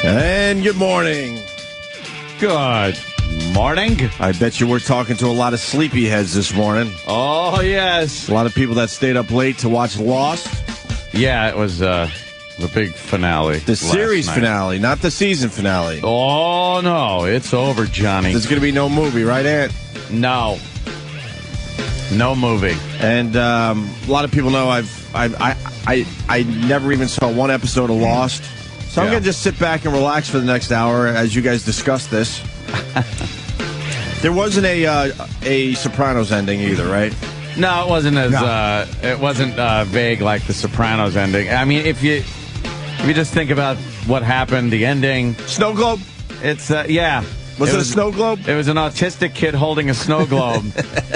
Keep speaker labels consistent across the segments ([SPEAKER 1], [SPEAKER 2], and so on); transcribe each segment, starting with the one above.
[SPEAKER 1] And good morning.
[SPEAKER 2] Good morning.
[SPEAKER 1] I bet you we're talking to a lot of sleepyheads this morning.
[SPEAKER 2] Oh, yes.
[SPEAKER 1] A lot of people that stayed up late to watch Lost.
[SPEAKER 2] Yeah, it was the big finale.
[SPEAKER 1] The series finale, not the season finale.
[SPEAKER 2] Oh, no. It's over, Johnny.
[SPEAKER 1] There's going to be no movie, right, Ant?
[SPEAKER 2] No. No movie.
[SPEAKER 1] And a lot of people know I never even saw one episode of Lost. So I'm going to just sit back and relax for the next hour as you guys discuss this. There wasn't a Sopranos ending either, right?
[SPEAKER 2] No, it wasn't as vague like the Sopranos ending. I mean, if you just think about what happened, the ending,
[SPEAKER 1] snow globe.
[SPEAKER 2] It's yeah.
[SPEAKER 1] Was it a snow globe?
[SPEAKER 2] It was an autistic kid holding a snow globe,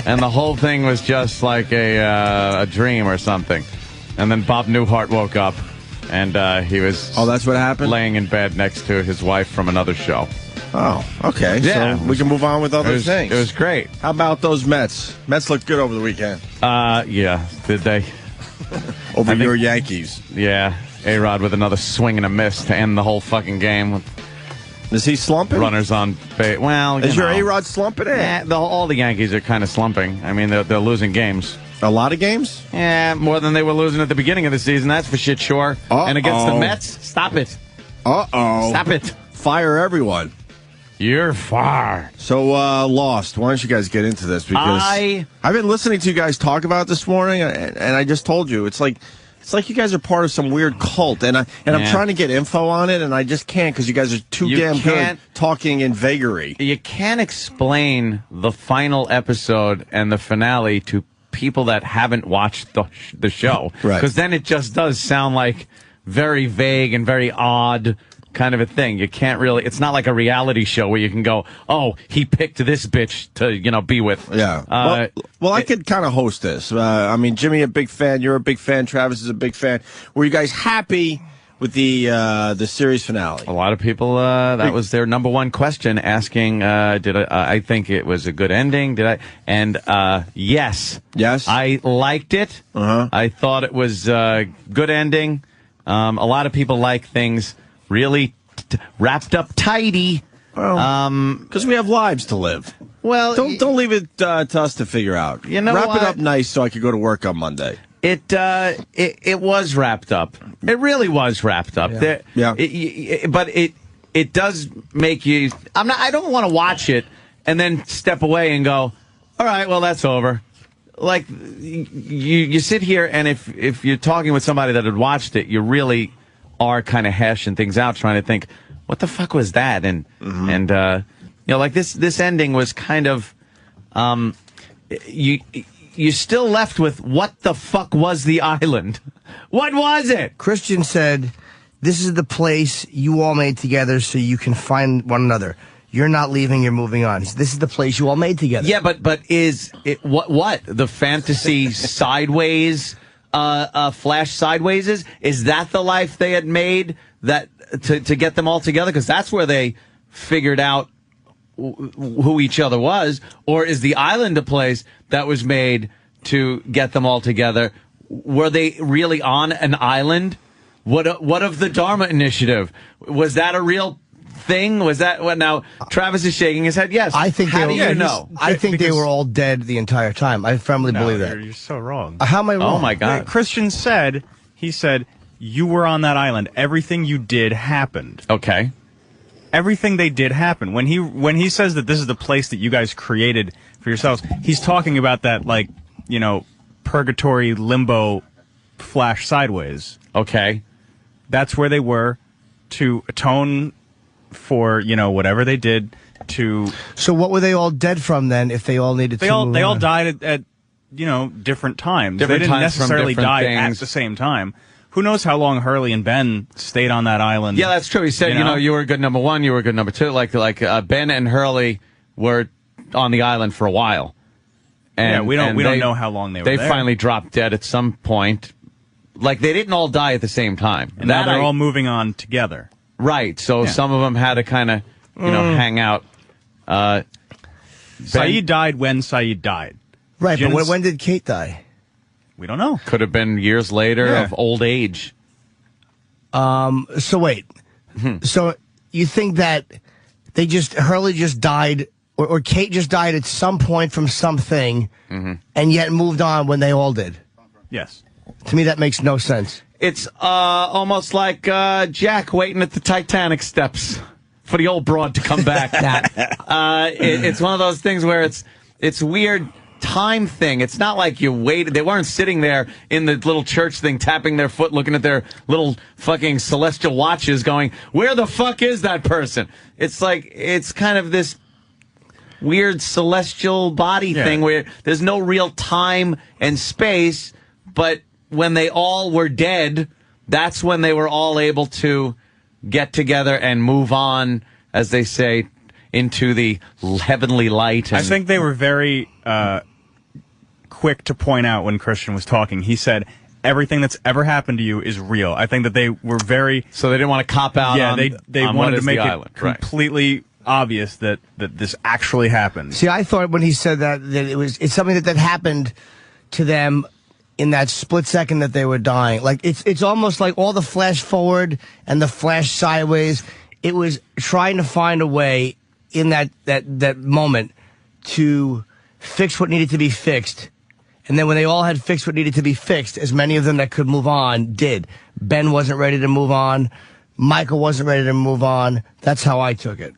[SPEAKER 2] and the whole thing was just like a dream or something. And then Bob Newhart woke up. And he was
[SPEAKER 1] that's what happened?
[SPEAKER 2] Laying in bed next to his wife from another show.
[SPEAKER 1] Oh, okay.
[SPEAKER 2] Yeah.
[SPEAKER 1] So we can move on with other things.
[SPEAKER 2] It was great.
[SPEAKER 1] How about those Mets? Mets looked good over the weekend.
[SPEAKER 2] Yeah. Did they?
[SPEAKER 1] Over your Yankees.
[SPEAKER 2] Yeah. A-Rod with another swing and a miss to end the whole fucking game.
[SPEAKER 1] Is he slumping?
[SPEAKER 2] Runners on base. Well,
[SPEAKER 1] is your A-Rod slumping?
[SPEAKER 2] All the Yankees are kind of slumping. I mean, they're losing games.
[SPEAKER 1] A lot of games?
[SPEAKER 2] Yeah, more than they were losing at the beginning of the season, that's for shit sure. And against the Mets, stop it. Stop it.
[SPEAKER 1] Fire everyone.
[SPEAKER 2] You're fired.
[SPEAKER 1] So, Lost, why don't you guys get into this? Because I've been listening to you guys talk about it this morning, and I just told you, it's like you guys are part of some weird cult, and I'm trying to get info on it, and I just can't because you guys are too damn good talking in vagary.
[SPEAKER 2] You can't explain the final episode and the finale to people that haven't watched the show.
[SPEAKER 1] Right.
[SPEAKER 2] Because then it just does sound like very vague and very odd kind of a thing. You can't really, it's not like a reality show where you can go, oh, he picked this bitch to, be with.
[SPEAKER 1] Yeah. Well, I could kind of host this. I mean, Jimmy, a big fan. You're a big fan. Travis is a big fan. Were you guys happy with the series finale?
[SPEAKER 2] A lot of people, that was their number one question, asking, I think it was a good ending? And yes.
[SPEAKER 1] Yes?
[SPEAKER 2] I liked it.
[SPEAKER 1] Uh-huh.
[SPEAKER 2] I thought it was a good ending. A lot of people like things really wrapped up tidy.
[SPEAKER 1] Well, because we have lives to live.
[SPEAKER 2] Well,
[SPEAKER 1] don't leave it to us to figure out. Wrap it up nice so I could go to work on Monday.
[SPEAKER 2] It was wrapped up. It really was wrapped up.
[SPEAKER 1] Yeah.
[SPEAKER 2] But it does make you. I don't want to watch it and then step away and go, all right, well that's over. Like you sit here and if you're talking with somebody that had watched it, you really are kind of hashing things out, trying to think, what the fuck was that? And like this ending was kind of you're still left with what the fuck was the island? What was it?
[SPEAKER 3] Christian said, this is the place you all made together so you can find one another. You're not leaving, you're moving on. This is the place you all made together.
[SPEAKER 2] Yeah, but is it what? The fantasy sideways, Flash sideways is that the life they had made that to get them all together? Because that's where they figured out who each other was. Or is the island a place that was made to get them all together? Were they really on an island? What of the Dharma Initiative? Was that a real thing? Was that what? Now Travis is shaking his head. Yes.
[SPEAKER 3] I think
[SPEAKER 2] How do you know?
[SPEAKER 3] I think they were all dead the entire time. I firmly believe that.
[SPEAKER 4] You're so wrong.
[SPEAKER 3] How am I wrong?
[SPEAKER 2] Oh my God!
[SPEAKER 4] Christian said you were on that island. Everything you did happened.
[SPEAKER 2] Okay.
[SPEAKER 4] Everything they did happened. When he says that this is the place that you guys created for yourselves, he's talking about that purgatory limbo Flash sideways.
[SPEAKER 2] Okay.
[SPEAKER 4] That's where they were to atone for, whatever they did to...
[SPEAKER 3] So what were they all dead from then if they all needed to move on?
[SPEAKER 4] They all died at different times.
[SPEAKER 2] Different
[SPEAKER 4] they didn't
[SPEAKER 2] times
[SPEAKER 4] necessarily
[SPEAKER 2] from different
[SPEAKER 4] die
[SPEAKER 2] things.
[SPEAKER 4] at the same time. Who knows how long Hurley and Ben stayed on that island?
[SPEAKER 2] Yeah, that's true. He said, you were good number one, you were good number two. Like Ben and Hurley were on the island for a while. And,
[SPEAKER 4] we don't know how long they were there.
[SPEAKER 2] They finally dropped dead at some point. Like, they didn't all die at the same time.
[SPEAKER 4] And now they're all moving on together.
[SPEAKER 2] Right. So some of them had to kind of, hang out.
[SPEAKER 4] Saeed died when Saeed died.
[SPEAKER 3] Right, but when did Kate die?
[SPEAKER 4] We don't know.
[SPEAKER 2] Could have been years later of old age.
[SPEAKER 3] So wait. So you think that Hurley just died, or Kate just died at some point from something, and yet moved on when they all did?
[SPEAKER 4] Yes.
[SPEAKER 3] To me, that makes no sense.
[SPEAKER 2] It's almost like Jack waiting at the Titanic steps for the old broad to come back. It's one of those things where it's weird time thing. It's not like you waited. They weren't sitting there in the little church thing, tapping their foot, looking at their little fucking celestial watches, going, "Where the fuck is that person?" It's like it's kind of this weird celestial body thing where there's no real time and space, but when they all were dead, that's when they were all able to get together and move on, as they say, into the heavenly light.
[SPEAKER 4] I think they were very quick to point out when Christian was talking. He said, everything that's ever happened to you is real. I think that they were very...
[SPEAKER 2] So they didn't want to cop out
[SPEAKER 4] they
[SPEAKER 2] on
[SPEAKER 4] wanted to make it
[SPEAKER 2] island.
[SPEAKER 4] completely obvious that this actually happened.
[SPEAKER 3] See, I thought when he said that it's something that happened to them in that split second that they were dying. Like, it's almost like all the flash forward and the flash sideways. It was trying to find a way in that moment to fix what needed to be fixed. And then when they all had fixed what needed to be fixed, as many of them that could move on did. Ben wasn't ready to move on. Michael wasn't ready to move on. That's how I took it.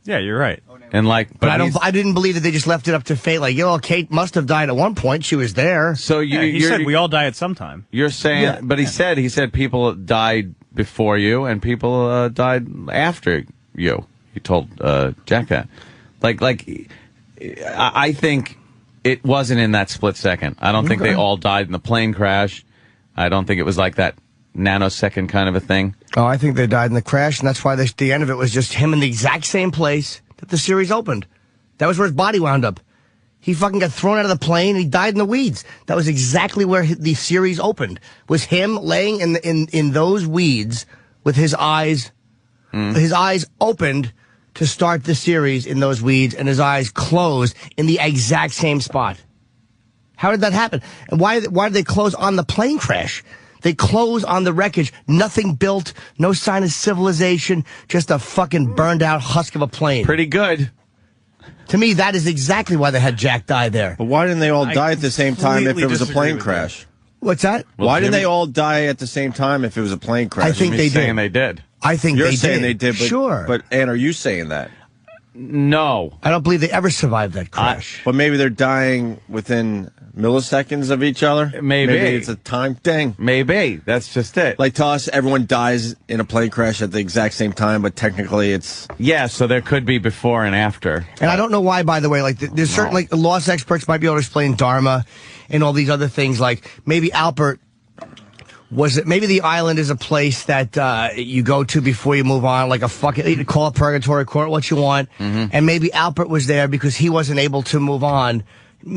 [SPEAKER 4] Yeah, you're right.
[SPEAKER 2] And
[SPEAKER 3] but I didn't believe that they just left it up to fate. Like, Kate must have died at one point. She was there.
[SPEAKER 2] So
[SPEAKER 4] he said we all die at some time.
[SPEAKER 2] You're saying, but he said people died before you and people died after you. He told Jack that. I think it wasn't in that split second. I don't think they all died in the plane crash. I don't think it was like that nanosecond kind of a thing.
[SPEAKER 3] Oh, I think they died in the crash, and that's why the end of it was just him in the exact same place that the series opened. That was where his body wound up. He fucking got thrown out of the plane, and he died in the weeds. That was exactly where the series opened, was him laying in those weeds with his eyes, his eyes opened to start the series in those weeds, and his eyes closed in the exact same spot. How did that happen? And why did they close on the plane crash? They close on the wreckage. Nothing built, no sign of civilization, just a fucking burned out husk of a plane.
[SPEAKER 2] Pretty good.
[SPEAKER 3] To me, that is exactly why they had Jack die there.
[SPEAKER 1] But why didn't they all die at the same time if it was a plane crash?
[SPEAKER 3] What's that?
[SPEAKER 1] Why didn't they all die at the same time if it was a plane crash?
[SPEAKER 3] I think they did.
[SPEAKER 2] Saying they did.
[SPEAKER 3] I think
[SPEAKER 1] You're saying they did. But,
[SPEAKER 3] sure.
[SPEAKER 1] But, Ann, are you saying that?
[SPEAKER 2] No.
[SPEAKER 3] I don't believe they ever survived that crash.
[SPEAKER 1] But maybe they're dying within milliseconds of each other?
[SPEAKER 2] Maybe
[SPEAKER 1] it's a time thing.
[SPEAKER 2] Maybe. That's just it.
[SPEAKER 1] Like to us, everyone dies in a plane crash at the exact same time, but technically it's...
[SPEAKER 2] Yeah, so there could be before and after.
[SPEAKER 3] And I don't know why, by the way, like there's certain, like lost experts might be able to explain Dharma and all these other things, like maybe Albert... maybe the island is a place that you go to before you move on, like you call it Purgatory, call it what you want. And maybe Albert was there because he wasn't able to move on.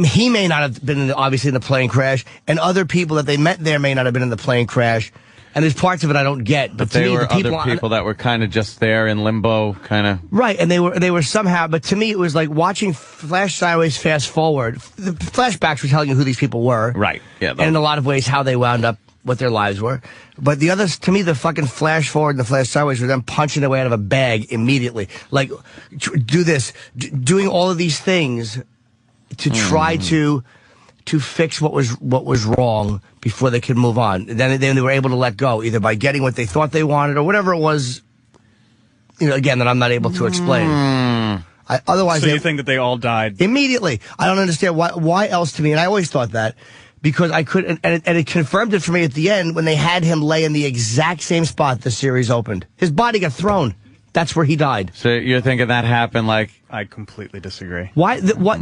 [SPEAKER 3] He may not have been obviously in the plane crash, and other people that they met there may not have been in the plane crash. And there's parts of it I don't get. But
[SPEAKER 2] they
[SPEAKER 3] to me,
[SPEAKER 2] were other people that were kind of just there in limbo, kind of.
[SPEAKER 3] Right, and they were somehow. But to me, it was like watching flash sideways, fast forward. The flashbacks were telling you who these people were.
[SPEAKER 2] Right. Yeah.
[SPEAKER 3] And in a lot of ways, how they wound up, what their lives were. But the others, to me, the fucking flash forward and the flash sideways were them punching their way out of a bag immediately. Like, do this, doing all of these things to try to fix what was wrong before they could move on. Then they were able to let go, either by getting what they thought they wanted or whatever it was, again, that I'm not able to explain. Otherwise,
[SPEAKER 4] so you think that they all died?
[SPEAKER 3] Immediately. I don't understand why else to me, and I always thought that, because I could, and it confirmed it for me at the end when they had him lay in the exact same spot the series opened. His body got thrown. That's where he died.
[SPEAKER 2] So you're thinking that happened like...
[SPEAKER 4] I completely disagree.
[SPEAKER 3] Why? What?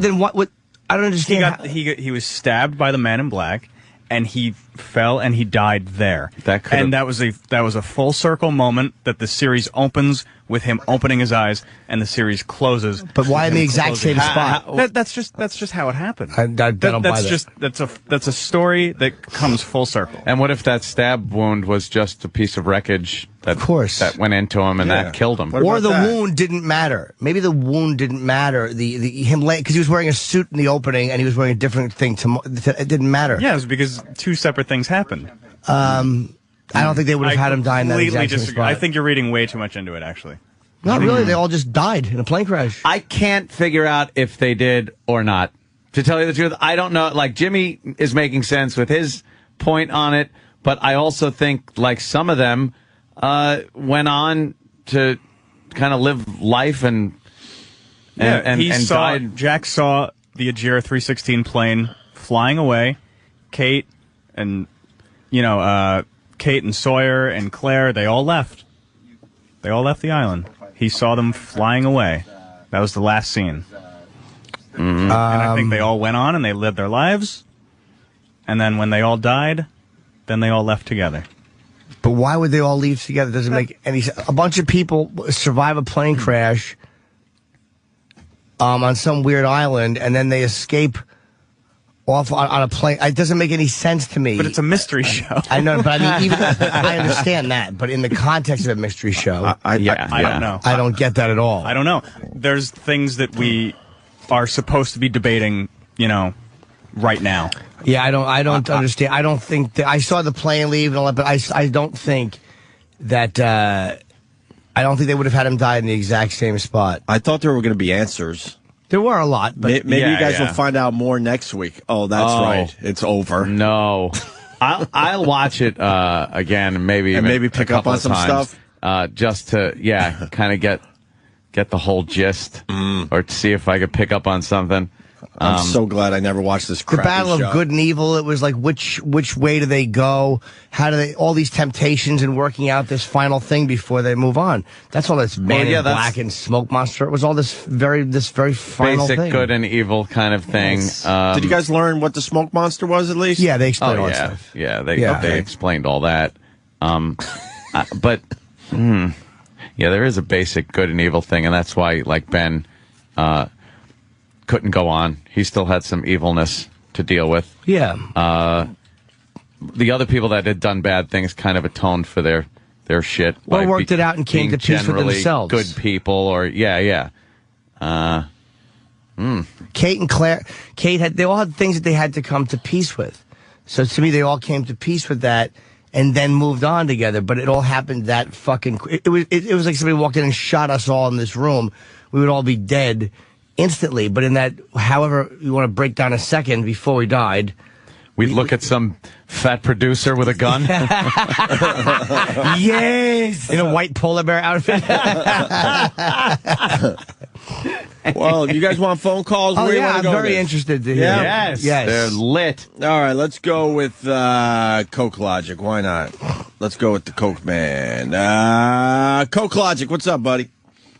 [SPEAKER 3] I don't understand.
[SPEAKER 4] He was stabbed by the man in black, and he fell and he died there. That was a full circle moment that the series opens with him opening his eyes, and the series closes.
[SPEAKER 3] But why in the exact same spot?
[SPEAKER 4] That's just how it happened.
[SPEAKER 3] I don't buy that.
[SPEAKER 4] That's a story that comes full circle.
[SPEAKER 2] And what if that stab wound was just a piece of wreckage that went into him and that killed him?
[SPEAKER 3] Or the wound didn't matter. Maybe the wound didn't matter. Him because he was wearing a suit in the opening and he was wearing a different thing. It didn't matter.
[SPEAKER 4] Yeah, it was because two separate things happened.
[SPEAKER 3] I don't think they would have had him die in that exact same spot.
[SPEAKER 4] I think you're reading way too much into it, actually.
[SPEAKER 3] Not really. They all just died in a plane crash.
[SPEAKER 2] I can't figure out if they did or not. To tell you the truth, I don't know. Like, Jimmy is making sense with his point on it, but I also think, like, some of them went on to kind of live life and died.
[SPEAKER 4] Jack saw the Ajira 316 plane flying away. Kate and Sawyer and Claire, they all left. They all left the island. He saw them flying away. That was the last scene. And I think they all went on and they lived their lives. And then when they all died, then they all left together.
[SPEAKER 3] But why would they all leave together? Doesn't make any sense. A bunch of people survive a plane crash on some weird island, and then they escape off on a plane. It doesn't make any sense to me.
[SPEAKER 4] But it's a mystery show.
[SPEAKER 3] I know, but I mean, even I understand that. But in the context of a mystery show,
[SPEAKER 4] I don't know.
[SPEAKER 3] I don't get that at all.
[SPEAKER 4] I don't know. There's things that we are supposed to be debating, right now.
[SPEAKER 3] Yeah, I don't understand. I don't think that I saw the plane leave and all that, but I don't think that I don't think they would have had him die in the exact same spot.
[SPEAKER 1] I thought there were going to be answers.
[SPEAKER 3] There were a lot, but
[SPEAKER 1] maybe you guys will find out more next week. Oh, that's right. It's over.
[SPEAKER 2] No, I'll watch it again, and maybe
[SPEAKER 1] pick up on some stuff,
[SPEAKER 2] just to kind of get the whole gist, or to see if I could pick up on something.
[SPEAKER 1] I'm so glad I never watched this crappy
[SPEAKER 3] The battle
[SPEAKER 1] show.
[SPEAKER 3] of good and evil, it was like, which way do they go? How do they, all these temptations and working out this final thing before they move on. That's all this Man in Black and Smoke Monster. It was all this very final
[SPEAKER 2] basic
[SPEAKER 3] thing.
[SPEAKER 2] good and evil kind of thing.
[SPEAKER 1] Did you guys learn what the Smoke Monster was, at least?
[SPEAKER 3] Yeah, they explained all that stuff.
[SPEAKER 2] Yeah, they explained all that. But, there is a basic good and evil thing, and that's why, like, Ben couldn't go on. He still had some evilness to deal with.
[SPEAKER 3] Yeah.
[SPEAKER 2] The other people that had done bad things kind of atoned for their shit.
[SPEAKER 3] Well, worked it out and came to peace with themselves.
[SPEAKER 2] Good people, or Kate
[SPEAKER 3] and Claire, they all had things that they had to come to peace with. So to me, they all came to peace with that and then moved on together. But it all happened that fucking. It was like somebody walked in and shot us all in this room. We would all be dead instantly. But in that, however you want to break down a second before we died,
[SPEAKER 2] we'd look at some fat producer with a gun.
[SPEAKER 3] Yes, in a white polar bear outfit.
[SPEAKER 1] Well, you guys want phone calls?
[SPEAKER 3] Oh, yeah, I'm very interested to hear.
[SPEAKER 1] Yeah?
[SPEAKER 2] Yes, they're lit.
[SPEAKER 1] All right, let's go with Coke Logic. Why not? Let's go with the Coke Man. Coke Logic, what's up, buddy?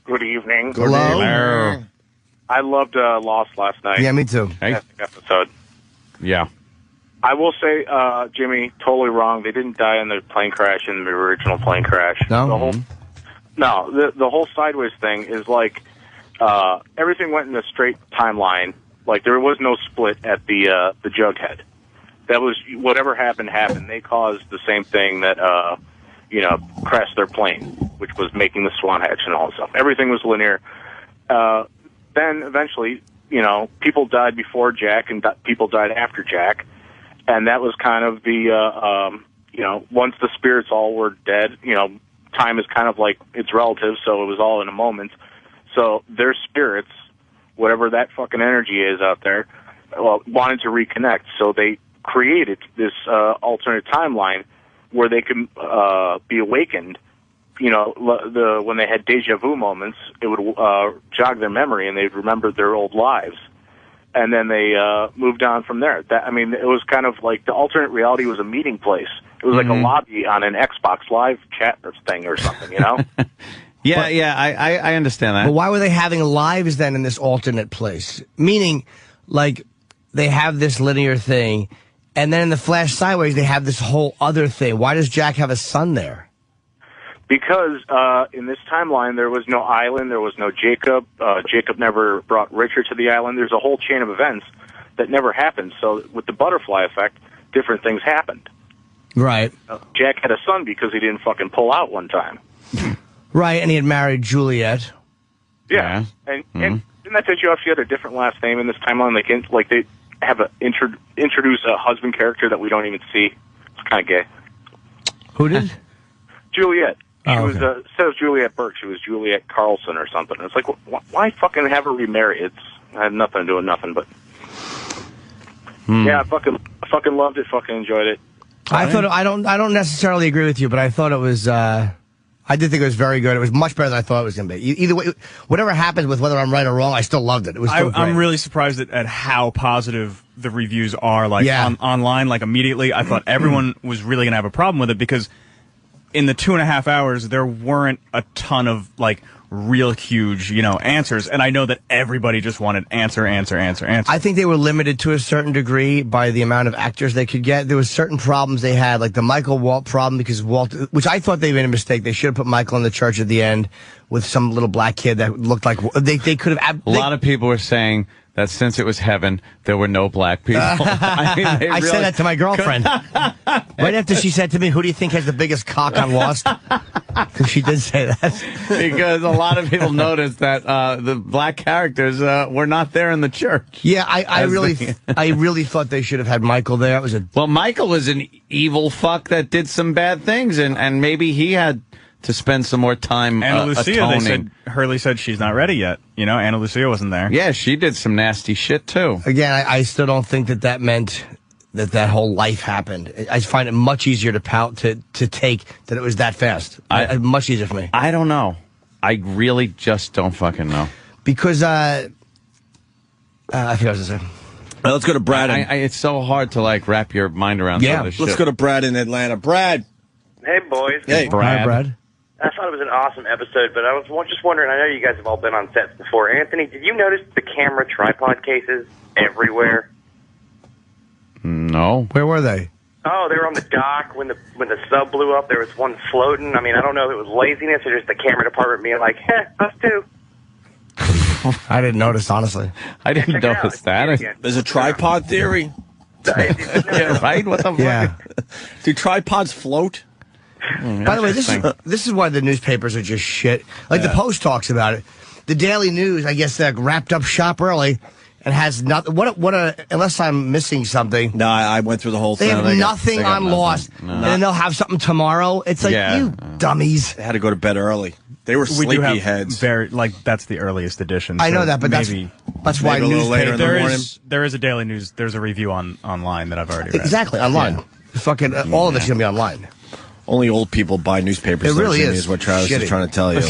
[SPEAKER 5] Good evening.
[SPEAKER 3] Hello.
[SPEAKER 5] I loved Lost last night.
[SPEAKER 3] Yeah, me too.
[SPEAKER 5] Fantastic episode.
[SPEAKER 2] Yeah.
[SPEAKER 5] I will say, Jimmy, totally wrong. They didn't die in the plane crash, in the original plane crash.
[SPEAKER 3] No?
[SPEAKER 5] The whole sideways thing is like everything went in a straight timeline. Like there was no split at the Jughead. That was whatever happened. They caused the same thing that crashed their plane, which was making the Swan hatch and all that stuff. Everything was linear. Then eventually, people died before Jack and people died after Jack. And that was kind of the, once the spirits all were dead, time is kind of like, it's relative, so it was all in a moment. So their spirits, whatever that fucking energy is out there, wanted to reconnect. So they created this alternate timeline where they could be awakened. When they had deja vu moments, it would jog their memory and they'd remember their old lives. And then they moved on from there. It was kind of like the alternate reality was a meeting place. It was like a lobby on an Xbox Live chat thing or something,
[SPEAKER 2] I understand that.
[SPEAKER 3] But why were they having lives then in this alternate place? Meaning, like, they have this linear thing, and then in the Flash Sideways, they have this whole other thing. Why does Jack have a son there?
[SPEAKER 5] Because in this timeline, there was no island, there was no Jacob. Jacob never brought Richard to the island. There's a whole chain of events that never happened. So with the butterfly effect, different things happened.
[SPEAKER 3] Right.
[SPEAKER 5] Jack had a son because he didn't fucking pull out one time.
[SPEAKER 3] Right, and he had married Juliet.
[SPEAKER 5] Yeah. And didn't that set you off? She had a different last name in this timeline. Like they have introduce a husband character that we don't even see. It's kind of gay.
[SPEAKER 3] Who did?
[SPEAKER 5] Juliet. She was, instead of Juliet Burke, she was Juliet Carlson or something. It's like, why fucking have her remarry? It had nothing to do with nothing, but... Yeah, I fucking loved it, fucking enjoyed it.
[SPEAKER 3] I don't necessarily agree with you, but I thought it was, I did think it was very good. It was much better than I thought it was going to be. Either way, whatever happens with whether I'm right or wrong, I still loved it. It was still great.
[SPEAKER 4] I'm really surprised at how positive the reviews are, like online, like immediately. I thought everyone was really going to have a problem with it because in the 2.5 hours, there weren't a ton of, like, real huge, answers. And I know that everybody just wanted answer.
[SPEAKER 3] I think they were limited to a certain degree by the amount of actors they could get. There was certain problems they had, like the Michael Walt problem, because which I thought they made a mistake. They should have put Michael in the church at the end with some little black kid that looked like they could have.
[SPEAKER 2] A lot of people were saying that since it was heaven, there were no black people. I
[SPEAKER 3] said that to my girlfriend. Right after she said to me, who do you think has the biggest cock on Lost? Because she did say that.
[SPEAKER 2] Because a lot of people noticed that the black characters were not there in the church.
[SPEAKER 3] Yeah, I really thought they should have had Michael there.
[SPEAKER 2] Well, Michael was an evil fuck that did some bad things, and maybe he had to spend some more time
[SPEAKER 4] Anna Lucia,
[SPEAKER 2] atoning.
[SPEAKER 4] Hurley said she's not ready yet. Anna Lucia wasn't there.
[SPEAKER 2] Yeah, she did some nasty shit, too.
[SPEAKER 3] Again, I still don't think that meant that whole life happened. I find it much easier to take that it was that fast. Much easier for me.
[SPEAKER 2] I don't know. I really just don't fucking know.
[SPEAKER 3] Because, I forgot what I was going to say.
[SPEAKER 1] Let's go to Brad.
[SPEAKER 2] It's so hard to, wrap your mind around some of this shit.
[SPEAKER 1] Let's go to Brad in Atlanta. Brad.
[SPEAKER 6] Hey, boys.
[SPEAKER 1] Hey,
[SPEAKER 3] Brad. Hi, Brad.
[SPEAKER 6] I thought it was an awesome episode, but I was just wondering, I know you guys have all been on sets before. Anthony, did you notice the camera tripod cases everywhere?
[SPEAKER 2] No.
[SPEAKER 3] Where were they?
[SPEAKER 6] Oh, they were on the dock when the sub blew up. There was one floating. I mean, I don't know if it was laziness or just the camera department being like, us too.
[SPEAKER 3] I didn't notice, honestly.
[SPEAKER 2] I didn't notice that.
[SPEAKER 1] There's a tripod theory.
[SPEAKER 2] Yeah, right? What the fuck?
[SPEAKER 3] Yeah.
[SPEAKER 1] Do tripods float?
[SPEAKER 3] By the way, this is why the newspapers are just shit. Like the Post talks about it. The Daily News, I guess, wrapped up shop early and has nothing. Unless I'm missing something.
[SPEAKER 1] No, I went through the whole thing.
[SPEAKER 3] They have nothing on Lost, and then they'll have something tomorrow. It's like you dummies.
[SPEAKER 1] They had to go to bed early. They were sleepy heads.
[SPEAKER 4] That's the earliest edition.
[SPEAKER 3] I know that, but that's why newspapers.
[SPEAKER 4] There is a Daily News. There's a review online that I've already read.
[SPEAKER 3] Exactly, online. Yeah. Fucking all of it's gonna be online.
[SPEAKER 1] Only old people buy newspapers.
[SPEAKER 3] It really is
[SPEAKER 1] what Travis is trying to tell you.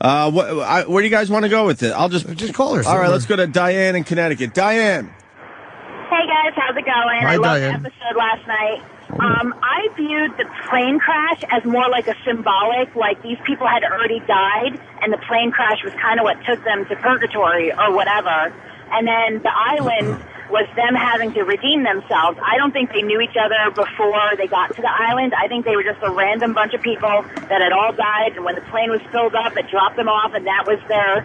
[SPEAKER 1] Where do you guys want to go with it? I'll just call her. All right, let's go to Diane in Connecticut. Diane.
[SPEAKER 7] Hey guys, how's it going?
[SPEAKER 3] Hi,
[SPEAKER 7] I loved
[SPEAKER 3] Diane.
[SPEAKER 7] the episode last night. I viewed the plane crash as more like a symbolic, like these people had already died, and the plane crash was kind of what took them to Purgatory or whatever. And then the island was them having to redeem themselves. I don't think they knew each other before they got to the island. I think they were just a random bunch of people that had all died, and when the plane was filled up, it dropped them off, and that was their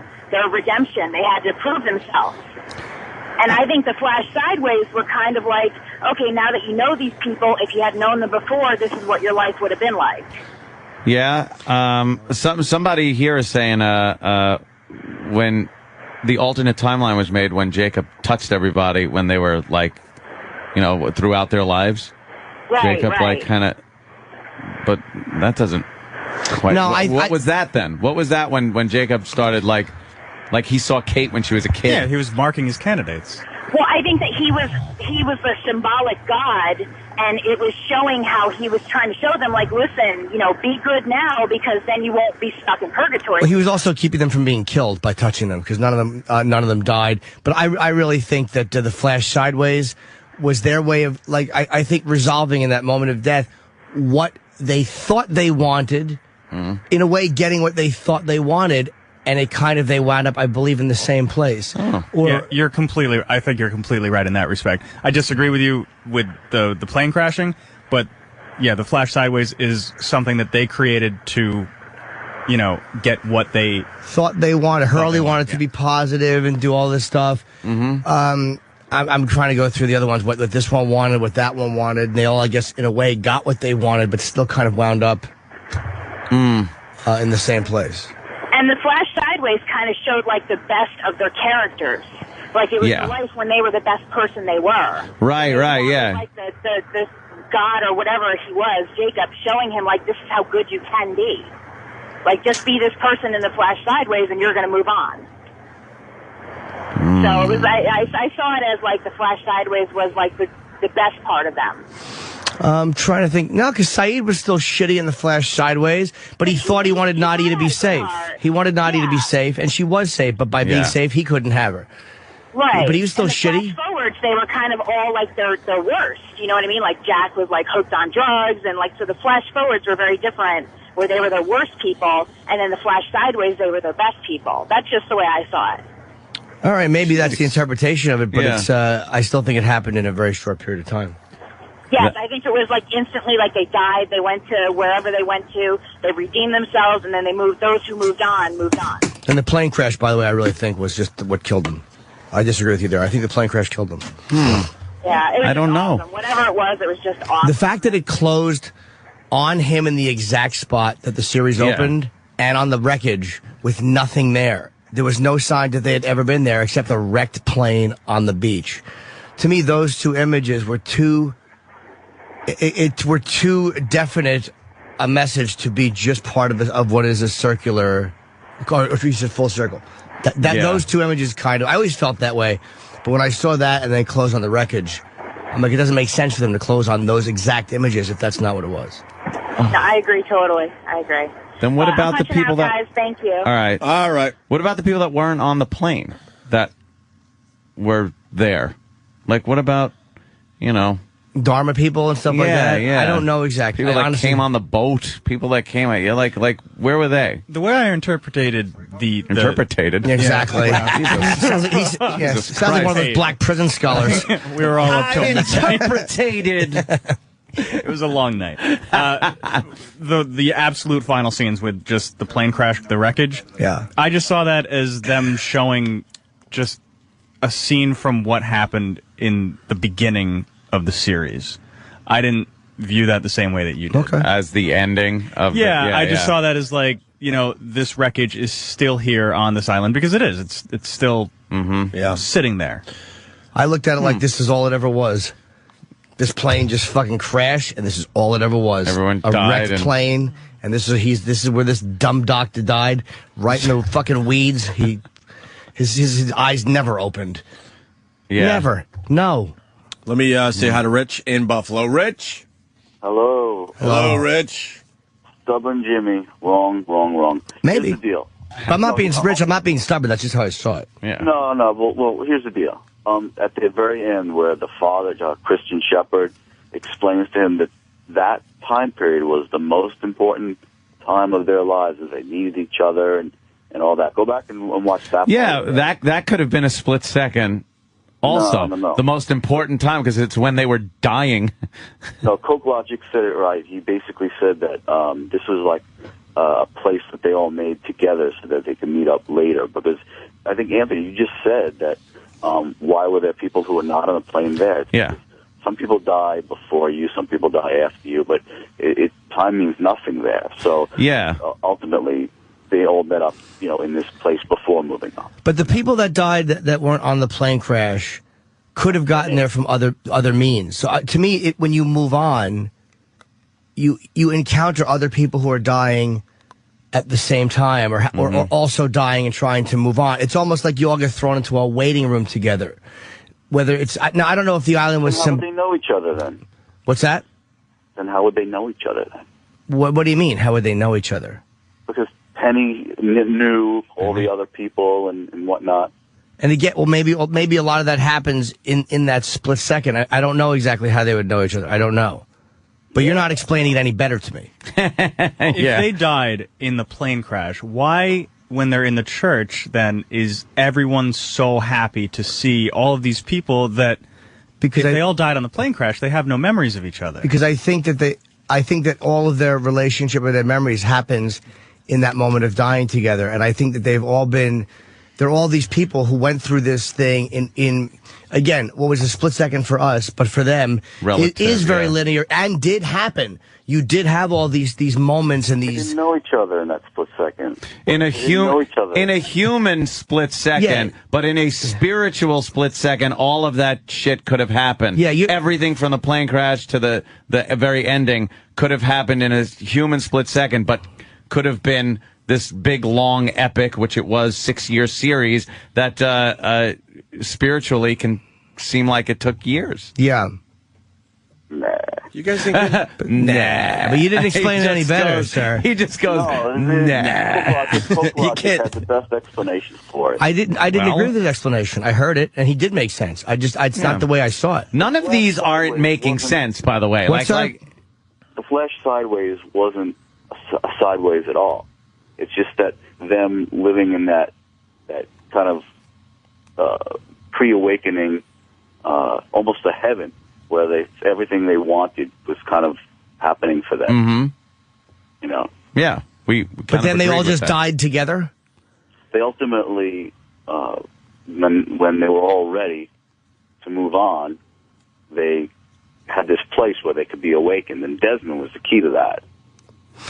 [SPEAKER 7] redemption. They had to prove themselves. And I think the Flash Sideways were kind of like, okay, now that you know these people, if you had known them before, this is what your life would have been like.
[SPEAKER 2] Yeah. Somebody here is saying when the alternate timeline was made, when Jacob touched everybody when they were throughout their lives.
[SPEAKER 7] Right,
[SPEAKER 2] Jacob but that doesn't quite.
[SPEAKER 3] No,
[SPEAKER 2] what was that then? What was that when Jacob started like he saw Kate when she was a kid?
[SPEAKER 4] Yeah, he was marking his candidates.
[SPEAKER 7] Well, I think that he was a symbolic god, and it was showing how he was trying to show them, like, listen, be good now because then you won't be stuck in purgatory.
[SPEAKER 3] Well, he was also keeping them from being killed by touching them because none of them died. But I really think that the Flash Sideways was their way of, I think resolving in that moment of death what they thought they wanted, in a way getting what they thought they wanted. And they wound up, I believe, in the same place.
[SPEAKER 2] Oh.
[SPEAKER 4] I think you're completely right in that respect. I disagree with you with the plane crashing, but yeah, the Flash Sideways is something that they created to, get what they
[SPEAKER 3] thought they wanted. Hurley wanted to be positive and do all this stuff.
[SPEAKER 2] Mm-hmm.
[SPEAKER 3] I'm trying to go through the other ones, what this one wanted, what that one wanted. And they all, I guess, in a way, got what they wanted, but still kind of wound up in the same place.
[SPEAKER 7] And the Flash Sideways kind of showed, the best of their characters. Like, it was the life when they were the best person they were.
[SPEAKER 2] Right, yeah.
[SPEAKER 7] Like, the God or whatever he was, Jacob, showing him, like, this is how good you can be. Like, just be this person in the flash sideways and you're going to move on. So it was, I saw it as, like, the flash sideways was, like, the best part of them.
[SPEAKER 3] I'm trying to think. No, because Saeed was still shitty in the flash sideways, but he thought he wanted Nadia to be safe. He wanted Nadia to be safe, and she was safe, but by being safe, he couldn't have her.
[SPEAKER 7] Right.
[SPEAKER 3] But he was still shitty.
[SPEAKER 7] Flash forwards, they were kind of all like their worst. You know what I mean? Like Jack was like hooked on drugs, and like, so the flash forwards were very different, where they were the worst people, and then the flash sideways, they were the best people. That's just the way I saw it.
[SPEAKER 3] All right, maybe that's the interpretation of it, but it's I still think it happened in a very short period of time.
[SPEAKER 7] Yes, I think it was like instantly, like they died, they went to wherever they went to, they redeemed themselves, and then they moved, those who moved on.
[SPEAKER 3] And the plane crash, by the way, I really think was just what killed them. I disagree with you there. I think the plane crash killed them.
[SPEAKER 7] Yeah, it was
[SPEAKER 2] I don't know.
[SPEAKER 7] Whatever it was just awesome.
[SPEAKER 3] The fact that it closed on him in the exact spot that the series opened, and on the wreckage with nothing there. There was no sign that they had ever been there except a wrecked plane on the beach. To me, those two images were too definite a message to be just part of what is a circular, or you said full circle. Those two images kind of, I always felt that way. But when I saw that and then close on the wreckage, I'm like, it doesn't make sense for them to close on those exact images if that's not what it was.
[SPEAKER 7] No, I agree totally. I agree.
[SPEAKER 2] Then what about the people that...
[SPEAKER 7] guys. Thank you.
[SPEAKER 2] All right. What about the people that weren't on the plane that were there? Like, what about,
[SPEAKER 3] Dharma people and stuff like that?
[SPEAKER 2] Yeah.
[SPEAKER 3] I don't know exactly.
[SPEAKER 2] People that came on the boat, people that came at you, like where were they?
[SPEAKER 4] The way I interpreted
[SPEAKER 2] Interpreted?
[SPEAKER 3] Exactly. Sounds like one of those black prison scholars.
[SPEAKER 4] We were all up till
[SPEAKER 2] interpreted.
[SPEAKER 4] It was a long night. The absolute final scenes with just the plane crash, the wreckage.
[SPEAKER 3] Yeah.
[SPEAKER 4] I just saw that as them showing just a scene from what happened in the beginning of the series. I didn't view that the same way that you did.
[SPEAKER 3] Okay.
[SPEAKER 2] As the ending of
[SPEAKER 4] I just saw that as like, this wreckage is still here on this island, because it is. It's still sitting there.
[SPEAKER 3] I looked at it like this is all it ever was. This plane just fucking crashed, and this is all it ever was.
[SPEAKER 2] Everyone
[SPEAKER 3] a
[SPEAKER 2] died.
[SPEAKER 3] Wrecked plane, and this is where this dumb doctor died, right in the fucking weeds. His eyes never opened.
[SPEAKER 2] Yeah.
[SPEAKER 3] Never. No.
[SPEAKER 1] Let me say hi to Rich in Buffalo. Rich.
[SPEAKER 8] Hello,
[SPEAKER 1] Rich.
[SPEAKER 8] Stubborn Jimmy. Wrong.
[SPEAKER 3] Maybe.
[SPEAKER 8] Here's the deal.
[SPEAKER 3] But I'm not being rich. I'm not being stubborn. That's just how I saw it.
[SPEAKER 2] Yeah.
[SPEAKER 8] No. Well, here's the deal. At the very end, where the father, Christian Shepherd, explains to him that time period was the most important time of their lives, as they needed each other and all that. Go back and watch that.
[SPEAKER 2] Yeah, that could have been a split second. Also,
[SPEAKER 8] no.
[SPEAKER 2] The most important time, because it's when they were dying.
[SPEAKER 8] No, Coke Logic said it right. He basically said that this was like a place that they all made together so that they could meet up later. Because I think, Anthony, you just said that why were there people who were not on the plane there?
[SPEAKER 2] Yeah.
[SPEAKER 8] Some people die before you, some people die after you, but time means nothing there. So ultimately, they all met up, in this place before moving on.
[SPEAKER 3] But the people that died that weren't on the plane crash could have gotten there from other means. So to me, when you move on, you encounter other people who are dying at the same time, or also dying and trying to move on. It's almost like you all get thrown into a waiting room together. Whether it's now, I don't know if the island was.
[SPEAKER 8] How would they know each other then?
[SPEAKER 3] What's that?
[SPEAKER 8] Then how would they know each other then?
[SPEAKER 3] What do you mean? How would they know each other?
[SPEAKER 8] Because Penny knew all the other people and whatnot.
[SPEAKER 3] And again, maybe a lot of that happens in that split second. I don't know exactly how they would know each other. I don't know. But you're not explaining it any better to me.
[SPEAKER 4] If they died in the plane crash, why, when they're in the church, then is everyone so happy to see all of these people that, because if they all died on the plane crash, they have no memories of each other?
[SPEAKER 3] Because I think that all of their relationship or their memories happens in that moment of dying together. And I think that they're all these people who went through this thing in again, what was a split second for us, but for them, it is very linear and did happen. you did have all these moments and
[SPEAKER 8] They
[SPEAKER 3] these.
[SPEAKER 8] didn't know each other in that split second.
[SPEAKER 2] In a human split second,
[SPEAKER 3] Yeah.
[SPEAKER 2] but in a spiritual split second, all of that shit could have happened.
[SPEAKER 3] Yeah,
[SPEAKER 2] everything from the plane crash to the very ending could have happened in a human split second, but could have been this big, long epic, which it was, 6-year series that spiritually can seem like it took years.
[SPEAKER 3] Yeah.
[SPEAKER 8] Nah.
[SPEAKER 1] You guys think?
[SPEAKER 3] Nah, but you didn't explain it any better, sir.
[SPEAKER 2] He just goes,
[SPEAKER 8] nah. Folk
[SPEAKER 1] You
[SPEAKER 8] logic
[SPEAKER 1] can't-
[SPEAKER 8] has the best explanations for it.
[SPEAKER 3] I didn't agree with his explanation. I heard it, and he did make sense. It's not the way I saw it.
[SPEAKER 2] None of these aren't making sense, by the way.
[SPEAKER 3] What's
[SPEAKER 2] like
[SPEAKER 8] The Flash sideways wasn't a sideways at all. It's just that them living in that kind of pre-awakening, almost a heaven, where everything they wanted was kind of happening for them.
[SPEAKER 2] Mm-hmm.
[SPEAKER 8] You know?
[SPEAKER 2] Yeah.
[SPEAKER 3] But then they all just died together?
[SPEAKER 8] They ultimately, when they were all ready to move on, they had this place where they could be awakened, and Desmond was the key to that.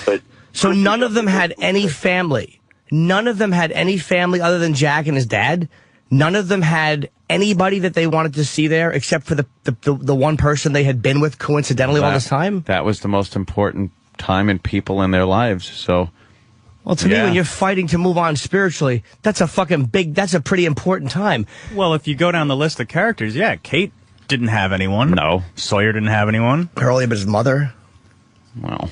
[SPEAKER 8] But
[SPEAKER 3] so none of them had any family. None of them had any family other than Jack and his dad. None of them had anybody that they wanted to see there, except for the one person they had been with coincidentally all this time.
[SPEAKER 2] That was the most important time in people in their lives. So,
[SPEAKER 3] well, to me, when you're fighting to move on spiritually, that's a pretty important time.
[SPEAKER 4] Well, if you go down the list of characters, yeah, Kate didn't have anyone.
[SPEAKER 2] No.
[SPEAKER 4] Sawyer didn't have anyone.
[SPEAKER 3] Hurley, but his mother.
[SPEAKER 2] Well,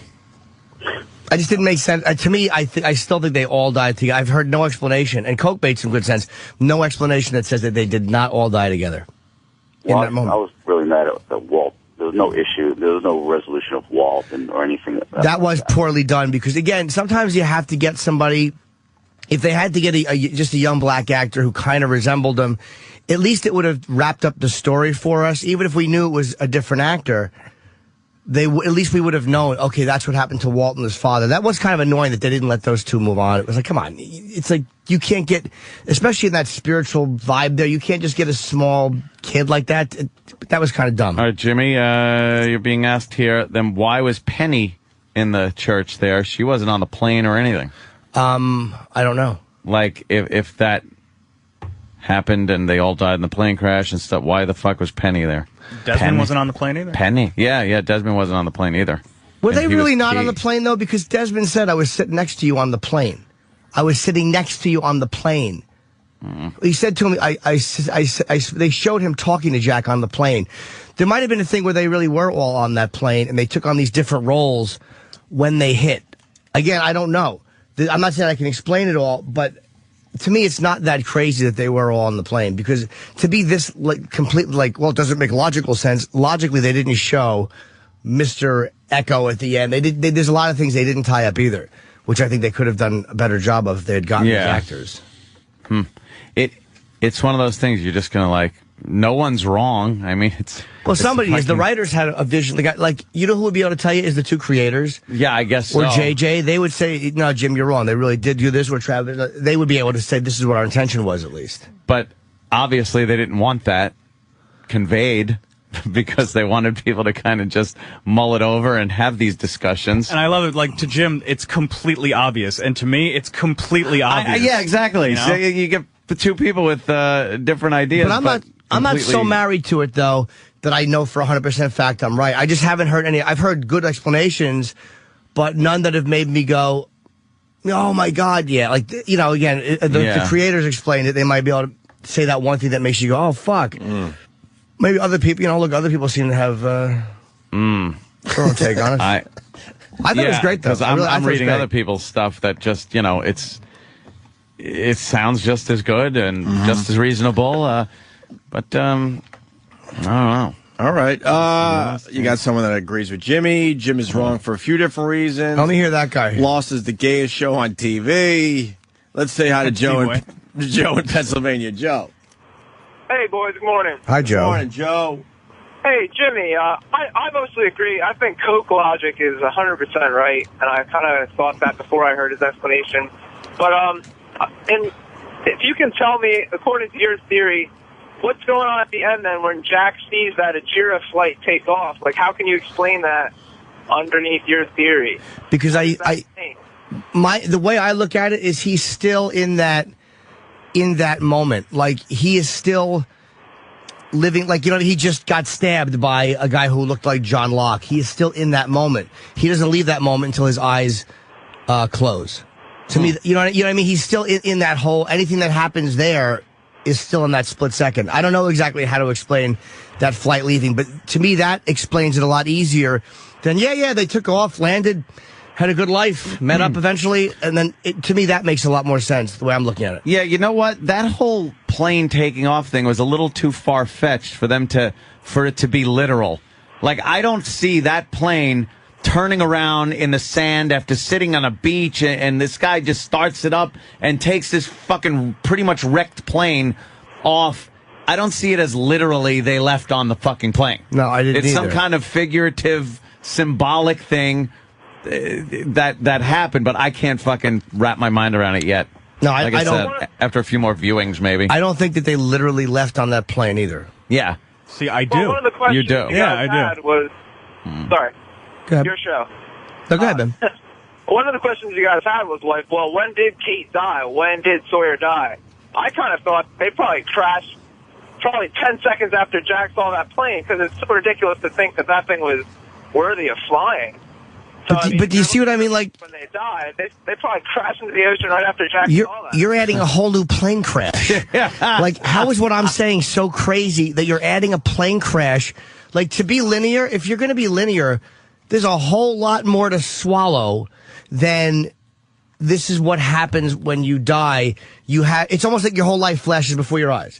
[SPEAKER 3] I just didn't make sense. To me, I still think they all died together. I've heard no explanation, and Coke made some good sense. No explanation that says that they did not all die together.
[SPEAKER 8] Well, I was really mad at Walt. There was no issue. There was no resolution of Walt or anything.
[SPEAKER 3] That was poorly done because, again, sometimes you have to get somebody. If they had to get just a young black actor who kind of resembled him, at least it would have wrapped up the story for us. Even if we knew it was a different actor, at least we would have known, okay, that's what happened to Walt and his father. That was kind of annoying that they didn't let those two move on. It was like, come on. It's like you can't get, especially in that spiritual vibe there, you can't just get a small kid like that. That was kind of dumb.
[SPEAKER 2] All right, Jimmy, you're being asked here, then why was Penny in the church there? She wasn't on the plane or anything.
[SPEAKER 3] I don't know.
[SPEAKER 2] Like, if that happened and they all died in the plane crash and stuff, why the fuck was Penny there?
[SPEAKER 4] Desmond wasn't on the plane either?
[SPEAKER 2] Penny? Yeah, Desmond wasn't on the plane either.
[SPEAKER 3] Were they really not on the plane, though? Because Desmond said, I was sitting next to you on the plane. I was sitting next to you on the plane. He said to him, they showed him talking to Jack on the plane. There might have been a thing where they really were all on that plane, and they took on these different roles when they hit. Again, I don't know. I'm not saying I can explain it all, but to me, it's not that crazy that they were all on the plane, because to be this completely it doesn't make logical sense. Logically, they didn't show Mr. Echo at the end. There's a lot of things they didn't tie up either, which I think they could have done a better job of if they had gotten these actors.
[SPEAKER 2] It's one of those things you're just going to no one's wrong. I mean,
[SPEAKER 3] somebody is. The writers had a vision. The guy, you know who would be able to tell you is the two creators.
[SPEAKER 2] Yeah, I guess
[SPEAKER 3] or
[SPEAKER 2] so.
[SPEAKER 3] JJ. They would say, no, Jim, you're wrong. They really did do this. We're traveling. They would be able to say this is what our intention was, at least.
[SPEAKER 2] But obviously they didn't want that conveyed because they wanted people to kind of just mull it over and have these discussions.
[SPEAKER 4] And I love it. To Jim, it's completely obvious. And to me, it's completely obvious.
[SPEAKER 2] Yeah, exactly. You know? So you get the two people with different ideas.
[SPEAKER 3] But I'm not so married to it, though, that I know for 100% fact I'm right. I just haven't heard any. I've heard good explanations, but none that have made me go, oh, my God, yeah. Again, the creators explained it. They might be able to say that one thing that makes you go, oh, fuck. Maybe other people, other people seem to have their own take on it. I thought it was great, though.
[SPEAKER 2] Because I'm reading other people's stuff that just, it sounds just as good and just as reasonable. But I don't know.
[SPEAKER 1] All right. You got someone that agrees with Jimmy. Jim is wrong for a few different reasons.
[SPEAKER 3] Let me hear that guy.
[SPEAKER 1] Lost is the gayest show on TV. Let's say hi to Joe in Pennsylvania. Joe.
[SPEAKER 9] Hey, boys. Good morning.
[SPEAKER 3] Hi, Joe.
[SPEAKER 1] Good morning, Joe.
[SPEAKER 9] Hey, Jimmy. I mostly agree. I think Coke logic is 100% right, and I kind of thought that before I heard his explanation. But and if you can tell me, according to your theory, what's going on at the end then when Jack sees that Ajira flight take off? How can you explain that underneath your theory?
[SPEAKER 3] Because the way I look at it is he's still in that moment. Like, he is still living, like, he just got stabbed by a guy who looked like John Locke. He is still in that moment. He doesn't leave that moment until his eyes close. To me, you know what I mean? He's still in that whole, anything that happens there is still in that split second. I don't know exactly how to explain that flight leaving, but to me that explains it a lot easier than, they took off, landed, had a good life, met up eventually, and then to me that makes a lot more sense the way I'm looking at it.
[SPEAKER 2] Yeah, you know what? That whole plane taking off thing was a little too far-fetched for it to be literal. Like, I don't see that plane turning around in the sand after sitting on a beach, and this guy just starts it up and takes this fucking pretty much wrecked plane off. I don't see it as literally they left on the fucking plane.
[SPEAKER 3] No, I didn't either.
[SPEAKER 2] It's some kind of figurative, symbolic thing that happened, but I can't fucking wrap my mind around it yet.
[SPEAKER 3] No,
[SPEAKER 2] like I don't. Said, after a few more viewings, maybe.
[SPEAKER 3] I don't think that they literally left on that plane either.
[SPEAKER 2] Yeah.
[SPEAKER 4] See, I do.
[SPEAKER 9] Well, one of the questions
[SPEAKER 2] you do.
[SPEAKER 9] Yeah, I do. Was, sorry.
[SPEAKER 3] Go ahead.
[SPEAKER 9] Your show.
[SPEAKER 3] No, go ahead, Ben.
[SPEAKER 9] One of the questions you guys had was like, well, when did Kate die? When did Sawyer die? I kind of thought they probably crashed 10 seconds after Jack saw that plane, because it's so ridiculous to think that thing was worthy of flying. So,
[SPEAKER 3] but do you see what I mean? Like,
[SPEAKER 9] when they died, they probably crashed into the ocean right after Jack saw that.
[SPEAKER 3] You're adding a whole new plane crash. Like, how is what I'm saying so crazy that you're adding a plane crash? Like, to be linear, if you're going to be linear, there's a whole lot more to swallow than this is what happens when you die. It's almost like your whole life flashes before your eyes.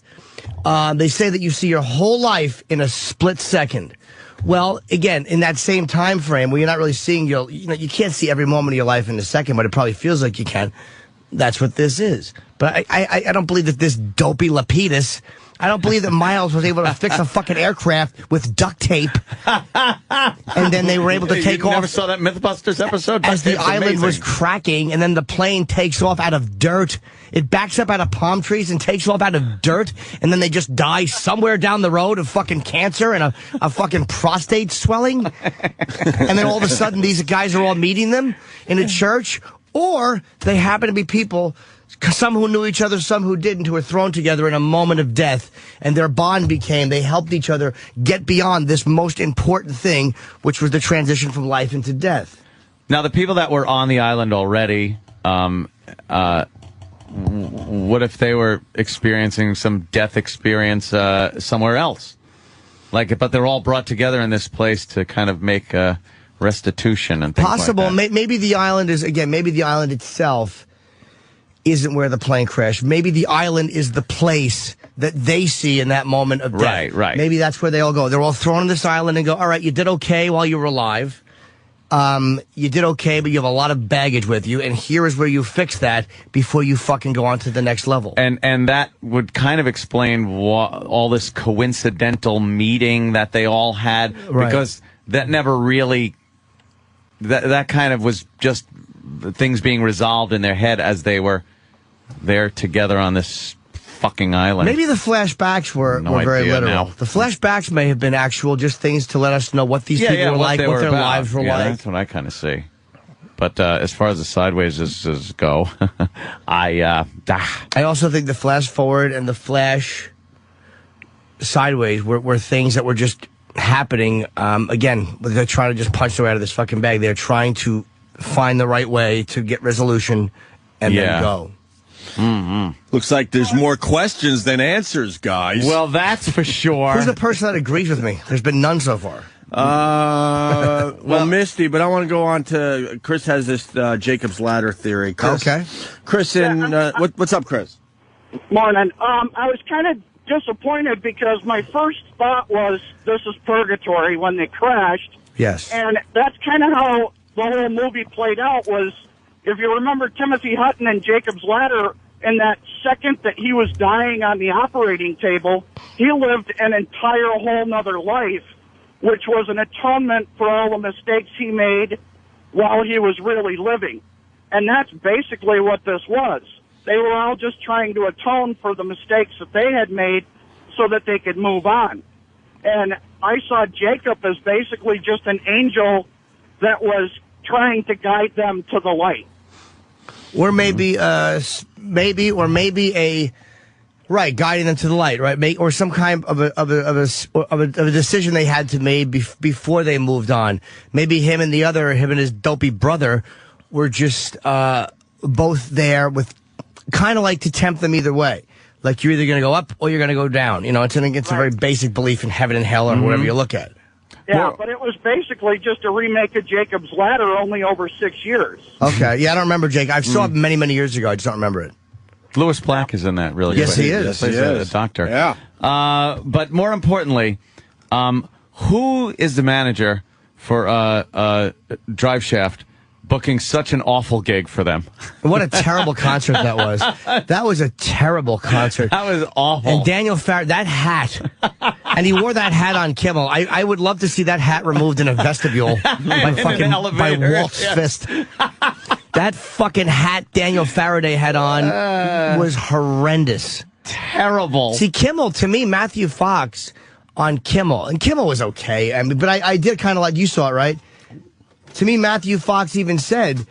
[SPEAKER 3] They say that you see your whole life in a split second. Well, again, in that same time frame where you're not really seeing you can't see every moment of your life in a second, but it probably feels like you can. That's what this is. But I don't believe that this dopey Lapidus, I don't believe that Miles was able to fix a fucking aircraft with duct tape, and then they were able to take off.
[SPEAKER 2] You never saw that Mythbusters episode?
[SPEAKER 3] As the island was cracking, and then the plane takes off out of dirt. It backs up out of palm trees and takes off out of dirt, and then they just die somewhere down the road of fucking cancer and a fucking prostate swelling. And then all of a sudden, these guys are all meeting them in a church, or they happen to be people, some who knew each other, some who didn't, who were thrown together in a moment of death, and their bond they helped each other get beyond this most important thing, which was the transition from life into death.
[SPEAKER 2] Now, the people that were on the island already, what if they were experiencing some death experience somewhere else? But they're all brought together in this place to kind of make restitution and things
[SPEAKER 3] possible.
[SPEAKER 2] Like that.
[SPEAKER 3] Maybe the island maybe the island itself isn't where the plane crashed. Maybe the island is the place that they see in that moment of death.
[SPEAKER 2] Right.
[SPEAKER 3] Maybe that's where they all go. They're all thrown on this island and go, all right, you did okay while you were alive. You did okay, but you have a lot of baggage with you, and here is where you fix that before you fucking go on to the next level.
[SPEAKER 2] And that would kind of explain all this coincidental meeting that they all had, because that never really, that kind of was just things being resolved in their head as they were there together on this fucking island.
[SPEAKER 3] Maybe the flashbacks were very literal.
[SPEAKER 2] Now.
[SPEAKER 3] The flashbacks may have been actual, just things to let us know what these people were like, what their lives were like.
[SPEAKER 2] That's what I kind of see. But as far as the sideways go, I
[SPEAKER 3] also think the flash forward and the flash sideways were things that were just happening. Again, they're trying to just punch their way out of this fucking bag. They're trying to find the right way to get resolution and then go.
[SPEAKER 1] Mm-hmm. Looks like there's more questions than answers, guys.
[SPEAKER 2] Well, that's for sure.
[SPEAKER 3] Who's the person that agrees with me? There's been none so far.
[SPEAKER 1] Well, Misty, but I want to go on to Chris has this Jacob's Ladder theory. Chris,
[SPEAKER 3] okay.
[SPEAKER 1] Chris, what's up, Chris?
[SPEAKER 10] Morning. I was kind of disappointed because my first thought was this is Purgatory when they crashed.
[SPEAKER 3] Yes.
[SPEAKER 10] And that's kind of how the whole movie played out was, if you remember Timothy Hutton and Jacob's Ladder, in that second that he was dying on the operating table, he lived an entire whole nother life, which was an atonement for all the mistakes he made while he was really living. And that's basically what this was. They were all just trying to atone for the mistakes that they had made so that they could move on. And I saw Jacob as basically just an angel that was trying to guide them to the light.
[SPEAKER 3] Or maybe right, guiding them to the light, right? Or some kind of a decision they had to make before they moved on. Maybe him and his dopey brother were just both there with kind of like to tempt them either way. Like you're either going to go up or you're going to go down. You know, it's a very basic belief in heaven and hell or whatever you look at.
[SPEAKER 10] Yeah, but it was basically just a remake of Jacob's Ladder, only over 6 years.
[SPEAKER 3] Okay, yeah, I don't remember Jake. I saw it many, many years ago. I just don't remember it.
[SPEAKER 2] Louis Black is in that, really.
[SPEAKER 3] Yes, he is.
[SPEAKER 2] Yes, he is. A doctor.
[SPEAKER 1] Yeah.
[SPEAKER 2] But more importantly, who is the manager for Drive Shaft booking such an awful gig for them?
[SPEAKER 3] What a terrible concert that was. That was a terrible concert.
[SPEAKER 2] That was awful.
[SPEAKER 3] And Daniel Farr, that hat. And he wore that hat on Kimmel. I would love to see that hat removed in a vestibule by Walt's fist. That fucking hat Daniel Faraday had on was horrendous.
[SPEAKER 2] Terrible.
[SPEAKER 3] See, Kimmel, to me, Matthew Fox on Kimmel, and Kimmel was okay. I mean, but I did kind of like, you saw it, right? To me, Matthew Fox even said,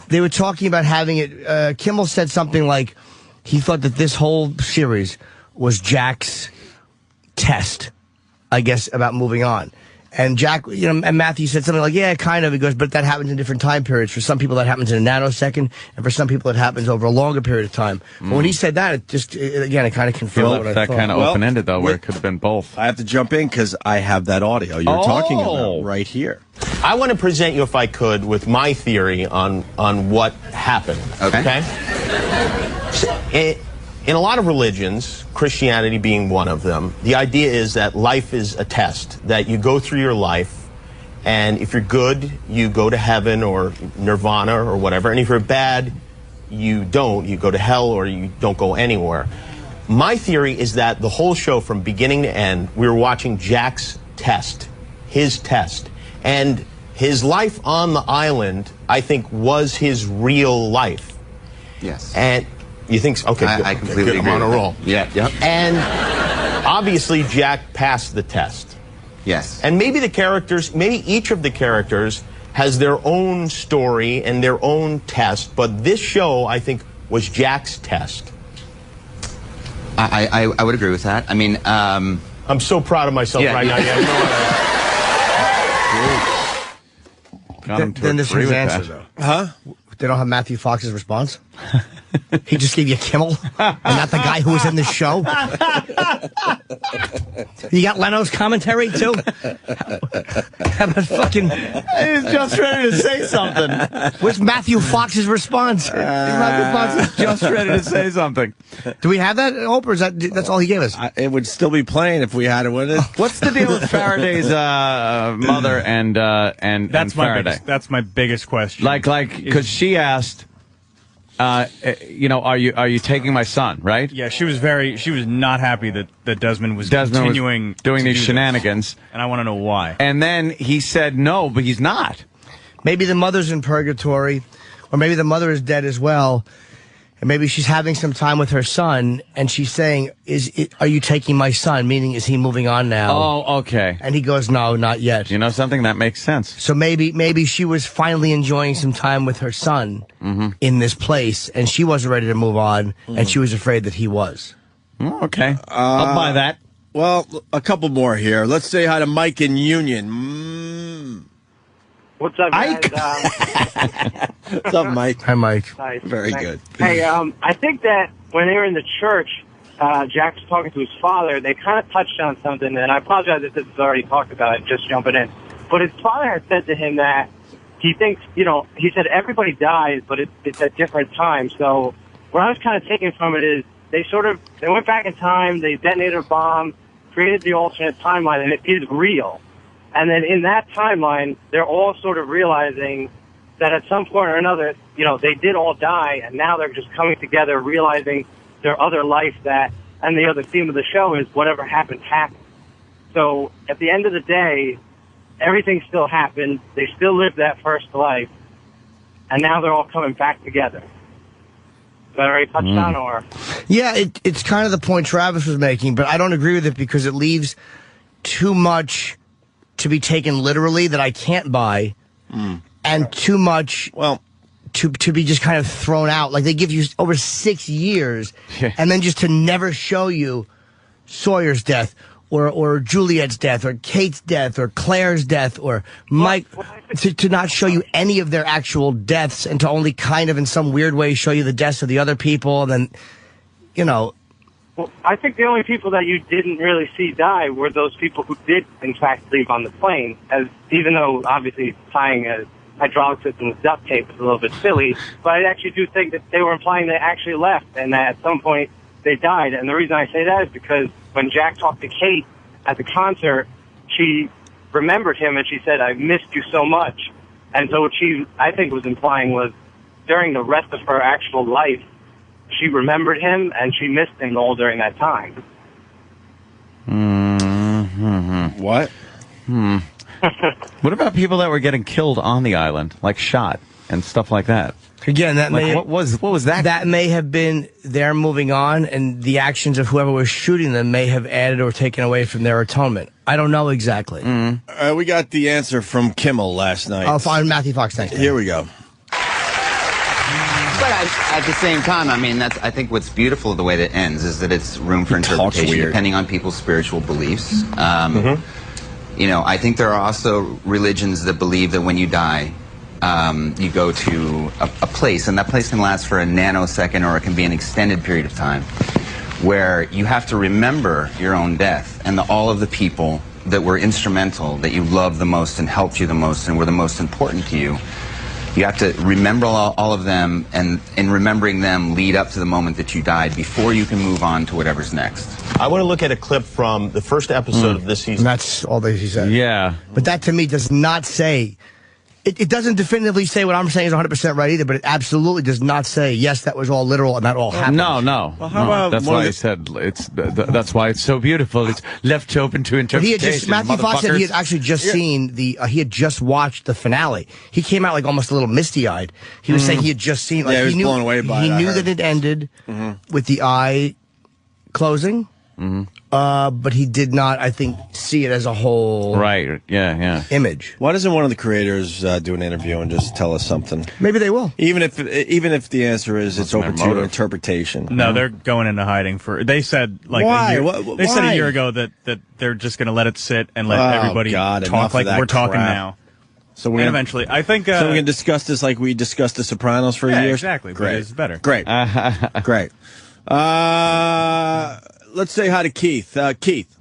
[SPEAKER 3] they were talking about having it, Kimmel said something like, he thought that this whole series was Jack's test, I guess, about moving on. And Jack, and Matthew said something like, yeah, kind of. He goes, but that happens in different time periods. For some people, that happens in a nanosecond, and for some people, it happens over a longer period of time. But when he said that, it just, again, it kind of confirmed what I thought.
[SPEAKER 2] That kind of open-ended, though, where it could have been both.
[SPEAKER 1] I have to jump in because I have that audio you're talking about right here.
[SPEAKER 11] I want to present you, if I could, with my theory on what happened. Okay? In a lot of religions, Christianity being one of them, the idea is that life is a test, that you go through your life, and if you're good, you go to heaven or nirvana or whatever, and if you're bad, you don't. You go to hell or you don't go anywhere. My theory is that the whole show, from beginning to end, we were watching Jack's test, his test. And his life on the island, I think, was his real life.
[SPEAKER 12] Yes.
[SPEAKER 11] And you think so? Okay,
[SPEAKER 12] I completely agree.
[SPEAKER 11] I'm on a roll.
[SPEAKER 12] Yeah. Yep.
[SPEAKER 11] And obviously Jack passed the test.
[SPEAKER 12] Yes.
[SPEAKER 11] And maybe each of the characters has their own story and their own test, but this show, I think, was Jack's test.
[SPEAKER 12] I would agree with that. I mean,
[SPEAKER 11] I'm so proud of myself right now.
[SPEAKER 3] Then this is his answer, though. Huh? They don't have Matthew Fox's response? He just gave you Kimmel and not the guy who was in the show? You got Leno's commentary, too? How about fucking...
[SPEAKER 2] I was just ready to say something.
[SPEAKER 3] Where's Matthew Fox's response?
[SPEAKER 2] Matthew Fox is just ready to say something.
[SPEAKER 3] Do we have that, Hope, or is that's all he gave us?
[SPEAKER 1] It would still be playing if we had it, wouldn't it?
[SPEAKER 2] What's the deal with Faraday's mother and Faraday?
[SPEAKER 4] That's my biggest question.
[SPEAKER 2] Like, because she asked, are you taking my son, right?
[SPEAKER 4] Yeah, she was not happy that Desmond was continuing
[SPEAKER 2] doing these shenanigans.
[SPEAKER 4] And I want to know why.
[SPEAKER 2] And then he said no, but he's not.
[SPEAKER 3] Maybe the mother's in purgatory, or maybe the mother is dead as well. And maybe she's having some time with her son, and she's saying, are you taking my son? Meaning, is he moving on now?
[SPEAKER 2] Oh, okay.
[SPEAKER 3] And he goes, no, not yet.
[SPEAKER 2] You know something? That makes sense.
[SPEAKER 3] So maybe she was finally enjoying some time with her son in this place, and she wasn't ready to move on, and she was afraid that he was.
[SPEAKER 2] Okay. I'll buy that.
[SPEAKER 1] Well, a couple more here. Let's say hi to Mike in Union.
[SPEAKER 13] What's up, guys?
[SPEAKER 1] What's up, Mike?
[SPEAKER 3] Hi, Mike.
[SPEAKER 13] Nice.
[SPEAKER 1] Very good.
[SPEAKER 13] Hey, I think that when they were in the church, Jack was talking to his father. They kind of touched on something, and I apologize if this is already talked about, just jumping in. But his father had said to him that he thinks, he said everybody dies, but it's at different times. So what I was kind of taking from it is they went back in time, they detonated a bomb, created the alternate timeline, and it is real. And then in that timeline, they're all sort of realizing that at some point or another, they did all die, and now they're just coming together, realizing their other life and the other theme of the show is whatever happened, happened. So at the end of the day, everything still happened. They still lived that first life, and now they're all coming back together. Is that already touched on, or?
[SPEAKER 3] Yeah, it's kind of the point Travis was making, but I don't agree with it because it leaves too much to be taken literally that I can't buy and too much.
[SPEAKER 1] Well,
[SPEAKER 3] to be just kind of thrown out. Like they give you over 6 years, and then just to never show you Sawyer's death, or Juliet's death, or Kate's death, or Claire's death, or Mike, to not show you any of their actual deaths, and to only kind of in some weird way show you the deaths of the other people, and then, you know.
[SPEAKER 13] Well, I think the only people that you didn't really see die were those people who did, in fact, leave on the plane, as even though, obviously, tying a hydraulic system with duct tape is a little bit silly, but I actually do think that they were implying they actually left, and that at some point they died. And the reason I say that is because when Jack talked to Kate at the concert, she remembered him and she said, "I missed you so much." And so what she, I think, was implying was during the rest of her actual life, she remembered him and she missed him all during that time.
[SPEAKER 1] What?
[SPEAKER 2] What about people that were getting killed on the island, like shot and stuff like that?
[SPEAKER 3] Again, that
[SPEAKER 2] like,
[SPEAKER 3] may
[SPEAKER 2] what was that?
[SPEAKER 3] That may have been their moving on, and the actions of whoever was shooting them may have added or taken away from their atonement. I don't know exactly.
[SPEAKER 1] We got the answer from Kimmel last night.
[SPEAKER 3] I'll find Matthew Fox. Thanks.
[SPEAKER 1] Here we go.
[SPEAKER 12] But at the same time, I mean, I think what's beautiful the way that it ends is that it's room for interpretation depending on people's spiritual beliefs. You know, I think there are also religions that believe that when you die, you go to a place, and that place can last for a nanosecond or it can be an extended period of time, where you have to remember your own death and all of the people that were instrumental, that you loved the most and helped you the most and were the most important to you. You have to remember all of them, and in remembering them, lead up to the moment that you died before you can move on to whatever's next.
[SPEAKER 11] I want to look at a clip from the first episode of this season.
[SPEAKER 3] And that's all that he said.
[SPEAKER 2] Yeah.
[SPEAKER 3] But that, to me, does not say... It doesn't definitively say what I'm saying is 100% right either, but it absolutely does not say, yes, that was all literal and that all happened.
[SPEAKER 2] No.
[SPEAKER 1] Well, how about
[SPEAKER 2] that's why I said that's why it's so beautiful. It's left open to interpretation.
[SPEAKER 3] Matthew Fox said he had actually just seen he had just watched the finale. He came out like almost a little misty-eyed. He was saying he had just seen, like,
[SPEAKER 1] he was blown away by it.
[SPEAKER 3] He knew that it ended with the eye closing. But he did not, I think, see it as a whole image.
[SPEAKER 1] Why doesn't one of the creators do an interview and just tell us something?
[SPEAKER 3] Maybe they will.
[SPEAKER 1] Even if the answer is it's open to interpretation.
[SPEAKER 4] No, they're going into hiding for. They said like
[SPEAKER 1] why?
[SPEAKER 4] They said a year ago that they're just going to let it sit and let everybody talk like we're talking now.
[SPEAKER 1] So we're
[SPEAKER 4] eventually, I think.
[SPEAKER 1] So we can discuss this like we discussed The Sopranos for a year.
[SPEAKER 4] Exactly. Great. It's better.
[SPEAKER 1] Great. Great. Let's say hi to Keith. Keith.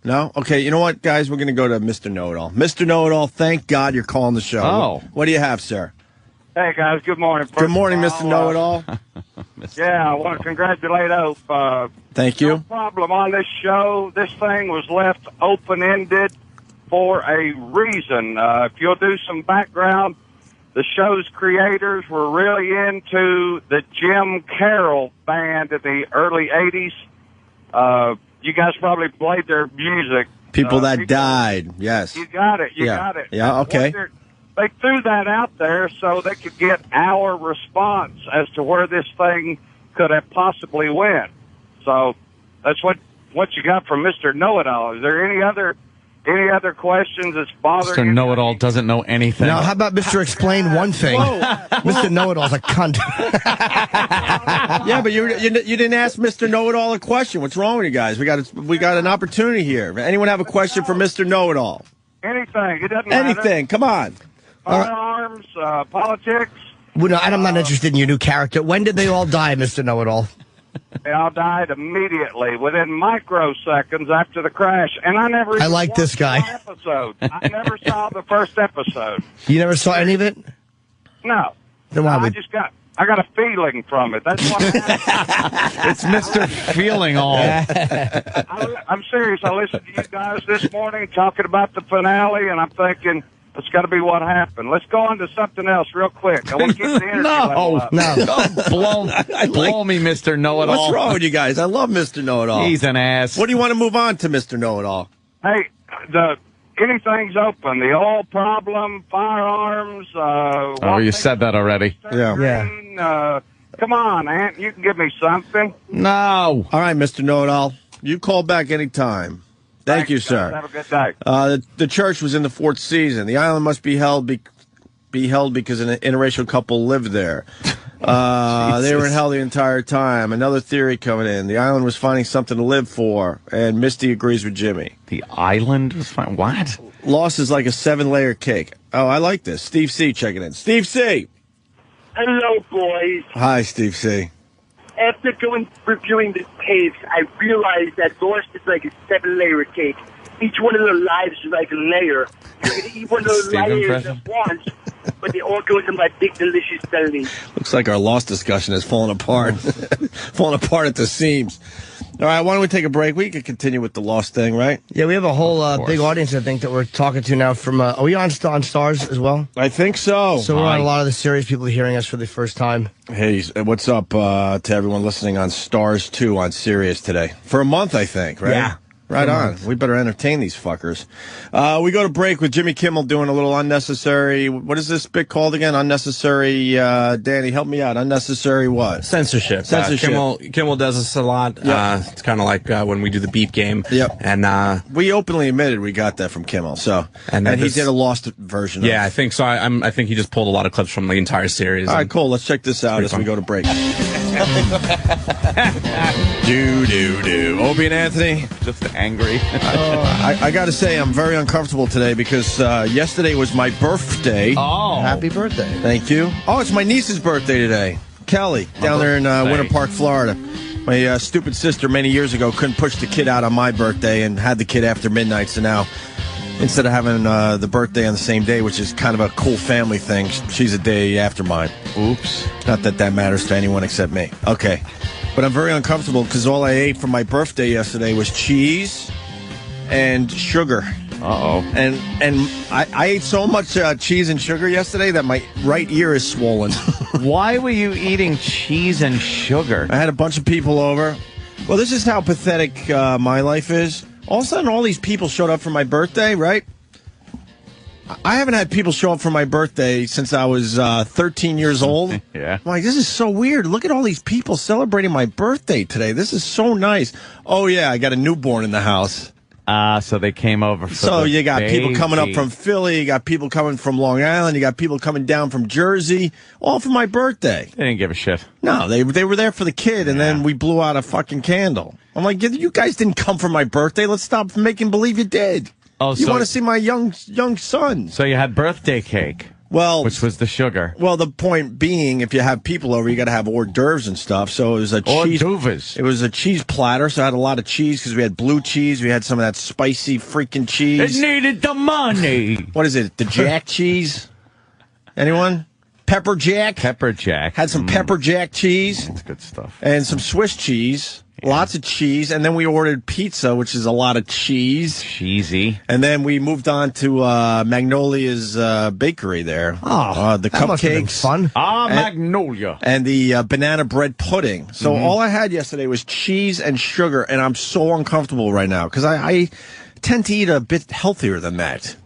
[SPEAKER 1] No? Okay, you know what, guys? We're going to go to Mr. Know-It-All. Mr. Know-It-All, thank God you're calling the show.
[SPEAKER 2] Oh.
[SPEAKER 1] What do you have, sir?
[SPEAKER 9] Hey, guys. Good morning.
[SPEAKER 1] Good morning, Mr. Know-It-All.
[SPEAKER 9] Yeah, I want to congratulate Ope.
[SPEAKER 1] Thank you.
[SPEAKER 9] No problem on this show. This thing was left open-ended for a reason. If you'll do some background, the show's creators were really into the Jim Carroll band in the early 80s. You guys probably played their music.
[SPEAKER 1] People that died, yes.
[SPEAKER 9] You got it, you got it.
[SPEAKER 1] Yeah, okay.
[SPEAKER 9] They threw that out there so they could get our response as to where this thing could have possibly went. So that's what you got from Mr. Know-It-All. Is there any other questions that's bothering
[SPEAKER 2] Mr.
[SPEAKER 9] you?
[SPEAKER 2] Know-It-All doesn't know anything.
[SPEAKER 3] Now, how about Mr. Explain One Thing? Mr. Know-It-All's a cunt.
[SPEAKER 1] Yeah, but you didn't ask Mr. Know-It-All a question. What's wrong with you guys? We got an opportunity here. Anyone have a question for Mr. Know-It-All?
[SPEAKER 9] Anything. It doesn't matter.
[SPEAKER 1] Anything. Come on.
[SPEAKER 9] Firearms, politics.
[SPEAKER 3] Well, no, I'm not interested in your new character. When did they all die, Mr. Know-It-All?
[SPEAKER 9] They all died immediately, within microseconds after the crash. And I never.
[SPEAKER 3] I like this guy.
[SPEAKER 9] Episode. I never saw the first episode.
[SPEAKER 3] You never saw any of it?
[SPEAKER 9] No.
[SPEAKER 3] Then why
[SPEAKER 9] I got a feeling from it. That's what
[SPEAKER 2] it's Mr. Feeling All.
[SPEAKER 9] I'm serious. I listened to you guys this morning talking about the finale, and I'm thinking, it's got to be what happened. Let's go on to something else real quick. I want to keep the energy level up.
[SPEAKER 2] Blow me, Mr. Know-It-All.
[SPEAKER 1] What's wrong with you guys? I love Mr. Know-It-All.
[SPEAKER 2] He's an ass.
[SPEAKER 1] What do you want to move on to, Mr. Know-It-All?
[SPEAKER 9] Hey, anything's open. The oil problem, firearms.
[SPEAKER 2] You said that already.
[SPEAKER 3] Yeah.
[SPEAKER 9] Come on, Ant. You can give me something.
[SPEAKER 2] No.
[SPEAKER 1] All right, Mr. Know-It-All. You call back anytime. Thank you, sir.
[SPEAKER 14] Have a good day.
[SPEAKER 1] The church was in the fourth season. The island must be held because an interracial couple lived there. They were in hell the entire time. Another theory coming in. The island was finding something to live for, and Misty agrees with Jimmy.
[SPEAKER 2] The island was finding what?
[SPEAKER 1] Lost is like a 7-layer cake. Oh, I like this. Steve C. checking in. Steve C.
[SPEAKER 15] Hello, boys.
[SPEAKER 1] Hi, Steve C.
[SPEAKER 15] After reviewing this tapes, I realized that Lost is like a 7-layer cake. Each one of the lives is like a layer. You can eat one of those layers at once, but they all go into my big, delicious belly.
[SPEAKER 1] Looks like our Lost discussion has fallen apart. Fallen apart at the seams. All right, why don't we take a break? We could continue with the Lost thing, right?
[SPEAKER 3] Yeah, we have a whole big audience, I think, that we're talking to now from... are we on Stars as well?
[SPEAKER 1] I think so.
[SPEAKER 3] So we're on a lot of the series, people hearing us for the first time.
[SPEAKER 1] Hey, what's up to everyone listening on Stars 2 on Sirius today? For a month, I think, right?
[SPEAKER 3] Yeah.
[SPEAKER 1] Right on. We better entertain these fuckers. We go to break with Jimmy Kimmel doing a little unnecessary... What is this bit called again? Unnecessary... Danny, help me out. Unnecessary what?
[SPEAKER 16] Censorship. Kimmel does this a lot.
[SPEAKER 1] Yep.
[SPEAKER 16] It's kind of like when we do the beep game.
[SPEAKER 1] Yep.
[SPEAKER 16] And
[SPEAKER 1] we openly admitted we got that from Kimmel. So and he did a Lost version.
[SPEAKER 16] Yeah, I think so. I think he just pulled a lot of clips from the entire series.
[SPEAKER 1] All right, cool. Let's check this out as we go to break. Opie and Anthony.
[SPEAKER 2] Just angry.
[SPEAKER 1] I got to say, I'm very uncomfortable today because yesterday was my birthday.
[SPEAKER 3] Oh. Happy birthday.
[SPEAKER 1] Thank you. Oh, it's my niece's birthday today. Kelly, down there in Winter Park, Florida. My stupid sister many years ago couldn't push the kid out on my birthday and had the kid after midnight. So now, instead of having the birthday on the same day, which is kind of a cool family thing, she's a day after mine.
[SPEAKER 2] Oops.
[SPEAKER 1] Not that that matters to anyone except me. Okay. But I'm very uncomfortable because all I ate for my birthday yesterday was cheese and sugar.
[SPEAKER 2] Uh-oh.
[SPEAKER 1] And I ate so much cheese and sugar yesterday that my right ear is swollen.
[SPEAKER 2] Why were you eating cheese and sugar?
[SPEAKER 1] I had a bunch of people over. Well, this is how pathetic my life is. All of a sudden, all these people showed up for my birthday, right? I haven't had people show up for my birthday since I was 13 years old.
[SPEAKER 2] Yeah.
[SPEAKER 1] I'm like, this is so weird. Look at all these people celebrating my birthday today. This is so nice. Oh, yeah, I got a newborn in the house.
[SPEAKER 2] So they came over for
[SPEAKER 1] So you got
[SPEAKER 2] baby.
[SPEAKER 1] people coming up from Philly. You got people coming from Long Island. You got people coming down from Jersey. All for my birthday.
[SPEAKER 2] They didn't give a shit.
[SPEAKER 1] No, they were there for the kid, and then we blew out a fucking candle. I'm like, you guys didn't come for my birthday. Let's stop making believe you did.
[SPEAKER 2] Oh,
[SPEAKER 1] you want to see my young son.
[SPEAKER 2] So you had birthday cake.
[SPEAKER 1] Well,
[SPEAKER 2] which was the sugar.
[SPEAKER 1] Well, the point being, if you have people over, you got to have hors d'oeuvres and stuff. So it was a cheese.
[SPEAKER 2] Hors d'oeuvres.
[SPEAKER 1] It was a cheese platter. So I had a lot of cheese because we had blue cheese. We had some of that spicy freaking cheese.
[SPEAKER 2] It needed the money.
[SPEAKER 1] What is it? The Jack cheese? Anyone? Pepper Jack.
[SPEAKER 2] Pepper Jack.
[SPEAKER 1] Had some Pepper Jack cheese.
[SPEAKER 2] That's good stuff.
[SPEAKER 1] And some Swiss cheese. Lots of cheese, and then we ordered pizza, which is a lot of cheese.
[SPEAKER 2] Cheesy.
[SPEAKER 1] And then we moved on to Magnolia's bakery there.
[SPEAKER 3] Oh,
[SPEAKER 1] the
[SPEAKER 3] that must have been
[SPEAKER 1] cupcakes.
[SPEAKER 3] fun.
[SPEAKER 2] Magnolia.
[SPEAKER 1] And the banana bread pudding. So all I had yesterday was cheese and sugar, and I'm so uncomfortable right now because I tend to eat a bit healthier than that.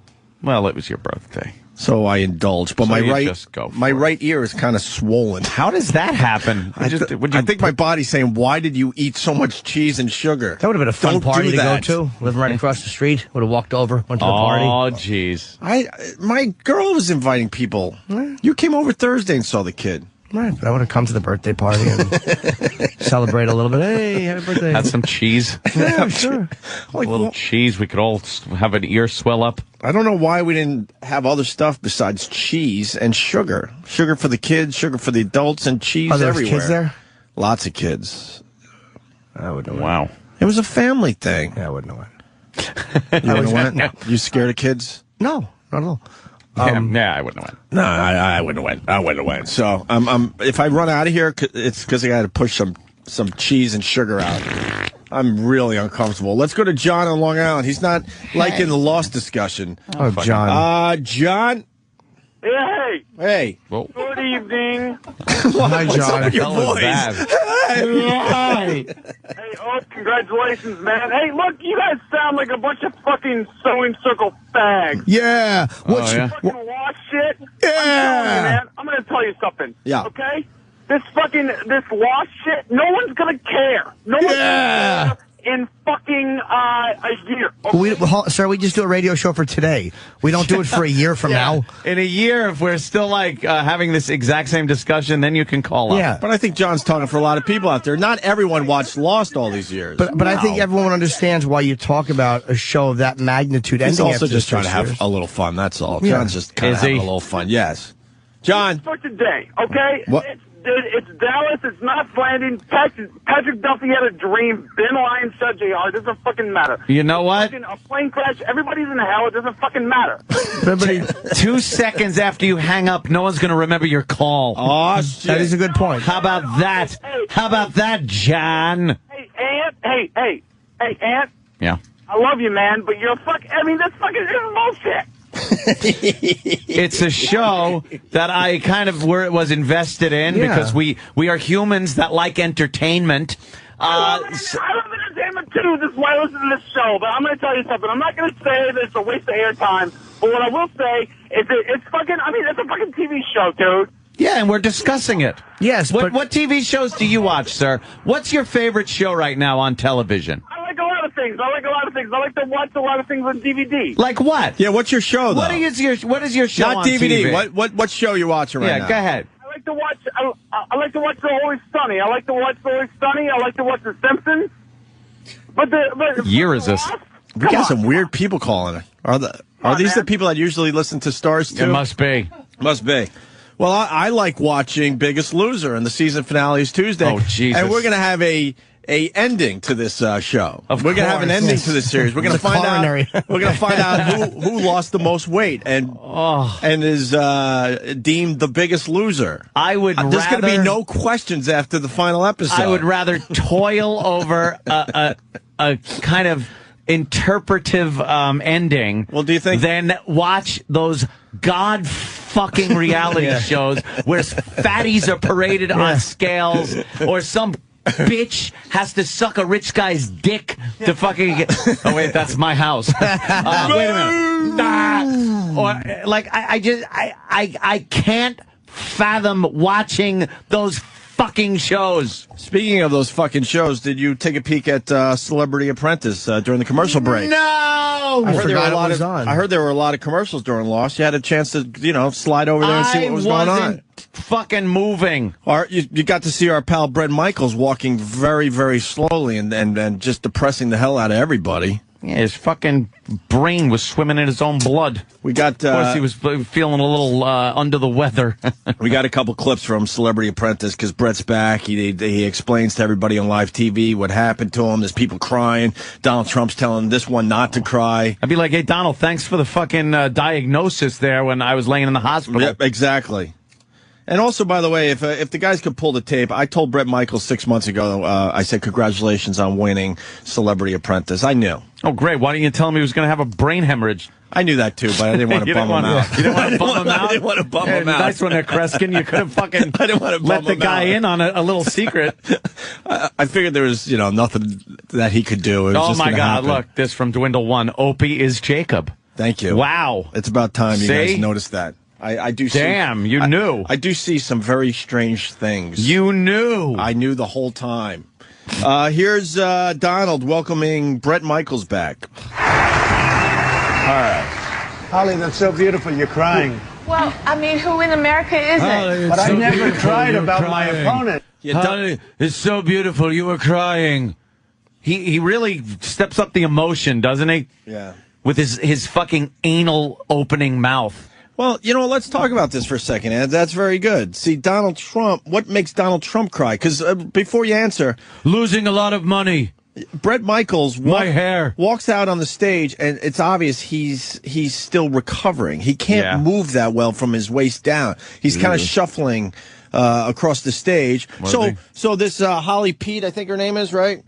[SPEAKER 2] Well, it was your birthday.
[SPEAKER 1] So I indulge, but
[SPEAKER 2] So
[SPEAKER 1] my
[SPEAKER 2] you
[SPEAKER 1] right
[SPEAKER 2] just go for
[SPEAKER 1] my right ear is kind of swollen.
[SPEAKER 2] How does that happen?
[SPEAKER 1] I think my body's saying, "Why did you eat so much cheese and sugar?"
[SPEAKER 3] That would have been a fun
[SPEAKER 1] Don't
[SPEAKER 3] party
[SPEAKER 1] do
[SPEAKER 3] to go
[SPEAKER 1] that.
[SPEAKER 3] to. Living right across the street. Would have walked over, went to the party.
[SPEAKER 2] Oh, jeez.
[SPEAKER 1] My girl was inviting people. You came over Thursday and saw the kid.
[SPEAKER 3] Right, but I would have come to the birthday party and celebrate a little bit. Hey, happy birthday.
[SPEAKER 2] Had some cheese.
[SPEAKER 3] Yeah, sure.
[SPEAKER 2] A little cheese. We could all have an ear swell up.
[SPEAKER 1] I don't know why we didn't have other stuff besides cheese and sugar. Sugar for the kids, sugar for the adults, and cheese
[SPEAKER 3] Are there
[SPEAKER 1] everywhere.
[SPEAKER 3] kids there?
[SPEAKER 1] Lots of kids.
[SPEAKER 3] I wouldn't have
[SPEAKER 2] Wow.
[SPEAKER 1] It was a family thing.
[SPEAKER 3] Yeah, I wouldn't have went.
[SPEAKER 1] You wouldn't have
[SPEAKER 2] No.
[SPEAKER 1] went? You scared of kids?
[SPEAKER 3] No, not at all.
[SPEAKER 2] Yeah, I wouldn't have went.
[SPEAKER 1] No, I wouldn't have went. I wouldn't have went. So if I run out of here, it's because I got to push some cheese and sugar out. I'm really uncomfortable. Let's go to John on Long Island. He's not liking the Lost discussion.
[SPEAKER 3] Oh, John.
[SPEAKER 1] John.
[SPEAKER 9] Hey.
[SPEAKER 1] Hey.
[SPEAKER 2] Whoa.
[SPEAKER 9] Good evening.
[SPEAKER 3] Hi,
[SPEAKER 1] What's
[SPEAKER 3] John.
[SPEAKER 1] up with your
[SPEAKER 2] Hell is
[SPEAKER 1] voice?
[SPEAKER 2] that?
[SPEAKER 1] Hey.
[SPEAKER 9] Hey, congratulations, man. Hey, look, you guys sound like a bunch of fucking sewing circle fags.
[SPEAKER 1] Yeah.
[SPEAKER 2] Oh, yeah?
[SPEAKER 9] Fucking lost shit.
[SPEAKER 1] Yeah.
[SPEAKER 9] I'm telling you, man. I'm gonna tell you something.
[SPEAKER 1] Yeah.
[SPEAKER 9] Okay? This lost shit, no one's gonna care. No one's gonna care
[SPEAKER 10] in fucking a year. Okay?
[SPEAKER 3] Sir, we just do a radio show for today. We don't do it for a year from now.
[SPEAKER 2] In a year, if we're still like having this exact same discussion, then you can call up.
[SPEAKER 1] Yeah, but I think John's talking for a lot of people out there. Not everyone watched Lost all these years.
[SPEAKER 3] But I think everyone understands why you talk about a show of that magnitude.
[SPEAKER 1] He's also just trying to have a little fun. That's all.
[SPEAKER 3] Yeah.
[SPEAKER 1] John's just kind of having a little fun. Yes, John.
[SPEAKER 10] For today, okay?
[SPEAKER 1] What?
[SPEAKER 10] It's Dallas. It's not Flanding. Patrick Duffy had a dream. Ben Lyons said JR. It doesn't fucking matter.
[SPEAKER 2] You know what?
[SPEAKER 10] A plane crash. Everybody's in hell. It doesn't fucking matter.
[SPEAKER 2] 2 seconds after you hang up, no one's going to remember your call.
[SPEAKER 1] Oh, shit.
[SPEAKER 3] That is a good point.
[SPEAKER 2] How about that? How about that, John?
[SPEAKER 10] Hey, Ant. Hey, Ant.
[SPEAKER 2] Yeah.
[SPEAKER 10] I love you, man, but you're that's fucking bullshit.
[SPEAKER 2] It's a show that I kind of was invested in because we are humans that like entertainment.
[SPEAKER 10] I love entertainment too. This is why I listen to this show. But I'm going to tell you something. I'm not going to say that it's a waste of airtime. But what I will say is it's fucking. I mean, it's a fucking TV show, dude.
[SPEAKER 2] Yeah, and we're discussing it.
[SPEAKER 3] Yes.
[SPEAKER 2] What TV shows do you watch, sir? What's your favorite show right now on television?
[SPEAKER 10] I like a lot of things. I like to watch a lot of things on DVD.
[SPEAKER 2] Like what?
[SPEAKER 1] Yeah, what's your show, though?
[SPEAKER 2] What is your show
[SPEAKER 1] Not
[SPEAKER 2] on
[SPEAKER 1] DVD.
[SPEAKER 2] TV?
[SPEAKER 1] What show you watching right now?
[SPEAKER 2] Yeah, go ahead.
[SPEAKER 10] I like to watch The Always Sunny. I like to watch The Always Sunny. I like to watch The Simpsons. But
[SPEAKER 2] what year is this?
[SPEAKER 1] We got some weird people calling. Are these the people that usually listen to Stars too?
[SPEAKER 2] It must be.
[SPEAKER 1] Must be. Well, I like watching Biggest Loser, and the season finale is Tuesday.
[SPEAKER 2] Oh, Jesus.
[SPEAKER 1] And we're going to have a ending to this show. We're going to have an ending to this series. We're going to find out. We're going to find out who lost the most weight and is deemed the biggest loser. There's going to be no questions after the final episode.
[SPEAKER 2] I would rather toil over a kind of interpretive ending.
[SPEAKER 1] Well, do you think?
[SPEAKER 2] Than watch those fucking reality shows where fatties are paraded on scales or some bitch has to suck a rich guy's dick to fucking get. Oh wait, that's my house. Wait a minute. Or like I can't fathom watching those fucking shows.
[SPEAKER 1] Speaking of those fucking shows, did you take a peek at Celebrity Apprentice during the commercial break?
[SPEAKER 2] No!
[SPEAKER 1] I heard there were a lot of commercials during Lost. You had a chance to, slide over there and see what was going on.
[SPEAKER 2] Fucking moving.
[SPEAKER 1] You got to see our pal Brett Michaels walking very, very slowly and just depressing the hell out of everybody.
[SPEAKER 2] Yeah, his fucking brain was swimming in his own blood.
[SPEAKER 1] We got.
[SPEAKER 2] Of course, he was feeling a little under the weather.
[SPEAKER 1] We got a couple clips from Celebrity Apprentice because Brett's back. He explains to everybody on live TV what happened to him. There's people crying. Donald Trump's telling this one not to cry.
[SPEAKER 2] I'd be like, "Hey, Donald, thanks for the fucking diagnosis there when I was laying in the hospital."
[SPEAKER 1] Yep, exactly. And also, by the way, if the guys could pull the tape, I told Brett Michaels 6 months ago, I said, congratulations on winning Celebrity Apprentice. I knew.
[SPEAKER 2] Oh, great. Why didn't you tell him he was going to have a brain hemorrhage?
[SPEAKER 1] I knew that, too, but I didn't want to bum him out.
[SPEAKER 2] You didn't want to bum him out?
[SPEAKER 1] I didn't want to bum him out.
[SPEAKER 2] Nice one there, Kreskin. You could have fucking
[SPEAKER 1] I didn't want to
[SPEAKER 2] let the guy in on a little secret.
[SPEAKER 1] I figured there was, nothing that he could do. It was
[SPEAKER 2] oh, my God.
[SPEAKER 1] Happen.
[SPEAKER 2] Look, this from Dwindle 1. Opie is Jacob.
[SPEAKER 1] Thank you.
[SPEAKER 2] Wow.
[SPEAKER 1] It's about time you guys noticed that. I do see.
[SPEAKER 2] Damn, you knew.
[SPEAKER 1] I do see some very strange things.
[SPEAKER 2] You knew.
[SPEAKER 1] I knew the whole time. Here's Donald welcoming Brett Michaels back.
[SPEAKER 14] All right. Holly, that's so beautiful. You're crying.
[SPEAKER 17] Well, I mean, who in America isn't?
[SPEAKER 14] Holly, but I never cried about my opponent.
[SPEAKER 2] Holly, it's so beautiful. You were crying. He really steps up the emotion, doesn't he?
[SPEAKER 1] Yeah.
[SPEAKER 2] With his fucking anal opening mouth.
[SPEAKER 1] Well, let's talk about this for a second, Ed. That's very good. See, Donald Trump, what makes Donald Trump cry? Because before you answer...
[SPEAKER 2] Losing a lot of money.
[SPEAKER 1] Brett Michaels
[SPEAKER 2] hair
[SPEAKER 1] walks out on the stage, and it's obvious he's still recovering. He can't move that well from his waist down. He's kind of shuffling across the stage. So this Holly Pete, I think her name is, right?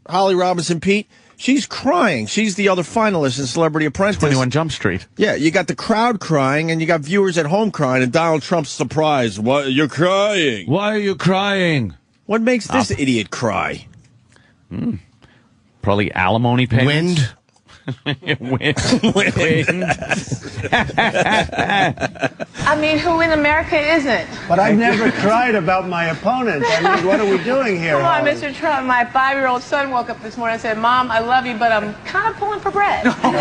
[SPEAKER 1] Holly Robinson Pete. She's crying. She's the other finalist in Celebrity Apprentice.
[SPEAKER 2] 21 Jump Street.
[SPEAKER 1] Yeah, you got the crowd crying, and you got viewers at home crying, and Donald Trump's surprised. What? You're crying.
[SPEAKER 2] Why are you crying?
[SPEAKER 1] What makes this idiot cry?
[SPEAKER 2] Probably alimony payments.
[SPEAKER 3] Wind.
[SPEAKER 2] Wind.
[SPEAKER 17] I mean, who in America isn't?
[SPEAKER 14] But I've never cried about my opponent. I mean, what are we doing here?
[SPEAKER 17] Come on,
[SPEAKER 14] Holly?
[SPEAKER 17] Mr. Trump. My 5-year-old son woke up this morning and said, Mom, I love you, but I'm kind of pulling for bread. How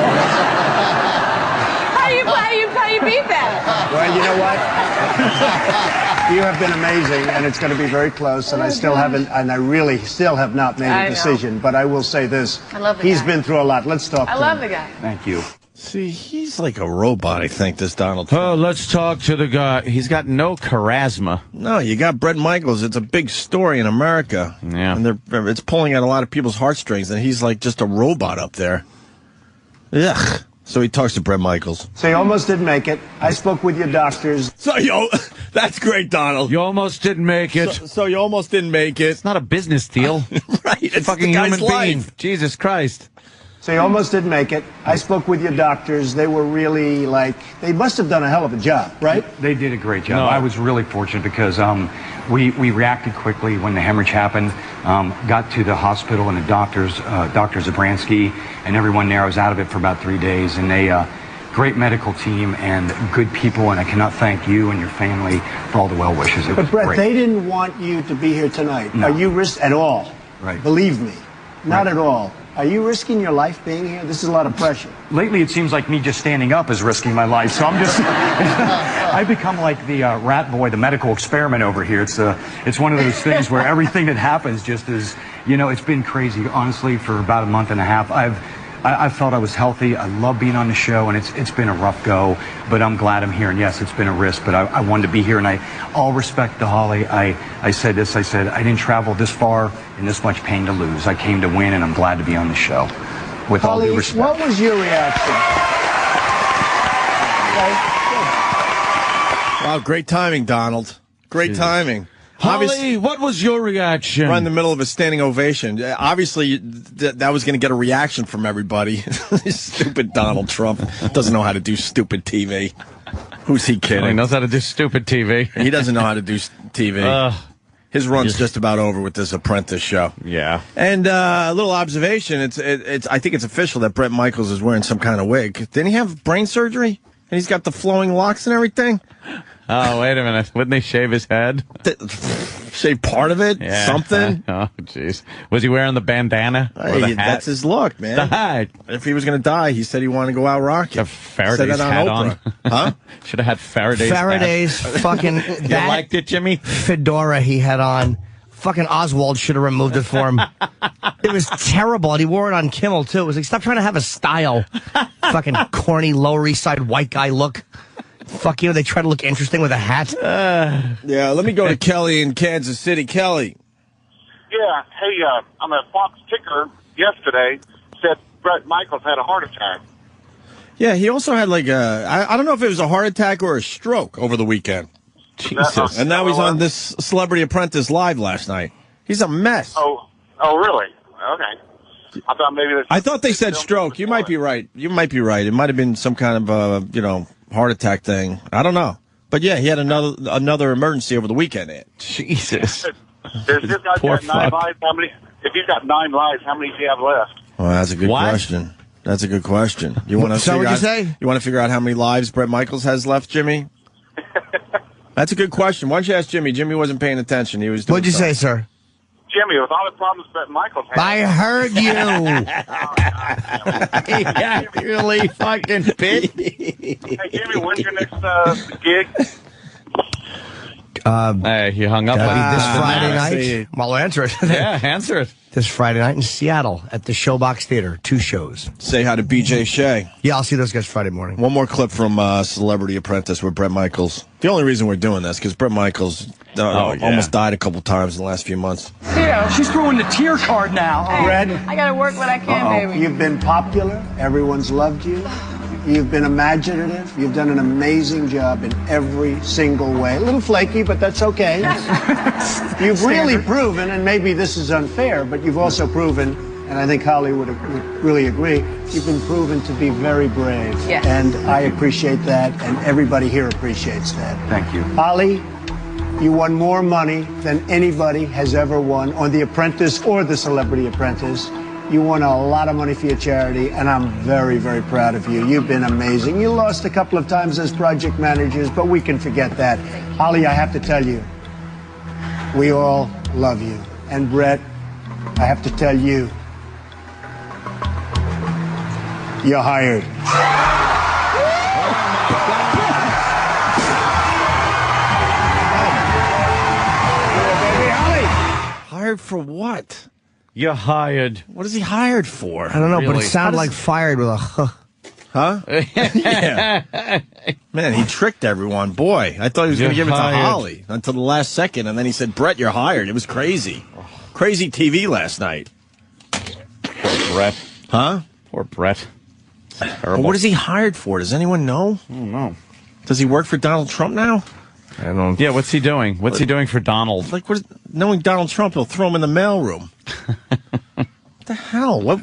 [SPEAKER 17] do you beat that?
[SPEAKER 14] Well, you know what? You have been amazing, and it's going to be very close, and I really still have not made a decision. But I will say this.
[SPEAKER 17] I love the
[SPEAKER 14] He's
[SPEAKER 17] guy.
[SPEAKER 14] been through a lot. Let's talk to him.
[SPEAKER 17] I love the guy.
[SPEAKER 14] Thank you.
[SPEAKER 1] See, he's like a robot, I think, this Donald Trump.
[SPEAKER 2] Oh, let's talk to the guy. He's got no charisma.
[SPEAKER 1] No, you got Bret Michaels. It's a big story in America.
[SPEAKER 2] Yeah.
[SPEAKER 1] And it's pulling at a lot of people's heartstrings, and he's like just a robot up there. Ugh. So he talks to Bret Michaels.
[SPEAKER 14] So you almost didn't make it. I spoke with your doctors.
[SPEAKER 1] So, that's great, Donald.
[SPEAKER 2] You almost didn't make it.
[SPEAKER 1] So you almost didn't make it.
[SPEAKER 2] It's not a business deal.
[SPEAKER 1] Right. It's
[SPEAKER 2] a fucking
[SPEAKER 1] the guy's
[SPEAKER 2] human being.
[SPEAKER 1] life.
[SPEAKER 2] Jesus Christ.
[SPEAKER 14] So you almost didn't make it. I spoke with your doctors. They were really they must have done a hell of a job, right?
[SPEAKER 18] They did a great job. No. I was really fortunate because we reacted quickly when the hemorrhage happened, got to the hospital and the doctors, Dr. Zabransky and everyone there. I was out of it for about 3 days, and they, great medical team and good people, and I cannot thank you and your family for all the well wishes.
[SPEAKER 14] But Bret, they didn't want you to be here tonight.
[SPEAKER 18] No.
[SPEAKER 14] Are you at all?
[SPEAKER 18] Right.
[SPEAKER 14] Believe me, not at all. Are you risking your life being here? This is a lot of pressure.
[SPEAKER 18] Lately, it seems like me just standing up is risking my life. So I'm just, I've become like the rat boy, the medical experiment over here. It's one of those things where everything that happens just is, it's been crazy. Honestly, for about a month and a half, I felt I was healthy. I love being on the show, and it's been a rough go, but I'm glad I'm here. And yes, it's been a risk, but I wanted to be here, and all respect to Holly. I said this. I said I didn't travel this far in this much pain to lose. I came to win, and I'm glad to be on the show. With
[SPEAKER 14] Holly,
[SPEAKER 18] all due respect.
[SPEAKER 14] what was your reaction?
[SPEAKER 1] Wow, great timing, Donald. Great timing.
[SPEAKER 2] Holly, what was your reaction?
[SPEAKER 1] Right in the middle of a standing ovation. Obviously, that was going to get a reaction from everybody. Stupid Donald Trump doesn't know how to do stupid TV. Who's he kidding?
[SPEAKER 2] He knows how to do stupid TV.
[SPEAKER 1] He doesn't know how to do TV. His run's just about over with this Apprentice show.
[SPEAKER 2] Yeah.
[SPEAKER 1] And a little observation. I think it's official that Bret Michaels is wearing some kind of wig. Didn't he have brain surgery? And he's got the flowing locks and everything?
[SPEAKER 2] Oh, wait a minute. Wouldn't they shave his head?
[SPEAKER 1] Shave part of it?
[SPEAKER 2] Yeah.
[SPEAKER 1] Something?
[SPEAKER 2] Oh, jeez. Was he wearing the bandana? Or the hat?
[SPEAKER 1] That's his look, man.
[SPEAKER 2] The hat.
[SPEAKER 1] If he was going to die, he said he wanted to go out rocking.
[SPEAKER 2] A Faraday's hat on.
[SPEAKER 1] Huh?
[SPEAKER 2] Should have had Faraday's hat.
[SPEAKER 3] Fucking...
[SPEAKER 2] You liked it, Jimmy?
[SPEAKER 3] Fedora he had on. Fucking Oswald should have removed it for him. It was terrible, and he wore it on Kimmel, too. It was like, stop trying to have a style. Fucking corny, Lower East Side white guy look. Fuck you, they try to look interesting with a hat.
[SPEAKER 1] Yeah, let me go to Kelly in Kansas City. Kelly.
[SPEAKER 19] Yeah, hey, on the Fox ticker yesterday said Bret Michaels had a heart attack.
[SPEAKER 1] Yeah, he also had I don't know if it was a heart attack or a stroke over the weekend. Jesus. And now he's on this Celebrity Apprentice Live last night. He's a mess.
[SPEAKER 19] Oh, really? Okay. I thought
[SPEAKER 1] they said stroke. You might be right. It might have been some kind of, heart attack thing. I don't know. But yeah, he had another emergency over the weekend.
[SPEAKER 2] Jesus.
[SPEAKER 19] There's this guy's got 9 lives. If he's got 9 lives, how many does he have left?
[SPEAKER 1] Well, that's a good question. That's a good question. You want to figure out how many lives Bret Michaels has left, Jimmy? That's a good question. Why don't you ask Jimmy? Jimmy wasn't paying attention. He was.
[SPEAKER 3] What'd you say, sir?
[SPEAKER 19] Jimmy, with all the problems Bret Michaels had.
[SPEAKER 3] I heard you.
[SPEAKER 2] He actually fucking bit.
[SPEAKER 19] Hey, Jimmy, when's your next gig?
[SPEAKER 2] Hey, he hung up.
[SPEAKER 3] This Friday night. Well, I'll answer it.
[SPEAKER 2] Yeah, answer it.
[SPEAKER 3] This Friday night in Seattle at the Showbox Theater. 2 shows.
[SPEAKER 1] Say hi to BJ Shea.
[SPEAKER 3] Yeah, I'll see those guys Friday morning.
[SPEAKER 1] One more clip from Celebrity Apprentice with Bret Michaels. The only reason we're doing this because Bret Michaels almost died a couple times in the last few months.
[SPEAKER 14] She's throwing the tear card now.
[SPEAKER 17] Hey,
[SPEAKER 14] Bret,
[SPEAKER 17] I gotta work what I can, baby.
[SPEAKER 14] you've been popular. Everyone's loved you. You've been imaginative. You've done an amazing job in every single way. A little flaky, but that's okay. You've really proven, and maybe this is unfair, but you've also proven, and I think Holly would really agree, you've been proven to be very brave.
[SPEAKER 17] Yes.
[SPEAKER 14] And I appreciate that, and everybody here appreciates that.
[SPEAKER 18] Thank you.
[SPEAKER 14] Holly, you won more money than anybody has ever won on The Apprentice or The Celebrity Apprentice. You won a lot of money for your charity, and I'm very, very proud of you. You've been amazing. You lost a couple of times as project managers, but we can forget that. Holly, I have to tell you, we all love you. And Brett, I have to tell you, you're hired.
[SPEAKER 1] Hired for what?
[SPEAKER 2] You're hired.
[SPEAKER 1] What is he hired for?
[SPEAKER 3] I don't know, but it sounded like fired with a huh.
[SPEAKER 1] Huh? Yeah. Man, he tricked everyone. Boy, I thought he was going to give it to Holly until the last second, and then he said, Brett, you're hired. It was crazy. Crazy TV last night.
[SPEAKER 2] Poor Brett.
[SPEAKER 1] Huh?
[SPEAKER 2] Poor Brett.
[SPEAKER 1] Well, what is he hired for? Does anyone know?
[SPEAKER 2] I don't know.
[SPEAKER 1] Does he work for Donald Trump now?
[SPEAKER 3] I don't know.
[SPEAKER 2] Yeah, what's he doing? What's he doing for Donald?
[SPEAKER 1] Like, knowing Donald Trump, he'll throw him in the mailroom. What the hell? What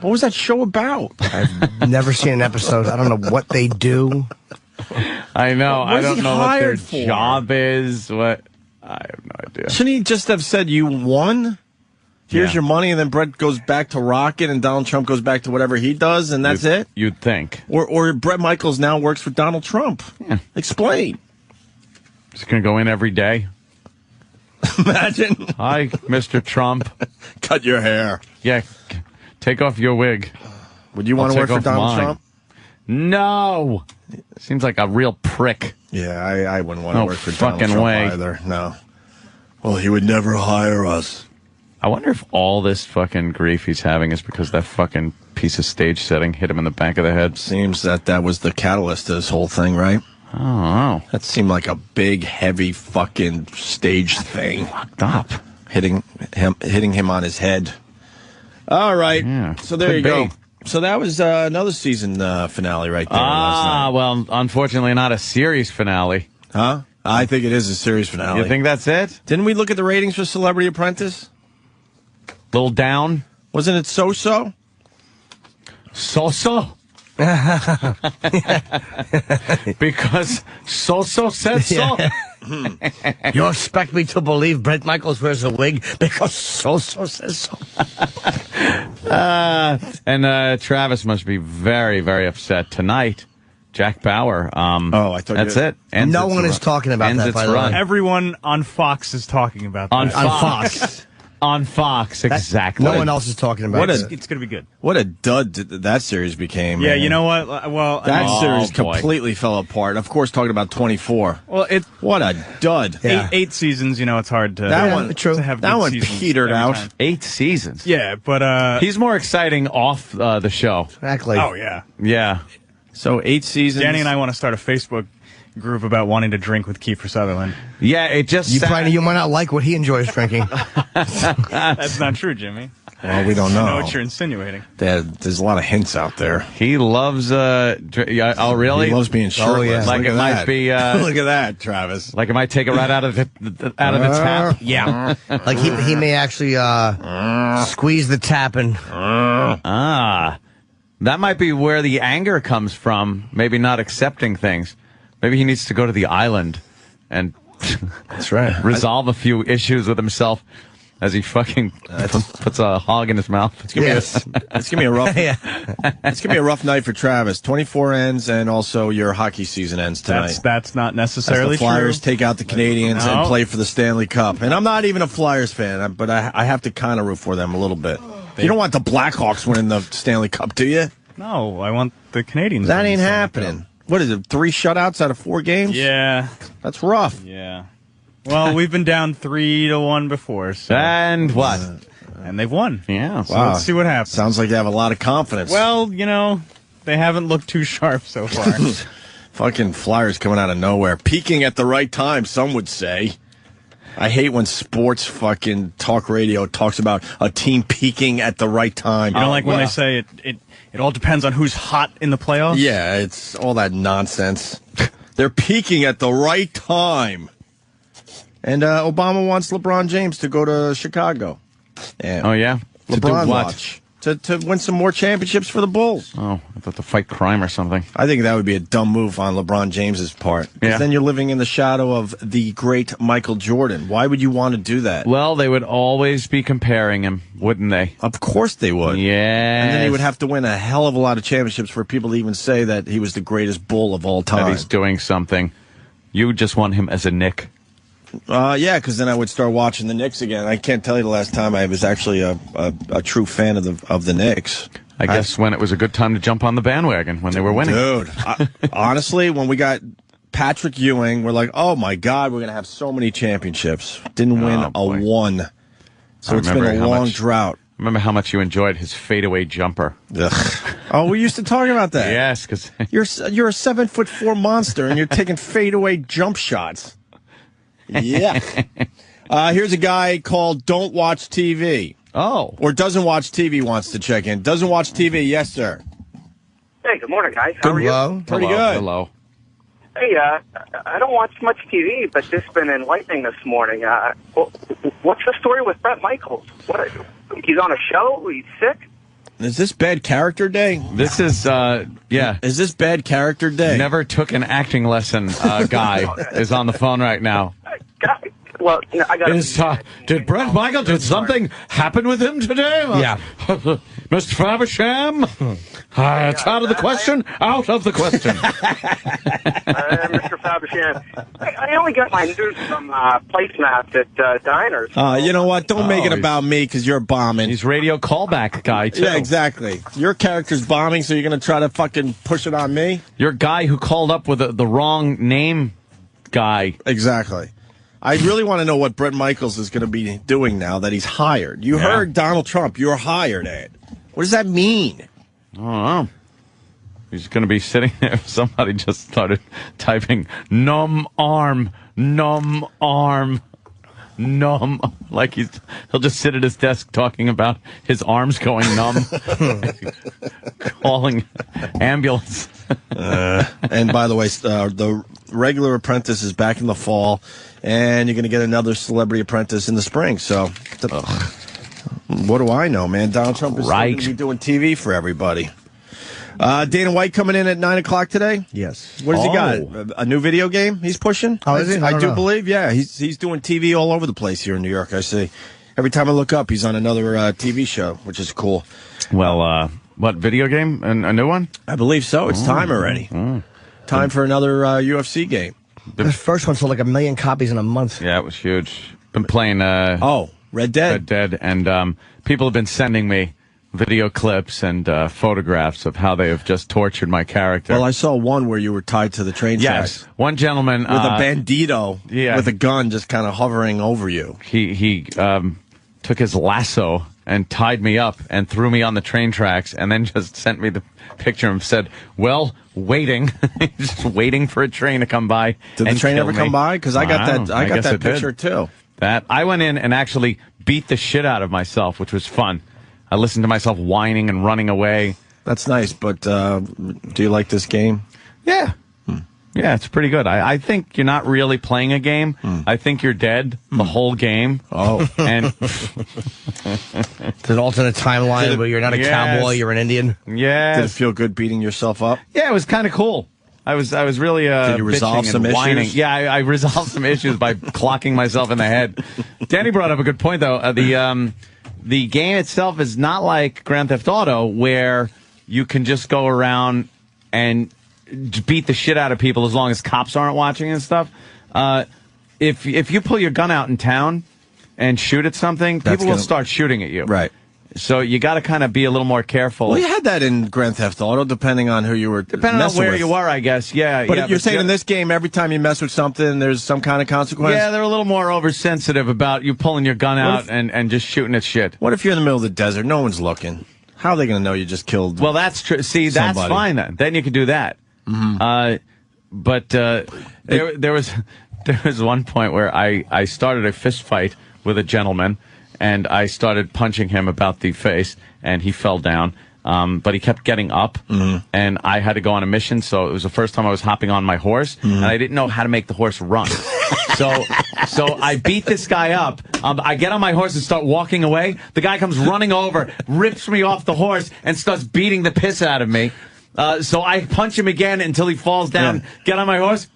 [SPEAKER 1] was that show about?
[SPEAKER 3] I've never seen an episode. I don't know what they do.
[SPEAKER 2] I know. I don't know what their
[SPEAKER 1] for?
[SPEAKER 2] job is. What? I have no idea.
[SPEAKER 1] Shouldn't he just have said, you won? Here's your money, and then Brett goes back to Rocket, and Donald Trump goes back to whatever he does, and that's it?
[SPEAKER 2] You'd think.
[SPEAKER 1] Or Brett Michaels now works for Donald Trump.
[SPEAKER 2] Yeah.
[SPEAKER 1] Explain.
[SPEAKER 2] Just going to go in every day.
[SPEAKER 1] Imagine.
[SPEAKER 2] Hi, Mr. Trump.
[SPEAKER 1] Cut your hair.
[SPEAKER 2] Yeah. Take off your wig.
[SPEAKER 1] Would you want to work for Donald Trump?
[SPEAKER 2] No. Seems like a real prick.
[SPEAKER 1] Yeah, I wouldn't want to work for Donald
[SPEAKER 2] fucking
[SPEAKER 1] Trump
[SPEAKER 2] way.
[SPEAKER 1] either. No. Well, he would never hire us.
[SPEAKER 2] I wonder if all this fucking grief he's having is because that fucking piece of stage setting hit him in the back of the head.
[SPEAKER 1] Seems that was the catalyst to this whole thing, right?
[SPEAKER 2] Oh.
[SPEAKER 1] That seemed like a big, heavy fucking stage thing.
[SPEAKER 2] Fucked up.
[SPEAKER 1] Hitting him on his head. All right.
[SPEAKER 2] Yeah,
[SPEAKER 1] So there you go. So that was another season finale right there last night.
[SPEAKER 2] Well, unfortunately not a series finale.
[SPEAKER 1] Huh? I think it is a series finale.
[SPEAKER 2] You think that's it?
[SPEAKER 1] Didn't we look at the ratings for Celebrity Apprentice?
[SPEAKER 2] Little down?
[SPEAKER 1] Wasn't it so-so?
[SPEAKER 2] So-so? Because so-so said so.
[SPEAKER 3] You expect me to believe Brett Michaels wears a wig because so-so says so?
[SPEAKER 2] And Travis must be very, very upset tonight. Jack Bauer.
[SPEAKER 1] I thought
[SPEAKER 2] that's it.
[SPEAKER 3] No one is talking about that, by the way.
[SPEAKER 4] Everyone on Fox is talking about that.
[SPEAKER 2] On Fox. On Fox, exactly.
[SPEAKER 3] No one else is talking about it.
[SPEAKER 4] It's going to be good.
[SPEAKER 1] What a dud that series became.
[SPEAKER 4] Yeah,
[SPEAKER 1] man.
[SPEAKER 4] you know what? Well,
[SPEAKER 1] that series completely fell apart. Of course, talking about 24.
[SPEAKER 4] Well,
[SPEAKER 1] what a dud.
[SPEAKER 4] Yeah. Eight seasons. You know, it's hard to.
[SPEAKER 1] That one,
[SPEAKER 4] to have
[SPEAKER 1] that
[SPEAKER 4] good
[SPEAKER 1] one
[SPEAKER 4] seasons
[SPEAKER 1] petered
[SPEAKER 4] every
[SPEAKER 1] out.
[SPEAKER 4] time.
[SPEAKER 2] 8 seasons.
[SPEAKER 4] Yeah, but
[SPEAKER 2] he's more exciting off the show.
[SPEAKER 3] Exactly.
[SPEAKER 4] Oh yeah.
[SPEAKER 2] Yeah.
[SPEAKER 1] So 8 seasons.
[SPEAKER 4] Danny and I want to start a Facebook group about wanting to drink with Kiefer Sutherland.
[SPEAKER 2] Yeah, it just
[SPEAKER 3] you might not like what he enjoys drinking.
[SPEAKER 4] That's not true, Jimmy.
[SPEAKER 1] Well, we don't know.
[SPEAKER 4] I know what you're insinuating.
[SPEAKER 1] There's a lot of hints out there.
[SPEAKER 2] He loves. Oh, really?
[SPEAKER 1] He loves being shirtless.
[SPEAKER 3] Oh, yeah.
[SPEAKER 2] Like it might be.
[SPEAKER 1] Look at that, Travis.
[SPEAKER 2] Like it might take it right out of the tap.
[SPEAKER 3] Yeah. Like he may actually squeeze the tap and.
[SPEAKER 2] That might be where the anger comes from. Maybe not accepting things. Maybe he needs to go to the island and
[SPEAKER 3] that's right.
[SPEAKER 2] resolve a few issues with himself as he fucking puts a hog in his mouth.
[SPEAKER 1] It's gonna be a rough. It's gonna be a rough night for Travis. 24 ends, and also your hockey season ends tonight.
[SPEAKER 4] That's not necessarily
[SPEAKER 1] as the Flyers
[SPEAKER 4] true.
[SPEAKER 1] take out the Canadians and play for the Stanley Cup. And I'm not even a Flyers fan, but I have to kind of root for them a little bit. You don't want the Blackhawks winning the Stanley Cup, do you?
[SPEAKER 4] No, I want the Canadians.
[SPEAKER 1] That ain't happening. What is it? 3 shutouts out of 4 games?
[SPEAKER 4] Yeah,
[SPEAKER 1] that's rough.
[SPEAKER 4] Yeah. Well, we've been down 3-1 before. So.
[SPEAKER 2] And what?
[SPEAKER 4] And they've won.
[SPEAKER 2] Yeah.
[SPEAKER 4] So let's see what happens.
[SPEAKER 1] Sounds like they have a lot of confidence.
[SPEAKER 4] Well, you know, they haven't looked too sharp so far.
[SPEAKER 1] Fucking Flyers coming out of nowhere. Peaking at the right time, some would say. I hate when sports fucking talk radio talks about a team peaking at the right time.
[SPEAKER 4] You don't like when they say it all depends on who's hot in the playoffs?
[SPEAKER 1] Yeah, it's all that nonsense. They're peaking at the right time. And Obama wants LeBron James to go to Chicago. Yeah.
[SPEAKER 2] Oh, yeah?
[SPEAKER 1] LeBron
[SPEAKER 2] to do what?
[SPEAKER 1] watch. to win some more championships for the Bulls.
[SPEAKER 2] Oh, I thought to fight crime or something.
[SPEAKER 1] I think that would be a dumb move on LeBron James's part. Because then you're living in the shadow of the great Michael Jordan. Why would you want to do that?
[SPEAKER 2] Well, they would always be comparing him, wouldn't they?
[SPEAKER 1] Of course they would.
[SPEAKER 2] Yeah.
[SPEAKER 1] And then he would have to win a hell of a lot of championships for people to even say that he was the greatest Bull of all time.
[SPEAKER 2] That he's doing something. You just want him as a Knick.
[SPEAKER 1] Yeah, because then I would start watching the Knicks again. I can't tell you the last time I was actually a true fan of the Knicks.
[SPEAKER 2] I guess when it was a good time to jump on the bandwagon, when they were winning.
[SPEAKER 1] Dude, honestly, when we got Patrick Ewing, we're like, oh my God, we're going to have so many championships. Didn't win a one. So it's been a long drought.
[SPEAKER 2] Remember how much you enjoyed his fadeaway jumper.
[SPEAKER 1] Ugh. Oh, we used to talk about that.
[SPEAKER 2] Yes, because
[SPEAKER 1] you're a 7'4" monster and you're taking fadeaway jump shots. Yeah. Here's a guy called Don't Watch TV.
[SPEAKER 2] Oh.
[SPEAKER 1] Or Doesn't Watch TV wants to check in. Doesn't Watch TV. Yes, sir.
[SPEAKER 20] Hey, good morning, guys. How are you?
[SPEAKER 1] Pretty good.
[SPEAKER 2] Hello.
[SPEAKER 20] Hey, I don't watch much TV, but this has been enlightening this morning. What's the story with Bret Michaels? He's on a show? He's sick?
[SPEAKER 1] Is this bad character day?
[SPEAKER 2] This is, yeah.
[SPEAKER 1] Is this bad character day?
[SPEAKER 2] Never took an acting lesson guy is on the phone right now.
[SPEAKER 20] Well, I got.
[SPEAKER 2] Did Bret Michaels, did something happen with him today?
[SPEAKER 3] Yeah.
[SPEAKER 2] Mr. Faversham? It's out of the question? Out of the question.
[SPEAKER 20] Mr. Faversham. I only got my news from placemats at diners.
[SPEAKER 1] You know what? Don't make it about me because you're bombing.
[SPEAKER 2] He's radio callback guy, too.
[SPEAKER 1] Yeah, exactly. Your character's bombing, so you're going to try to fucking push it on me?
[SPEAKER 2] You're a guy who called up with the wrong name guy.
[SPEAKER 1] Exactly. I really want to know what Bret Michaels is going to be doing now that he's hired. You heard Donald Trump. You're hired, Ed. What does that mean?
[SPEAKER 2] I don't know. He's going to be sitting there. Somebody just started typing, numb arm, numb arm, numb. Like he'll just sit at his desk talking about his arms going numb. Calling ambulance.
[SPEAKER 1] And by the way, the regular Apprentice is back in the fall, and you're going to get another Celebrity Apprentice in the spring. So, what do I know, man? Donald Trump is going to be doing TV for everybody. Dana White coming in at 9 o'clock today?
[SPEAKER 3] Yes.
[SPEAKER 1] What has he got? A new video game he's pushing?
[SPEAKER 3] Oh, is he?
[SPEAKER 1] I do believe, yeah. He's doing TV all over the place here in New York, I see. Every time I look up, he's on another TV show, which is cool.
[SPEAKER 2] Well, what, video game? A new one?
[SPEAKER 1] I believe so. It's time already. Time for another UFC game.
[SPEAKER 3] The first one sold like 1 million copies in a month.
[SPEAKER 2] Yeah, it was huge. Been playing
[SPEAKER 1] Red Dead.
[SPEAKER 2] Red Dead, and people have been sending me video clips and photographs of how they have just tortured my character.
[SPEAKER 1] Well, I saw one where you were tied to the train tracks.
[SPEAKER 2] Yes, one gentleman
[SPEAKER 1] with a bandito with a gun just kind of hovering over you.
[SPEAKER 2] He took his lasso and tied me up and threw me on the train tracks, and then just sent me the picture and said, well, waiting, just waiting for a train to come by.
[SPEAKER 1] Did the train ever come by? Because I got that picture too.
[SPEAKER 2] I went in and actually beat the shit out of myself, which was fun. I listened to myself whining and running away.
[SPEAKER 1] That's nice, but do you like this game?
[SPEAKER 2] Yeah. Yeah, it's pretty good. I think you're not really playing a game. I think you're dead the whole game.
[SPEAKER 1] Oh.
[SPEAKER 2] And
[SPEAKER 3] it's an alternate timeline where you're not a cowboy, you're an Indian.
[SPEAKER 2] Yeah.
[SPEAKER 1] Did it feel good beating yourself up?
[SPEAKER 2] Yeah, it was kind of cool. I was really
[SPEAKER 1] Did you resolve some issues?
[SPEAKER 2] Yeah, I resolved some issues by clocking myself in the head. Danny brought up a good point, though. The game itself is not like Grand Theft Auto, where you can just go around and beat the shit out of people as long as cops aren't watching and stuff. If you pull your gun out in town and shoot at something, people will start shooting at you.
[SPEAKER 1] Right.
[SPEAKER 2] So you got to kind of be a little more careful.
[SPEAKER 1] Well, you had that in Grand Theft Auto, depending on who you were
[SPEAKER 2] depending on where you were, I guess. Yeah.
[SPEAKER 1] But you're saying in this game, every time you mess with something, there's some kind of consequence?
[SPEAKER 2] Yeah, they're a little more oversensitive about you pulling your gun out and just shooting at shit.
[SPEAKER 1] What if you're in the middle of the desert? No one's looking. How are they going to know you just killed
[SPEAKER 2] Well, that's true. See, that's fine then. Then you can do that. But there was one point where I started a fist fight with a gentleman, and I started punching him about the face, and he fell down. But he kept getting up, and I had to go on a mission, so it was the first time I was hopping on my horse, and I didn't know how to make the horse run. So I beat this guy up. I get on my horse and start walking away. The guy comes running over, rips me off the horse, and starts beating the piss out of me. So I punch him again until he falls down, get on my horse.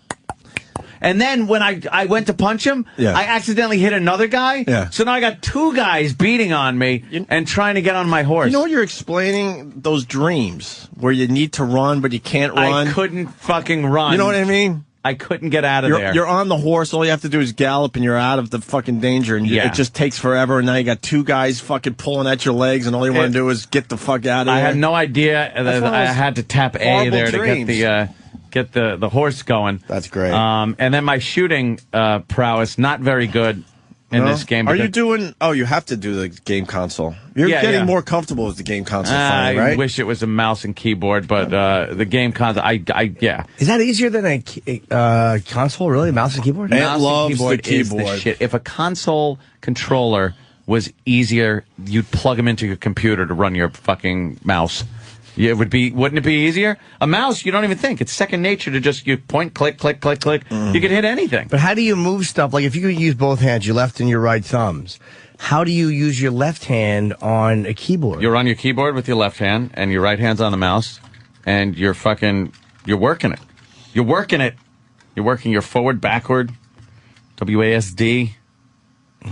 [SPEAKER 2] And then when I went to punch him, I accidentally hit another guy. Yeah. So now I got two guys beating on me and trying to get on my horse.
[SPEAKER 1] You know what you're explaining? Those dreams where you need to run, but you can't run.
[SPEAKER 2] I couldn't fucking run.
[SPEAKER 1] You know what I mean?
[SPEAKER 2] I couldn't get out of there.
[SPEAKER 1] You're on the horse. All you have to do is gallop, and you're out of the fucking danger. And it just takes forever. And now you got two guys fucking pulling at your legs, and all you want to do is get the fuck out of there.
[SPEAKER 2] I had no idea that I had to tap A there to get the horse going.
[SPEAKER 1] That's great.
[SPEAKER 2] And then my shooting prowess, not very good in this game.
[SPEAKER 1] Are you doing... Oh, you have to do the game console. You're getting more comfortable with the game console finally, right?
[SPEAKER 2] I wish it was a mouse and keyboard, but the game console, yeah.
[SPEAKER 3] Is that easier than a console, really? Mouse and keyboard?
[SPEAKER 2] Mouse and keyboard is the shit. If a console controller was easier, you'd plug them into your computer to run your fucking mouse. Yeah, wouldn't it be easier? A mouse, you don't even think. It's second nature to just, you point, click, click, click, click. You can hit anything.
[SPEAKER 3] But how do you move stuff? Like, if you could use both hands, your left and your right thumbs, how do you use your left hand on a keyboard?
[SPEAKER 2] You're on your keyboard with your left hand, and your right hand's on the mouse, and you're working it. You're working it. You're working your forward, backward, WASD.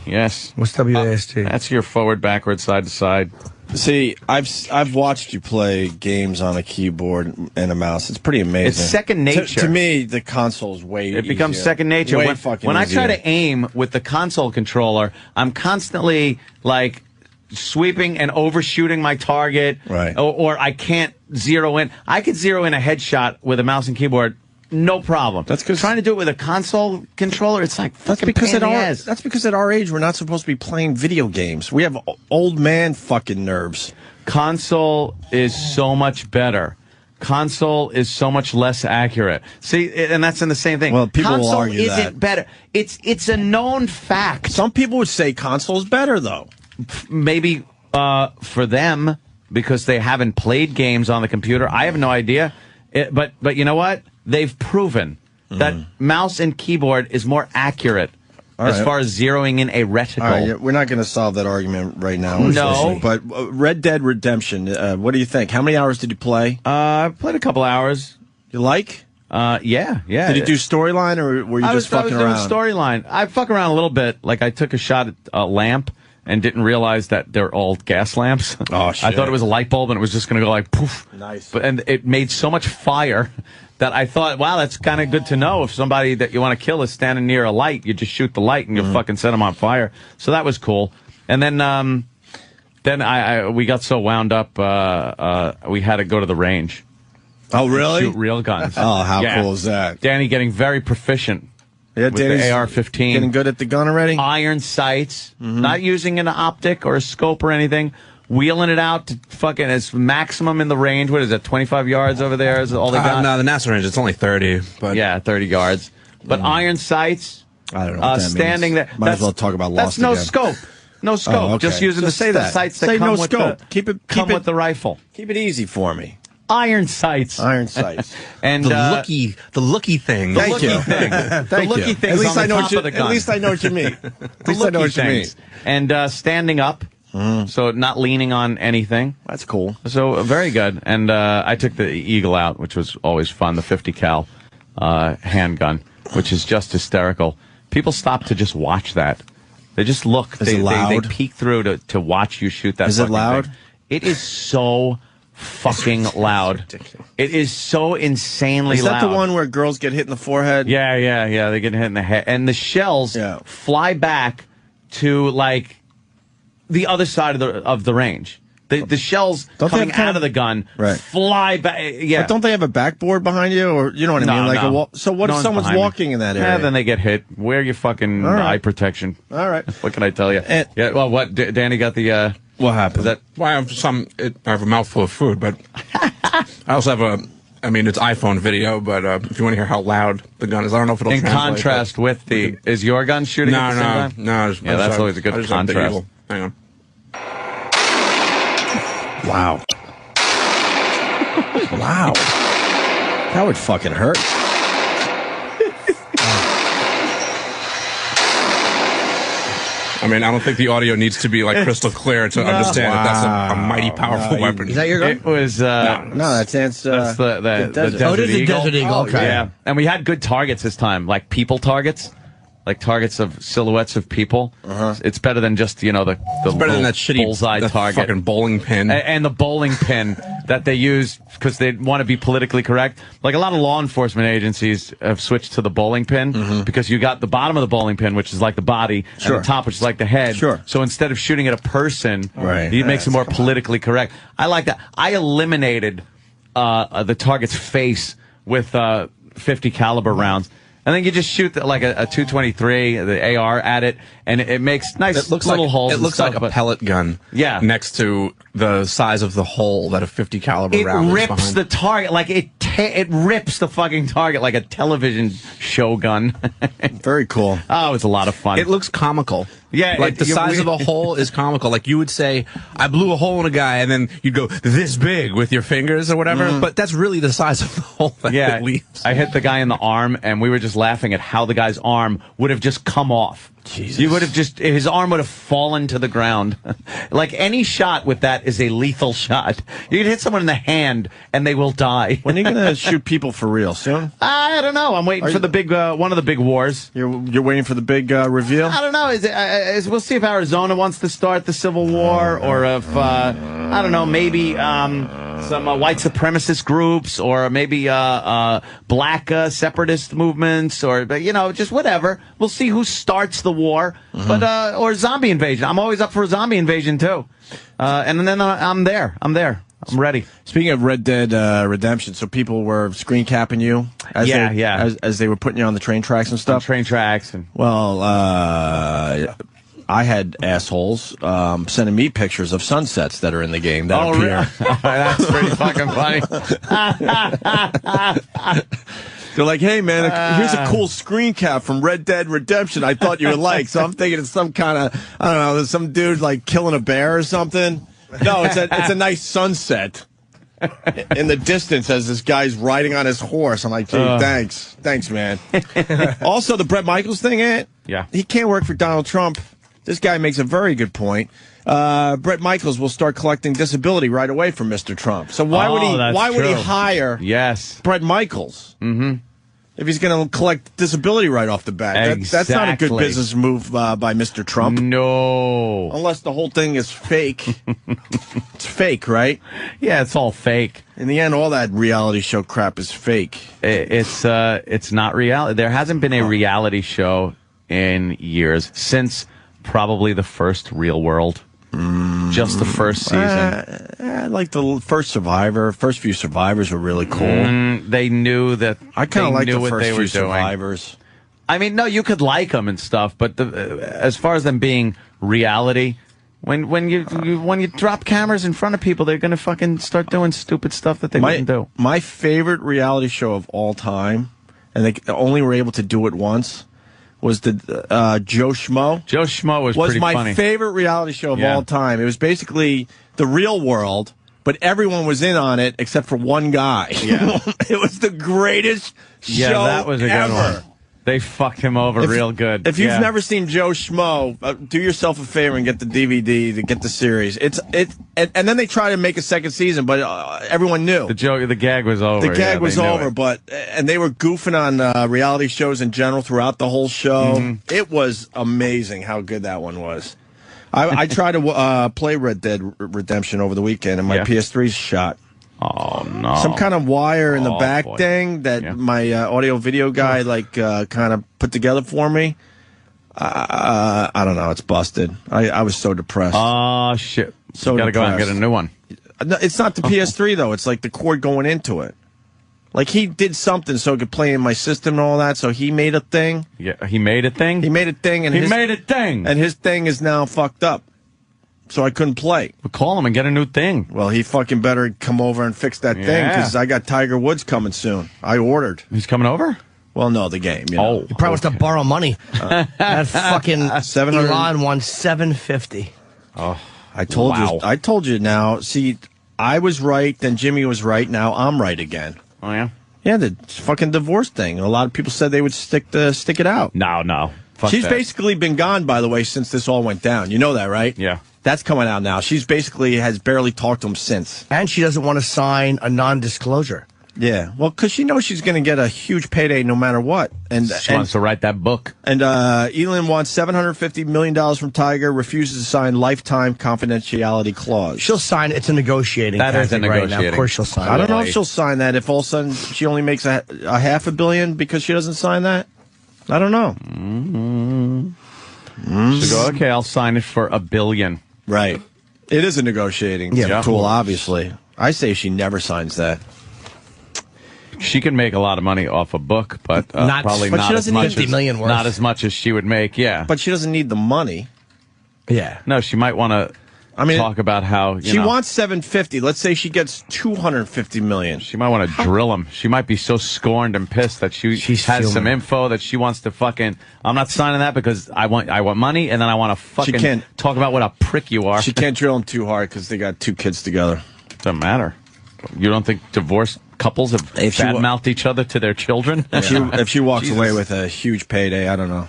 [SPEAKER 2] Yes.
[SPEAKER 3] What's WASD?
[SPEAKER 2] That's your forward, backward, side to side.
[SPEAKER 1] See, I've watched you play games on a keyboard and a mouse. It's pretty amazing.
[SPEAKER 2] It's second nature.
[SPEAKER 1] To me, the console's way easier.
[SPEAKER 2] It becomes second nature. When I try to aim with the console controller, I'm constantly like sweeping and overshooting my target,
[SPEAKER 1] right?
[SPEAKER 2] Or I can't zero in. I could zero in a headshot with a mouse and keyboard. No problem.
[SPEAKER 1] That's because
[SPEAKER 2] trying to do it with a console controller, it's like fucking pain in the ass.
[SPEAKER 1] That's because at our age we're not supposed to be playing video games. We have old man fucking nerves.
[SPEAKER 2] Console is so much better. Console is so much less accurate. See, and that's in the same thing.
[SPEAKER 1] Well, people will argue
[SPEAKER 2] console isn't better. It's a known fact.
[SPEAKER 1] Some people would say console is better, though.
[SPEAKER 2] Maybe for them because they haven't played games on the computer. I have no idea. But you know what? They've proven that mouse and keyboard is more accurate as far as zeroing in a reticle.
[SPEAKER 1] All right, we're not going to solve that argument right now.
[SPEAKER 2] No.
[SPEAKER 1] But Red Dead Redemption, what do you think? How many hours did you play?
[SPEAKER 2] I played a couple hours.
[SPEAKER 1] You like?
[SPEAKER 2] Yeah.
[SPEAKER 1] Did you do storyline, or were you just fucking around?
[SPEAKER 2] I was doing storyline. I fuck around a little bit. Like, I took a shot at a lamp and didn't realize that they're all gas lamps.
[SPEAKER 1] Oh, shit.
[SPEAKER 2] I thought it was a light bulb, and it was just going to go like poof.
[SPEAKER 1] Nice.
[SPEAKER 2] And it made so much fire that I thought, wow, that's kind of good to know. If somebody that you want to kill is standing near a light, you just shoot the light and you fucking set them on fire. So that was cool. And then we got so wound up, we had to go to the range.
[SPEAKER 1] Oh, really?
[SPEAKER 2] Shoot real guns.
[SPEAKER 1] Oh, how cool is that?
[SPEAKER 2] Danny getting very proficient.
[SPEAKER 1] Yeah,
[SPEAKER 2] with the AR-15.
[SPEAKER 1] Getting good at the gun already?
[SPEAKER 2] Iron sights. Not using an optic or a scope or anything. Wheeling it out to fucking its maximum in the range. What is that, 25 yards over there is all they got?
[SPEAKER 16] No, the NASA range, it's only 30. But
[SPEAKER 2] yeah, 30 yards. But iron sights.
[SPEAKER 1] I don't know what that
[SPEAKER 2] standing
[SPEAKER 1] means.
[SPEAKER 2] there.
[SPEAKER 1] Might as well talk about Lost
[SPEAKER 2] again.
[SPEAKER 1] That's
[SPEAKER 2] no scope. No scope.
[SPEAKER 1] Oh, okay.
[SPEAKER 2] Just using the sights that
[SPEAKER 1] say
[SPEAKER 2] come
[SPEAKER 1] no
[SPEAKER 2] with
[SPEAKER 1] scope.
[SPEAKER 2] with the rifle.
[SPEAKER 1] Keep it easy for me.
[SPEAKER 2] Iron sights.
[SPEAKER 1] Iron sights.
[SPEAKER 2] And
[SPEAKER 16] the looky thing.
[SPEAKER 2] The looky thing.
[SPEAKER 1] Thank
[SPEAKER 2] the looky
[SPEAKER 1] you.
[SPEAKER 2] thing's on the top of the gun.
[SPEAKER 1] At least I know what you mean. At least I know what you mean.
[SPEAKER 2] And standing up. So not leaning on anything.
[SPEAKER 1] That's cool.
[SPEAKER 2] So very good. And I took the Eagle out, which was always fun, the 50 cal handgun, which is just hysterical. People stop to just watch that. They just look.
[SPEAKER 1] Is it loud?
[SPEAKER 2] They peek through to watch you shoot that.
[SPEAKER 1] Is it loud?
[SPEAKER 2] Thing. It is so fucking loud. It is so insanely loud.
[SPEAKER 1] Is that the one where girls get hit in the forehead?
[SPEAKER 2] Yeah. They get hit in the head. And the shells fly back to, like, the other side of the range. The shells coming out of the gun fly back. Yeah.
[SPEAKER 1] But don't they have a backboard behind you, or you know what I mean? Like so what if someone's walking in that area?
[SPEAKER 2] Yeah, then they get hit. Wear your fucking eye protection.
[SPEAKER 1] All right.
[SPEAKER 2] What can I tell you? Yeah. Well, what Danny got the.
[SPEAKER 1] What happened?
[SPEAKER 16] Well, I have a mouthful of food, but I also have it's iPhone video, but if you want to hear how loud the gun is, I don't know if it'll
[SPEAKER 2] in
[SPEAKER 16] translate.
[SPEAKER 2] In contrast with is your gun shooting at the same time?
[SPEAKER 16] No.
[SPEAKER 2] Yeah, that's always a good contrast.
[SPEAKER 16] Hang on.
[SPEAKER 1] Wow. Wow. That would fucking hurt.
[SPEAKER 16] I mean, I don't think the audio needs to be like crystal clear to understand that that's a mighty powerful weapon.
[SPEAKER 3] Is that your gun?
[SPEAKER 2] It was
[SPEAKER 1] no, that's
[SPEAKER 2] the Desert
[SPEAKER 3] Oh, it is the
[SPEAKER 2] Eagle.
[SPEAKER 3] Desert Eagle. Okay.
[SPEAKER 2] Yeah, and we had good targets this time, like people targets. Like targets of silhouettes of people. It's better than just, the
[SPEAKER 16] It's better than that shitty
[SPEAKER 2] bullseye target.
[SPEAKER 16] fucking bowling pin.
[SPEAKER 2] And the bowling pin that they use because they want to be politically correct. Like a lot of law enforcement agencies have switched to the bowling pin because you got the bottom of the bowling pin, which is like the body, and the top, which is like the head.
[SPEAKER 1] Sure.
[SPEAKER 2] So instead of shooting at a person,
[SPEAKER 1] Right.
[SPEAKER 2] it makes it more politically correct. I like that. I eliminated the target's face with 50 caliber rounds. And then you just shoot like a 223, the AR at it, and it makes nice little holes.
[SPEAKER 16] It looks like a pellet gun.
[SPEAKER 2] Yeah.
[SPEAKER 16] Next to the size of the hole that a 50 caliber round is
[SPEAKER 2] rips
[SPEAKER 16] behind.
[SPEAKER 2] the target like it rips the fucking target like a television show gun.
[SPEAKER 1] Very cool.
[SPEAKER 2] Oh, it's a lot of fun.
[SPEAKER 16] It looks comical.
[SPEAKER 2] Yeah,
[SPEAKER 16] like the size of a hole is comical. Like you would say, I blew a hole in a guy, and then you'd go this big with your fingers or whatever. But that's really the size of the hole that it leaves.
[SPEAKER 2] I hit the guy in the arm, and we were just laughing at how the guy's arm would have just come off.
[SPEAKER 1] Jesus.
[SPEAKER 2] You would have his arm would have fallen to the ground. Like any shot with that is a lethal shot. You can hit someone in the hand and they will die.
[SPEAKER 1] When are you going to shoot people for real? Soon?
[SPEAKER 2] I don't know. I'm waiting for the big, one of the big wars.
[SPEAKER 1] You're waiting for the big reveal?
[SPEAKER 2] I don't know. We'll see if Arizona wants to start the Civil War or if, I don't know, maybe some white supremacist groups or maybe black separatist movements or, just whatever. We'll see who starts the war, but or zombie invasion. I'm always up for a zombie invasion too, and then I'm there. I'm ready.
[SPEAKER 1] Speaking of Red Dead Redemption, so people were screen capping you as they were putting you on the train tracks and stuff. Well, I had assholes sending me pictures of sunsets that are in the game that appear.
[SPEAKER 2] Really? That's pretty fucking funny.
[SPEAKER 1] They're like, hey, man, here's a cool screen cap from Red Dead Redemption I thought you would like. So I'm thinking it's some kind of, I don't know, there's some dude like killing a bear or something. No, it's a nice sunset in the distance as this guy's riding on his horse. I'm like, gee, thanks. Thanks, man. Also, the Bret Michaels thing, he can't work for Donald Trump. This guy makes a very good point. Bret Michaels will start collecting disability right away from Mr. Trump. So why would he hire Bret Michaels if he's going to collect disability right off the bat? That's not a good business move by Mr. Trump.
[SPEAKER 2] No.
[SPEAKER 1] Unless the whole thing is fake. It's fake, right?
[SPEAKER 2] Yeah, it's all fake.
[SPEAKER 1] In the end, all that reality show crap is fake.
[SPEAKER 2] It's not reality. There hasn't been a reality show in years since probably the first Real World. Just the first season.
[SPEAKER 1] Like the first Survivor. First few Survivors were really cool.
[SPEAKER 2] They knew that.
[SPEAKER 1] I kind of like the first few
[SPEAKER 2] doing.
[SPEAKER 1] Survivors.
[SPEAKER 2] I mean, no, you could like them and stuff, but as far as them being reality, when you drop cameras in front of people, they're gonna fucking start doing stupid stuff that they wouldn't do.
[SPEAKER 1] My favorite reality show of all time, and they only were able to do it once, was the Joe Schmo.
[SPEAKER 2] Joe Schmo was pretty
[SPEAKER 1] my
[SPEAKER 2] funny.
[SPEAKER 1] favorite reality show of all time. It was basically the Real World, but everyone was in on it except for one guy. Yeah. It was the greatest show
[SPEAKER 2] that was a
[SPEAKER 1] ever.
[SPEAKER 2] good one. They fucked him over real good.
[SPEAKER 1] If you've never seen Joe Schmo, do yourself a favor and get the DVD to get the series. And then they tried to make a second season, but everyone knew
[SPEAKER 2] the gag was over.
[SPEAKER 1] The gag was over, and they were goofing on reality shows in general throughout the whole show. It was amazing how good that one was. I tried to play Red Dead Redemption over the weekend, and my PS3's shot.
[SPEAKER 2] Oh no!
[SPEAKER 1] Some kind of wire in the back thing that my audio video guy kind of put together for me. I don't know. It's busted. I was so depressed.
[SPEAKER 2] Oh shit!
[SPEAKER 1] So
[SPEAKER 2] you gotta go out and get a new one.
[SPEAKER 1] No, it's not the PS3 though. It's like the cord going into it. Like he did something so it could play in my system and all that. So he made a thing.
[SPEAKER 2] Yeah, he made a thing.
[SPEAKER 1] He made a thing, and his thing is now fucked up. So I couldn't play.
[SPEAKER 2] We'll call him and get a new thing.
[SPEAKER 1] Well, he fucking better come over and fix that thing because I got Tiger Woods coming soon. I ordered.
[SPEAKER 2] He's coming over?
[SPEAKER 1] Well, no, the game. You know.
[SPEAKER 3] He probably wants to borrow money. That fucking
[SPEAKER 1] 700.
[SPEAKER 3] Elon won $750.
[SPEAKER 1] Oh, I told you. I told you now. See, I was right, then Jimmy was right, now I'm right again.
[SPEAKER 2] Oh, yeah?
[SPEAKER 1] Yeah, the fucking divorce thing. A lot of people said they would stick it out.
[SPEAKER 2] No. Fuck
[SPEAKER 1] She's
[SPEAKER 2] that.
[SPEAKER 1] basically been gone, by the way, since this all went down. You know that, right?
[SPEAKER 2] Yeah.
[SPEAKER 1] That's coming out now. She's basically has barely talked to him since.
[SPEAKER 3] And she doesn't want to sign a non-disclosure.
[SPEAKER 1] Yeah, well, because she knows she's going to get a huge payday no matter what. And
[SPEAKER 2] she wants to write that book.
[SPEAKER 1] And Elin wants $750 million from Tiger, refuses to sign lifetime confidentiality clause.
[SPEAKER 3] She'll sign it. It's a negotiating
[SPEAKER 2] That is a
[SPEAKER 3] tactic right now.
[SPEAKER 2] negotiating.
[SPEAKER 3] Of course she'll sign it.
[SPEAKER 1] I don't know if she'll sign that if all of a sudden she only makes a $500 million because she doesn't sign that. I don't know.
[SPEAKER 2] She'll go, okay, I'll sign it for $1 billion.
[SPEAKER 1] Right. It is a negotiating tool, obviously. I say she never signs that.
[SPEAKER 2] She can make a lot of money off a book, but probably
[SPEAKER 1] but
[SPEAKER 2] not
[SPEAKER 1] she
[SPEAKER 2] as
[SPEAKER 1] doesn't
[SPEAKER 2] much
[SPEAKER 1] need 50 million worth.
[SPEAKER 2] Not as much as she would make. Yeah,
[SPEAKER 1] but she doesn't need the money.
[SPEAKER 3] Yeah.
[SPEAKER 2] No, she might want to. Talk about how
[SPEAKER 1] she wants 750. Let's say she gets 250 million.
[SPEAKER 2] She might want to drill him. She might be so scorned and pissed that she has some info that she wants to fucking. I'm not signing that because I want money, and then I want to fucking talk about what a prick you are.
[SPEAKER 1] She can't drill him too hard because they got 2 kids together.
[SPEAKER 2] Doesn't matter. You don't think divorced couples have bad-mouthed each other to their children?
[SPEAKER 1] If she walks away with a huge payday, I don't know.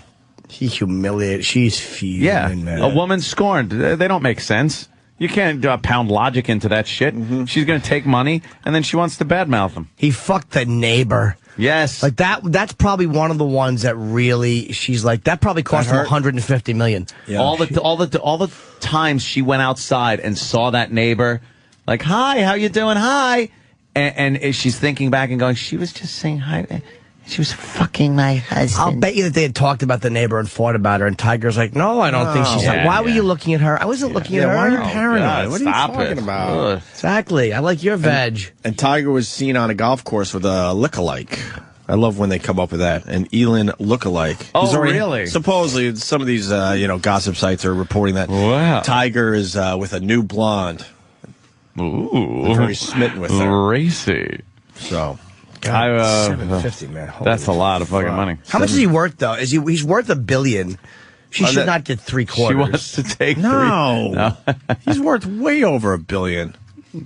[SPEAKER 3] He humiliated. She's fuming, man.
[SPEAKER 2] A woman scorned. They don't make sense. You can't pound logic into that shit. She's going to take money, and then she wants to badmouth him.
[SPEAKER 3] He fucked the neighbor.
[SPEAKER 2] Yes.
[SPEAKER 3] Like that's probably one of the ones that really, she's like, that probably cost him $150 million.
[SPEAKER 2] Yeah. All the times she went outside and saw that neighbor, like, hi, how you doing? Hi. And she's thinking back and going, she was just saying hi. She was fucking my husband.
[SPEAKER 3] I'll bet you that they had talked about the neighbor and fought about her, and Tiger's like, no, I don't think she's like, why were you looking at her? I wasn't looking at her.
[SPEAKER 1] Why are you paranoid?
[SPEAKER 2] God,
[SPEAKER 1] what are you talking about?
[SPEAKER 2] Ugh.
[SPEAKER 3] Exactly. I like your veg.
[SPEAKER 1] And Tiger was seen on a golf course with a lookalike. I love when they come up with that. An Elin lookalike.
[SPEAKER 2] Oh, really?
[SPEAKER 1] Supposedly, some of these gossip sites are reporting that Tiger is with a new blonde.
[SPEAKER 2] Ooh.
[SPEAKER 1] They're very smitten with her.
[SPEAKER 2] Racy.
[SPEAKER 1] So,
[SPEAKER 3] $750, man.
[SPEAKER 2] That's a lot of fucking money.
[SPEAKER 3] How much is he worth, though? He's worth $1 billion. She should not get 3/4.
[SPEAKER 2] She wants to take
[SPEAKER 1] no. He's worth way over $1 billion.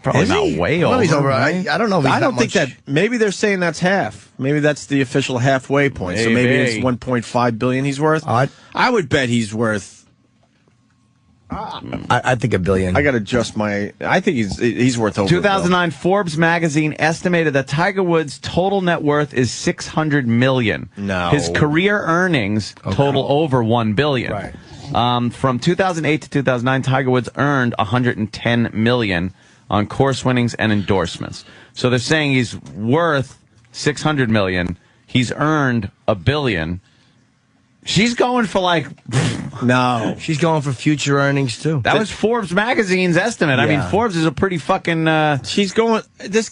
[SPEAKER 2] Probably not way over.
[SPEAKER 3] He's over. I don't know. If he's
[SPEAKER 1] I don't think that. Maybe they're saying that's half. Maybe that's the official halfway point. So maybe it's 1.5 billion he's worth. I would bet he's worth.
[SPEAKER 3] I think $1 billion.
[SPEAKER 1] I got to adjust my. I think he's worth over.
[SPEAKER 2] 2009 Forbes magazine estimated that Tiger Woods' total net worth is $600 million.
[SPEAKER 1] No,
[SPEAKER 2] his career earnings total over $1 billion.
[SPEAKER 1] Right.
[SPEAKER 2] From 2008 to 2009, Tiger Woods earned $110 million on course winnings and endorsements. So they're saying he's worth $600 million. He's earned $1 billion. She's going for like.
[SPEAKER 1] No.
[SPEAKER 3] She's going for future earnings, too.
[SPEAKER 2] That was Forbes magazine's estimate. Yeah. I mean, Forbes is a pretty fucking...
[SPEAKER 1] She's going... This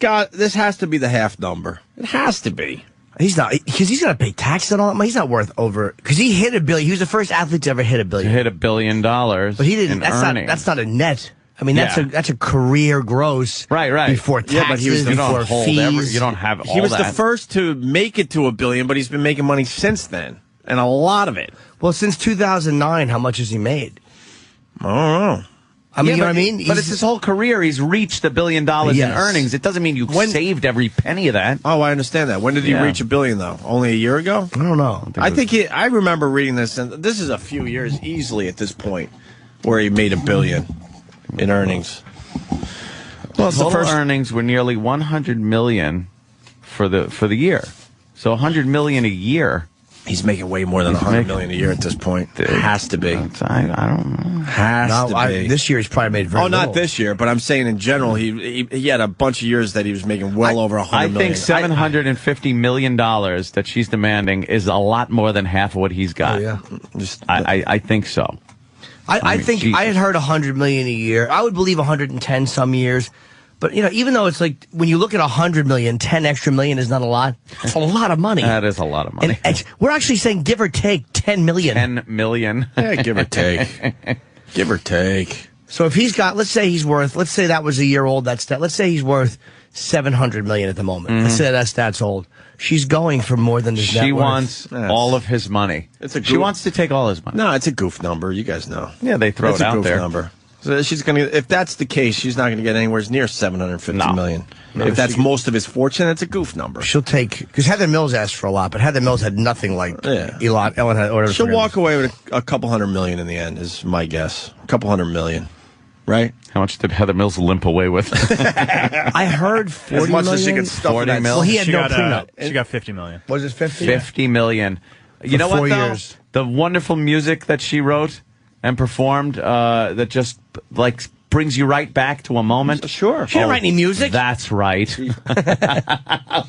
[SPEAKER 1] has to be the half number. It has to be.
[SPEAKER 3] He's not... Because he's going to pay tax on all that money. He's not worth over... Because he hit $1 billion. He was the first athlete to ever hit $1 billion.
[SPEAKER 2] To hit $1 billion.
[SPEAKER 3] But he didn't... That's not a net. I mean, that's a career gross.
[SPEAKER 2] Right.
[SPEAKER 3] Before taxes,
[SPEAKER 1] yeah, but he was
[SPEAKER 3] before fees.
[SPEAKER 2] You don't have all that.
[SPEAKER 1] He was the first to make it to $1 billion, but he's been making money since then. And a lot of it.
[SPEAKER 3] Well, since 2009, how much has he made?
[SPEAKER 1] I don't know.
[SPEAKER 3] I mean, you know what I mean?
[SPEAKER 2] But it's his whole career. He's reached $1 billion in earnings. It doesn't mean you saved every penny of that.
[SPEAKER 1] Oh, I understand that. When did he reach $1 billion, though? Only a year ago?
[SPEAKER 3] I don't know.
[SPEAKER 1] I remember reading this, and this is a few years easily at this point, where he made $1 billion in earnings.
[SPEAKER 2] Well, total earnings were nearly $100 million for the year. So $100 million a year.
[SPEAKER 1] He's making way more than $100 million a year at this point. It has to be.
[SPEAKER 2] I don't know.
[SPEAKER 1] Has to be.
[SPEAKER 3] This year he's probably made very little.
[SPEAKER 1] Not this year, but I'm saying in general, he had a bunch of years that he was making well over $100 million.
[SPEAKER 2] I think $750 million that she's demanding is a lot more than half of what he's got.
[SPEAKER 3] Oh, yeah.
[SPEAKER 2] I think so.
[SPEAKER 3] I think I had heard $100 million a year. I would believe 110 some years. But, even though it's like, when you look at 100 million, 10 extra million is not a lot. It's a lot of money.
[SPEAKER 2] That is a lot of money.
[SPEAKER 3] And we're actually saying give or take 10 million.
[SPEAKER 2] 10 million.
[SPEAKER 1] Yeah, give or take. Give or take.
[SPEAKER 3] So if he's got, let's say that was a year old, let's say he's worth 700 million at the moment.
[SPEAKER 2] Mm-hmm.
[SPEAKER 3] Let's say that stat's old. She's going for more than his net worth.
[SPEAKER 2] She wants all of his money. She wants to take all his money.
[SPEAKER 1] No, it's a goof number. You guys know.
[SPEAKER 2] Yeah, they throw it out there.
[SPEAKER 1] Number. So she's going to, if that's the case, she's not going to get anywhere near $750 million.
[SPEAKER 3] No,
[SPEAKER 1] if that's most of his fortune, that's a goof number.
[SPEAKER 3] She'll take, because Heather Mills asked for a lot, but Heather Mills had nothing like Elin had. Or
[SPEAKER 1] she'll walk away with a couple $100 million in the end, is my guess. A couple $100 million, right?
[SPEAKER 2] How much did Heather Mills limp away with?
[SPEAKER 3] I heard 40
[SPEAKER 1] as much
[SPEAKER 3] million?
[SPEAKER 1] as she could stuff
[SPEAKER 2] 40
[SPEAKER 1] in that.
[SPEAKER 2] mil?
[SPEAKER 3] Well, he had no prenup.
[SPEAKER 4] She got $50 million.
[SPEAKER 3] Was it 50?
[SPEAKER 2] 50 million. You know
[SPEAKER 3] 4
[SPEAKER 2] what, though?
[SPEAKER 3] years.
[SPEAKER 2] The wonderful music that she wrote and performed that just, like, brings you right back to a moment.
[SPEAKER 1] Sure.
[SPEAKER 3] She didn't write any music.
[SPEAKER 2] That's right.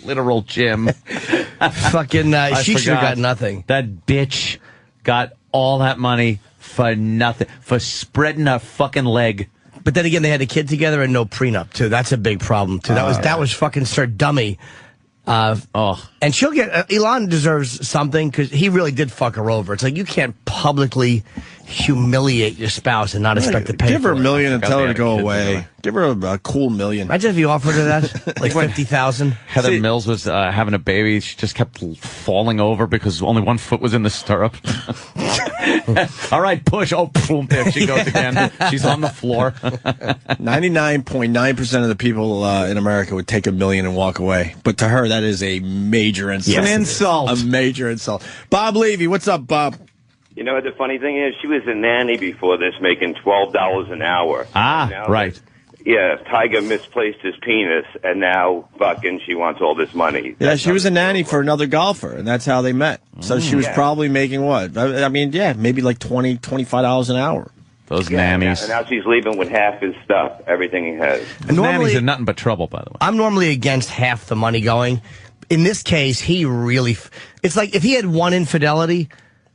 [SPEAKER 2] Literal Jim.
[SPEAKER 3] Fucking, she should have got nothing.
[SPEAKER 2] That bitch got all that money for nothing. For spreading a fucking leg.
[SPEAKER 3] But then again, they had a kid together and no prenup, too. That's a big problem, too. That was fucking Sir Dummy. And she'll get, Elin deserves something because he really did fuck her over. It's like you can't publicly humiliate your spouse and not expect to pay
[SPEAKER 1] Give her
[SPEAKER 3] for
[SPEAKER 1] $1 million and tell her to go
[SPEAKER 2] kids
[SPEAKER 1] away.
[SPEAKER 2] together.
[SPEAKER 1] Give her a cool $1 million.
[SPEAKER 3] Imagine if you offered her that, like 50,000.
[SPEAKER 2] Heather Mills was having a baby. She just kept falling over because only one foot was in the stirrup. All right, push. Oh, boom, there she goes again. She's on the floor.
[SPEAKER 1] 99.9% of the people in America would take $1 million and walk away. But to her, that is a major insult.
[SPEAKER 2] Yes, an insult.
[SPEAKER 1] A major insult. Bob Levy, what's up, Bob?
[SPEAKER 21] You know what the funny thing is? She was a nanny before this, making $12 an hour.
[SPEAKER 2] Right.
[SPEAKER 21] Yeah, Tiger misplaced his penis, and now fucking she wants all this money.
[SPEAKER 1] Yeah, she was a nanny for another golfer, and that's how they met. So she was probably making what? I mean, yeah, maybe like $20, $25 an hour.
[SPEAKER 2] Those nannies.
[SPEAKER 21] And now she's leaving with half his stuff, everything he has.
[SPEAKER 2] Nannies are nothing but trouble, by the way.
[SPEAKER 3] I'm normally against half the money going. In this case, he really... It's like if he had one infidelity,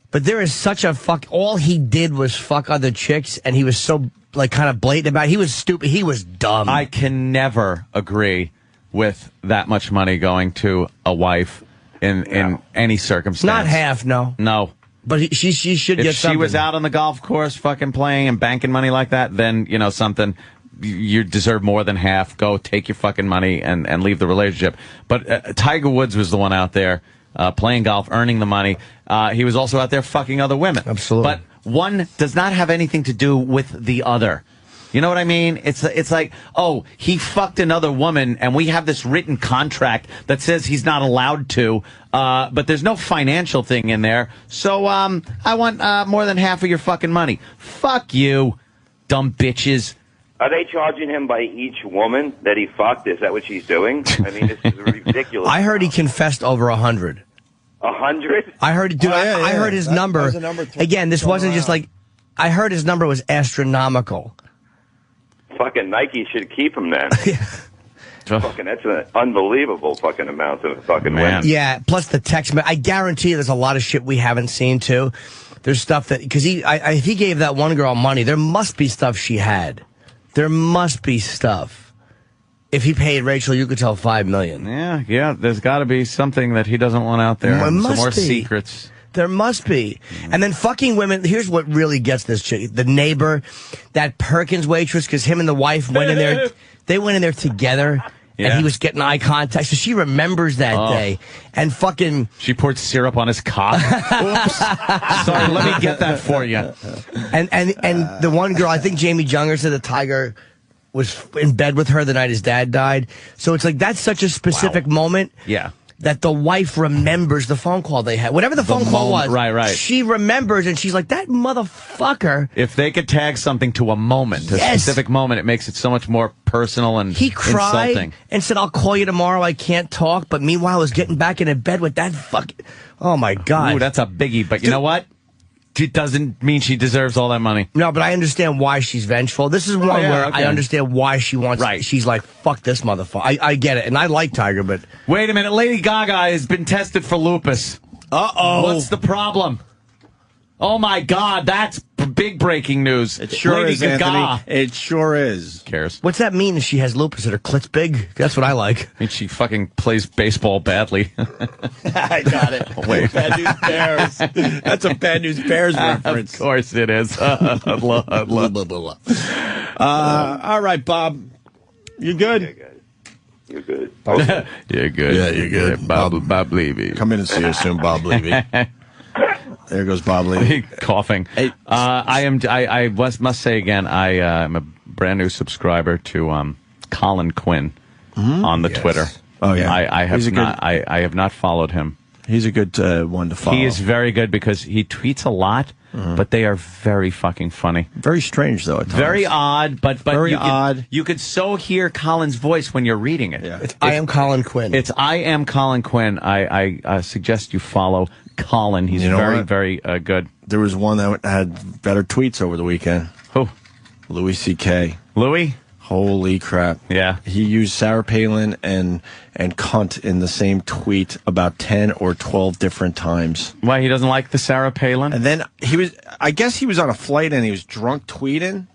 [SPEAKER 3] but there is such a fuck... All he did was fuck other chicks, and he was so, like, kind of blatant about it. He was stupid. He was dumb.
[SPEAKER 2] I can never agree with that much money going to a wife in any circumstance.
[SPEAKER 3] Not half, no.
[SPEAKER 2] No.
[SPEAKER 3] But she should
[SPEAKER 2] if
[SPEAKER 3] get something.
[SPEAKER 2] If she was out on the golf course fucking playing and banking money like that, then, you know, something... You deserve more than half. Go take your fucking money and leave the relationship. But Tiger Woods was the one out there playing golf, earning the money. He was also out there fucking other women.
[SPEAKER 3] Absolutely.
[SPEAKER 2] But one does not have anything to do with the other. You know what I mean? It's like, oh, he fucked another woman, and we have this written contract that says he's not allowed to, but there's no financial thing in there. So I want more than half of your fucking money. Fuck you, dumb bitches.
[SPEAKER 21] Are they charging him by each woman that he fucked? Is that what she's doing? I mean, this is ridiculous.
[SPEAKER 3] I heard he confessed over 100.
[SPEAKER 21] 100?
[SPEAKER 3] I heard, dude. I heard his number. Again, this wasn't just like. I heard his number was astronomical.
[SPEAKER 21] Fucking Nike should keep him then. Fucking, that's an unbelievable fucking amount of fucking women.
[SPEAKER 3] Yeah. Plus the text. I guarantee you, there's a lot of shit we haven't seen too. There's stuff that because if he gave that one girl money, there must be stuff she had. There must be stuff. If he paid Rachel, you could tell $5 million.
[SPEAKER 2] Yeah. There's got to be something that he doesn't want out there. Some more secrets.
[SPEAKER 3] There must be. And then fucking women. Here's what really gets this chick: the neighbor, that Perkins waitress, because him and the wife went in there. They went in there together. Yeah. And he was getting eye contact, so she remembers that day. And fucking...
[SPEAKER 2] She poured syrup on his cock. Oops. Sorry, let me get that for you.
[SPEAKER 3] And the one girl, I think Jamie Junger said that Tiger was in bed with her the night his dad died. So it's like, that's such a specific moment.
[SPEAKER 2] Yeah.
[SPEAKER 3] That the wife remembers the phone call they had. Whatever the phone call was.
[SPEAKER 2] Right.
[SPEAKER 3] She remembers, and she's like, that motherfucker.
[SPEAKER 2] If they could tag something to a moment, a specific moment, it makes it so much more personal and
[SPEAKER 3] He cried
[SPEAKER 2] insulting.
[SPEAKER 3] And said, I'll call you tomorrow, I can't talk. But meanwhile, I was getting back into bed with that fucking... Oh, my God.
[SPEAKER 2] Ooh, that's a biggie. But you know what? It doesn't mean she deserves all that money.
[SPEAKER 3] No, but I understand why she's vengeful. This is one where I understand why she wants...
[SPEAKER 2] Right.
[SPEAKER 3] She's like, fuck this motherfucker. I get it. And I like Tiger, but...
[SPEAKER 2] Wait a minute. Lady Gaga has been tested for lupus.
[SPEAKER 1] Uh-oh.
[SPEAKER 2] What's the problem? Oh, my God. That's big breaking news.
[SPEAKER 1] It sure
[SPEAKER 2] Lady
[SPEAKER 1] is,
[SPEAKER 2] Gaga.
[SPEAKER 1] Anthony. It sure is.
[SPEAKER 2] Who cares?
[SPEAKER 3] What's that mean if she has lupus? That her clit's big? That's what I like.
[SPEAKER 2] I mean, she fucking plays baseball badly.
[SPEAKER 1] I got it.
[SPEAKER 2] Oh, wait.
[SPEAKER 1] Bad News Bears. That's a Bad News Bears reference.
[SPEAKER 2] Of course it is.
[SPEAKER 1] All right, Bob. You good?
[SPEAKER 21] You're good.
[SPEAKER 2] You're good.
[SPEAKER 1] Yeah, you're good.
[SPEAKER 2] Bob Levy.
[SPEAKER 1] Come in and see us soon, Bob Levy. There goes Bob Lee.
[SPEAKER 2] Coughing. Hey. I must say again, I am a brand new subscriber to Colin Quinn on the Twitter.
[SPEAKER 1] Oh yeah,
[SPEAKER 2] I have not followed him.
[SPEAKER 1] He's a good one to follow.
[SPEAKER 2] He is very good because he tweets a lot, but they are very fucking funny.
[SPEAKER 1] Very strange though. At times.
[SPEAKER 2] Very odd, but
[SPEAKER 1] very odd.
[SPEAKER 2] You could so hear Colin's voice when you're reading it.
[SPEAKER 1] Yeah.
[SPEAKER 3] It's I am Colin Quinn.
[SPEAKER 2] It's I am Colin Quinn. I suggest you follow Colin. He's very good.
[SPEAKER 1] There was one that had better tweets over the weekend.
[SPEAKER 2] Who?
[SPEAKER 1] Louis C.K.
[SPEAKER 2] Louis?
[SPEAKER 1] Holy crap.
[SPEAKER 2] Yeah.
[SPEAKER 1] He used Sarah Palin and cunt in the same tweet about 10 or 12 different times.
[SPEAKER 2] Why, he doesn't like the Sarah Palin?
[SPEAKER 1] And then I guess he was on a flight and he was drunk tweeting.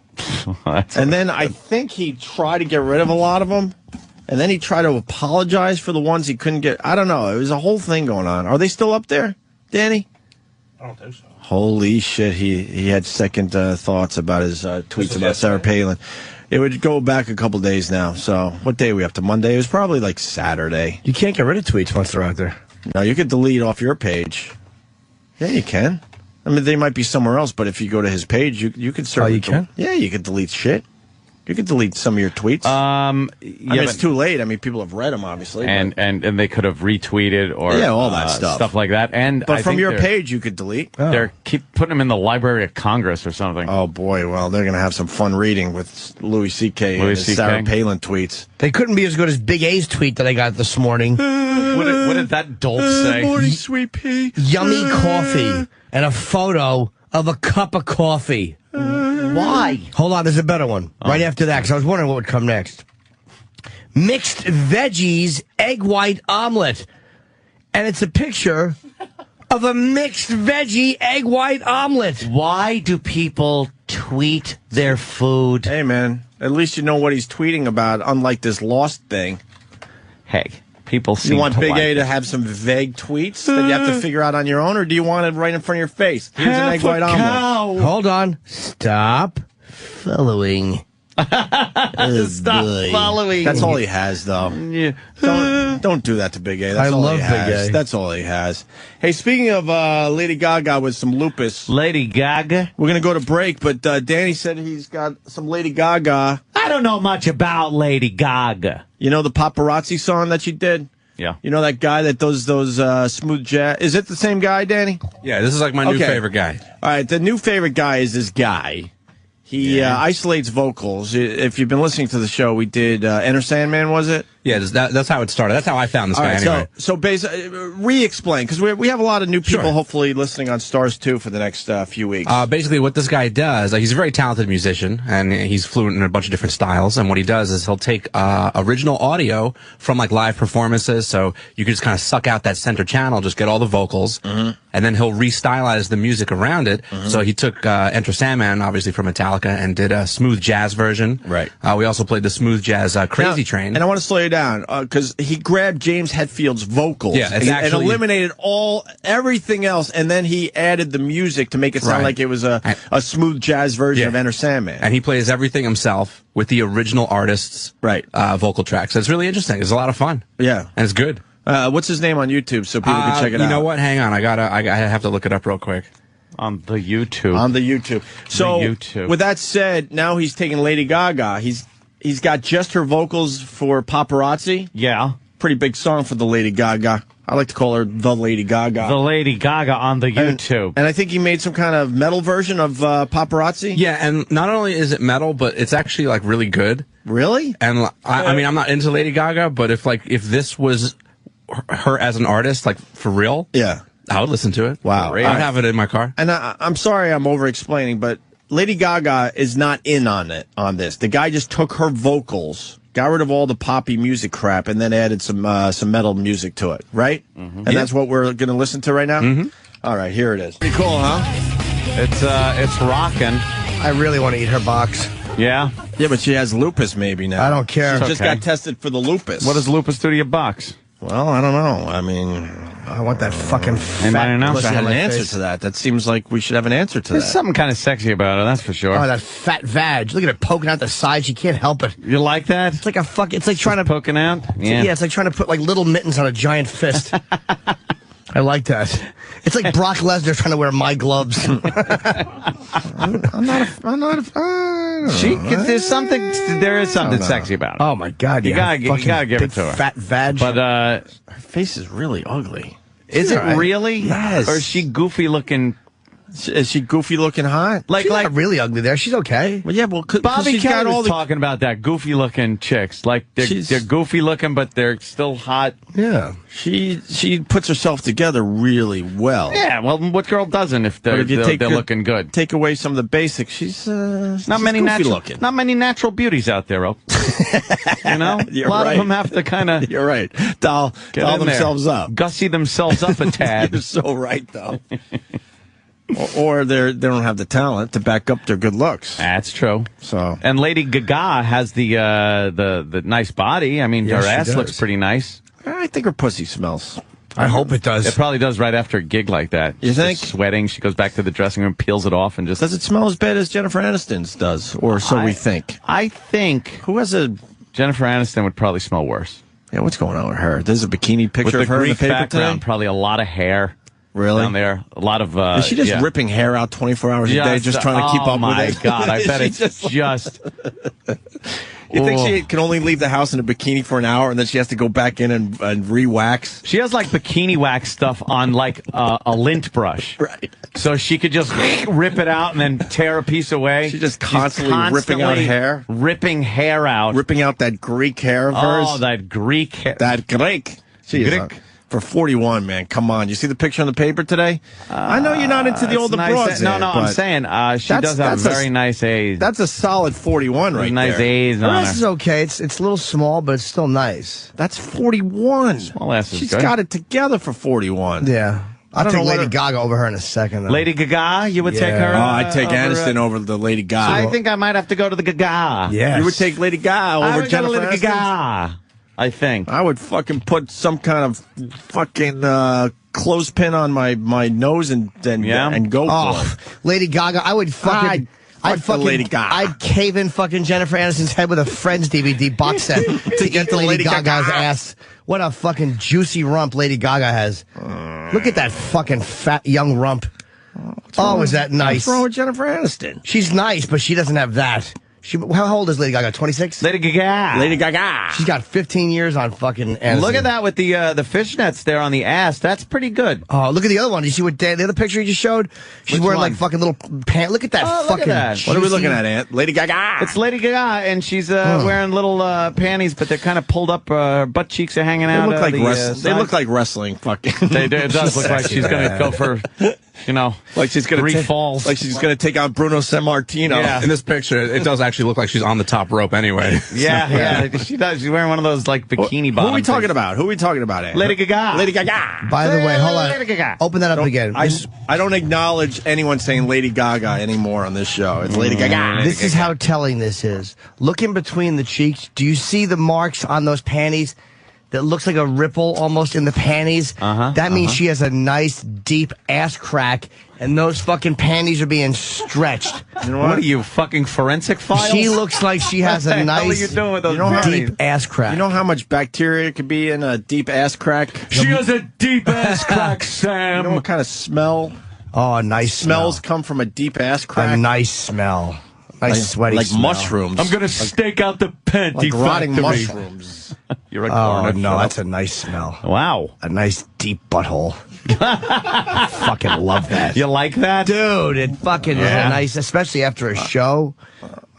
[SPEAKER 1] And then I think he tried to get rid of a lot of them. And then he tried to apologize for the ones he couldn't get. I don't know. It was a whole thing going on. Are they still up there, Danny?
[SPEAKER 18] I don't think so.
[SPEAKER 1] Holy shit. He had second thoughts about his tweets about Sarah Palin. It would go back a couple days now. So what day are we up to? Monday? It was probably like Saturday.
[SPEAKER 3] You can't get rid of tweets once they're out there.
[SPEAKER 1] No, you could delete off your page. Yeah, you can. I mean, they might be somewhere else, but if you go to his page, you could certainly...
[SPEAKER 3] Oh, you can?
[SPEAKER 1] Yeah, you could delete shit. You could delete some of your tweets. I mean, it's too late. I mean, people have read them, obviously.
[SPEAKER 2] And they could have retweeted or
[SPEAKER 1] all that stuff
[SPEAKER 2] like that.
[SPEAKER 1] But from your page, you could delete.
[SPEAKER 2] They're keep putting them in the Library of Congress or something.
[SPEAKER 1] Oh boy, well they're gonna have some fun reading with Louis C.K. and his Sarah Palin tweets.
[SPEAKER 3] They couldn't be as good as Big A's tweet that I got this morning.
[SPEAKER 2] What did that dolt say?
[SPEAKER 1] Morning, sweet pea.
[SPEAKER 3] Yummy coffee and a photo of a cup of coffee. Why? Hold on, there's a better one. Right after that, because I was wondering what would come next. Mixed veggies, egg white omelet. And it's a picture of a mixed veggie, egg white omelet.
[SPEAKER 2] Why do people tweet their food?
[SPEAKER 1] Hey, man, at least you know what he's tweeting about, unlike this Lost thing.
[SPEAKER 2] Hey, people seem
[SPEAKER 1] You want
[SPEAKER 2] to
[SPEAKER 1] Big
[SPEAKER 2] like
[SPEAKER 1] A to
[SPEAKER 2] it.
[SPEAKER 1] have some vague tweets that you have to figure out on your own, or do you want it right in front of your face? Here's an egg white omelet.
[SPEAKER 3] Hold on. Stop following.
[SPEAKER 2] Stop following.
[SPEAKER 1] That's all he has, though.
[SPEAKER 2] Yeah.
[SPEAKER 1] Don't do that to Big A. That's
[SPEAKER 3] I
[SPEAKER 1] all
[SPEAKER 3] love
[SPEAKER 1] he has.
[SPEAKER 3] Big A.
[SPEAKER 1] That's all he has. Hey, speaking of Lady Gaga with some lupus.
[SPEAKER 2] Lady Gaga?
[SPEAKER 1] We're going to go to break, but Danny said he's got some Lady Gaga.
[SPEAKER 2] I don't know much about Lady Gaga.
[SPEAKER 1] You know the paparazzi song that she did?
[SPEAKER 2] Yeah.
[SPEAKER 1] You know that guy that does those smooth jazz? Is it the same guy, Danny?
[SPEAKER 16] Yeah, this is like my new favorite guy.
[SPEAKER 1] All right, the new favorite guy is this guy. He isolates vocals. If you've been listening to the show, we did Enter Sandman, was it?
[SPEAKER 16] Yeah, that's how it started. That's how I found this guy anyway.
[SPEAKER 1] So basically, re-explain, because we have a lot of new people hopefully listening on Stars 2 for the next few weeks.
[SPEAKER 16] Basically, what this guy does, he's a very talented musician, and he's fluent in a bunch of different styles, and what he does is he'll take original audio from like live performances, so you can just kind of suck out that center channel, just get all the vocals, and then he'll restylize the music around it. So he took Enter Sandman, obviously from Metallica, and did a smooth jazz version.
[SPEAKER 1] Right.
[SPEAKER 16] We also played the smooth jazz Crazy Train.
[SPEAKER 1] And I want to slow you down, because he grabbed James Hetfield's vocals and eliminated everything else, and then he added the music to make it sound like it was a smooth jazz version of Enter Sandman.
[SPEAKER 16] And he plays everything himself with the original artist's vocal tracks. So it's really interesting. It's a lot of fun.
[SPEAKER 1] Yeah.
[SPEAKER 16] And it's good.
[SPEAKER 1] What's his name on YouTube so people can check it out?
[SPEAKER 16] You know what? Hang on. I have to look it up real quick.
[SPEAKER 2] On the YouTube.
[SPEAKER 1] On the YouTube. So, with that said, now he's taking Lady Gaga. He's got just her vocals for Paparazzi.
[SPEAKER 2] Yeah.
[SPEAKER 1] Pretty big song for the Lady Gaga. I like to call her the Lady Gaga.
[SPEAKER 2] The Lady Gaga on the YouTube.
[SPEAKER 1] And I think he made some kind of metal version of Paparazzi.
[SPEAKER 16] Yeah, and not only is it metal, but it's actually like really good.
[SPEAKER 1] Really?
[SPEAKER 16] And I mean, I'm not into Lady Gaga, but if this was her as an artist, like for real, I would listen to it.
[SPEAKER 1] Wow.
[SPEAKER 16] I'd have it in my car.
[SPEAKER 1] And I'm sorry I'm over-explaining, but Lady Gaga is not in on this. The guy just took her vocals, got rid of all the poppy music crap, and then added some metal music to it, right? And that's what we're going to listen to right now? All right, here it is. Pretty cool, huh?
[SPEAKER 2] It's rocking.
[SPEAKER 3] I really want to eat her box.
[SPEAKER 2] Yeah?
[SPEAKER 1] Yeah, but she has lupus maybe now.
[SPEAKER 3] I don't care.
[SPEAKER 1] She just got tested for the lupus.
[SPEAKER 2] What does lupus do to your box?
[SPEAKER 1] Well, I don't know. I mean,
[SPEAKER 3] I want that fucking
[SPEAKER 2] Anybody know?
[SPEAKER 1] I
[SPEAKER 3] pussy
[SPEAKER 1] had
[SPEAKER 3] on
[SPEAKER 1] an
[SPEAKER 3] my
[SPEAKER 1] answer
[SPEAKER 3] face.
[SPEAKER 1] to that. That seems like we should have an answer to
[SPEAKER 2] There's
[SPEAKER 1] that.
[SPEAKER 2] something kind of sexy about it, that's for sure.
[SPEAKER 3] Oh, that fat vag. Look at it poking out the sides. You can't help it.
[SPEAKER 2] You like that?
[SPEAKER 3] It's like it's like trying to
[SPEAKER 2] poking out? Yeah.
[SPEAKER 3] It's like trying to put like little mittens on a giant fist. I I like that. It's like Brock Lesnar trying to wear my gloves.
[SPEAKER 1] I'm not a
[SPEAKER 2] There is something sexy about it.
[SPEAKER 3] Oh my God!
[SPEAKER 2] You gotta give it to her.
[SPEAKER 3] Fat vag.
[SPEAKER 1] But her face is really ugly.
[SPEAKER 2] Is it really?
[SPEAKER 1] Yes.
[SPEAKER 2] Or is she goofy looking?
[SPEAKER 1] Is she goofy looking hot?
[SPEAKER 3] She's not really ugly there. She's okay.
[SPEAKER 1] Well, yeah,
[SPEAKER 2] Bobby
[SPEAKER 1] she's
[SPEAKER 2] Kelly
[SPEAKER 1] got all
[SPEAKER 2] was
[SPEAKER 1] the
[SPEAKER 2] talking about that goofy looking chicks. Like they're goofy looking, but they're still hot.
[SPEAKER 1] Yeah, she puts herself together really well.
[SPEAKER 2] Yeah, well, what girl doesn't if they're looking good?
[SPEAKER 1] Take away some of the basics. She's
[SPEAKER 2] not many natural beauties out there, Ope. You know, a lot of them have to kind of.
[SPEAKER 1] You're right. Doll themselves up,
[SPEAKER 2] gussy themselves up a tad.
[SPEAKER 1] You're so right, though. Or they don't have the talent to back up their good looks.
[SPEAKER 2] That's true.
[SPEAKER 1] So,
[SPEAKER 2] and Lady Gaga has the nice body. I mean, her ass looks pretty nice.
[SPEAKER 1] I think her pussy smells.
[SPEAKER 3] I hope it does.
[SPEAKER 2] It probably does right after a gig like that.
[SPEAKER 1] You think?
[SPEAKER 2] She's sweating. She goes back to the dressing room, peels it off, and just...
[SPEAKER 1] Does it smell as bad as Jennifer Aniston's does? Or so we think.
[SPEAKER 2] I think...
[SPEAKER 1] Who has a...
[SPEAKER 2] Jennifer Aniston would probably smell worse.
[SPEAKER 1] Yeah, what's going on with her? There's a bikini picture
[SPEAKER 2] with
[SPEAKER 1] of her in the paper
[SPEAKER 2] background,
[SPEAKER 1] today?
[SPEAKER 2] probably a lot of hair.
[SPEAKER 1] Really?
[SPEAKER 2] Down there. A lot of...
[SPEAKER 1] is she just ripping hair out 24 hours a day, just trying to keep up with it?
[SPEAKER 2] Oh, my God. I bet it's just...
[SPEAKER 1] You think she can only leave the house in a bikini for an hour and then she has to go back in and re-wax?
[SPEAKER 2] She has, like, bikini wax stuff on, like, a lint brush.
[SPEAKER 1] Right.
[SPEAKER 2] So she could just rip it out and then tear a piece away.
[SPEAKER 1] She's just constantly ripping out hair?
[SPEAKER 2] Ripping hair out.
[SPEAKER 1] Ripping out that Greek hair of hers?
[SPEAKER 2] Oh, that Greek hair.
[SPEAKER 1] That Greek. For 41, man. Come on. You see the picture on the paper today? I know you're not into the older broads.
[SPEAKER 2] No, I'm saying she does have a very nice age.
[SPEAKER 1] That's a solid 41 right
[SPEAKER 2] nice
[SPEAKER 1] there.
[SPEAKER 2] A's on her.
[SPEAKER 3] This is okay. It's a little small, but it's still nice.
[SPEAKER 1] That's 41.
[SPEAKER 2] Small ass is
[SPEAKER 1] She's
[SPEAKER 2] good.
[SPEAKER 1] got it together for 41.
[SPEAKER 3] Yeah. I'll take Lady Gaga over her in a second, though.
[SPEAKER 2] Lady Gaga? You would take her?
[SPEAKER 1] Oh, I'd take Aniston over the Lady Gaga.
[SPEAKER 2] I think I might have to go to the Gaga.
[SPEAKER 3] Yes.
[SPEAKER 1] You would take Lady Gaga over Jennifer
[SPEAKER 2] Lady
[SPEAKER 1] Aniston?
[SPEAKER 2] Gaga. I think.
[SPEAKER 1] I would fucking put some kind of fucking clothespin on my nose and go for it.
[SPEAKER 3] Lady Gaga, I would fucking...
[SPEAKER 1] Lady Gaga.
[SPEAKER 3] I'd cave in fucking Jennifer Aniston's head with a Friends DVD box set to get to Lady Gaga's ass. What a fucking juicy rump Lady Gaga has. Look at that fucking fat young rump. Oh, is that nice?
[SPEAKER 1] What's wrong with Jennifer Aniston?
[SPEAKER 3] She's nice, but she doesn't have that. How old is Lady Gaga? 26?
[SPEAKER 2] Lady Gaga.
[SPEAKER 1] Lady Gaga.
[SPEAKER 3] She's got 15 years on fucking Aniston.
[SPEAKER 2] Look at that with the fishnets there on the ass. That's pretty good.
[SPEAKER 3] Oh, look at the other one. Did you see what the other picture you just showed? She's wearing like fucking little pants. Look at that fucking.
[SPEAKER 2] Look at that.
[SPEAKER 1] What are we looking at, Aunt? Lady Gaga.
[SPEAKER 2] It's Lady Gaga, and she's wearing little panties, but they're kind of pulled up. Butt cheeks are hanging out.
[SPEAKER 1] They look like they look like wrestling. Fucking.
[SPEAKER 2] It does look like she's going to go for.
[SPEAKER 1] Like she's going to
[SPEAKER 2] 3 falls.
[SPEAKER 1] Like she's going to take out Bruno Sammartino.
[SPEAKER 16] Yeah. In this picture, it does actually look like she's on the top rope anyway.
[SPEAKER 2] Yeah, she does. She's wearing one of those like bikini bottoms.
[SPEAKER 1] Who are we talking about? Aunt?
[SPEAKER 2] Lady Gaga.
[SPEAKER 1] Lady Gaga.
[SPEAKER 3] By the way, hold on.
[SPEAKER 2] Lady Gaga.
[SPEAKER 3] Open that up again.
[SPEAKER 1] I don't acknowledge anyone saying Lady Gaga anymore on this show. It's Lady Gaga.
[SPEAKER 3] This is how telling this is. Look in between the cheeks. Do you see the marks on those panties? That looks like a ripple almost in the panties. That means she has a nice, deep ass crack, and those fucking panties are being stretched.
[SPEAKER 2] You know what are you, fucking forensic files?
[SPEAKER 3] She looks like she has a nice,
[SPEAKER 2] what are you doing with those
[SPEAKER 3] deep ass crack.
[SPEAKER 1] You know how much bacteria could be in a deep ass crack?
[SPEAKER 2] She has a deep ass crack, Sam.
[SPEAKER 1] You know what kind of smell?
[SPEAKER 3] Oh, a nice
[SPEAKER 1] smells come from a deep ass crack.
[SPEAKER 3] A nice smell. Nice sweaty
[SPEAKER 1] like
[SPEAKER 3] smell.
[SPEAKER 1] mushrooms.
[SPEAKER 2] I'm gonna stake out the panty
[SPEAKER 1] like rotting
[SPEAKER 2] factory.
[SPEAKER 1] mushrooms.
[SPEAKER 2] You're a corner.
[SPEAKER 3] No, that's a nice smell.
[SPEAKER 2] Wow,
[SPEAKER 3] a nice deep butthole. I fucking love that.
[SPEAKER 2] You like that,
[SPEAKER 3] dude? It fucking is nice, especially after a show.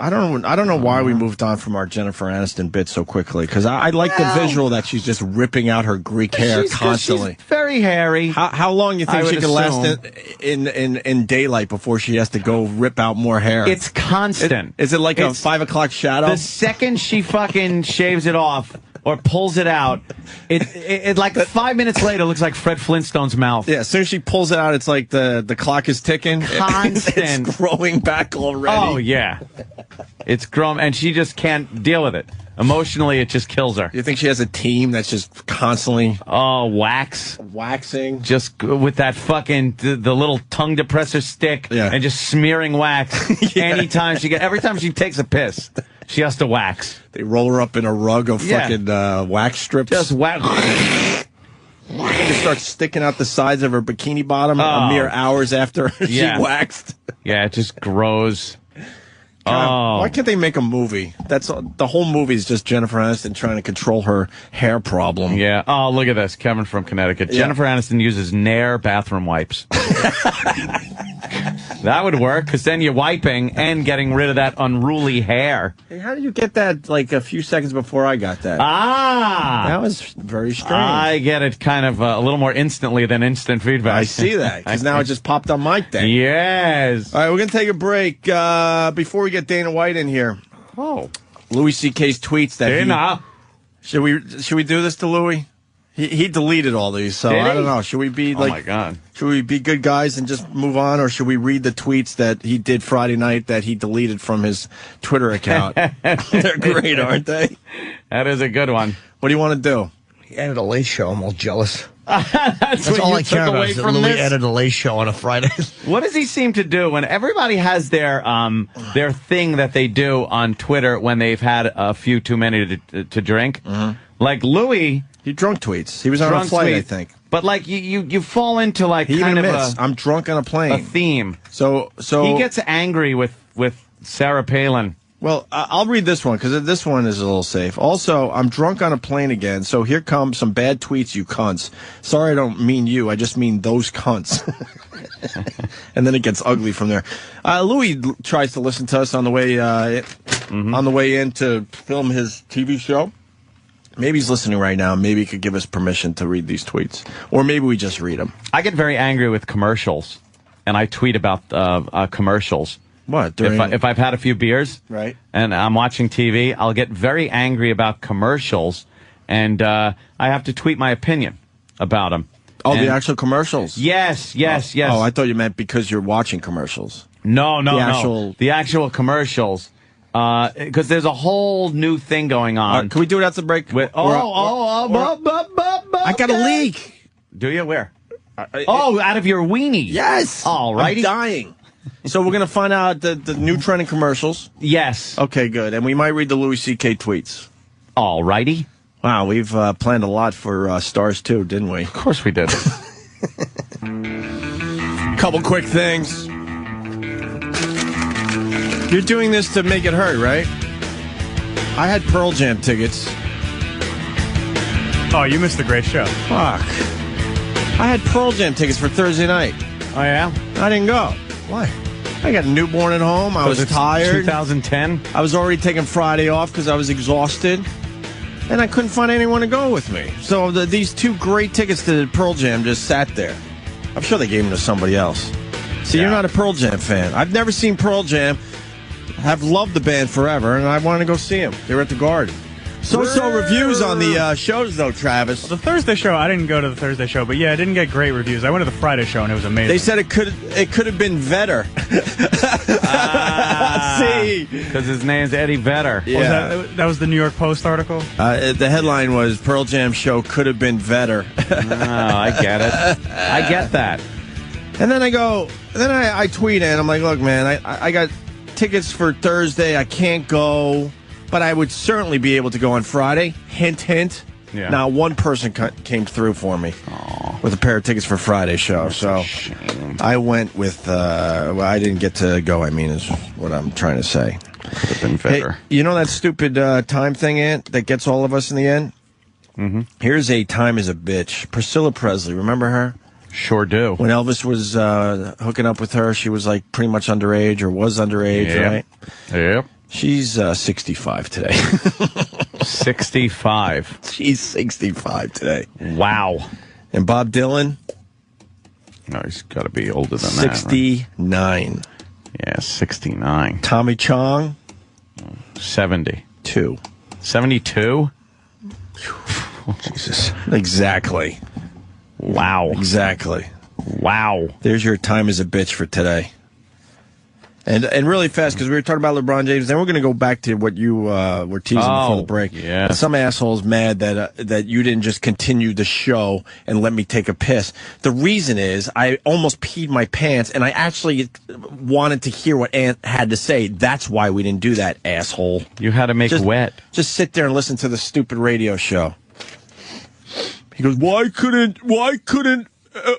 [SPEAKER 1] I don't know why we moved on from our Jennifer Aniston bit so quickly, because I like the visual that she's just ripping out her Greek hair constantly.
[SPEAKER 2] She's very hairy.
[SPEAKER 1] How long do you think she can last in daylight before she has to go rip out more hair?
[SPEAKER 2] It's constant.
[SPEAKER 1] Is it like a 5 o'clock shadow?
[SPEAKER 2] The second she fucking shaves it off or pulls it out, it like 5 minutes later looks like Fred Flintstone's mouth.
[SPEAKER 1] Yeah, as soon as she pulls it out, it's like the clock is ticking.
[SPEAKER 2] Constant.
[SPEAKER 1] It's growing back already.
[SPEAKER 2] Oh, yeah. It's grown, and she just can't deal with it. Emotionally, it just kills her.
[SPEAKER 1] You think she has a team that's just constantly...
[SPEAKER 2] waxing? Just with that fucking, the little tongue depressor stick, and just smearing wax. Anytime every time she takes a piss, she has to wax.
[SPEAKER 1] They roll her up in a rug of fucking wax strips.
[SPEAKER 2] Just wax.
[SPEAKER 1] It starts sticking out the sides of her bikini bottom a mere hours after she waxed.
[SPEAKER 2] Yeah, it just grows.
[SPEAKER 1] God, why can't they make a movie? The whole movie is just Jennifer Aniston trying to control her hair problem.
[SPEAKER 2] Yeah. Oh, look at this. Kevin from Connecticut.
[SPEAKER 1] Yeah.
[SPEAKER 2] Jennifer Aniston uses Nair bathroom wipes. That would work, because then you're wiping and getting rid of that unruly hair.
[SPEAKER 1] Hey, how did you get that like a few seconds before I got that?
[SPEAKER 2] That
[SPEAKER 1] was very strange.
[SPEAKER 2] I get it kind of a little more instantly than instant feedback.
[SPEAKER 1] I see that, because now it just popped on my thing.
[SPEAKER 2] Yes.
[SPEAKER 1] All right, we're going to take a break. Before we get Dana White in here.
[SPEAKER 2] Oh.
[SPEAKER 1] Louis C.K.'s tweets that
[SPEAKER 2] Dana.
[SPEAKER 1] Should we do this to Louis? He deleted all these, so I don't know. Should we be
[SPEAKER 2] Oh, my God.
[SPEAKER 1] Should we be good guys and just move on, or should we read the tweets that he did Friday night that he deleted from his Twitter account? They're great, aren't they?
[SPEAKER 2] That is a good one.
[SPEAKER 1] What do you want to do?
[SPEAKER 3] He edited a Late Show. I'm all jealous.
[SPEAKER 2] That's
[SPEAKER 3] all I care about is that Louis edited a Late Show on a Friday.
[SPEAKER 2] What does he seem to do when everybody has their thing that they do on Twitter when they've had a few too many to drink?
[SPEAKER 1] Mm-hmm.
[SPEAKER 2] Like Louis,
[SPEAKER 1] he drunk tweets. He was on a flight, I think.
[SPEAKER 2] But like you fall into like
[SPEAKER 1] He
[SPEAKER 2] kind
[SPEAKER 1] even
[SPEAKER 2] of
[SPEAKER 1] admits, I'm drunk on a plane.
[SPEAKER 2] a theme.
[SPEAKER 1] So
[SPEAKER 2] He gets angry with Sarah Palin.
[SPEAKER 1] Well, I'll read this one because this one is a little safe. Also, I'm drunk on a plane again, so here come some bad tweets, you cunts. Sorry, I don't mean you. I just mean those cunts. And then it gets ugly from there. Louis tries to listen to us on the way on the way in to film his TV show. Maybe he's listening right now. Maybe he could give us permission to read these tweets, or maybe we just read them.
[SPEAKER 2] I get very angry with commercials, and I tweet about commercials.
[SPEAKER 1] What?
[SPEAKER 2] If I've had a few beers,
[SPEAKER 1] right,
[SPEAKER 2] and I'm watching TV, I'll get very angry about commercials, and I have to tweet my opinion about them.
[SPEAKER 1] Oh, the actual commercials?
[SPEAKER 2] Yes.
[SPEAKER 1] Oh, I thought you meant because you're watching commercials.
[SPEAKER 2] No. The actual commercials. Because there's a whole new thing going on.
[SPEAKER 1] Can we do it after the break?
[SPEAKER 2] I
[SPEAKER 1] got a leak.
[SPEAKER 2] Do you? Where? Out of your weenie.
[SPEAKER 1] Yes.
[SPEAKER 2] All right.
[SPEAKER 1] I'm dying. So we're going to find out the new trending commercials?
[SPEAKER 2] Yes.
[SPEAKER 1] Okay, good. And we might read the Louis C.K. tweets.
[SPEAKER 2] All righty.
[SPEAKER 1] Wow, we've planned a lot for Stars 2, didn't we?
[SPEAKER 2] Of course we did.
[SPEAKER 1] Couple quick things. You're doing this to make it hurt, right? I had Pearl Jam tickets.
[SPEAKER 4] Oh, you missed the great show.
[SPEAKER 1] Fuck. I had Pearl Jam tickets for Thursday night.
[SPEAKER 2] Oh, yeah?
[SPEAKER 1] I didn't go.
[SPEAKER 3] Why?
[SPEAKER 1] I got a newborn at home. I was tired.
[SPEAKER 2] 2010?
[SPEAKER 1] I was already taking Friday off because I was exhausted. And I couldn't find anyone to go with me. So these two great tickets to Pearl Jam just sat there. I'm sure they gave them to somebody else. See, You're not a Pearl Jam fan. I've never seen Pearl Jam. Have loved the band forever, and I wanted to go see them. They were at the Garden. So reviews on the shows, though, Travis.
[SPEAKER 4] The Thursday show, I didn't go to the Thursday show, but yeah, I didn't get great reviews. I went to the Friday show, and it was amazing.
[SPEAKER 1] They said it could have been Vedder. See?
[SPEAKER 2] Because his name's Eddie Vedder.
[SPEAKER 1] Yeah.
[SPEAKER 4] That was the New York Post article?
[SPEAKER 1] The headline was, Pearl Jam show could have been Vedder.
[SPEAKER 2] I get it. I get that.
[SPEAKER 1] And then I tweet and I'm like, look, man, I got tickets for Thursday. I can't go, but I would certainly be able to go on Friday. Hint, hint.
[SPEAKER 2] Yeah.
[SPEAKER 1] Now, one person came through for me with a pair of tickets for Friday's show. So I went with, well, I didn't get to go, I mean, is what I'm trying to say.
[SPEAKER 2] Could have been better.
[SPEAKER 1] Hey, you know that stupid time thing, Ant, that gets all of us in the end?
[SPEAKER 2] Mm-hmm.
[SPEAKER 1] Here's a time as a bitch. Priscilla Presley, remember her?
[SPEAKER 2] Sure do.
[SPEAKER 1] When Elvis was hooking up with her, she was like pretty much underage or was underage, right?
[SPEAKER 2] Yep.
[SPEAKER 1] She's 65 today.
[SPEAKER 2] 65.
[SPEAKER 1] She's 65 today.
[SPEAKER 2] Wow.
[SPEAKER 1] And Bob Dylan?
[SPEAKER 2] No, he's got to be older than
[SPEAKER 1] 69.
[SPEAKER 2] That. Right? Yeah, 69.
[SPEAKER 1] Tommy Chong?
[SPEAKER 2] 72.
[SPEAKER 1] 2.
[SPEAKER 2] 72?
[SPEAKER 1] Jesus. Exactly.
[SPEAKER 2] Wow.
[SPEAKER 1] Exactly.
[SPEAKER 2] Wow.
[SPEAKER 1] There's your time as a bitch for today. And really fast, because we were talking about LeBron James, then we're going to go back to what you were teasing before the break.
[SPEAKER 2] Yeah.
[SPEAKER 1] And some asshole's mad that you didn't just continue the show and let me take a piss. The reason is I almost peed my pants, and I actually wanted to hear what Ant had to say. That's why we didn't do that, asshole.
[SPEAKER 2] You had to make it wet.
[SPEAKER 1] Just sit there and listen to the stupid radio show. He goes, why couldn't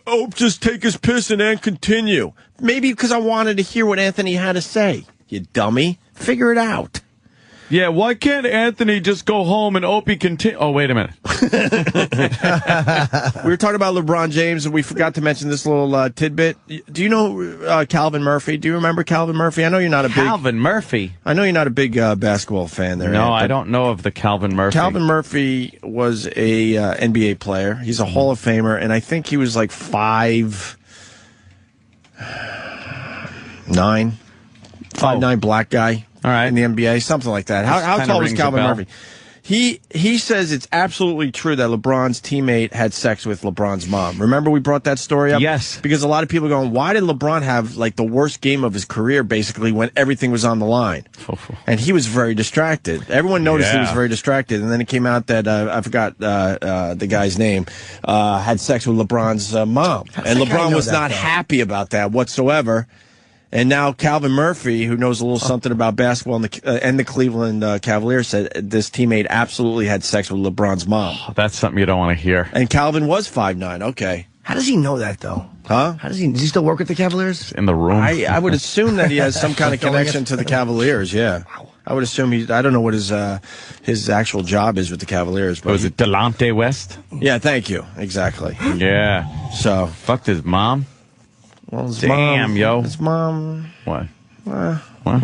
[SPEAKER 1] Ope just take his piss and continue? Maybe because I wanted to hear what Anthony had to say. You dummy. Figure it out.
[SPEAKER 5] Yeah, why can't Anthony just go home and Opie continue? Oh, wait a minute.
[SPEAKER 1] We were talking about LeBron James, and we forgot to mention this little tidbit. Do you know Calvin Murphy? Do you remember Calvin Murphy? I know you're not a big...
[SPEAKER 2] Calvin Murphy?
[SPEAKER 1] I know you're not a big basketball fan there.
[SPEAKER 5] No, I don't know of the Calvin Murphy.
[SPEAKER 1] Calvin Murphy was a NBA player. He's a Hall of Famer, and I think he was like 5'9", 5'9", black guy.
[SPEAKER 2] All right.
[SPEAKER 1] In the NBA, something like that. How tall was Calvin Murphy? He says it's absolutely true that LeBron's teammate had sex with LeBron's mom. Remember we brought that story up?
[SPEAKER 2] Yes.
[SPEAKER 1] Because a lot of people are going, why did LeBron have like the worst game of his career basically when everything was on the line? And he was very distracted. Everyone noticed he was very distracted. And then it came out that, I forgot the guy's name, had sex with LeBron's mom. And LeBron was not happy about that whatsoever. And now Calvin Murphy, who knows a little something about basketball and the Cleveland Cavaliers, said this teammate absolutely had sex with LeBron's mom.
[SPEAKER 5] Oh, that's something you don't want to hear.
[SPEAKER 1] And Calvin was 5'9". Okay.
[SPEAKER 3] How does he know that, though?
[SPEAKER 1] Huh?
[SPEAKER 3] Does he still work with the Cavaliers?
[SPEAKER 5] In the room.
[SPEAKER 1] I would assume that he has some kind of connection to the Cavaliers, yeah. I would assume I don't know what his actual job is with the Cavaliers. But
[SPEAKER 5] was it Delonte West?
[SPEAKER 1] Yeah, thank you. Exactly.
[SPEAKER 5] Yeah.
[SPEAKER 1] So.
[SPEAKER 5] Fucked his mom?
[SPEAKER 1] Well, his
[SPEAKER 5] Damn,
[SPEAKER 1] mom,
[SPEAKER 5] yo.
[SPEAKER 1] His mom.
[SPEAKER 5] What?
[SPEAKER 1] What?
[SPEAKER 5] What?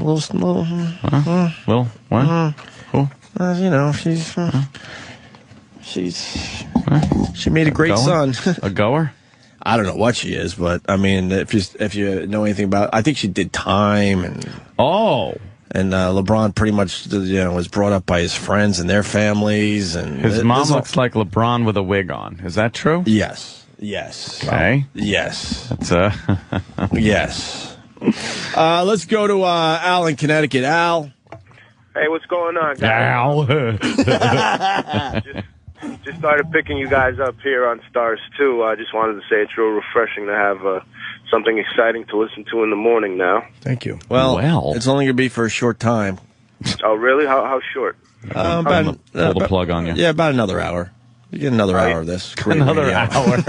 [SPEAKER 5] Who?
[SPEAKER 1] You know, she made a great son.
[SPEAKER 5] A goer?
[SPEAKER 1] I don't know what she is, but I mean, if you know anything about, I think she did time and LeBron pretty much was brought up by his friends and their families, and
[SPEAKER 5] his mom looks like LeBron with a wig on. Is that true?
[SPEAKER 1] Yes. Yes.
[SPEAKER 5] Okay.
[SPEAKER 1] Yes.
[SPEAKER 5] That's
[SPEAKER 1] Yes. Let's go to Al in Connecticut. Al.
[SPEAKER 22] Hey, what's going on,
[SPEAKER 5] guys?
[SPEAKER 22] Al. just started picking you guys up here on Stars 2. I just wanted to say it's real refreshing to have something exciting to listen to in the morning now.
[SPEAKER 1] Thank you. Well, it's only going to be for a short time.
[SPEAKER 22] Oh, really? How short?
[SPEAKER 5] Pull the plug on you.
[SPEAKER 1] Yeah, about another hour. You get another hour of this.
[SPEAKER 5] Another hour.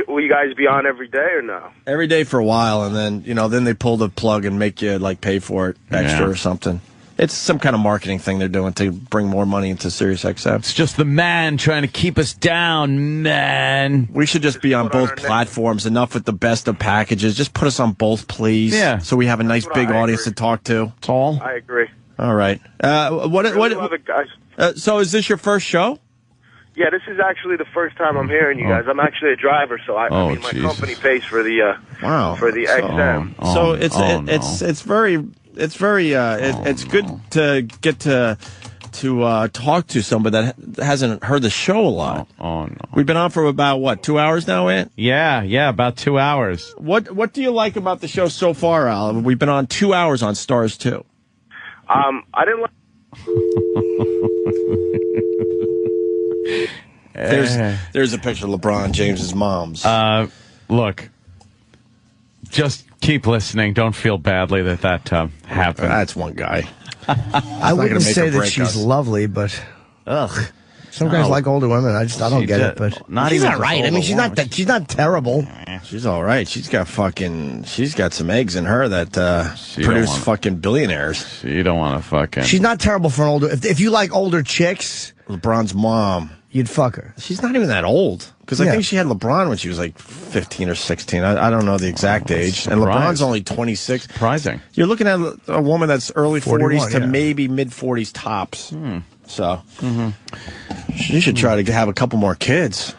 [SPEAKER 22] Will you guys be on every day or no?
[SPEAKER 1] Every day for a while, and then then they pull the plug and make you like pay for it extra or something. It's some kind of marketing thing they're doing to bring more money into SiriusXM.
[SPEAKER 2] It's just the man trying to keep us down, man.
[SPEAKER 1] We should just be on both platforms. Enough with the best of packages. Just put us on both, please.
[SPEAKER 2] Yeah.
[SPEAKER 1] So we have a nice big audience to talk to.
[SPEAKER 5] That's all.
[SPEAKER 22] I agree.
[SPEAKER 1] All right.
[SPEAKER 22] Love it, guys.
[SPEAKER 1] So is this your first show?
[SPEAKER 22] Yeah, this is actually the first time I'm hearing you guys. I'm actually a driver, so I mean my company pays for the for the XM.
[SPEAKER 1] So it's good to get to talk to somebody that hasn't heard the show a lot.
[SPEAKER 5] Oh no.
[SPEAKER 1] We've been on for about 2 hours now, Ant?
[SPEAKER 5] Yeah, about 2 hours.
[SPEAKER 1] What do you like about the show so far, Al? We've been on 2 hours on Stars 2.
[SPEAKER 22] I didn't like.
[SPEAKER 1] There's a picture of LeBron James's mom's.
[SPEAKER 5] Look, just keep listening. Don't feel badly that happened.
[SPEAKER 1] That's one guy.
[SPEAKER 3] I wouldn't say that she's lovely, but some guys like older women. I don't get it. But she's not right. I mean, she's not terrible.
[SPEAKER 1] She's all right. She's got some eggs in her that produce fucking billionaires.
[SPEAKER 5] You don't want to fucking.
[SPEAKER 3] She's not terrible for an older. If you like older chicks,
[SPEAKER 1] LeBron's mom,
[SPEAKER 3] you'd fuck her.
[SPEAKER 1] She's not even that old. Because I think she had LeBron when she was like 15 or 16. I don't know the exact age. And LeBron's only 26.
[SPEAKER 5] Surprising.
[SPEAKER 1] You're looking at a woman that's early 40s to maybe mid 40s tops. So she should try to have a couple more kids.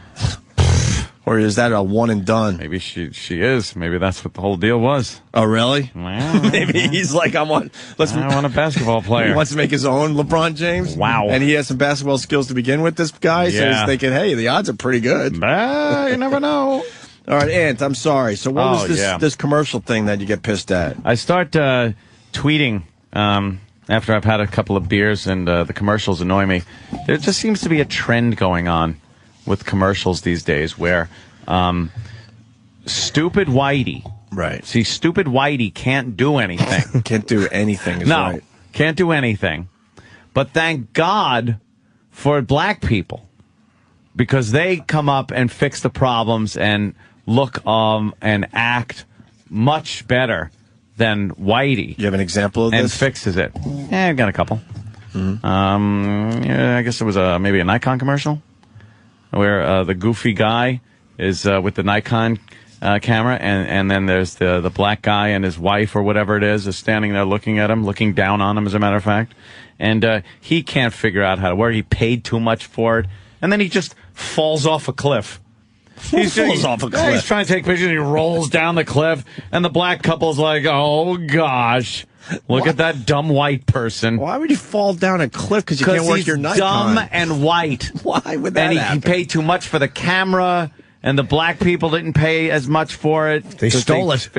[SPEAKER 1] Or is that a one and done?
[SPEAKER 5] Maybe she is. Maybe that's what the whole deal was.
[SPEAKER 1] Oh, really?
[SPEAKER 5] Well,
[SPEAKER 1] maybe he's like, I want
[SPEAKER 5] a basketball player.
[SPEAKER 1] He wants to make his own LeBron James.
[SPEAKER 5] Wow.
[SPEAKER 1] And he has some basketball skills to begin with, this guy. So he's thinking, hey, the odds are pretty good.
[SPEAKER 5] You never know.
[SPEAKER 1] All right, Ant, I'm sorry. So what was this commercial thing that you get pissed at?
[SPEAKER 5] I start tweeting after I've had a couple of beers and the commercials annoy me. There just seems to be a trend going on with commercials these days where stupid Whitey.
[SPEAKER 1] Right.
[SPEAKER 5] See, stupid Whitey can't do anything.
[SPEAKER 1] Can't do anything.
[SPEAKER 5] No, can't do anything. But thank God for black people. because they come up and fix the problems and look and act much better than Whitey.
[SPEAKER 1] You have an example of this?
[SPEAKER 5] And fixes it. Yeah, I've got a couple. I guess it was maybe a Nikon commercial where the goofy guy is with the Nikon camera, and then there's the black guy and his wife or whatever it is standing there looking at him, looking down on him, as a matter of fact. And he can't figure out how to work. He paid too much for it. And then he just falls off a cliff. He falls off a cliff. He's trying to take pictures, and he rolls down the cliff, and the black couple's like, oh, gosh. Look at that dumb white person.
[SPEAKER 1] Why would you fall down a cliff? Because you can't work your Nikon.
[SPEAKER 5] Dumb and white.
[SPEAKER 1] Why would that happen?
[SPEAKER 5] He paid too much for the camera, and the black people didn't pay as much for it.
[SPEAKER 3] They stole it.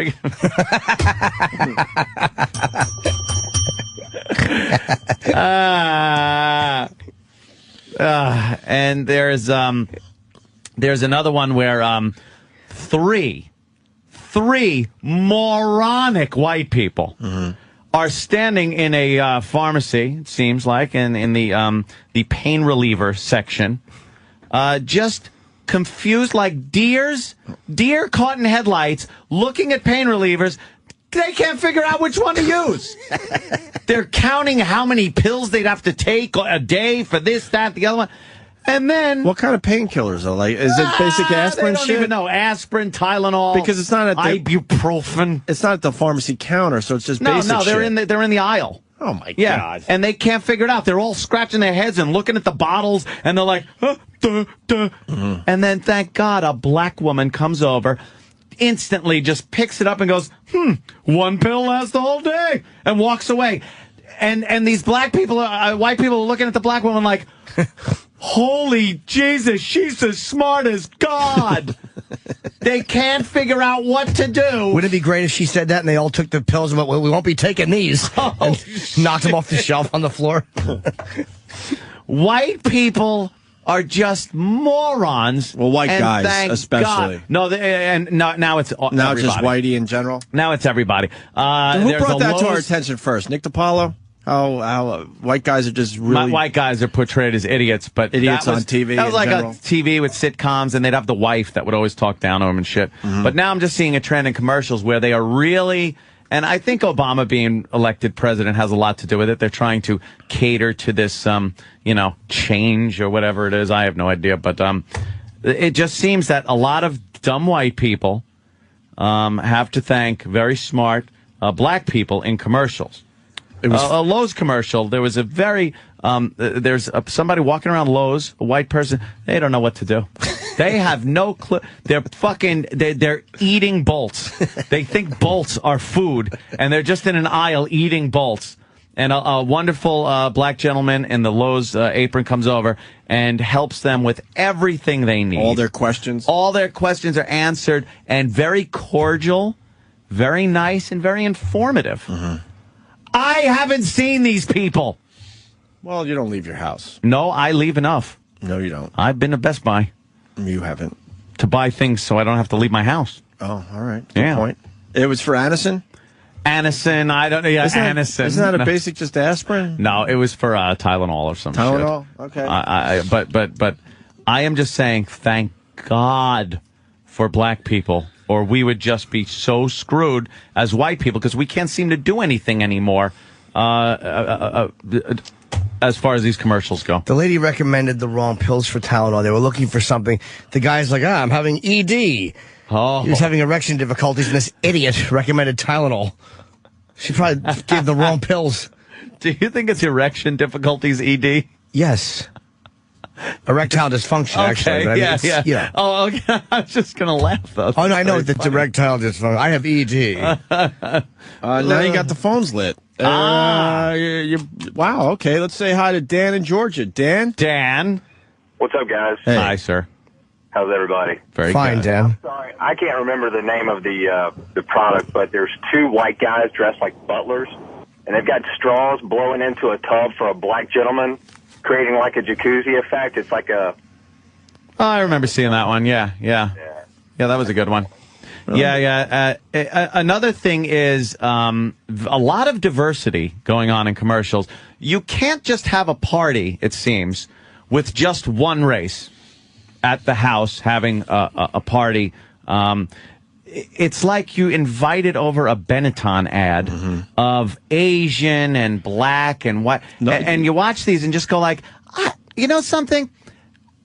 [SPEAKER 5] And there's another one where three moronic white people are standing in a pharmacy, it seems like, in the pain reliever section, just confused like deer caught in headlights, looking at pain relievers. They can't figure out which one to use. They're counting how many pills they'd have to take a day for this, that, the other one. And then...
[SPEAKER 1] What kind of painkillers are like? Is it basic aspirin shit?
[SPEAKER 5] They don't even know. Aspirin, Tylenol.
[SPEAKER 1] Because it's not at the...
[SPEAKER 5] Ibuprofen.
[SPEAKER 1] It's not at the pharmacy counter, so it's just basic shit.
[SPEAKER 5] No, they're in the aisle.
[SPEAKER 1] Oh, my God.
[SPEAKER 5] And they can't figure it out. They're all scratching their heads and looking at the bottles, and they're like, And then, thank God, a black woman comes over, instantly just picks it up and goes, one pill lasts the whole day, and walks away. And these black people, white people are looking at the black woman like, holy Jesus, she's as smart as God. They can't figure out what to do.
[SPEAKER 3] Wouldn't it be great if she said that and they all took the pills and went, well, we won't be taking these, and knocked them off the shelf on the floor?
[SPEAKER 5] White people are just morons.
[SPEAKER 1] Well, white guys, especially.
[SPEAKER 5] God. No, now it's everybody.
[SPEAKER 1] Just whitey in general?
[SPEAKER 5] Now it's everybody.
[SPEAKER 1] Who brought that to our attention first? Nick DiPaolo? How white guys are just really...
[SPEAKER 5] White guys are portrayed as idiots, but...
[SPEAKER 1] Idiots on TV
[SPEAKER 5] That was like
[SPEAKER 1] general.
[SPEAKER 5] a TV with sitcoms, and they'd have the wife that would always talk down to them and shit. But now I'm just seeing a trend in commercials where they are really... And I think Obama being elected president has a lot to do with it. They're trying to cater to this, change or whatever it is. I have no idea. But it just seems that a lot of dumb white people have to thank very smart black people in commercials. It was a Lowe's commercial. There was a very there's somebody walking around Lowe's, a white person. They don't know what to do. They have no clue. They're they're eating bolts. They think bolts are food, and they're just in an aisle eating bolts. And a wonderful black gentleman in the Lowe's apron comes over and helps them with everything they need.
[SPEAKER 1] All their questions?
[SPEAKER 5] All their questions are answered, and very cordial, very nice, and very informative. I haven't seen these people.
[SPEAKER 1] Well, you don't leave your house.
[SPEAKER 5] No, I leave enough.
[SPEAKER 1] No, you don't.
[SPEAKER 5] I've been to Best Buy.
[SPEAKER 1] You haven't.
[SPEAKER 5] To buy things so I don't have to leave my house.
[SPEAKER 1] Oh, all right. Good point. It was for Anison?
[SPEAKER 5] Anison, I don't know. Yeah, Anison.
[SPEAKER 1] Isn't that a basic just aspirin?
[SPEAKER 5] No, it was for Tylenol or some
[SPEAKER 1] Tylenol?
[SPEAKER 5] shit.
[SPEAKER 1] Okay.
[SPEAKER 5] But I am just saying thank God for black people, or we would just be so screwed as white people because we can't seem to do anything anymore as far as these commercials go.
[SPEAKER 3] The lady recommended the wrong pills for Tylenol. They were looking for something. The guy's like, I'm having ED.
[SPEAKER 5] Oh.
[SPEAKER 3] He was having erection difficulties, and this idiot recommended Tylenol. She probably gave the wrong pills.
[SPEAKER 5] Do you think it's erection difficulties, ED?
[SPEAKER 3] Yes. Erectile dysfunction, actually.
[SPEAKER 5] Okay,
[SPEAKER 3] I mean,
[SPEAKER 5] yeah. Oh, okay. I was just going to laugh, though.
[SPEAKER 3] Oh, no, I know it's erectile dysfunction. I have ED.
[SPEAKER 1] Now you got the phones lit. Wow, okay. Let's say hi to Dan in Georgia. Dan?
[SPEAKER 6] What's up, guys?
[SPEAKER 1] Hey.
[SPEAKER 5] Hi, sir.
[SPEAKER 6] How's everybody?
[SPEAKER 5] Very
[SPEAKER 3] fine,
[SPEAKER 5] good.
[SPEAKER 3] Dan.
[SPEAKER 6] Sorry, I can't remember the name of the product, but there's two white guys dressed like butlers, and they've got straws blowing into a tub for a black gentleman, creating like a jacuzzi effect. It's like a...
[SPEAKER 5] Oh, I remember seeing that one. Yeah, that was a good one. Yeah. Another thing is a lot of diversity going on in commercials. You can't just have a party, it seems, with just one race. at the house having a party. It's like you invited over a Benetton ad of Asian and black and white, and you watch these and just go like, you know something?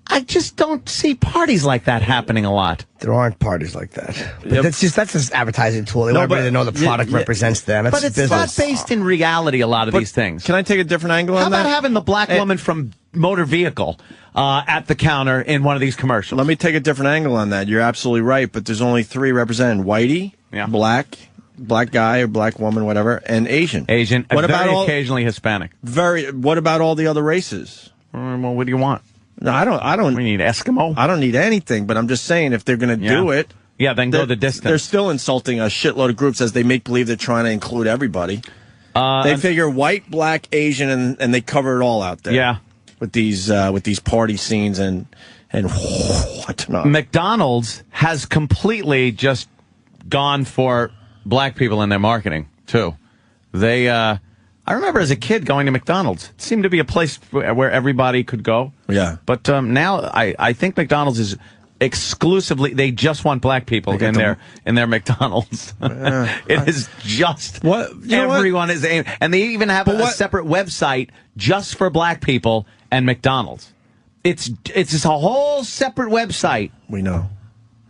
[SPEAKER 5] I just don't see parties like that happening a lot.
[SPEAKER 3] There aren't parties like that. But that's just advertising tool. They want everybody to know the product represents them.
[SPEAKER 5] But it's not based in reality, a lot of these things.
[SPEAKER 1] Can I take a different angle on that?
[SPEAKER 5] How about having the black woman from Motor Vehicle at the counter in one of these commercials?
[SPEAKER 1] Let me take a different angle on that. You're absolutely right, but there's only 3 represented. Whitey, black guy or black woman, whatever, and Asian.
[SPEAKER 5] What about occasionally Hispanic?
[SPEAKER 1] What about all the other races?
[SPEAKER 5] Well, what do you want?
[SPEAKER 1] No, I don't.
[SPEAKER 5] We need Eskimo.
[SPEAKER 1] I don't need anything, but I'm just saying if they're going to do it.
[SPEAKER 5] Yeah, then go the distance.
[SPEAKER 1] They're still insulting a shitload of groups as they make believe they're trying to include everybody. They figure white, black, Asian, and they cover it all out there.
[SPEAKER 5] Yeah.
[SPEAKER 1] With these party scenes and whatnot.
[SPEAKER 5] McDonald's has completely just gone for black people in their marketing, too. They, I remember as a kid going to McDonald's. It seemed to be a place where everybody could go.
[SPEAKER 1] Yeah.
[SPEAKER 5] But now I think McDonald's is exclusively, they just want black people in their McDonald's. It is just everyone is aimed. And they even have a separate website just for black people and McDonald's. It's just a whole separate website.
[SPEAKER 1] We know.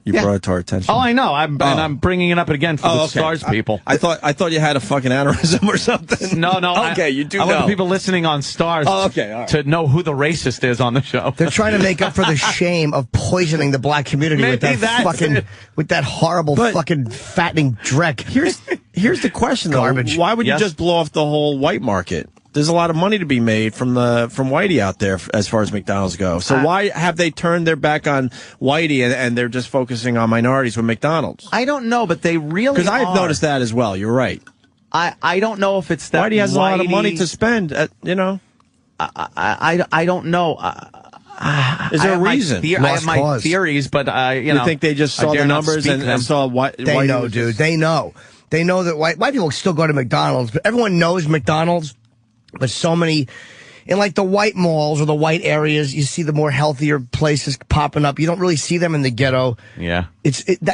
[SPEAKER 1] You brought it to our attention.
[SPEAKER 5] Oh, I know. And I'm bringing it up again for the Stars people.
[SPEAKER 1] I thought you had a fucking aneurysm or something.
[SPEAKER 5] No.
[SPEAKER 1] Okay, you do know.
[SPEAKER 5] I want the people listening on Stars to know who the racist is on the show.
[SPEAKER 3] They're trying to make up for the shame of poisoning the black community with that horrible fucking fattening dreck.
[SPEAKER 1] Here's the question, though.
[SPEAKER 3] Garbage.
[SPEAKER 1] Why would you just blow off the whole white market? There's a lot of money to be made from Whitey out there as far as McDonald's go. So why have they turned their back on Whitey and they're just focusing on minorities with McDonald's?
[SPEAKER 5] I don't know, but they really
[SPEAKER 1] Because I've noticed that as well. You're right.
[SPEAKER 5] I don't know if it's that
[SPEAKER 1] Whitey has a lot of money to spend.
[SPEAKER 5] I don't know.
[SPEAKER 1] Is there a reason?
[SPEAKER 5] I have my theories, but
[SPEAKER 1] you think they just saw the numbers and saw what
[SPEAKER 3] they know, dude. They know. They know that white people still go to McDonald's, but everyone knows McDonald's. But so many, in like the white malls or the white areas, you see the more healthier places popping up. You don't really see them in the ghetto.
[SPEAKER 5] Yeah.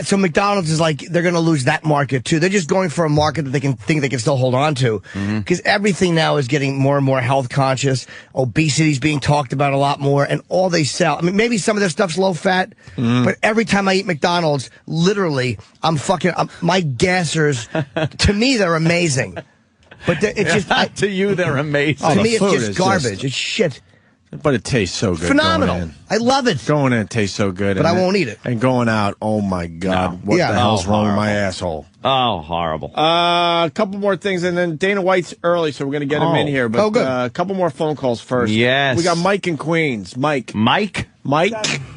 [SPEAKER 3] So McDonald's is like, they're going to lose that market too. They're just going for a market that they can think they can still hold on to. Because everything now is getting more and more health conscious. Obesity is being talked about a lot more. And all they sell, I mean, maybe some of their stuff's low fat, but every time I eat McDonald's, literally, my gassers, to me, they're amazing. But it's just
[SPEAKER 5] to you, they're amazing.
[SPEAKER 3] To me, it's just garbage. It's shit.
[SPEAKER 1] But it tastes so good.
[SPEAKER 3] Phenomenal. I love it.
[SPEAKER 1] Going in, it tastes so good.
[SPEAKER 3] But I won't eat it.
[SPEAKER 1] And going out, oh my God. What the hell's wrong with my asshole?
[SPEAKER 5] Oh, horrible.
[SPEAKER 1] A couple more things, and then Dana White's early, so we're going to get him in here. But
[SPEAKER 3] good.
[SPEAKER 1] A couple more phone calls first.
[SPEAKER 5] Yes.
[SPEAKER 1] We got Mike in Queens. Mike.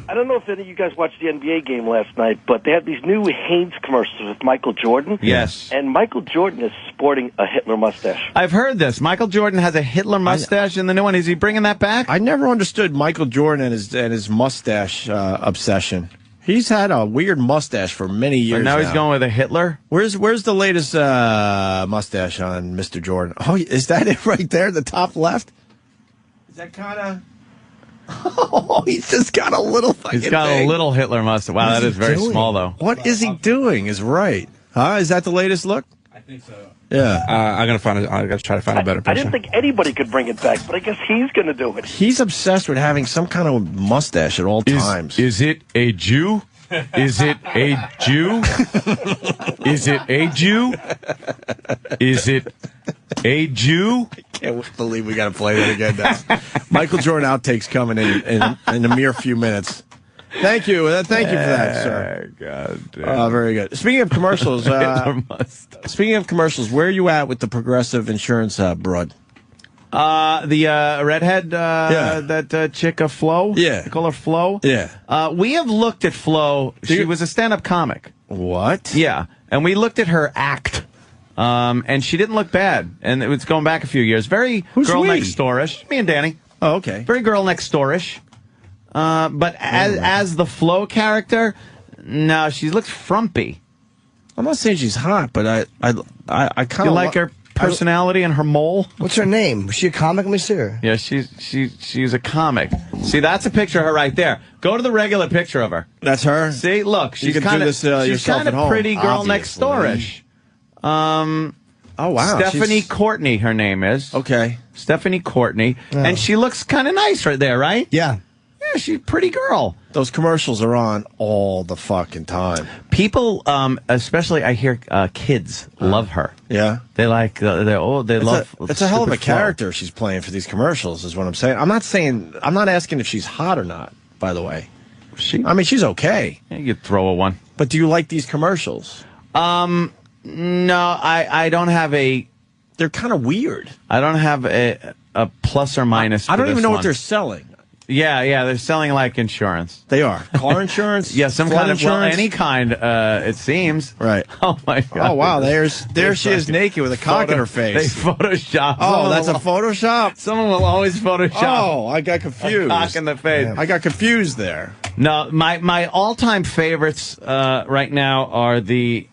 [SPEAKER 7] I don't know if any of you guys watched the NBA game last night, but they had these new Hanes commercials with Michael Jordan.
[SPEAKER 5] Yes.
[SPEAKER 7] And Michael Jordan is sporting a Hitler mustache.
[SPEAKER 5] I've heard this. Michael Jordan has a Hitler mustache in the new one. Is he bringing that back?
[SPEAKER 1] I never understood Michael Jordan and his mustache obsession. He's had a weird mustache for many years
[SPEAKER 5] now. He's going with a Hitler?
[SPEAKER 1] Where's the latest mustache on Mr. Jordan? Oh, is that it right there, the top left? Is that kind of... Oh, he's just got a little fucking
[SPEAKER 5] He's got a little Hitler mustache. Wow, that is very small, though.
[SPEAKER 1] What is he doing is right. Is that the latest look?
[SPEAKER 7] I think so.
[SPEAKER 1] Yeah.
[SPEAKER 16] I gotta try to find a better picture.
[SPEAKER 7] I didn't think anybody could bring it back, but I guess he's going to do it.
[SPEAKER 1] He's obsessed with having some kind of mustache at all times.
[SPEAKER 5] Is it a Jew? Is it a Jew? Is it a Jew? Is it a Jew?
[SPEAKER 1] I can't believe we got to play that again now. Michael Jordan outtakes coming in a mere few minutes. Thank you. Thank you for that, sir.
[SPEAKER 5] God.
[SPEAKER 1] Very good. Speaking of commercials, where are you at with the Progressive Insurance broad?
[SPEAKER 5] The redhead, that chick, Flo?
[SPEAKER 1] Yeah.
[SPEAKER 5] They call her Flo?
[SPEAKER 1] Yeah.
[SPEAKER 5] We have looked at Flo. She was a stand-up comic.
[SPEAKER 1] What?
[SPEAKER 5] Yeah. And we looked at her act. And she didn't look bad. And it was going back a few years. Very girl next door-ish. Me and Danny.
[SPEAKER 1] Oh, okay.
[SPEAKER 5] Very girl next door-ish. But as the Flo character, no, she looks frumpy.
[SPEAKER 1] I'm not saying she's hot, but I kind of
[SPEAKER 5] like her. personality and her mole.
[SPEAKER 3] What's her name? Was she a comic? Let me see her.
[SPEAKER 5] Yeah, she's a comic. See, that's a picture of her right there. Go to the regular picture of her.
[SPEAKER 1] That's her?
[SPEAKER 5] See, look, she's
[SPEAKER 1] kind of
[SPEAKER 5] pretty girl next door-ish.
[SPEAKER 1] Oh, wow.
[SPEAKER 5] Stephanie Courtney, her name is.
[SPEAKER 1] Okay.
[SPEAKER 5] Stephanie Courtney. Oh. And she looks kind of nice right there, right?
[SPEAKER 3] Yeah.
[SPEAKER 5] Yeah, she's a pretty girl.
[SPEAKER 1] Those commercials are on all the fucking time.
[SPEAKER 5] People, especially I hear kids love her.
[SPEAKER 1] Yeah.
[SPEAKER 5] They like, they love.
[SPEAKER 1] It's a hell of a character she's playing for these commercials, is what I'm saying. I'm not asking if she's hot or not, by the way. I mean, she's okay.
[SPEAKER 5] Yeah, you could throw a one.
[SPEAKER 1] But do you like these commercials?
[SPEAKER 5] No, I don't have a.
[SPEAKER 1] They're kind of weird.
[SPEAKER 5] I don't have a plus or minus.
[SPEAKER 1] I don't even know what they're selling.
[SPEAKER 5] Yeah, they're selling like insurance.
[SPEAKER 1] They are. Car insurance?
[SPEAKER 5] Yeah, some kind of, any kind, it seems.
[SPEAKER 1] Right.
[SPEAKER 5] Oh, my God.
[SPEAKER 1] Oh, wow, there she is naked with a cock in her face.
[SPEAKER 5] They Photoshop.
[SPEAKER 1] Oh, that's a Photoshop?
[SPEAKER 5] Someone will always Photoshop.
[SPEAKER 1] Oh, I got confused.
[SPEAKER 5] A cock in the face.
[SPEAKER 1] I got confused there.
[SPEAKER 5] No, my all-time favorites right now are the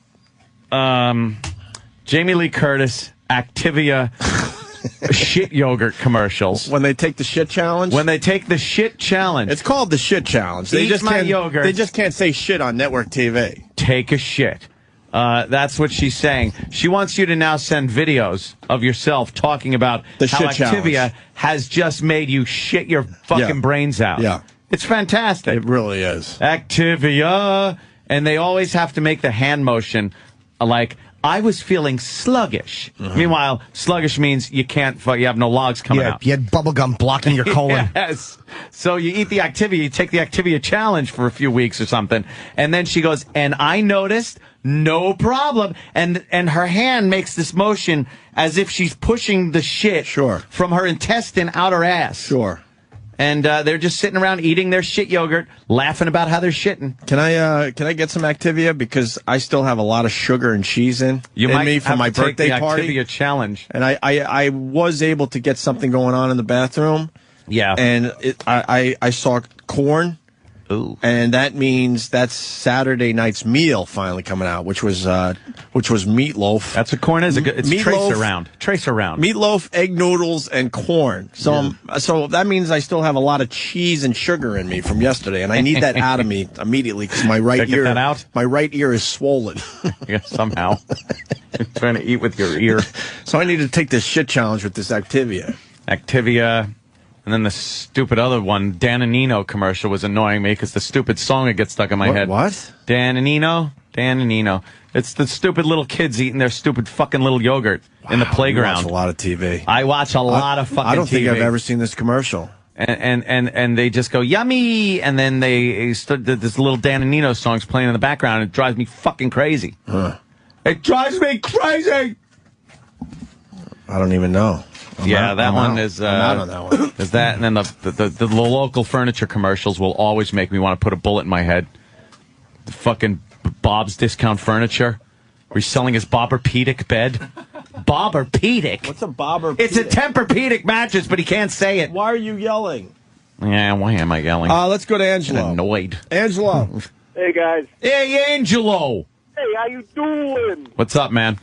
[SPEAKER 5] Jamie Lee Curtis, Activia... shit yogurt commercials.
[SPEAKER 1] When they take the shit challenge?
[SPEAKER 5] When they take the shit challenge.
[SPEAKER 1] It's called the shit challenge. They just can't yogurt. They just can't say shit on network TV.
[SPEAKER 5] Take a shit. That's what she's saying. She wants you to now send videos of yourself talking about
[SPEAKER 1] the
[SPEAKER 5] how
[SPEAKER 1] shit
[SPEAKER 5] Activia
[SPEAKER 1] challenge
[SPEAKER 5] has just made you shit your fucking brains out.
[SPEAKER 1] Yeah.
[SPEAKER 5] It's fantastic.
[SPEAKER 1] It really is.
[SPEAKER 5] Activia. And they always have to make the hand motion like, I was feeling sluggish. Meanwhile, sluggish means you have no logs coming out.
[SPEAKER 3] You had bubble gum blocking your colon.
[SPEAKER 5] Yes. So you eat the Activia, you take the Activia challenge for a few weeks or something, and then she goes, and I noticed, no problem. And her hand makes this motion as if she's pushing the shit from her intestine out her ass.
[SPEAKER 1] Sure.
[SPEAKER 5] And they're just sitting around eating their shit yogurt, laughing about how they're shitting.
[SPEAKER 1] Can I get some Activia, because I still have a lot of sugar and cheese in me from my birthday party.
[SPEAKER 5] Activia challenge.
[SPEAKER 1] And I was able to get something going on in the bathroom.
[SPEAKER 5] Yeah.
[SPEAKER 1] And I saw corn.
[SPEAKER 5] Ooh.
[SPEAKER 1] And that means that's Saturday night's meal finally coming out, which was meatloaf.
[SPEAKER 5] That's what corn is. It's
[SPEAKER 1] meatloaf,
[SPEAKER 5] tracer round.
[SPEAKER 1] Meatloaf, egg noodles, and corn. So so that means I still have a lot of cheese and sugar in me from yesterday, and I need that out of me immediately because my right ear.
[SPEAKER 5] Get that out?
[SPEAKER 1] My right ear is swollen.
[SPEAKER 5] Yeah, somehow. You're trying to eat with your ear.
[SPEAKER 1] So I need to take this shit challenge with this Activia.
[SPEAKER 5] And then the stupid other one, Dan and Nino commercial was annoying me because the stupid song would get stuck in my head.
[SPEAKER 1] What?
[SPEAKER 5] Dan and Nino. It's the stupid little kids eating their stupid fucking little yogurt in the playground.
[SPEAKER 1] You watch a lot of TV.
[SPEAKER 5] I watch a lot of fucking TV.
[SPEAKER 1] I don't think I've ever seen this commercial.
[SPEAKER 5] And they just go, yummy! And then this little Dan and Nino song's playing in the background. It drives me fucking crazy. It drives me crazy!
[SPEAKER 1] I don't even know.
[SPEAKER 5] I'm out on that one. There's that, and then the local furniture commercials will always make me want to put a bullet in my head. The fucking Bob's Discount Furniture, where he's selling his Bobberpedic bed. Bobberpedic?
[SPEAKER 1] What's a Bobberpedic?
[SPEAKER 5] It's a Tempur-Pedic mattress, but he can't say it.
[SPEAKER 1] Why are you yelling?
[SPEAKER 5] Yeah, why am I yelling?
[SPEAKER 1] Let's go to Angelo.
[SPEAKER 5] I'm annoyed.
[SPEAKER 1] Angelo.
[SPEAKER 8] Hey, guys.
[SPEAKER 5] Hey, Angelo.
[SPEAKER 8] Hey, how you doing?
[SPEAKER 5] What's up, man?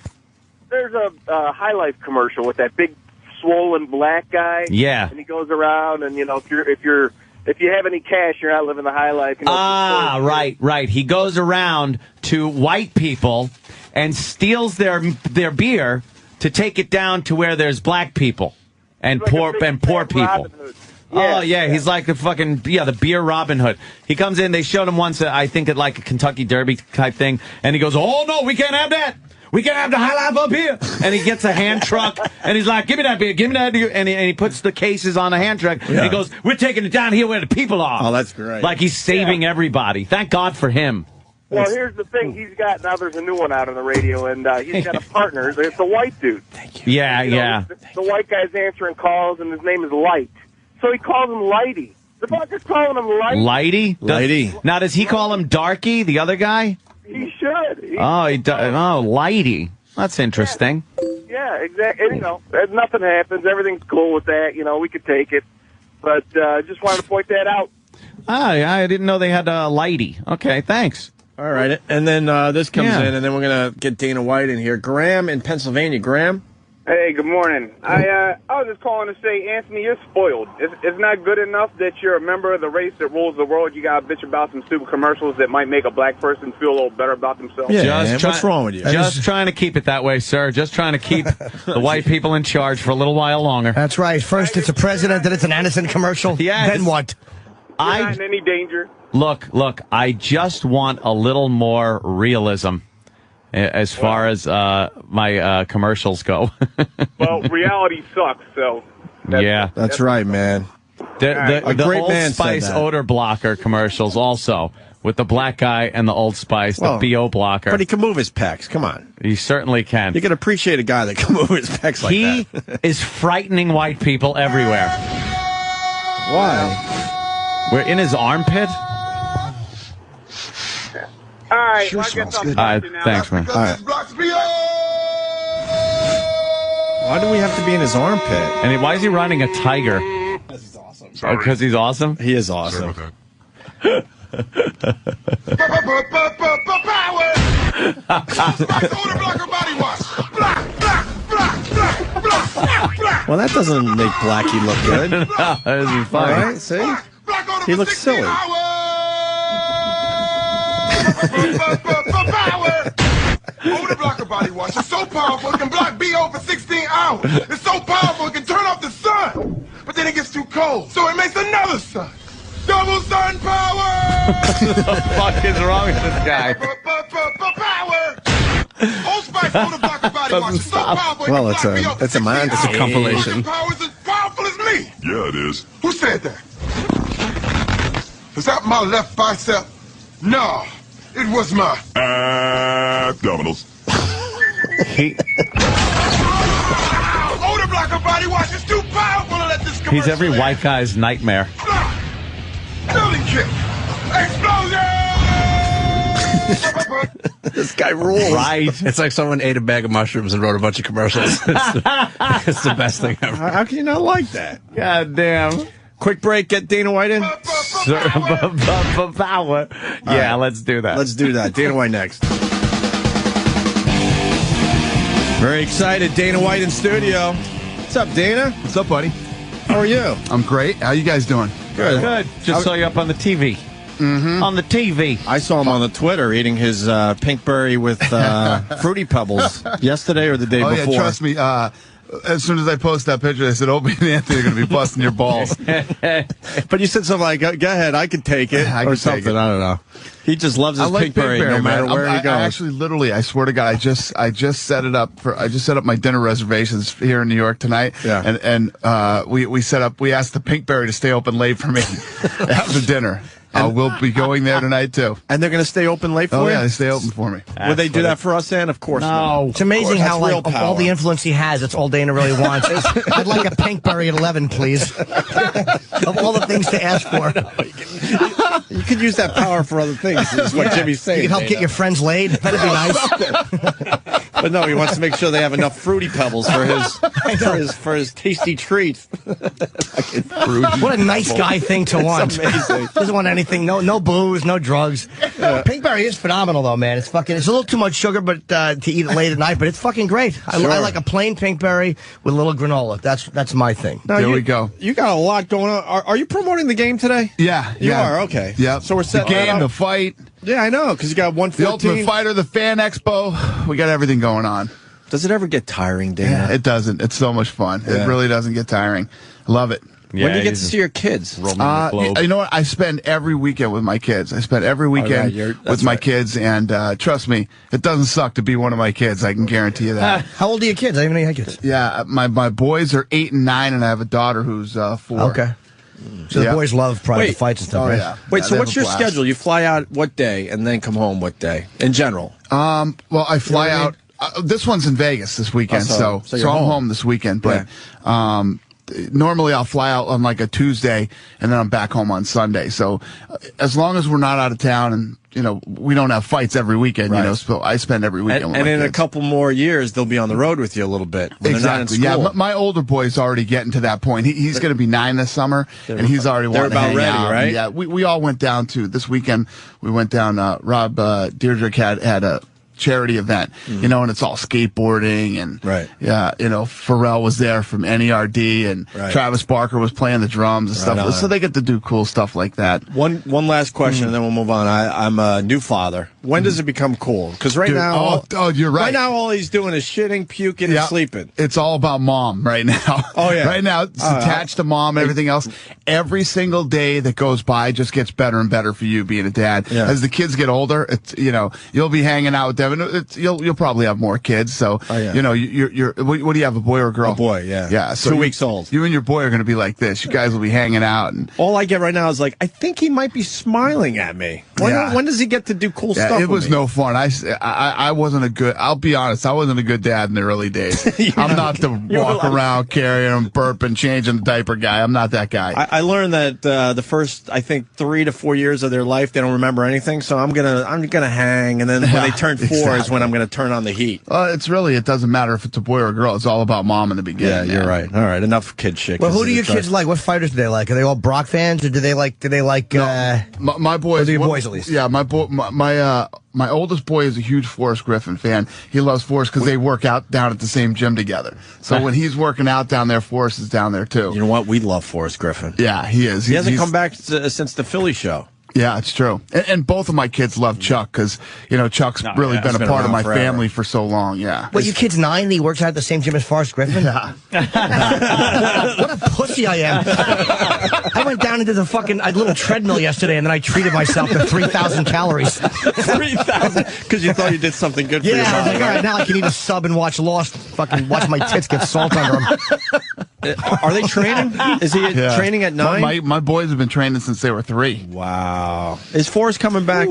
[SPEAKER 8] There's a High Life commercial with that big swollen black guy.
[SPEAKER 5] Yeah.
[SPEAKER 8] And he goes around, and if you have any cash, you're not living the high life.
[SPEAKER 5] Right. He goes around to white people and steals their beer to take it down to where there's black people and poor people.
[SPEAKER 8] Yeah,
[SPEAKER 5] he's like the beer Robin Hood. He comes in, they showed him once, I think at like a Kentucky Derby type thing, and he goes, oh no, we can't have that. We can't have the High Life up here. And he gets a hand truck, and he's like, give me that beer, give me that beer. And he puts the cases on the hand truck, and he goes, we're taking it down here where the people are.
[SPEAKER 1] Oh, that's great.
[SPEAKER 5] Like he's saving everybody. Thank God for him.
[SPEAKER 8] Well, here's the thing. He's got, now there's a new one out on the radio, and he's got a partner. It's a white dude.
[SPEAKER 1] Thank you.
[SPEAKER 5] Yeah.
[SPEAKER 8] The white guy's answering calls, and his name is Light. So he calls him Lighty. The fucker's calling him Light.
[SPEAKER 5] Lighty? Now, does he call him Darky, the other guy?
[SPEAKER 8] He should.
[SPEAKER 5] Lighty. That's interesting.
[SPEAKER 8] Yeah, exactly. And, nothing happens. Everything's cool with that. We could take it. But just wanted to point that out.
[SPEAKER 5] I didn't know they had Lighty. Okay, thanks.
[SPEAKER 1] All right. And then this comes in, and then we're going to get Dana White in here. Graham in Pennsylvania. Graham?
[SPEAKER 12] Hey, good morning. I was just calling to say, Anthony, you're spoiled. It's not good enough that you're a member of the race that rules the world. You got to bitch about some stupid commercials that might make a black person feel a little better about themselves.
[SPEAKER 1] Yeah, what's wrong with you?
[SPEAKER 5] Just trying to keep it that way, sir. Just trying to keep the white people in charge for a little while longer.
[SPEAKER 3] That's right. First it's a president, then it's an Anderson commercial.
[SPEAKER 5] Yes.
[SPEAKER 3] Then what?
[SPEAKER 12] You're not in any danger.
[SPEAKER 5] Look, I just want a little more realism as far as my commercials go.
[SPEAKER 12] Well, reality sucks, so...
[SPEAKER 1] That's right, man.
[SPEAKER 5] The Old Spice odor blocker commercials also, with the black guy and the Old Spice, the BO blocker.
[SPEAKER 1] But he can move his pecs. Come on.
[SPEAKER 5] He certainly can.
[SPEAKER 1] You can appreciate a guy that can move his pecs like that.
[SPEAKER 5] He is frightening white people everywhere.
[SPEAKER 1] Why?
[SPEAKER 5] We're in his armpit?
[SPEAKER 12] All right, well, I guess I'm talking now.
[SPEAKER 5] Thanks, man.
[SPEAKER 1] All right. Why do we have to be in his armpit?
[SPEAKER 5] And why is he riding a tiger?
[SPEAKER 1] Because he's awesome.
[SPEAKER 5] Because he's awesome?
[SPEAKER 1] He is awesome. Well, that doesn't make Blackie look good.
[SPEAKER 5] No, this is funny.
[SPEAKER 1] All right, see? He looks silly.
[SPEAKER 13] Odor blocker body wash. It's so powerful it can block BO for 16 hours. It's so powerful it can turn off the sun. But then it gets too cold, so it makes another sun. Double sun power!
[SPEAKER 5] What the fuck is wrong with this guy?
[SPEAKER 13] Power! Old Spice odor blocker body wash. It's so powerful it can block BO for 16 hours.
[SPEAKER 16] It's a compilation.
[SPEAKER 13] Power is as powerful as me. Yeah, it is. Who said that? Is that my left bicep? No. It was my abdominals. Odor blocker body wash is too powerful to let this commercial.
[SPEAKER 5] He's every white guy's nightmare.
[SPEAKER 13] Building kick. Explosion!
[SPEAKER 1] This guy rules.
[SPEAKER 5] Right.
[SPEAKER 16] It's like someone ate a bag of mushrooms and wrote a bunch of commercials. It's the best thing ever.
[SPEAKER 1] How can you not like that?
[SPEAKER 5] God damn.
[SPEAKER 1] Quick break, get Dana White in?
[SPEAKER 5] Power. Yeah, let's do that.
[SPEAKER 1] Let's do that. Dana White next. Very excited. Dana White in studio. What's up, Dana?
[SPEAKER 23] What's up, buddy?
[SPEAKER 1] How are you?
[SPEAKER 23] I'm great. How you guys doing?
[SPEAKER 5] Good. Just saw you up on the TV.
[SPEAKER 23] Mm-hmm.
[SPEAKER 5] On the TV.
[SPEAKER 1] I saw him on the Twitter eating his Pinkberry with Fruity Pebbles yesterday or the day before.
[SPEAKER 23] Yeah, trust me. As soon as I post that picture, I said, Opie and Anthony are going to be busting your balls.
[SPEAKER 1] But you said something like, go ahead, I can take it, or something. I don't know. He just loves his Pinkberry no matter where he goes.
[SPEAKER 23] I actually, literally, I swear to God, I just set it up I just set up my dinner reservations here in New York tonight.
[SPEAKER 1] Yeah.
[SPEAKER 23] And we asked the Pinkberry to stay open late for me after dinner. We'll be going there tonight, too.
[SPEAKER 1] And they're going to stay open late for you?
[SPEAKER 23] Oh, yeah, they stay open for me.
[SPEAKER 1] Would they do that for us, Ann? Of course not.
[SPEAKER 3] It's amazing how, like, of all the influence he has, it's all Dana really wants. I'd like a Pinkberry at 11, please. Of all the things to ask for.
[SPEAKER 1] You could use that power for other things, is what Jimmy's saying.
[SPEAKER 3] You could help get your friends laid. That'd be nice.
[SPEAKER 1] But no, he wants to make sure they have enough Fruity Pebbles for his tasty treat.
[SPEAKER 3] What a nice guy thing to want.
[SPEAKER 1] Amazing.
[SPEAKER 3] Doesn't want anything. No booze, no drugs. Pinkberry is phenomenal, though, man. It's a little too much sugar, but to eat it late at night. But it's fucking great. I like a plain Pinkberry with a little granola. That's my thing.
[SPEAKER 1] Now,
[SPEAKER 23] there we go.
[SPEAKER 1] You got a lot going on. Are you promoting the game today?
[SPEAKER 23] Yeah,
[SPEAKER 1] you are. Okay.
[SPEAKER 23] Yeah.
[SPEAKER 1] So we're setting
[SPEAKER 23] the game, the fight.
[SPEAKER 1] Yeah, I know, because you got 114.
[SPEAKER 23] The Ultimate Fighter, the Fan Expo. We got everything going on.
[SPEAKER 1] Does it ever get tiring, Dana?
[SPEAKER 23] Yeah, it doesn't. It's so much fun. Yeah. It really doesn't get tiring. I love it.
[SPEAKER 1] Yeah, when do you get to see your kids?
[SPEAKER 23] You know what? I spend every weekend with my kids. I spend every weekend with my kids, and trust me, it doesn't suck to be one of my kids. I can guarantee you that.
[SPEAKER 3] How old are your kids? I didn't even know you had kids.
[SPEAKER 23] Yeah, my boys are 8 and 9, and I have a daughter who's 4.
[SPEAKER 3] Okay. So the boys love private fights and stuff, right?
[SPEAKER 23] Yeah.
[SPEAKER 1] Wait, so what's your schedule? You fly out what day and then come home what day, in general?
[SPEAKER 23] Well, I fly out. This one's in Vegas this weekend, so I'm home this weekend. But normally I'll fly out on like a Tuesday, and then I'm back home on Sunday. So as long as we're not out of town and, we don't have fights every weekend, so I spend every weekend with my
[SPEAKER 1] kids.
[SPEAKER 23] kids.
[SPEAKER 1] A couple more years, they'll be on the road with you a little bit.
[SPEAKER 23] Exactly. Yeah, my older boy's already getting to that point. He's going to be 9 this summer, and he's already wanting to hang
[SPEAKER 1] ready,
[SPEAKER 23] out.
[SPEAKER 1] Right?
[SPEAKER 23] Yeah, we all went down to this weekend. We went down. Rob Deirdre had charity event, you know, and it's all skateboarding and yeah, you know, Pharrell was there from NERD and Travis Barker was playing the drums and stuff. So they get to do cool stuff like that.
[SPEAKER 1] One last question and then we'll move on. I'm a new father. When does it become cool? Because now,
[SPEAKER 23] you're right.
[SPEAKER 1] Right now, all he's doing is shitting, puking, and sleeping.
[SPEAKER 23] It's all about mom right now.
[SPEAKER 1] Oh yeah,
[SPEAKER 23] right now it's attached to mom. Everything else, every single day that goes by just gets better and better for you being a dad. Yeah. As the kids get older, it's, you know, you'll be hanging out with them, and you'll probably have more kids. So you know, you're what do you have, a boy or a girl?
[SPEAKER 1] A boy, yeah.
[SPEAKER 23] Yeah, so
[SPEAKER 1] 2 weeks old.
[SPEAKER 23] You and your boy are going to be like this. You guys will be hanging out, and
[SPEAKER 1] all I get right now is like, I think he might be smiling at me. When does he get to do cool stuff?
[SPEAKER 23] It was no fun. I wasn't a good. I'll be honest. I wasn't a good dad in the early days. I'm not the walk around carrying him, burping, changing the diaper guy. I'm not that guy.
[SPEAKER 1] I learned that the first, I think, 3 to 4 years of their life, they don't remember anything. So I'm gonna hang, and then when they turn 4 is when I'm gonna turn on the heat.
[SPEAKER 23] It doesn't matter if it's a boy or a girl. It's all about mom in the beginning.
[SPEAKER 1] Yeah, you're right. All right, enough kid shit.
[SPEAKER 3] Well, who do your kids like? What fighters do they like? Are they all Brock fans, or do they like?
[SPEAKER 23] My boys?
[SPEAKER 3] Or do your boys at least?
[SPEAKER 23] Yeah, my oldest boy is a huge Forrest Griffin fan. He loves Forrest because they work out down at the same gym together. So when he's working out down there, Forrest is down there too.
[SPEAKER 1] You know what? We love Forrest Griffin.
[SPEAKER 23] Yeah, he is.
[SPEAKER 1] He hasn't come back since the Philly show.
[SPEAKER 23] Yeah, it's true. And both of my kids love Chuck because, you know, Chuck's really been a part of my family for so long. Yeah.
[SPEAKER 3] Well, your kid's 9 and he works out at the same gym as Forrest Griffin? What a pussy I am. I went down into the fucking little treadmill yesterday and then I treated myself to 3,000 calories.
[SPEAKER 1] 3,000? Because you thought you did something good for your body.
[SPEAKER 3] I was like, all right, now I can eat a sub and watch Lost. Fucking watch my tits get salt under them.
[SPEAKER 1] Are they training? Is he training at 9?
[SPEAKER 23] My boys have been training since they were 3.
[SPEAKER 1] Wow. Is Forrest coming back?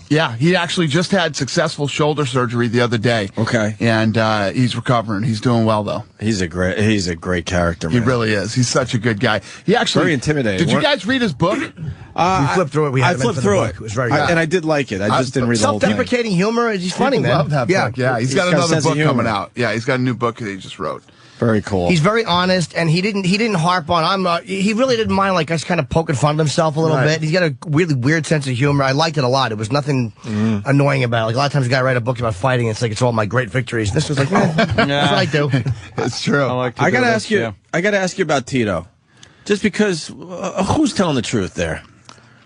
[SPEAKER 23] Yeah, he actually just had successful shoulder surgery the other day.
[SPEAKER 1] Okay.
[SPEAKER 23] And he's recovering. He's doing well, though.
[SPEAKER 1] He's a great character, man.
[SPEAKER 23] He really is. He's such a good guy. He actually
[SPEAKER 1] very intimidating.
[SPEAKER 23] Did you guys read his book?
[SPEAKER 3] We flipped through it.
[SPEAKER 1] I flipped through it.
[SPEAKER 3] It was very good.
[SPEAKER 1] And I did like it. I just didn't read the whole thing.
[SPEAKER 3] Self-deprecating humor. He's funny, man.
[SPEAKER 23] Love that book. Yeah, he's got another book coming out. Yeah, he's got a new book that he just wrote.
[SPEAKER 1] Very cool.
[SPEAKER 3] He's very honest, and he didn't harp on. He really didn't mind like us kind of poking fun of himself a little bit. He's got a really weird sense of humor. I liked it a lot. It was nothing annoying about it. Like a lot of times, a guy write a book about fighting, and it's like it's all my great victories. This was like, that's what I do.
[SPEAKER 23] It's true.
[SPEAKER 1] I gotta ask you. I gotta ask you about Tito, just because who's telling the truth there?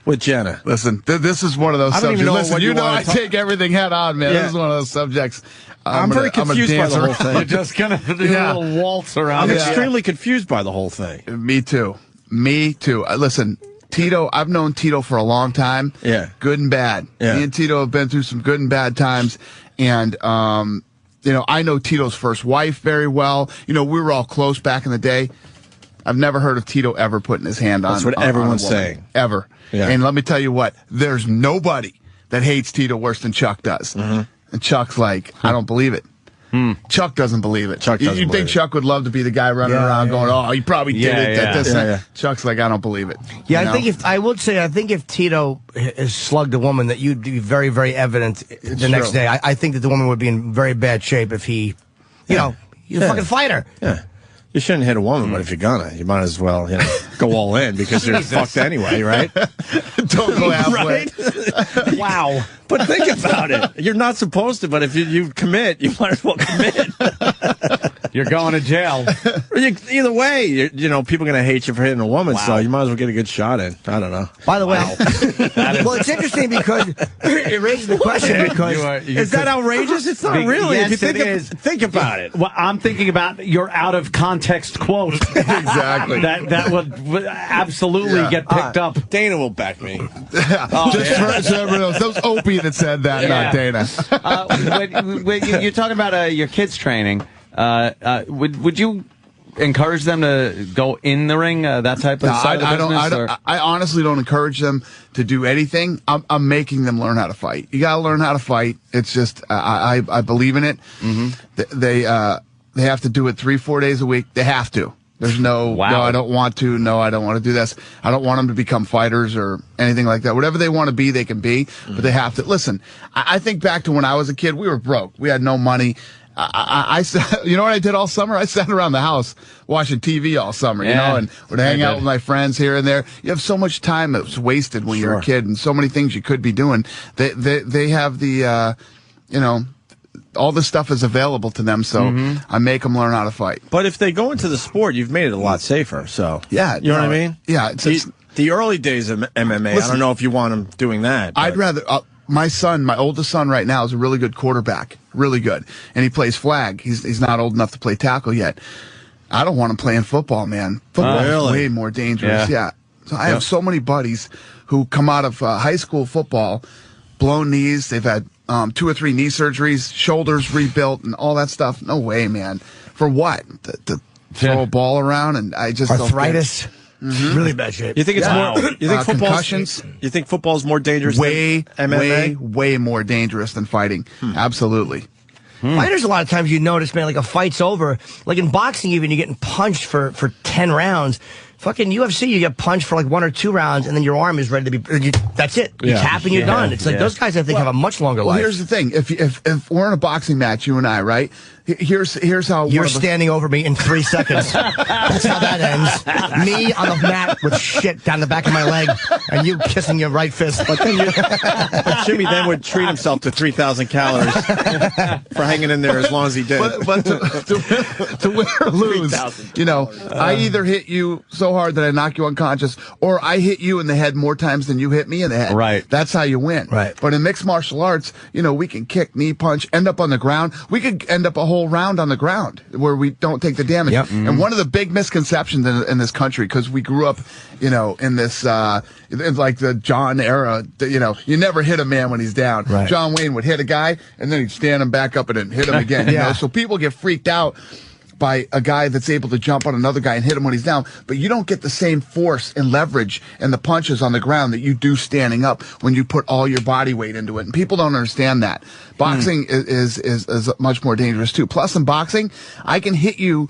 [SPEAKER 1] With Jenna.
[SPEAKER 23] Listen, this is one of those subjects. Listen, you know I take everything head on, man. This is one of those subjects.
[SPEAKER 1] I'm very confused by the whole thing.
[SPEAKER 5] You're just going to do a little waltz around.
[SPEAKER 1] I'm extremely confused by the whole thing.
[SPEAKER 23] Me too. Listen, Tito, I've known Tito for a long time.
[SPEAKER 1] Yeah.
[SPEAKER 23] Good and bad. Yeah. Me and Tito have been through some good and bad times. And, you know, I know Tito's first wife very well. You know, we were all close back in the day. I've never heard of Tito ever putting his hand on.
[SPEAKER 1] That's what everyone's saying.
[SPEAKER 23] Ever. Yeah. And let me tell you what, there's nobody that hates Tito worse than Chuck does. And Chuck's like, I don't believe it. Chuck doesn't believe it. You think Chuck would love to be the guy running around going, oh, he probably did it. Chuck's like, I don't believe it.
[SPEAKER 3] Yeah, I think if Tito has slugged a woman, that you'd be very, very evident the next day. I think that the woman would be in very bad shape if he, you know, he's a fucking fighter.
[SPEAKER 1] Yeah. You shouldn't hit a woman, but if you're gonna, you might as well, you know, go all in because you're fucked anyway, right?
[SPEAKER 23] Don't go halfway.
[SPEAKER 1] Right? Wow. But think about it. You're not supposed to, but if you commit, you might as well commit.
[SPEAKER 5] You're going to jail.
[SPEAKER 1] Either way, you know, people are going to hate you for hitting a woman, so you might as well get a good shot in. I don't know.
[SPEAKER 3] By the way, well, it's interesting because it raises the question because
[SPEAKER 1] is that outrageous? It's not really.
[SPEAKER 5] Yes,
[SPEAKER 1] if you think about it.
[SPEAKER 5] Well, I'm thinking about your out of context quote.
[SPEAKER 23] Exactly.
[SPEAKER 5] That would absolutely get picked up.
[SPEAKER 1] Dana will back me.
[SPEAKER 23] Just for everyone else, that was Opie that said that, not Dana.
[SPEAKER 5] When you're talking about your kids training. Would you encourage them to go in the ring, that type of side of the business?
[SPEAKER 23] I honestly don't encourage them to do anything. I'm making them learn how to fight. You got to learn how to fight. It's just I believe in it. They have to do it 3-4 days a week. They have to. There's no, I don't want to. No, I don't want to do this. I don't want them to become fighters or anything like that. Whatever they want to be, they can be, but they have to. Listen, I think back to when I was a kid, we were broke. We had no money. I you know what I did all summer? I sat around the house watching TV all summer, you know, and would hang out with my friends here and there. You have so much time that's wasted when you're a kid and so many things you could be doing. They have the, you know, all this stuff is available to them, so I make them learn how to fight.
[SPEAKER 1] But if they go into the sport, you've made it a lot safer. So
[SPEAKER 23] yeah,
[SPEAKER 1] you know what I mean?
[SPEAKER 23] Yeah,
[SPEAKER 1] the early days of MMA. Listen, I don't know if you want them doing that.
[SPEAKER 23] I'd rather. My oldest son right now is a really good quarterback, really good, and he plays flag. He's not old enough to play tackle yet. I don't want him playing football, man. Football is way more dangerous. Yeah. So I have so many buddies who come out of high school football, blown knees. They've had 2 or 3 knee surgeries, shoulders rebuilt, and all that stuff. No way, man. For what? To throw a ball around, and I just
[SPEAKER 3] arthritis. Really bad shape.
[SPEAKER 1] You think it's more? You think
[SPEAKER 23] concussions?
[SPEAKER 1] You think football is more dangerous?
[SPEAKER 23] Way,
[SPEAKER 1] than MMA?
[SPEAKER 23] way more dangerous than fighting. Absolutely.
[SPEAKER 3] Fighters, a lot of times you notice, man, like a fight's over. Like in boxing, even you're getting punched for 10 rounds. Fucking UFC, you get punched for like 1 or 2 rounds, and then your arm is ready to be. That's it. You tap and you're done. It's like those guys, I think, have a much longer life.
[SPEAKER 23] Here's the thing: if we're in a boxing match, you and I, right? Here's how
[SPEAKER 3] you're standing over me in 3 seconds. That's how that ends. Me on the mat with shit down the back of my leg, and you kissing your right fist.
[SPEAKER 1] But Jimmy then would treat himself to 3,000 calories for hanging in there as long as he did.
[SPEAKER 23] But to win or lose, I either hit you so hard that I knock you unconscious, or I hit you in the head more times than you hit me in the head.
[SPEAKER 5] Right.
[SPEAKER 23] That's how you win.
[SPEAKER 3] Right.
[SPEAKER 23] But in mixed martial arts, we can kick, knee punch, end up on the ground. We could end up a whole round on the ground where we don't take the damage.
[SPEAKER 3] Yep.
[SPEAKER 23] And one of the big misconceptions in this country, because we grew up, in this, in like the John era, you never hit a man when he's down.
[SPEAKER 3] Right.
[SPEAKER 23] John Wayne would hit a guy and then he'd stand him back up and then hit him again. So people get freaked out by a guy that's able to jump on another guy and hit him when he's down, but you don't get the same force and leverage and the punches on the ground that you do standing up when you put all your body weight into it. And people don't understand that. Boxing is much more dangerous too. Plus in boxing, I can hit you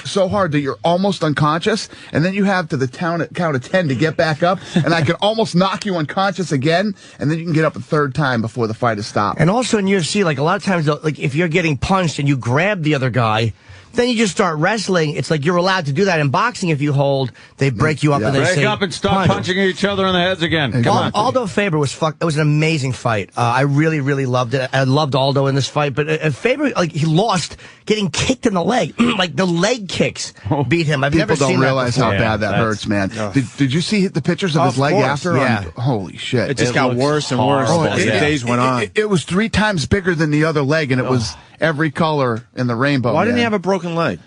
[SPEAKER 23] so hard that you're almost unconscious, and then you have to the count of 10 to get back up, and I can almost knock you unconscious again, and then you can get up a third time before the fight is stopped.
[SPEAKER 3] And also in UFC, like a lot of times, like if you're getting punched and you grab the other guy, then you just start wrestling. It's like you're allowed to do that. In boxing, if you hold, they break you up and they say,
[SPEAKER 5] break up and start punching each other in the heads again. Come on.
[SPEAKER 3] Aldo Faber was It was an amazing fight. I really, really loved it. I loved Aldo in this fight, but Faber, like he lost getting kicked in the leg. Like the leg kicks beat him. I've never seen that.
[SPEAKER 23] People don't realize how bad that hurts, man. Did you see the pictures of his leg after?
[SPEAKER 3] Yeah.
[SPEAKER 23] Holy shit!
[SPEAKER 1] It just got worse and worse as the days went on.
[SPEAKER 23] It was 3 times bigger than the other leg, and it was every color in the rainbow.
[SPEAKER 1] Why didn't he have a broken leg?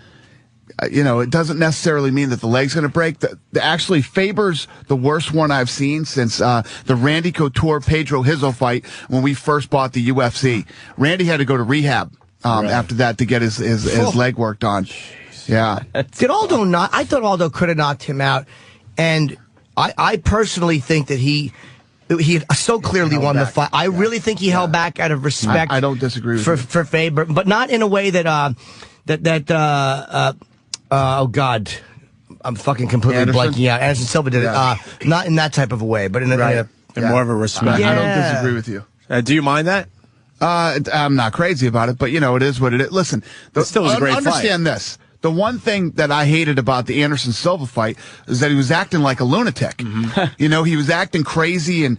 [SPEAKER 23] It doesn't necessarily mean that the leg's going to break. Actually, Faber's the worst one I've seen since the Randy Couture Pedro Hizzo fight when we first bought the UFC. Randy had to go to rehab after that to get his leg worked on. Jeez. Yeah.
[SPEAKER 3] Did Aldo not? I thought Aldo could have knocked him out, and I personally think that he so clearly won the fight. I really think he held back out of respect.
[SPEAKER 23] I don't disagree with
[SPEAKER 3] for Faber, but not in a way that oh God, I'm fucking completely blanking out. Anderson Silva did it. Not in that type of a way, but in
[SPEAKER 1] more of a respect.
[SPEAKER 23] I don't disagree with you.
[SPEAKER 1] Do you mind that?
[SPEAKER 23] I'm not crazy about it, but it is what it is. Listen,
[SPEAKER 1] it still was a great
[SPEAKER 23] understand
[SPEAKER 1] fight.
[SPEAKER 23] This. The one thing that I hated about the Anderson Silva fight is that he was acting like a lunatic. Mm-hmm. He was acting crazy and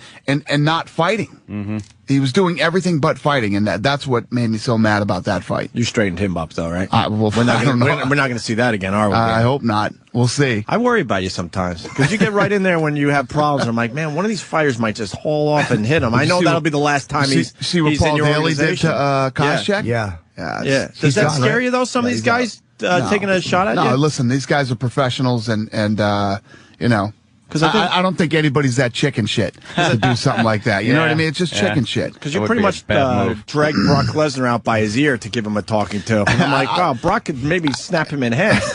[SPEAKER 23] not fighting. Mm-hmm. He was doing everything but fighting, and that's what made me so mad about that fight.
[SPEAKER 1] You straightened him up, though, right?
[SPEAKER 23] We're not
[SPEAKER 1] going to see that again, are we?
[SPEAKER 23] I hope not. We'll see.
[SPEAKER 1] I worry about you sometimes because you get right in there when you have problems. And I'm like, man, one of these fighters might just haul off and hit him. I know that'll be the last time he's
[SPEAKER 23] what Paul
[SPEAKER 1] in your
[SPEAKER 23] Daly did to Koscheck?
[SPEAKER 3] Yeah.
[SPEAKER 1] Does that scare you, though, some of these guys taking a shot at you?
[SPEAKER 23] No, listen, these guys are professionals, and because I don't think anybody's that chicken shit to do something like that. You know what I mean? It's just chicken shit.
[SPEAKER 1] Because you pretty much dragged Brock Lesnar out by his ear to give him a talking to. And I'm like, wow, Brock could maybe snap him in half.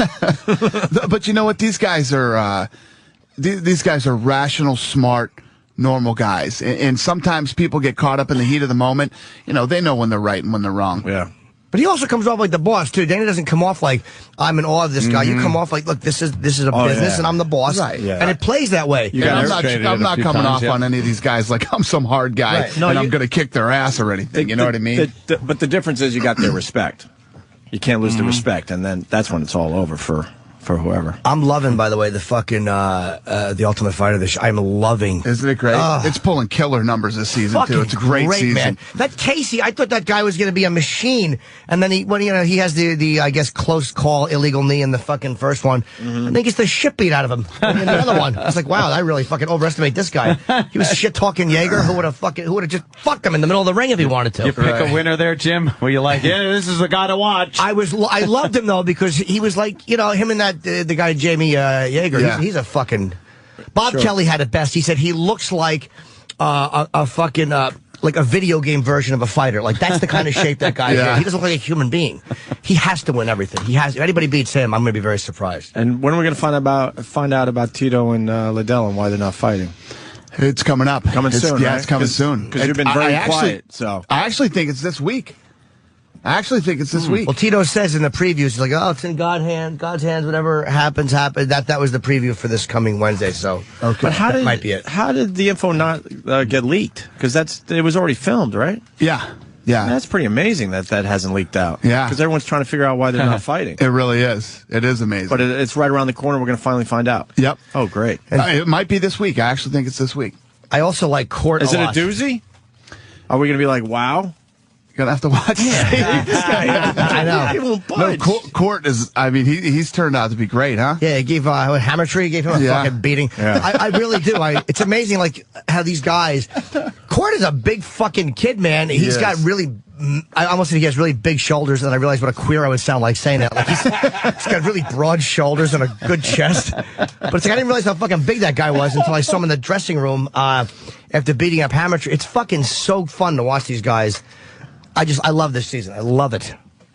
[SPEAKER 23] But you know what? These guys are rational, smart, normal guys. And sometimes people get caught up in the heat of the moment. They know when they're right and when they're wrong.
[SPEAKER 1] Yeah.
[SPEAKER 3] But he also comes off like the boss too. Dana doesn't come off like I'm in awe of this guy. You come off like, look, this is a business, and I'm the boss,
[SPEAKER 23] right?
[SPEAKER 3] Yeah. And it plays that way.
[SPEAKER 23] I'm not coming off on any of these guys like I'm some hard guy and I'm going to kick their ass or anything. You know what I mean?
[SPEAKER 1] But the difference is you got their respect. You can't lose the respect, and then that's when it's all over for for whoever.
[SPEAKER 3] I'm loving, by the way, the fucking the Ultimate Fighter. I'm loving.
[SPEAKER 23] Isn't it great? It's pulling killer numbers this season too. It's a great season.
[SPEAKER 3] Man. That Casey, I thought that guy was going to be a machine, and then he has the I guess close call illegal knee in the fucking first one, and then he gets the shit beat out of him in the other one. I was like, wow, I really fucking overestimate this guy. He was shit talking Jaeger, who would have just fucked him in the middle of the ring if he wanted to.
[SPEAKER 5] You pick a winner there, Jim. Were you like, yeah, this is the guy to watch?
[SPEAKER 3] I loved him though because he was like, him and that the guy Jamie Jaeger. Yeah. He's a fucking. Bob Kelly had it best. He said he looks like a fucking like a video game version of a fighter. Like that's the kind of shape that guy is. He doesn't look like a human being. He has to win everything. If anybody beats him, I'm going to be very surprised.
[SPEAKER 1] And when are we going to find out about Tito and Liddell and why they're not fighting?
[SPEAKER 23] It's coming up.
[SPEAKER 1] Soon.
[SPEAKER 23] Yeah, it's coming soon.
[SPEAKER 1] Because you've been very quiet. So
[SPEAKER 23] I actually think it's this week.
[SPEAKER 3] Well, Tito says in the previews, he's like, "Oh, it's in God's hands. Whatever happens. That was the preview for this coming Wednesday." So,
[SPEAKER 1] okay, but that might be it. How did the info not get leaked? Because it was already filmed, right?
[SPEAKER 23] Yeah.
[SPEAKER 1] That's pretty amazing that hasn't leaked out.
[SPEAKER 23] Yeah,
[SPEAKER 1] because everyone's trying to figure out why they're not fighting.
[SPEAKER 23] It really is. It is amazing.
[SPEAKER 1] But it's right around the corner. We're going to finally find out.
[SPEAKER 23] Yep.
[SPEAKER 1] Oh, great.
[SPEAKER 23] It might be this week. I actually think it's this week.
[SPEAKER 3] I also like Court.
[SPEAKER 1] Is it a doozy? Are we going to be like, wow?
[SPEAKER 23] Gonna have to watch.
[SPEAKER 3] This guy, I know.
[SPEAKER 23] No, Court is. I mean, he's turned out to be great, huh?
[SPEAKER 3] Yeah, he gave Hammer Tree gave him a fucking beating. Yeah. I really do. It's amazing, like how these guys. Court is a big fucking kid, man. He's got really. I almost said he has really big shoulders, and I realized what a queer I would sound like saying that. Like he's got really broad shoulders and a good chest. But it's like I didn't realize how fucking big that guy was until I saw him in the dressing room after beating up Hammer Tree. It's fucking so fun to watch these guys. I love this season. I love it.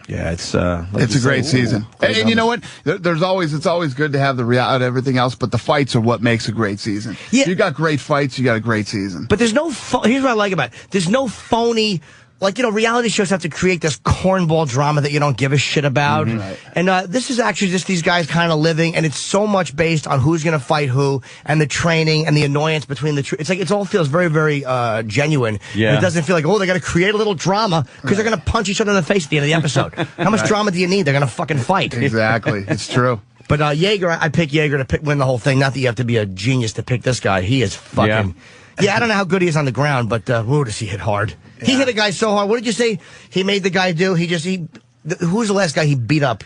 [SPEAKER 1] Yeah, it's
[SPEAKER 23] a great season. And you know what? It's always good to have the reality, everything else, but the fights are what makes a great season. Yeah. You got great fights, you got a great season.
[SPEAKER 3] But there's no, here's what I like about it. There's no phony, like, reality shows have to create this cornball drama that you don't give a shit about. Mm-hmm. Right. And this is actually just these guys kind of living, and it's so much based on who's going to fight who, and the training, and the annoyance between it's like, it all feels very, very genuine. Yeah. And it doesn't feel like, they got to create a little drama, because they're going to punch each other in the face at the end of the episode. How much drama do you need? They're going to fucking fight.
[SPEAKER 23] Exactly. It's true.
[SPEAKER 3] But Jaeger, I pick Jaeger to win the whole thing. Not that you have to be a genius to pick this guy. He is fucking... Yeah, I don't know how good he is on the ground, but does he hit hard? Yeah. He hit a guy so hard. What did you say he made the guy do? Who's the last guy he beat up?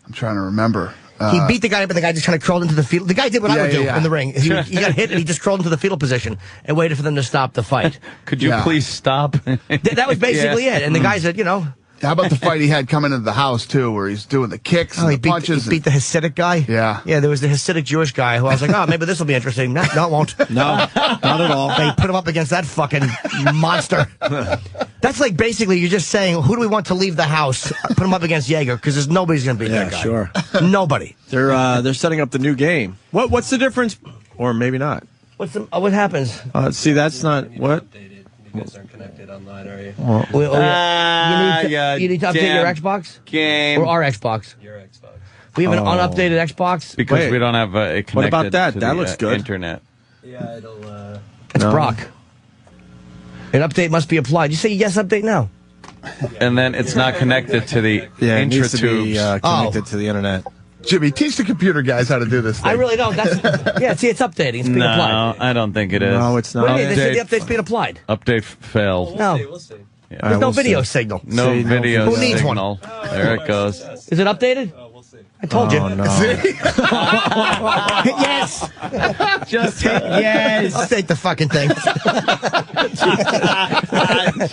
[SPEAKER 23] I'm trying to remember.
[SPEAKER 3] He beat the guy up, and the guy just kind of crawled into the fetal. The guy did what I would do in the ring. He got hit, and he just crawled into the fetal position and waited for them to stop the fight.
[SPEAKER 5] Could you please stop?
[SPEAKER 3] That was basically it. And the guy said,
[SPEAKER 23] How about the fight he had coming into the house, too, where he's doing the kicks and the punches?
[SPEAKER 3] He beat the Hasidic guy?
[SPEAKER 23] Yeah.
[SPEAKER 3] Yeah, there was the Hasidic Jewish guy who I was like, maybe this will be interesting. No, it won't.
[SPEAKER 1] No, not at all.
[SPEAKER 3] They put him up against that fucking monster. That's like basically you're just saying, who do we want to leave the house? Put him up against Jaeger, because there's nobody's going to beat that guy.
[SPEAKER 1] Sure.
[SPEAKER 3] Nobody.
[SPEAKER 1] They're setting up the new game. What's the difference? Or maybe not.
[SPEAKER 3] What happens?
[SPEAKER 1] See, that's not... What?
[SPEAKER 9] You guys aren't connected online, are you?
[SPEAKER 3] You need to update your Xbox?
[SPEAKER 5] Game.
[SPEAKER 3] Or our Xbox?
[SPEAKER 9] Your Xbox.
[SPEAKER 3] We have an unupdated Xbox?
[SPEAKER 5] Because we don't have it connected
[SPEAKER 1] what about that?
[SPEAKER 5] To
[SPEAKER 1] that
[SPEAKER 5] the,
[SPEAKER 1] looks good.
[SPEAKER 5] Internet.
[SPEAKER 9] Yeah, it'll...
[SPEAKER 3] It's Brock. An update must be applied. You say yes, update now.
[SPEAKER 5] And then it's not connected to the
[SPEAKER 1] it needs to be connected to the internet.
[SPEAKER 23] Jimmy, teach the computer guys how to do this thing.
[SPEAKER 3] I really don't. It's updating. It's being applied.
[SPEAKER 5] No, I don't think it is.
[SPEAKER 1] No, it's not.
[SPEAKER 3] What do you mean? They said the update's being applied.
[SPEAKER 5] Update failed.
[SPEAKER 3] No.
[SPEAKER 9] We'll see.
[SPEAKER 5] Yeah.
[SPEAKER 3] There's no video signal.
[SPEAKER 5] No video
[SPEAKER 3] Who needs
[SPEAKER 5] signal.
[SPEAKER 3] one?
[SPEAKER 5] There it goes.
[SPEAKER 3] Is it updated?
[SPEAKER 9] We'll see.
[SPEAKER 3] I told you.
[SPEAKER 1] No.
[SPEAKER 3] Yes.
[SPEAKER 5] Just hit yes.
[SPEAKER 3] Update the fucking thing.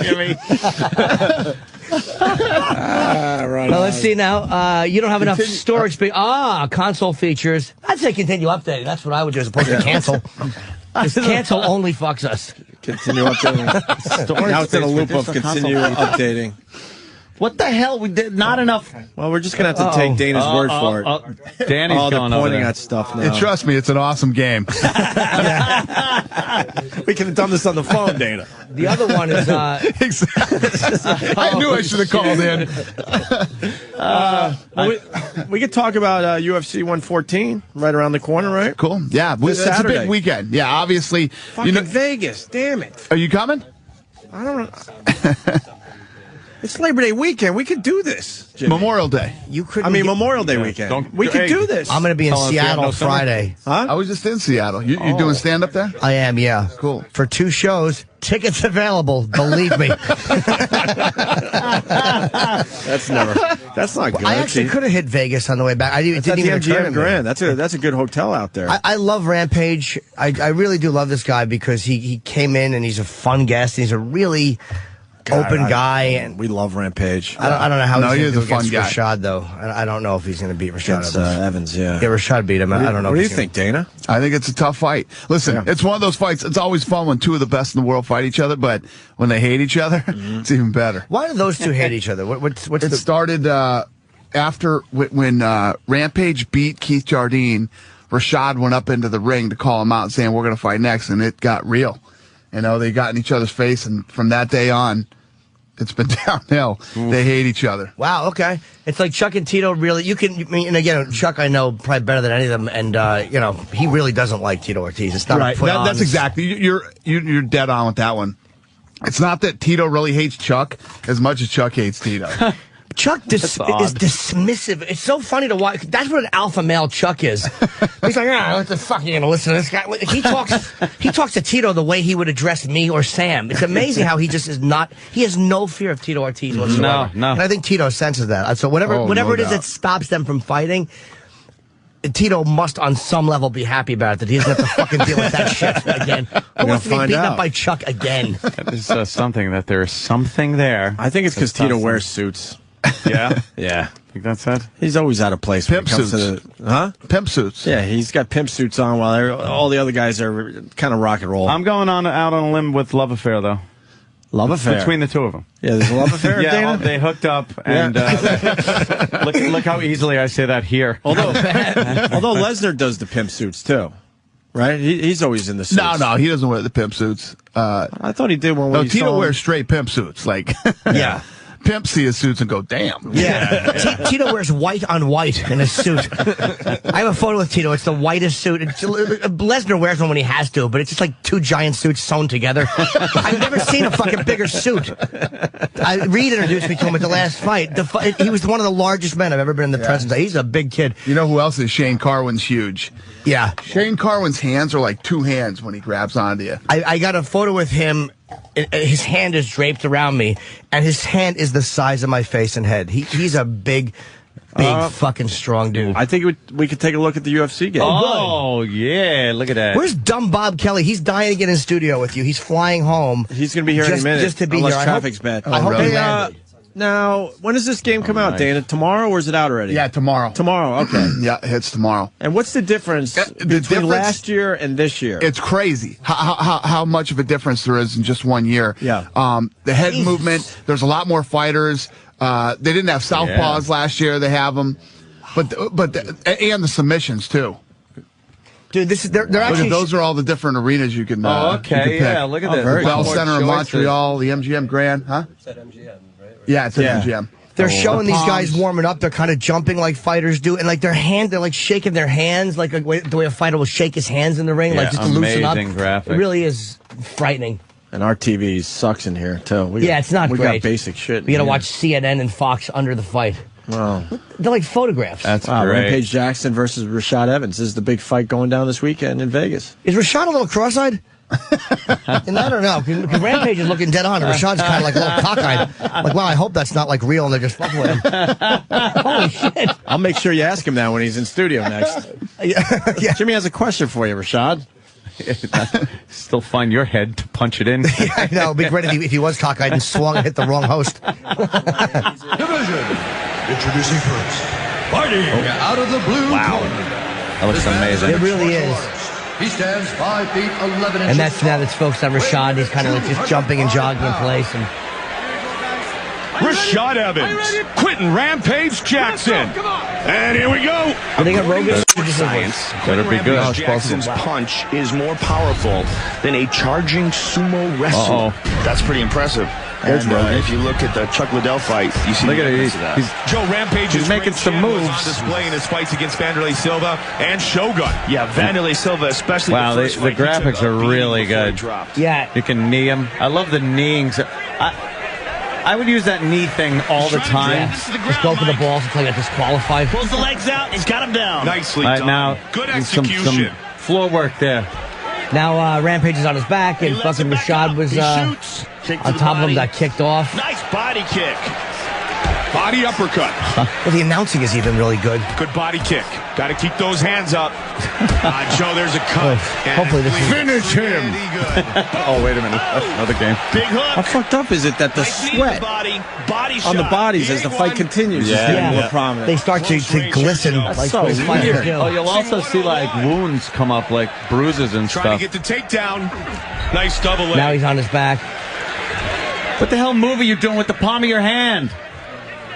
[SPEAKER 5] Jimmy.
[SPEAKER 1] Right
[SPEAKER 3] well, let's see now. You don't have enough storage space. Console features. I'd say continue updating. That's what I would do as opposed to cancel. Cancel only fucks us.
[SPEAKER 1] Continue updating. Now it's in a loop of continue updating.
[SPEAKER 5] What the hell? We did not enough.
[SPEAKER 1] Well, we're just gonna have to take Dana's word for it.
[SPEAKER 5] Danny's
[SPEAKER 1] they're
[SPEAKER 5] going
[SPEAKER 1] pointing
[SPEAKER 5] over
[SPEAKER 1] at stuff now.
[SPEAKER 23] Trust me, it's an awesome game.
[SPEAKER 1] We could have done this on the phone, Dana.
[SPEAKER 3] The other one is.
[SPEAKER 23] I knew I should have called in.
[SPEAKER 1] We could talk about UFC 114 right around the corner, right?
[SPEAKER 23] Cool. Yeah, it's a big weekend. Yeah, obviously.
[SPEAKER 1] Fucking Vegas, damn it.
[SPEAKER 23] Are you coming?
[SPEAKER 1] I don't know. It's Labor Day weekend. We could do this. Jimmy.
[SPEAKER 23] Memorial Day.
[SPEAKER 3] You could.
[SPEAKER 1] Memorial Day weekend. We could do this.
[SPEAKER 3] I'm going to be in Seattle Friday.
[SPEAKER 1] Huh?
[SPEAKER 23] I was just in Seattle. You're doing stand up there?
[SPEAKER 3] I am. Yeah.
[SPEAKER 23] Cool.
[SPEAKER 3] For 2 shows. Tickets available. Believe me.
[SPEAKER 1] That's not good.
[SPEAKER 3] I actually could have hit Vegas on the way back. It didn't even occur to me.
[SPEAKER 1] Grand. That's a good hotel out there.
[SPEAKER 3] I love Rampage. I really do love this guy because he came in and he's a fun guest. He's a really open guy, and
[SPEAKER 1] we love Rampage.
[SPEAKER 3] I don't know how he's
[SPEAKER 23] a fun
[SPEAKER 3] against
[SPEAKER 23] guy.
[SPEAKER 3] Rashad though. I don't know if he's going to beat Rashad
[SPEAKER 1] Against, Evans. Yeah,
[SPEAKER 3] Rashad beat him. I don't know.
[SPEAKER 1] What do you think, Dana?
[SPEAKER 23] I think it's a tough fight. Listen, it's one of those fights. It's always fun when 2 of the best in the world fight each other, but when they hate each other, it's even better.
[SPEAKER 3] Why do those 2 hate each other? It
[SPEAKER 23] started after when Rampage beat Keith Jardine. Rashad went up into the ring to call him out, saying we're going to fight next, and it got real. They got in each other's face, and from that day on, it's been downhill. They hate each other.
[SPEAKER 3] Wow, okay. It's like Chuck and Tito really, and again, Chuck I know probably better than any of them, and, he really doesn't like Tito Ortiz. It's not
[SPEAKER 23] right. That's exactly, you're dead on with that one. It's not that Tito really hates Chuck as much as Chuck hates Tito.
[SPEAKER 3] Chuck is dismissive. It's so funny to watch. That's what an alpha male Chuck is. He's like, what the fuck are you going to listen to this guy? He talks to Tito the way he would address me or Sam. It's amazing how he just is not, he has no fear of Tito Ortiz whatsoever.
[SPEAKER 5] No.
[SPEAKER 3] And I think Tito senses that. So whatever it is that stops them from fighting, Tito must on some level be happy about it, that he doesn't have to fucking deal with that shit again. Who wants to be beaten up by Chuck again?
[SPEAKER 5] That is something that there is something there.
[SPEAKER 1] I think it's because Tito wears suits.
[SPEAKER 5] Yeah?
[SPEAKER 1] Yeah.
[SPEAKER 5] Think that's it?
[SPEAKER 1] He's always out of place when it comes to
[SPEAKER 23] Pimp suits.
[SPEAKER 1] Yeah, he's got pimp suits on while all the other guys are kind of rock and roll.
[SPEAKER 5] I'm going out on a limb with Love Affair, though.
[SPEAKER 1] Love affair?
[SPEAKER 5] Between the 2 of them.
[SPEAKER 1] Yeah, there's a love affair,
[SPEAKER 5] yeah,
[SPEAKER 1] Dana?
[SPEAKER 5] They hooked up, and look how easily I say that here.
[SPEAKER 1] Although Lesnar does the pimp suits, too. Right? He's always in the suits.
[SPEAKER 23] No, he doesn't wear the pimp suits.
[SPEAKER 1] I thought he did one when
[SPEAKER 23] Tito wears straight pimp suits. Like,
[SPEAKER 1] yeah.
[SPEAKER 23] Pimp see his suits and go, damn.
[SPEAKER 3] Yeah. Tito wears white on white in his suit. I have a photo with Tito. It's the whitest suit. Lesnar wears one when he has to, but it's just like 2 giant suits sewn together. I've never seen a fucking bigger suit. Reed introduced me to him at the last fight. He was one of the largest men I've ever been in the presence of. He's a big kid.
[SPEAKER 23] You know who else is? Shane Carwin's huge.
[SPEAKER 3] Yeah.
[SPEAKER 23] Shane Carwin's hands are like 2 hands when he grabs onto you.
[SPEAKER 3] I got a photo with him. His hand is draped around me, and his hand is the size of my face and head. He's a big fucking strong dude.
[SPEAKER 1] I think we could take a look at the UFC game.
[SPEAKER 5] Oh, yeah, look at that.
[SPEAKER 3] Where's dumb Bob Kelly? He's dying to get in studio with you. He's flying home.
[SPEAKER 1] He's going to be here in a minute.
[SPEAKER 3] Just to be
[SPEAKER 1] unless
[SPEAKER 3] here.
[SPEAKER 1] traffic's bad.
[SPEAKER 3] I hope he landed.
[SPEAKER 1] Now, when does this game come out, Dana? Tomorrow, or is it out already?
[SPEAKER 23] Yeah, tomorrow.
[SPEAKER 1] Tomorrow, okay.
[SPEAKER 23] Yeah, it hits tomorroad.
[SPEAKER 1] And what's the difference between last year and this year?
[SPEAKER 23] It's crazy how much of a difference there is in just 1 year.
[SPEAKER 1] Yeah.
[SPEAKER 23] The head movement, there's a lot more fighters. They didn't have southpaws last year. They have them. And the submissions, too.
[SPEAKER 3] Dude, they're actually...
[SPEAKER 23] Those are all the different arenas you can
[SPEAKER 5] okay, yeah, look at this.
[SPEAKER 23] The Bell Center in Montreal, the MGM Grand, huh?
[SPEAKER 9] It's at MGM, right?
[SPEAKER 23] Yeah, it's at MGM.
[SPEAKER 3] They're showing these guys warming up. They're kind of jumping like fighters do, and like they're like shaking their hands, like the way a fighter will shake his hands in the ring, like just to loosen up.
[SPEAKER 5] Graphic.
[SPEAKER 3] It really is frightening.
[SPEAKER 1] And our TV sucks in here too.
[SPEAKER 3] It's not great.
[SPEAKER 1] We got basic shit.
[SPEAKER 3] We got to watch CNN and Fox under the fight.
[SPEAKER 1] Wow.
[SPEAKER 3] They're like photographs.
[SPEAKER 5] That's great.
[SPEAKER 1] Rampage Jackson versus Rashad Evans. This is the big fight going down this weekend in Vegas.
[SPEAKER 3] Is Rashad a little cross-eyed? And I don't know, because Rampage is looking dead on, and Rashad's kind of like a little cockeyed. Like, well, I hope that's not like real and they're just fucking with him. Holy shit.
[SPEAKER 1] I'll make sure you ask him that when he's in studio next.
[SPEAKER 3] Yeah.
[SPEAKER 1] Jimmy has a question for you, Rashad.
[SPEAKER 5] Still find your head to punch it in.
[SPEAKER 3] Yeah, I know. It'd be great if he was cockeyed and swung and hit the wrong host.
[SPEAKER 10] Division. Introducing first. Fighting out of the blue corner.
[SPEAKER 5] That looks amazing.
[SPEAKER 3] It really is.
[SPEAKER 10] He stands 5 feet 11 inches.
[SPEAKER 3] And that's now that's focused on Rashad. He's kind of like just jumping and jogging in place. And
[SPEAKER 11] Rashad Evans, Quentin Rampage Jackson. And here we go.
[SPEAKER 3] Did they get Rogan?
[SPEAKER 11] Science.
[SPEAKER 5] Better be good.
[SPEAKER 11] Rampage Jackson's punch is more powerful than a charging sumo wrestler. That's pretty impressive. And if you look at the Chuck Liddell fight, you see Joe Rampage is
[SPEAKER 5] making some moves.
[SPEAKER 11] on display in his fights against Vanderlei Silva and Shogun. Yeah, Vanderlei Silva, especially.
[SPEAKER 5] Wow, the graphics are really good.
[SPEAKER 3] Yeah,
[SPEAKER 5] you can knee him. I love the kneeing.
[SPEAKER 2] I would use that knee thing all the time.
[SPEAKER 3] Just go for the balls until you get disqualified.
[SPEAKER 15] Pulls the legs out. He's got him down.
[SPEAKER 11] Nicely
[SPEAKER 2] Right
[SPEAKER 11] done.
[SPEAKER 2] now,
[SPEAKER 11] Good
[SPEAKER 2] some
[SPEAKER 11] execution.
[SPEAKER 2] floor work there.
[SPEAKER 3] Now Rampage is on his back, and fucking Rashad was on top of him, got kicked off.
[SPEAKER 15] Nice body kick.
[SPEAKER 11] Body uppercut.
[SPEAKER 3] Well, the announcing is even really good.
[SPEAKER 11] Good body kick. Got to keep those hands up. Joe, there's a cut.
[SPEAKER 3] Hopefully this is...
[SPEAKER 11] Finish him.
[SPEAKER 2] Oh, wait a minute. Another game.
[SPEAKER 15] Big hook.
[SPEAKER 1] How fucked up is it that the sweat on the bodies as the fight continues is getting more prominent?
[SPEAKER 3] They start to glisten.
[SPEAKER 2] That's so weird. Oh, you'll also see like wounds come up, like bruises and
[SPEAKER 11] Trying
[SPEAKER 2] stuff.
[SPEAKER 11] to get the takedown. Nice double leg.
[SPEAKER 3] Now he's on his back.
[SPEAKER 2] What the hell move are you doing with the palm of your hand?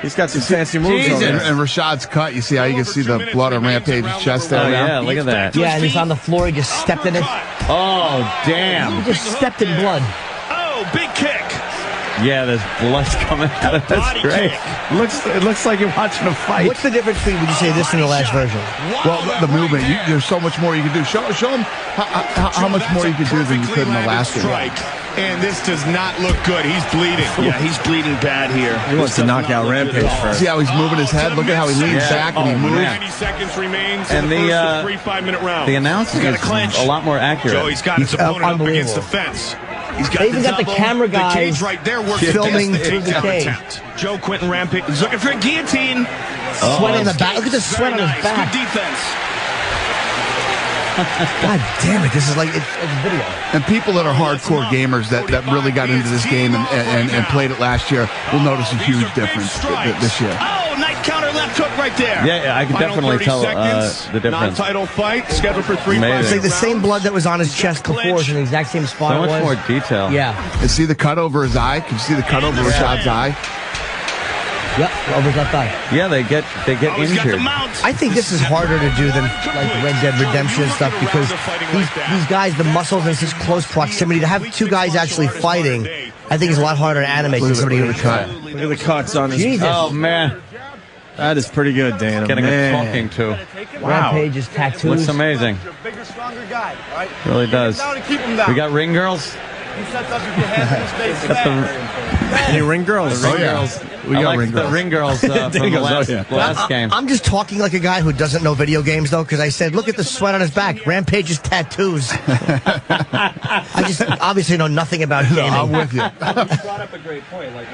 [SPEAKER 1] He's got some fancy moves.
[SPEAKER 23] And Rashad's cut, you see how you can see the blood on Rampage's chest there.
[SPEAKER 2] Oh, yeah, look at that.
[SPEAKER 3] Yeah, and he's on the floor. He just stepped in it.
[SPEAKER 2] Oh, damn.
[SPEAKER 3] He just stepped in blood.
[SPEAKER 15] Oh, big kick.
[SPEAKER 2] Yeah, there's blood coming out of it. That's great.
[SPEAKER 1] It looks like you're watching a fight.
[SPEAKER 3] What's the difference between, would you say, this and the last version?
[SPEAKER 23] Well, the movement, there's so much more you can do. Show him how much more you can do than you could in the last
[SPEAKER 11] strike. And this does not look good. He's bleeding.
[SPEAKER 15] Yeah, he's bleeding bad here.
[SPEAKER 1] He wants to knock out Rampage first.
[SPEAKER 23] See how he's moving his head? Look at how he leans back and he moves.
[SPEAKER 11] 90 seconds remains
[SPEAKER 2] And
[SPEAKER 11] in the first 3 5-minute rounds.
[SPEAKER 2] the announcing is a lot more accurate.
[SPEAKER 11] Joe, he's got his opponent up against the fence. He's got
[SPEAKER 3] They even got the camera guys
[SPEAKER 11] the cage right there working
[SPEAKER 3] filming
[SPEAKER 11] against
[SPEAKER 3] through the
[SPEAKER 11] takedown
[SPEAKER 3] cage.
[SPEAKER 11] attempt. Joe Quentin Rampage is looking for a guillotine.
[SPEAKER 3] Sweat on the back. Look at the sweat on his back.
[SPEAKER 11] Good defense.
[SPEAKER 3] God damn it, this is like, it's video.
[SPEAKER 23] And people that are hardcore gamers that really got into this game and played it last year will notice a huge difference this year.
[SPEAKER 15] Oh, nice counter left hook right there.
[SPEAKER 2] Yeah, I can definitely tell the difference.
[SPEAKER 11] Non-title fight scheduled for 3
[SPEAKER 2] Amazing.
[SPEAKER 3] It's like the same blood that was on his chest before is in the exact same spot.
[SPEAKER 2] So much more detail.
[SPEAKER 3] Yeah.
[SPEAKER 23] And see the cut over his eye? Can you see the cut over Rashad's eye?
[SPEAKER 3] Yep, over his left eye.
[SPEAKER 2] Yeah, they get injured.
[SPEAKER 3] I think this is harder to do than like Red Dead Redemption and stuff because these guys, the muscles in such close proximity, to have two guys actually fighting, I think is a lot harder to animate than somebody who would cut.
[SPEAKER 1] Look at the cuts on his...
[SPEAKER 3] Jesus.
[SPEAKER 2] Oh, man.
[SPEAKER 1] That is pretty good, Dana.
[SPEAKER 2] Getting a talking to.
[SPEAKER 1] Wow.
[SPEAKER 3] Rampage's tattoos.
[SPEAKER 2] Looks amazing.
[SPEAKER 12] Bigger, stronger guy, right?
[SPEAKER 2] Really does.
[SPEAKER 12] Down and keep him down.
[SPEAKER 2] We got ring girls.
[SPEAKER 12] He sets up your hands in his face.
[SPEAKER 1] Any ring girls?
[SPEAKER 2] The ring girls.
[SPEAKER 23] We
[SPEAKER 2] I
[SPEAKER 23] got
[SPEAKER 2] like
[SPEAKER 23] ring
[SPEAKER 2] the
[SPEAKER 23] girls.
[SPEAKER 2] ring girls from the last game.
[SPEAKER 3] I'm just talking like a guy who doesn't know video games, though, because I said, look at the sweat on his back. Rampage's tattoos. I just obviously know nothing about gaming.
[SPEAKER 23] I'm with you.
[SPEAKER 9] You brought up a great point. Like,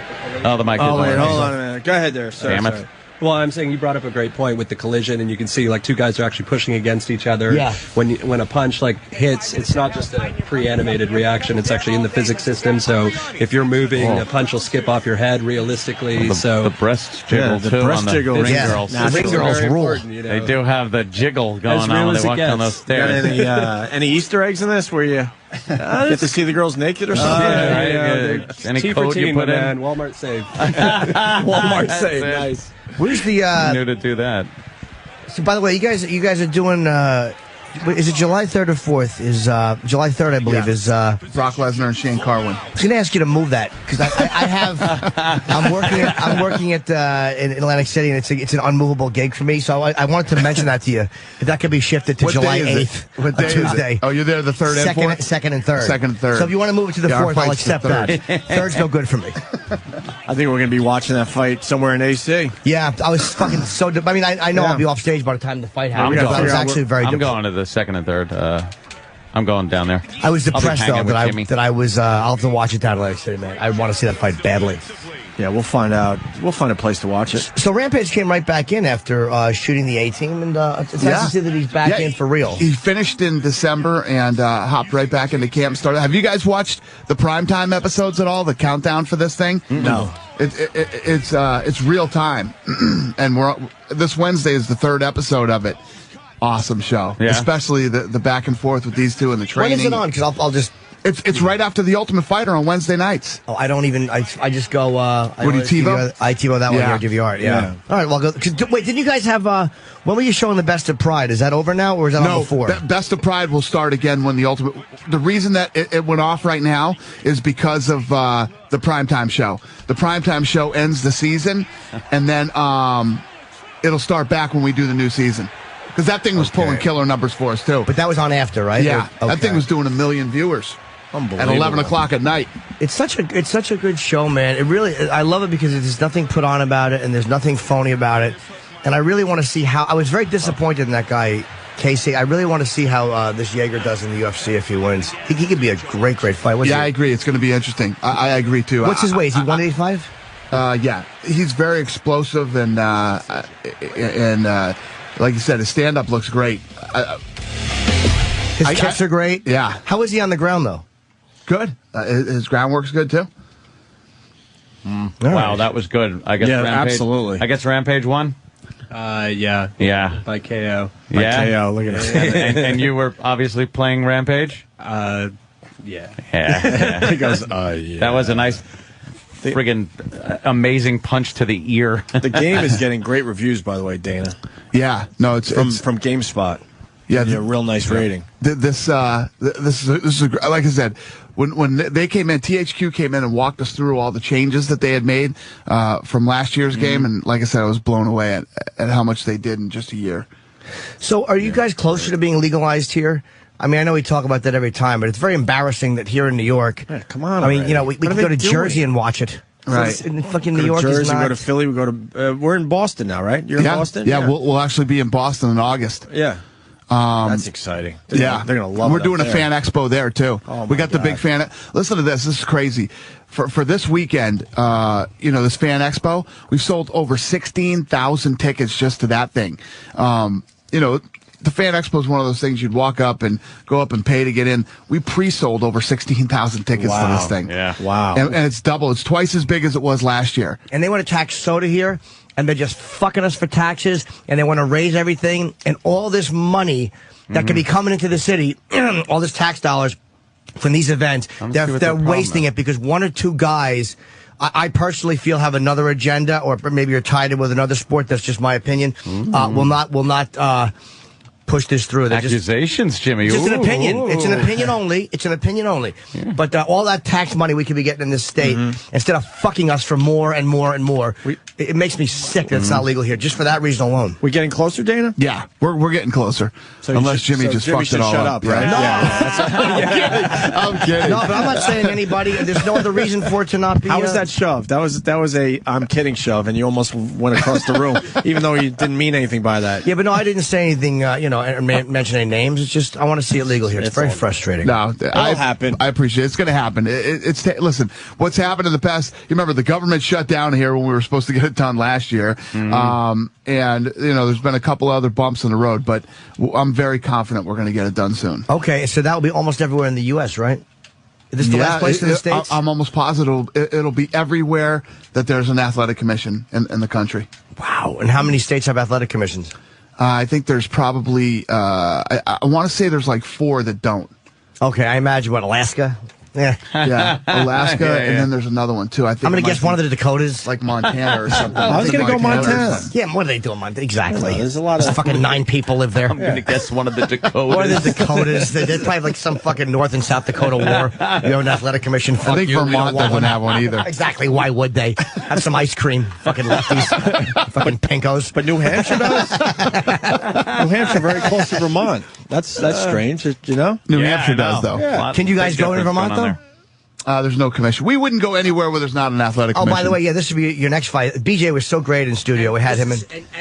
[SPEAKER 2] Oh, the mic.
[SPEAKER 1] Oh, wait, hold on a minute. Go ahead there, sir.
[SPEAKER 2] Damn it.
[SPEAKER 1] Sorry.
[SPEAKER 9] well, I'm saying you brought up a great point with the collision, and you can see like two guys are actually pushing against each other.
[SPEAKER 3] Yeah.
[SPEAKER 9] When a punch like hits, it's not just a pre-animated reaction; it's actually in the physics system. So if you're moving, a punch will skip off your head realistically.
[SPEAKER 2] The breast jiggle
[SPEAKER 1] the
[SPEAKER 2] too
[SPEAKER 1] breast
[SPEAKER 2] on the
[SPEAKER 1] jiggle.
[SPEAKER 2] ring
[SPEAKER 3] Yeah.
[SPEAKER 2] girls.
[SPEAKER 3] The ring girls rule.
[SPEAKER 2] They do have the jiggle going
[SPEAKER 9] As real
[SPEAKER 2] on when
[SPEAKER 9] as
[SPEAKER 2] they
[SPEAKER 9] it
[SPEAKER 2] walk down
[SPEAKER 9] gets.
[SPEAKER 2] those stairs.
[SPEAKER 1] Got any Easter eggs in this where you get to see the girls naked or something?
[SPEAKER 2] Any
[SPEAKER 9] T for
[SPEAKER 2] code
[SPEAKER 9] T,
[SPEAKER 2] you put
[SPEAKER 9] my
[SPEAKER 2] in?
[SPEAKER 9] man. Walmart save.
[SPEAKER 1] Walmart
[SPEAKER 2] That's
[SPEAKER 1] save.
[SPEAKER 2] it.
[SPEAKER 1] Nice.
[SPEAKER 3] Where's the...
[SPEAKER 2] Knew to do that.
[SPEAKER 3] So, by the way, you guys are doing... is it July 3rd or 4th? Is July 3rd, I believe, is...
[SPEAKER 23] Brock Lesnar and Shane Carwin.
[SPEAKER 3] I was going to ask you to move that because I have I'm working at in Atlantic City and it's an unmovable gig for me. So I wanted to mention that to you. If that could be shifted to
[SPEAKER 23] What
[SPEAKER 3] July
[SPEAKER 23] day is
[SPEAKER 3] 8th,
[SPEAKER 23] it? What day is it?
[SPEAKER 3] Tuesday.
[SPEAKER 23] Oh, you're there the 3rd and 4th?
[SPEAKER 3] Second and third.
[SPEAKER 23] Second and third.
[SPEAKER 3] So if you want to move it to the
[SPEAKER 23] Yeah, our
[SPEAKER 3] 4th, I'll
[SPEAKER 23] fight's the
[SPEAKER 3] accept that. Third's no good for me.
[SPEAKER 1] I think we're going to be watching that fight somewhere in AC.
[SPEAKER 3] Yeah, I was fucking so. I mean, I know I'll be off stage by the time the fight happens.
[SPEAKER 2] I'm
[SPEAKER 3] But I was actually very.
[SPEAKER 2] I'm going to the second and third. I'm going down there.
[SPEAKER 3] I was depressed though
[SPEAKER 2] hanging
[SPEAKER 3] that I was. I'll have to watch it down in Atlantic City, man. I want to see that fight badly.
[SPEAKER 1] Yeah, we'll find out. We'll find a place to watch it.
[SPEAKER 3] So Rampage came right back in after shooting the A-Team, and it's nice to see that he's back in for real.
[SPEAKER 23] He finished in December and hopped right back into camp. Have you guys watched the primetime episodes at all? The countdown for this thing?
[SPEAKER 1] No.
[SPEAKER 23] It's real time, and this Wednesday is the 3rd episode of it. Awesome show, especially the back and forth with these two and the training.
[SPEAKER 3] When is it on? Because I'll just.
[SPEAKER 23] It's right after the Ultimate Fighter on Wednesday nights.
[SPEAKER 3] Oh, I don't even. I just go.
[SPEAKER 23] What do you TiVo?
[SPEAKER 3] I TiVo that one here. DVR. Yeah. All right. Well, wait. Didn't you guys have? When were you showing the Best of Pride? Is that over now, or is that on before?
[SPEAKER 23] Best of Pride will start again when the Ultimate. The reason that it went off right now is because of the primetime show. The primetime show ends the season, and then it'll start back when we do the new season. Because that thing was pulling killer numbers for us, too.
[SPEAKER 3] But that was on after, right?
[SPEAKER 23] Yeah. That thing was doing 1 million viewers. at 11 o'clock at night.
[SPEAKER 3] It's such a good show, man. It really, I love it because there's nothing put on about it and there's nothing phony about it. And I really want to see how. I was very disappointed in that guy, Casey. I really want to see how this Jaeger does in the UFC if he wins. He could be a great fight.
[SPEAKER 23] I agree. It's going to be interesting. I agree too.
[SPEAKER 3] What's his weight? Is he 185?
[SPEAKER 23] Yeah, he's very explosive and like you said, his stand-up looks great.
[SPEAKER 3] His kicks are great.
[SPEAKER 23] Yeah.
[SPEAKER 3] How is he on the ground though?
[SPEAKER 23] Good. His groundwork's good too.
[SPEAKER 5] Wow, that was good. I guess Rampage,
[SPEAKER 1] absolutely.
[SPEAKER 5] I guess Rampage won.
[SPEAKER 9] Yeah.
[SPEAKER 5] By
[SPEAKER 9] KO.
[SPEAKER 1] KO. Look at that.
[SPEAKER 5] and you were obviously playing Rampage.
[SPEAKER 9] Yeah.
[SPEAKER 5] He goes. Yeah. That was a nice, friggin' amazing punch to the ear.
[SPEAKER 1] The game is getting great reviews, by the way, Dana.
[SPEAKER 23] Yeah. No, it's
[SPEAKER 1] from GameSpot.
[SPEAKER 23] Yeah,
[SPEAKER 1] a real nice rating.
[SPEAKER 23] This is like I said, when they came in, THQ came in and walked us through all the changes that they had made from last year's game, and like I said, I was blown away at how much they did in just a year.
[SPEAKER 3] So, are you guys closer to being legalized here? I mean, I know we talk about that every time, but it's very embarrassing that here in New York.
[SPEAKER 1] Yeah, come on.
[SPEAKER 3] I mean, we can go to Jersey and watch it.
[SPEAKER 23] Right.
[SPEAKER 3] So in fucking New York
[SPEAKER 1] Jersey,
[SPEAKER 3] is not.
[SPEAKER 1] we go to Philly, we go to. We're in Boston now, right? You're in Boston.
[SPEAKER 23] Yeah, we'll actually be in Boston in August.
[SPEAKER 1] Yeah. That's exciting. They're gonna love it.
[SPEAKER 23] We're doing a fan expo there too.
[SPEAKER 1] Oh,
[SPEAKER 23] we got the big fan. Listen to this. This is crazy. For this weekend, this fan expo, we've sold over 16,000 tickets just to that thing. The fan expo is one of those things you'd walk up and go up and pay to get in. We pre-sold over 16,000 tickets to this thing.
[SPEAKER 5] Yeah.
[SPEAKER 1] Wow.
[SPEAKER 23] And it's double. It's twice as big as it was last year.
[SPEAKER 3] And they want to tax soda here, and they're just fucking us for taxes, and they want to raise everything, and all this money that could be coming into the city, all this tax dollars from these events, they're wasting it because one or two guys, I personally feel, have another agenda, or maybe you're tied in with another sport. That's just my opinion. Will not push this through.
[SPEAKER 5] Accusations, Jimmy.
[SPEAKER 3] Just an opinion. It's an opinion only. It's an opinion only. Yeah. But all that tax money we could be getting in this state, instead of fucking us for more and more and more, it makes me sick that it's not legal here, just for that reason alone.
[SPEAKER 1] We getting closer, Dana?
[SPEAKER 23] Yeah, we're getting closer.
[SPEAKER 1] So
[SPEAKER 23] unless Jimmy just fucked it all
[SPEAKER 1] shut
[SPEAKER 23] up.
[SPEAKER 1] Right?
[SPEAKER 23] No. I'm kidding.
[SPEAKER 3] No, but I'm not saying anybody. There's no other reason for it to not be.
[SPEAKER 1] How was that shove? That was a I'm kidding shove, and you almost went across the room, even though you didn't mean anything by that.
[SPEAKER 3] Yeah, but no, I didn't say anything. Mention any names. It's just I want to see it legal here. It's very frustrating.
[SPEAKER 23] No,
[SPEAKER 1] it'll happen.
[SPEAKER 23] I appreciate it. It's going to happen. Listen, what's happened in the past? You remember the government shut down here when we were supposed to get it done last year, and there's been a couple other bumps in the road, but I'm very confident we're going to get it done soon.
[SPEAKER 3] Okay, so that will be almost everywhere in the U.S., right? Is this the last place in the States?
[SPEAKER 23] I'm almost positive it'll be everywhere that there's an athletic commission in the country.
[SPEAKER 3] Wow. And how many states have athletic commissions?
[SPEAKER 23] I think there's probably, I want to say there's like 4 that don't.
[SPEAKER 3] Okay, I imagine, Alaska? Yeah.
[SPEAKER 23] Yeah, Alaska, and then there's another one, too. I think
[SPEAKER 3] I'm going to guess one of the Dakotas.
[SPEAKER 23] Like Montana or something.
[SPEAKER 1] I was going to go Montana.
[SPEAKER 3] Yeah, what are they doing, Montana? Exactly.
[SPEAKER 1] There's a lot of...
[SPEAKER 3] fucking 9 people live there.
[SPEAKER 5] I'm going to guess one of the Dakotas.
[SPEAKER 3] One of the Dakotas. They probably have like some fucking North and South Dakota war. An athletic commission.
[SPEAKER 23] I think Vermont doesn't have one either.
[SPEAKER 3] Exactly. Why would they? Have some ice cream. Fucking lefties. Fucking pinkos.
[SPEAKER 1] But New Hampshire does? New Hampshire very close to Vermont. That's strange,
[SPEAKER 23] New Hampshire does, though.
[SPEAKER 3] Yeah. Can you guys go to Vermont, though?
[SPEAKER 23] There's no commission. We wouldn't go anywhere where there's not an athletic commission.
[SPEAKER 3] Oh, by the way, this would be your next fight. BJ was so great in studio. We had him in.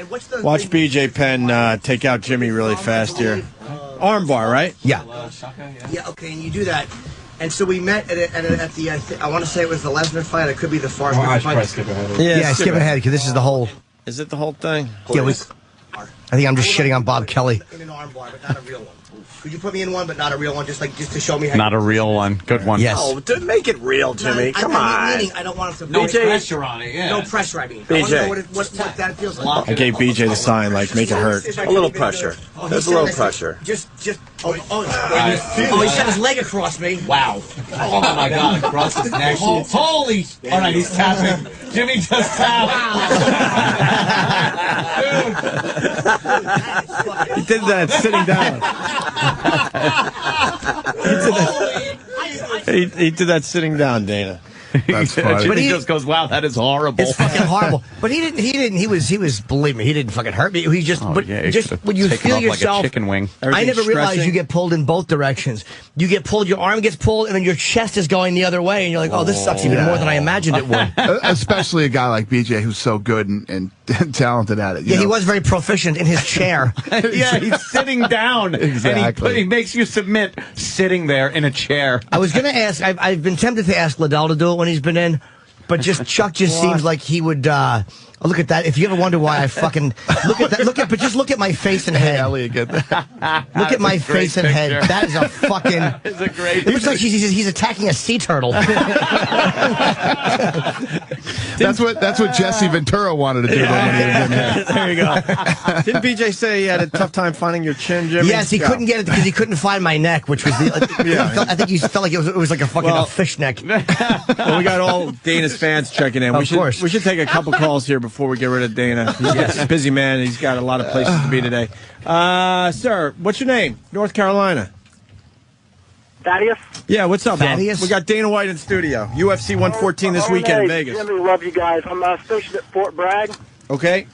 [SPEAKER 1] Watch BJ Penn take out Jimmy really fast here. Armbar, right?
[SPEAKER 3] Yeah. Yeah, okay, and you do that. And so we met at the, I want to say it was the Lesnar fight. It could be the Forrest fight.
[SPEAKER 9] Probably skip ahead.
[SPEAKER 3] Yeah, skip ahead, because this is the whole.
[SPEAKER 1] Is it the whole thing?
[SPEAKER 3] Yeah, I think I'm just shitting on Bob Kelly. In an armbar, but not a real one. Could you put me in one, but not a real one, just to show me how?
[SPEAKER 5] Not a real one. Good one.
[SPEAKER 3] Yes.
[SPEAKER 14] Oh, make it real, Jimmy. Come on.
[SPEAKER 3] Meaning, I don't want him to.
[SPEAKER 14] No
[SPEAKER 3] pressure on it. Yeah. No pressure. I mean,
[SPEAKER 14] BJ.
[SPEAKER 3] I want to know what that feels like.
[SPEAKER 1] I gave BJ the sign, like make it hurt.
[SPEAKER 14] A little pressure. There's a little pressure.
[SPEAKER 3] Just. Oh, he set his leg across me. Wow.
[SPEAKER 14] Oh my God! Across his neck.
[SPEAKER 3] Holy!
[SPEAKER 14] All right, he's tapping. Jimmy just tapped.
[SPEAKER 1] He did that sitting down. He did that sitting down, Dana.
[SPEAKER 23] That's funny.
[SPEAKER 5] But he just goes, "Wow, that is horrible."
[SPEAKER 3] It's fucking horrible. But he didn't. He was. Believe me, he didn't fucking hurt me. He just. Just when you feel yourself,
[SPEAKER 5] like a chicken wing.
[SPEAKER 3] I never realized you get pulled in both directions. You get pulled, your arm gets pulled, and then your chest is going the other way, and you're like, "Oh, this sucks even more than I imagined it would."
[SPEAKER 23] Especially a guy like BJ who's so good and talented at it.
[SPEAKER 3] Yeah, he was very proficient in his chair.
[SPEAKER 5] Yeah, he's sitting down.
[SPEAKER 23] Exactly.
[SPEAKER 5] And he makes you submit sitting there in a chair.
[SPEAKER 3] I was going to ask, I've been tempted to ask Liddell to do it when he's been in, but Chuck seems like he would, look at that. If you ever wonder why I fucking, but just look at my face and head.
[SPEAKER 23] Elliot, get that.
[SPEAKER 3] Look at my face and head. That is a fucking,
[SPEAKER 5] It's a great
[SPEAKER 3] it looks like he's attacking a sea turtle.
[SPEAKER 23] That's what Jesse Ventura wanted to do.
[SPEAKER 1] There you go. Didn't BJ say he had a tough time finding your chin, Jimmy?
[SPEAKER 3] Yes, he couldn't get it because he couldn't find my neck, which was I think he felt like it was like a fucking a fish neck.
[SPEAKER 1] Well, we got all Dana's fans checking in.
[SPEAKER 3] Of course.
[SPEAKER 1] We should take a couple calls here before we get rid of Dana. He's a busy man. He's got a lot of places to be today. Sir, what's your name? North Carolina.
[SPEAKER 17] Thaddeus?
[SPEAKER 1] Yeah, what's up,
[SPEAKER 3] Thaddeus?
[SPEAKER 1] bro? We got Dana White in studio. UFC 114 this weekend in Vegas.
[SPEAKER 17] Jimmy, love you guys. I'm stationed at Fort Bragg.
[SPEAKER 1] Okay.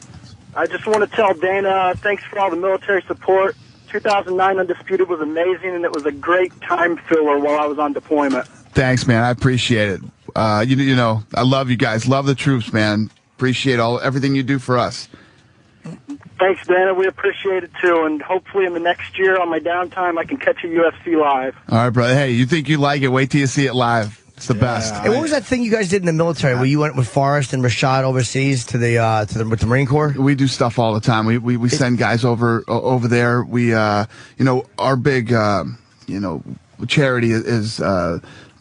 [SPEAKER 17] I just want to tell Dana, thanks for all the military support. 2009 Undisputed was amazing, and it was a great time filler while I was on deployment.
[SPEAKER 23] Thanks, man. I appreciate it. You know, I love you guys. Love the troops, man. Appreciate everything you do for us.
[SPEAKER 17] Thanks, Dana. We appreciate it, too. And hopefully in the next year on my downtime, I can catch a UFC live.
[SPEAKER 23] All right, brother. Hey, you think you like it? Wait till you see it live. It's the best.
[SPEAKER 3] Hey, what was that thing you guys did in the military where you went with Forrest and Rashad overseas with the Marine Corps?
[SPEAKER 23] We do stuff all the time. We send guys over there. We our big charity is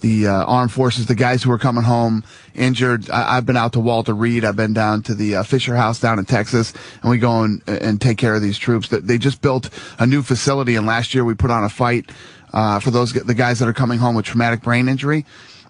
[SPEAKER 23] the armed forces, the guys who are coming home injured. I've been out to Walter Reed. I've been down to the Fisher House down in Texas, and we go and take care of these troops. They just built a new facility, and last year we put on a fight for the guys that are coming home with traumatic brain injury,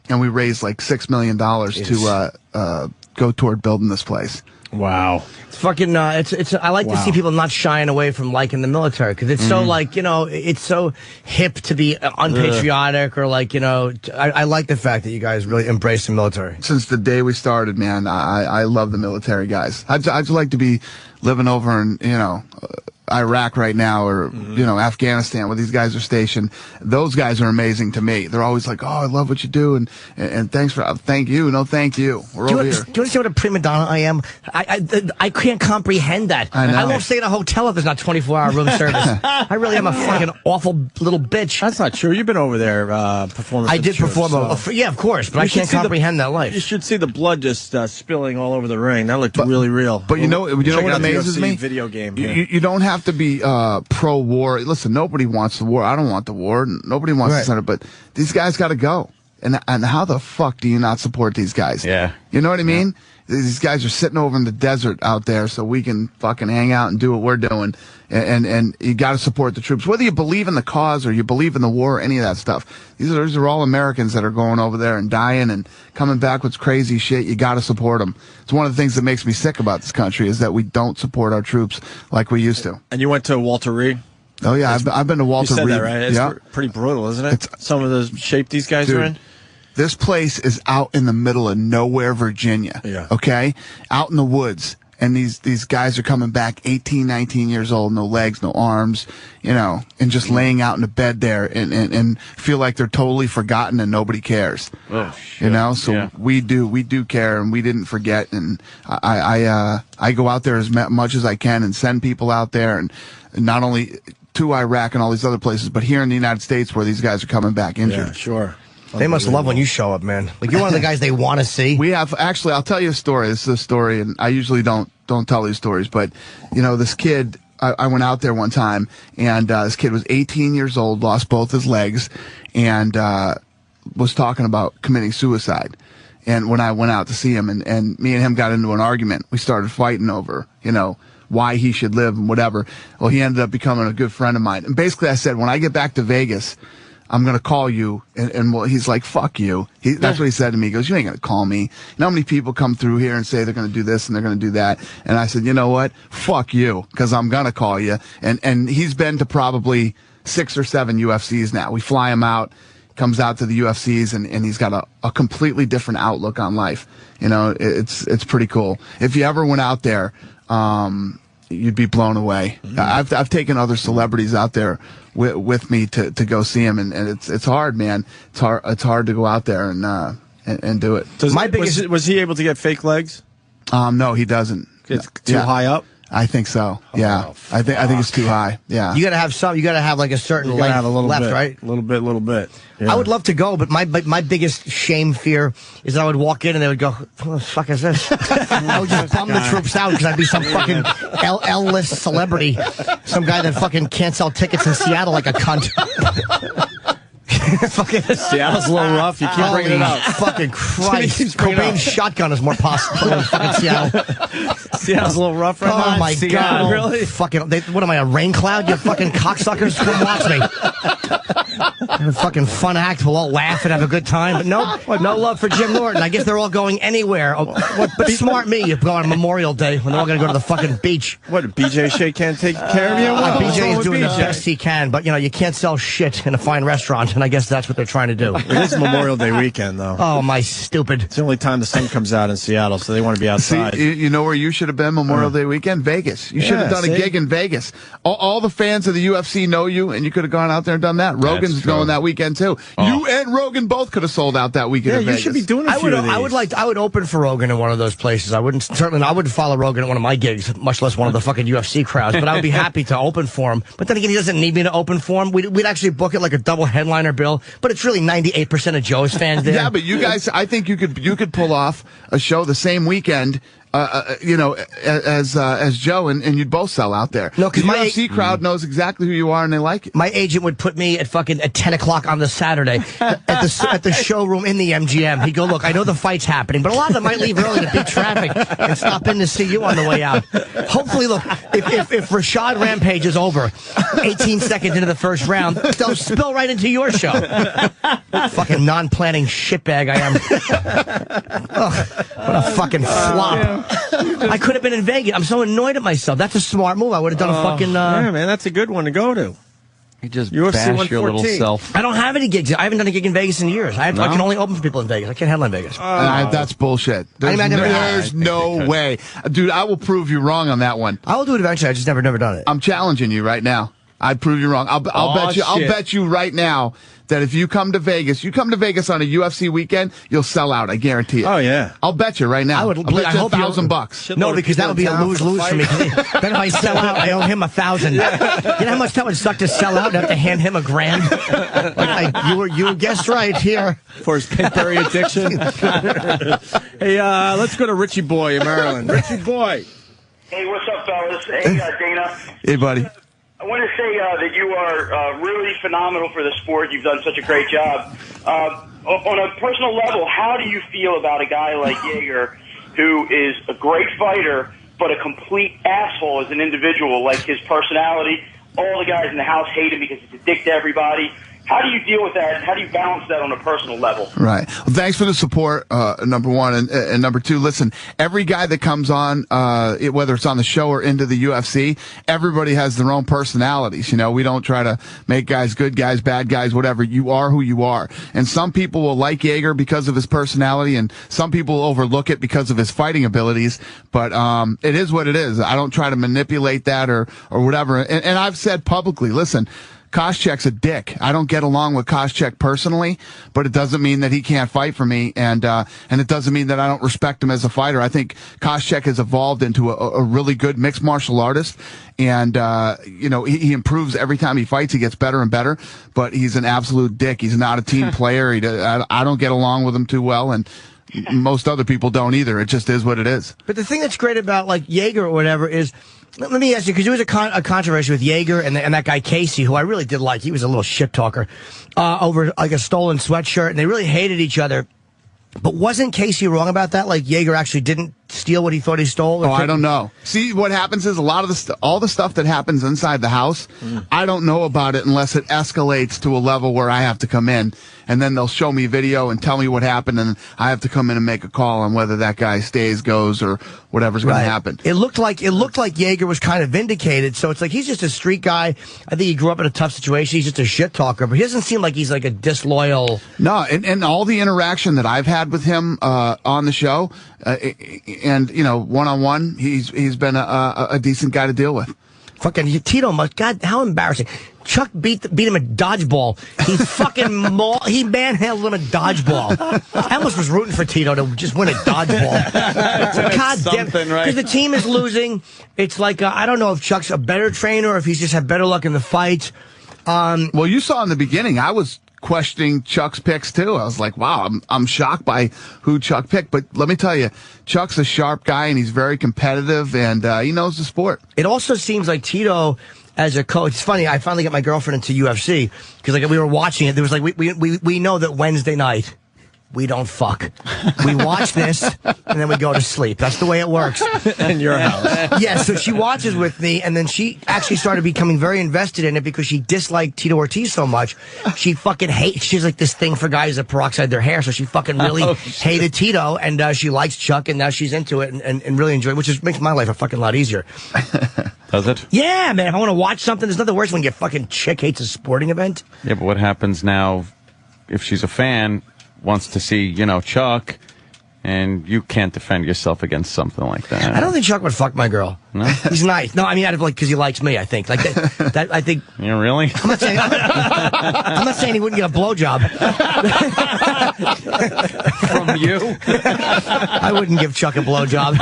[SPEAKER 23] and we raised like $6 million to go toward building this place.
[SPEAKER 1] Wow.
[SPEAKER 3] It's fucking, I like to see people not shying away from liking the military because it's so it's so hip to be unpatriotic or I like the fact that you guys really embrace the military.
[SPEAKER 23] Since the day we started, man, I love the military guys. I'd just like to be living over in, Iraq right now or, Afghanistan where these guys are stationed. Those guys are amazing to me. They're always like, oh, I love what you do. And thanks for, thank you. No, thank you. We're over here.
[SPEAKER 3] Do you understand what a prima donna I am? I can't comprehend that. I won't stay in a hotel if there's not 24-hour room service. I really am a fucking awful little bitch.
[SPEAKER 1] That's not true. You've been over there performing.
[SPEAKER 3] I did perform. Yeah, of course, but I can't comprehend that life.
[SPEAKER 1] You should see the blood just spilling all over the ring. That looked really real.
[SPEAKER 23] But you know what amazes me?
[SPEAKER 1] Video game.
[SPEAKER 23] You don't have to be pro-war. Listen, nobody wants the war. I don't want the war. Nobody wants to send it. But these guys got to go. And how the fuck do you not support these guys?
[SPEAKER 5] Yeah.
[SPEAKER 23] You know what I mean? These guys are sitting over in the desert out there so we can fucking hang out and do what we're doing. And you got to support the troops. Whether you believe in the cause or you believe in the war or any of that stuff. These are all Americans that are going over there and dying and coming back with crazy shit. You got to support them. It's one of the things that makes me sick about this country is that we don't support our troops like we used to.
[SPEAKER 1] And you went to Walter Reed?
[SPEAKER 23] Oh, yeah. I've been to Walter Reed.
[SPEAKER 1] You said that, right? It's pretty brutal, isn't it? Some of the shape these guys are in?
[SPEAKER 23] This place is out in the middle of nowhere, Virginia.
[SPEAKER 1] Yeah.
[SPEAKER 23] Okay? Out in the woods. And these guys are coming back 18, 19 years old, no legs, no arms, and just laying out in the bed there and feel like they're totally forgotten and nobody cares.
[SPEAKER 5] Oh, shit.
[SPEAKER 23] So we do care and we didn't forget. And I go out there as much as I can and send people out there and not only to Iraq and all these other places, but here in the United States where these guys are coming back injured.
[SPEAKER 1] Yeah, sure.
[SPEAKER 3] They must love when you show up, man. Like you're one of the guys they want to see.
[SPEAKER 23] We have actually. I'll tell you a story. This is a story, and I usually don't tell these stories. But this kid, I went out there one time, and this kid was 18 years old, lost both his legs, and was talking about committing suicide. And when I went out to see him, and me and him got into an argument, we started fighting over, why he should live and whatever. Well, he ended up becoming a good friend of mine. And basically, I said, when I get back to Vegas, I'm going to call you. And well, he's like, fuck you. That's what he said to me. He goes, you ain't going to call me. You know how many people come through here and say they're going to do this and they're going to do that? And I said, you know what? Fuck you, because I'm going to call you. And he's been to probably 6 or 7 UFCs now. We fly him out. comes out to the UFCs and he's got a completely different outlook on life. You know, it's pretty cool. If you ever went out there, you'd be blown away. I've taken other celebrities out there with me to go see him, and it's hard, man. It's hard to go out there and do it.
[SPEAKER 1] Was he able to get fake legs?
[SPEAKER 23] No, he doesn't.
[SPEAKER 1] It's too high up?
[SPEAKER 23] I think so. Yeah. I think it's too high. Yeah.
[SPEAKER 3] You gotta have like a certain length
[SPEAKER 1] have a little
[SPEAKER 3] left,
[SPEAKER 1] bit,
[SPEAKER 3] right?
[SPEAKER 1] A little bit. Yeah.
[SPEAKER 3] I would love to go, but my biggest shame fear is that I would walk in and they would go, "What the fuck is this?" I would just bum the troops out because I'd be some fucking L-list celebrity, some guy that fucking can't sell tickets in Seattle like a cunt.
[SPEAKER 1] Seattle's a little rough. You keep bringing it up.
[SPEAKER 3] Fucking Christ. Cobain's shotgun is more possible than fucking Seattle.
[SPEAKER 1] Seattle's a little rough right now.
[SPEAKER 3] Oh, my God.
[SPEAKER 1] Really?
[SPEAKER 3] Fucking, what am I, a rain cloud? You fucking cocksuckers. Come watch me. A fucking fun act. We'll all laugh and have a good time. But no love for Jim Norton. I guess they're all going anywhere. But smart me, you go on Memorial Day when they're all going to go to the fucking beach.
[SPEAKER 1] What, BJ Shea can't take care of you?
[SPEAKER 3] BJ is doing the best he can, but, you can't sell shit in a fine restaurant, and I guess that's what they're trying to do.
[SPEAKER 1] It is Memorial Day weekend, though.
[SPEAKER 3] Oh, my stupid.
[SPEAKER 1] It's the only time the sun comes out in Seattle, so they want to be outside.
[SPEAKER 23] See, you know where you should have been Memorial Day weekend? Vegas. You should have done a gig in Vegas. All the fans of the UFC know you, and you could have gone out there and done that. Rogan's going that weekend, too. Oh. You and Rogan both could have sold out that weekend in Vegas.
[SPEAKER 1] You should be doing a few of these.
[SPEAKER 3] I would open for Rogan in one of those places. I wouldn't follow Rogan at one of my gigs, much less one of the fucking UFC crowds, but I would be happy to open for him. But then again, he doesn't need me to open for him. We'd actually book it like a double headliner bill, but it's really 98% of Joe's fans there.
[SPEAKER 23] Yeah, but you guys, I think you could pull off a show the same weekend, as Joe, and you'd both sell out there.
[SPEAKER 3] No, because
[SPEAKER 23] the UFC crowd knows exactly who you are, and they like it.
[SPEAKER 3] My agent would put me at 10 o'clock on the Saturday at the showroom in the MGM. He'd go, "Look, I know the fight's happening, but a lot of them might leave early to beat traffic and stop in to see you on the way out. Hopefully, look, if Rashad Rampage is over 18 seconds into the first round, they'll spill right into your show." Fucking non-planning shitbag I am. Ugh, what a fucking flop. I could have been in Vegas. I'm so annoyed at myself. That's a smart move. I would have done a fucking...
[SPEAKER 1] yeah, man, that's a good one to go to.
[SPEAKER 5] You just bash your little self.
[SPEAKER 3] I don't have any gigs. I haven't done a gig in Vegas in years. I can only open for people in Vegas. I can't headline Vegas.
[SPEAKER 23] That's bullshit. There's no way. Dude, I will prove you wrong on that one.
[SPEAKER 3] I will do it eventually. I just never done it.
[SPEAKER 23] I'm challenging you right now. I'd prove you wrong. I'll bet you right now that if you come to Vegas on a UFC weekend, you'll sell out. I guarantee it.
[SPEAKER 1] Oh yeah,
[SPEAKER 23] I'll bet you right now.
[SPEAKER 3] I'll bet you $1,000. No, because that would be a lose-lose for me. Then if I sell out, I owe him $1,000. You know how much that would suck to sell out and have to hand him $1,000? You guessed right here
[SPEAKER 1] for his Pitbury addiction. Hey, let's go to Richie Boy in Maryland. Richie Boy.
[SPEAKER 19] Hey, what's up, fellas? Hey, Dana.
[SPEAKER 23] Hey, buddy.
[SPEAKER 19] I want to say that you are really phenomenal for the sport. You've done such a great job. On a personal level, how do you feel about a guy like Jaeger, who is a great fighter, but a complete asshole as an individual? Like his personality, all the guys in the house hate him because he's a dick to everybody. How do you deal with that? How do you balance that on a personal level?
[SPEAKER 23] Right. Well, thanks for the support, number one. And number two, listen, every guy that comes on, whether it's on the show or into the UFC, everybody has their own personalities. You know, we don't try to make guys good guys, bad guys, whatever. You are who you are. And some people will like Jaeger because of his personality, and some people will overlook it because of his fighting abilities. But it is what it is. I don't try to manipulate that or whatever. And I've said publicly, listen, Koscheck's a dick. I don't get along with Koscheck personally, but it doesn't mean that he can't fight for me, and it doesn't mean that I don't respect him as a fighter. I think Koscheck has evolved into a really good mixed martial artist, and he improves every time he fights. He gets better and better, but he's an absolute dick. He's not a team player. I don't get along with him too well, and most other people don't either. It just is what it is.
[SPEAKER 3] But the thing that's great about like Jaeger or whatever is, let me ask you, because there was a controversy with Jaeger and that guy Casey, who I really did like. He was a little shit talker over like a stolen sweatshirt, and they really hated each other. But wasn't Casey wrong about that? Like Jaeger actually didn't steal what he thought he stole?
[SPEAKER 23] Oh, I don't know. See, what happens is a lot of all the stuff that happens inside the house, I don't know about it unless it escalates to a level where I have to come in, and then they'll show me video and tell me what happened, and I have to come in and make a call on whether that guy stays, goes, or whatever's going to happen.
[SPEAKER 3] It looked like Yeager was kind of vindicated. So it's like he's just a street guy. I think he grew up in a tough situation. He's just a shit talker, but he doesn't seem like he's like a disloyal.
[SPEAKER 23] No, and all the interaction that I've had with him on the show, and one-on-one, he's been a decent guy to deal with.
[SPEAKER 3] Fucking Tito must. God, how embarrassing! Chuck beat him at dodgeball. He fucking he manhandled him at dodgeball. I almost was rooting for Tito to just win at dodgeball. God damn, because the team is losing. It's like I don't know if Chuck's a better trainer or if he's just had better luck in the fights.
[SPEAKER 23] Well, you saw in the beginning, I was questioning Chuck's picks too. I was like, wow, I'm shocked by who Chuck picked. But let me tell you, Chuck's a sharp guy and he's very competitive and he knows the sport.
[SPEAKER 3] It also seems like Tito, as a coach, it's funny. I finally got my girlfriend into UFC because like we were watching it. There was like we know that Wednesday night we don't fuck. We watch this and then we go to sleep. That's the way it works.
[SPEAKER 1] In your house.
[SPEAKER 3] Yeah, so she watches with me and then she actually started becoming very invested in it because she disliked Tito Ortiz so much. She fucking hates, she's like this thing for guys that peroxide their hair, so she fucking really hated Tito and she likes Chuck and now she's into it and really enjoy it, which makes my life a fucking lot easier.
[SPEAKER 5] Does it?
[SPEAKER 3] Yeah, man, if I want to watch something, there's nothing worse when your fucking chick hates a sporting event.
[SPEAKER 5] Yeah, but what happens now if she's a fan, wants to see, Chuck, and you can't defend yourself against something like that?
[SPEAKER 3] I don't think Chuck would fuck my girl.
[SPEAKER 5] No?
[SPEAKER 3] He's nice. No, I mean, because he likes me, I think. Like that I think.
[SPEAKER 5] Yeah, really?
[SPEAKER 3] I'm not saying he wouldn't get a blowjob.
[SPEAKER 5] From you?
[SPEAKER 3] I wouldn't give Chuck a blowjob.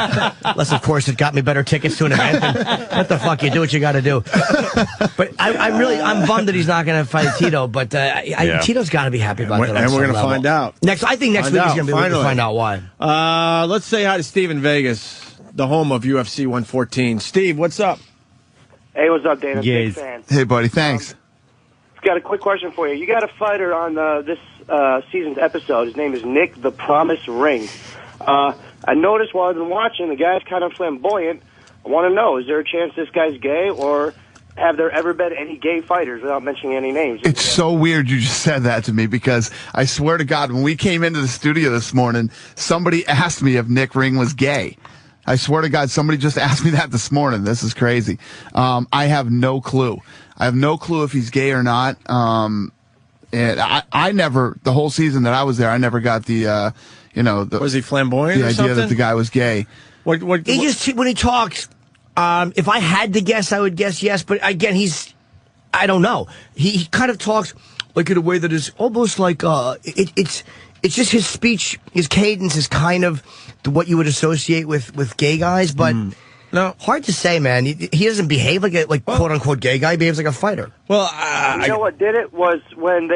[SPEAKER 3] Unless, of course, it got me better tickets to an event. And what the fuck? You do what you got to do. But I'm bummed that he's not going to fight Tito, but Tito's got to be happy about that.
[SPEAKER 1] And we're going to find out.
[SPEAKER 3] I think next week he's going to be able to find out why.
[SPEAKER 1] Let's say hi to Steve in Vegas, the home of UFC 114. Steve, what's up?
[SPEAKER 18] Hey, what's up, Dana?
[SPEAKER 1] Yes.
[SPEAKER 18] Big fan.
[SPEAKER 23] Hey, buddy, thanks.
[SPEAKER 18] Got a quick question for you. You got a fighter on this season's episode. His name is Nick the Promise Ring. I noticed while I've been watching, the guy's kind of flamboyant. I want to know, is there a chance this guy's gay, or have there ever been any gay fighters without mentioning any names?
[SPEAKER 23] It's so weird you just said that to me because I swear to God, when we came into the studio this morning, somebody asked me if Nick Ring was gay. I swear to God, somebody just asked me that this morning. This is crazy. I have no clue. I have no clue if he's gay or not. And I never, the whole season that I was there, I never got the,
[SPEAKER 1] was he flamboyant
[SPEAKER 23] the
[SPEAKER 1] or
[SPEAKER 23] idea
[SPEAKER 1] something?
[SPEAKER 23] that the guy was gay.
[SPEAKER 3] He just, when he talks, if I had to guess, I would guess yes. But again, I don't know. He kind of talks like in a way that is almost like, it's just his speech, his cadence is kind of what you would associate with gay guys, but no, hard to say, man. He doesn't behave like a quote unquote gay guy. He behaves like a fighter.
[SPEAKER 1] Well,
[SPEAKER 18] you know what did it was when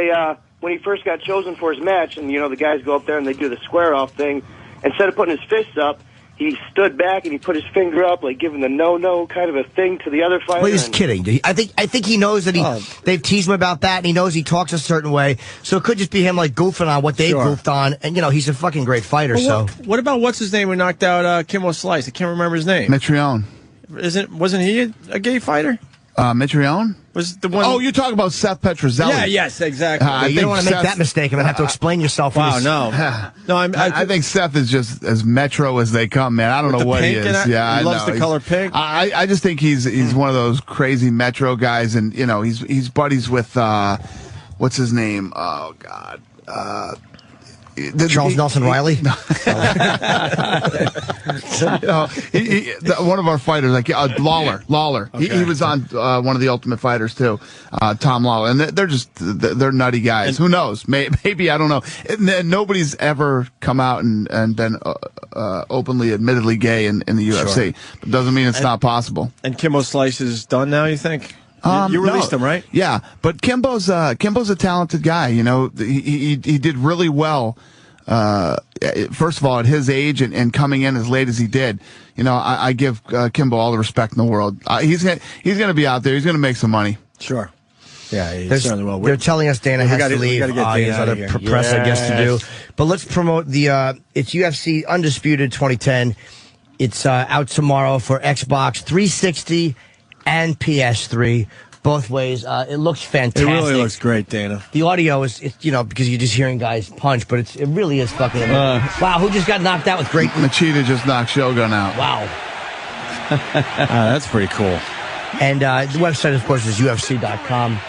[SPEAKER 18] when he first got chosen for his match, and the guys go up there and they do the square off thing. Instead of putting his fists up, he stood back and he put his finger up, like giving the no kind of a thing to the other fighter.
[SPEAKER 3] Well, he's kidding. I think he knows that they've teased him about that, and he knows he talks a certain way. So it could just be him like goofing on what they goofed on, and he's a fucking great fighter.
[SPEAKER 1] Well, what about what's his name who knocked out Kimmel Slice? I can't remember his name.
[SPEAKER 23] Mitrione.
[SPEAKER 1] Wasn't he a gay fighter?
[SPEAKER 23] Mitrione?
[SPEAKER 1] Was the one?
[SPEAKER 23] Oh, you're talking about Seth Petrozelli.
[SPEAKER 1] Yeah, yes, exactly.
[SPEAKER 3] You don't want to make that mistake. I'm going to have to explain yourself.
[SPEAKER 1] Wow, no.
[SPEAKER 23] I think Seth is just as metro as they come, man. I don't know what he is.
[SPEAKER 1] He loves the color pink.
[SPEAKER 23] I just think he's one of those crazy metro guys, and he's buddies with what's his name? Oh God.
[SPEAKER 3] Charles Nelson Riley?
[SPEAKER 23] No. One of our fighters, like Lawler. Okay. He was on one of the Ultimate Fighters too, Tom Lawler, and they're nutty guys. Who knows? Maybe I don't know. And nobody's ever come out and been openly, admittedly gay in the UFC. Sure. But doesn't mean it's not possible.
[SPEAKER 1] And Kimbo Slice is done now, you think? You released him, right?
[SPEAKER 23] Yeah, but Kimbo's a talented guy. He did really well. First of all, at his age and coming in as late as he did, I give Kimbo all the respect in the world. He's gonna be out there. He's gonna make some money.
[SPEAKER 1] Sure. Yeah, he's certainly well.
[SPEAKER 3] They're telling us Dana has to leave.
[SPEAKER 1] He has
[SPEAKER 3] other press, I guess, to do. But let's promote it's UFC Undisputed 2010. It's out tomorrow for Xbox 360 and PS3. Both ways. It looks fantastic.
[SPEAKER 1] It really looks great, Dana.
[SPEAKER 3] The audio is, because you're just hearing guys punch, but it really is fucking amazing. Wow, who just got knocked out with great...
[SPEAKER 23] Machida just knocked Shogun out.
[SPEAKER 3] Wow.
[SPEAKER 1] That's pretty cool.
[SPEAKER 3] And the website, of course, is UFC.com.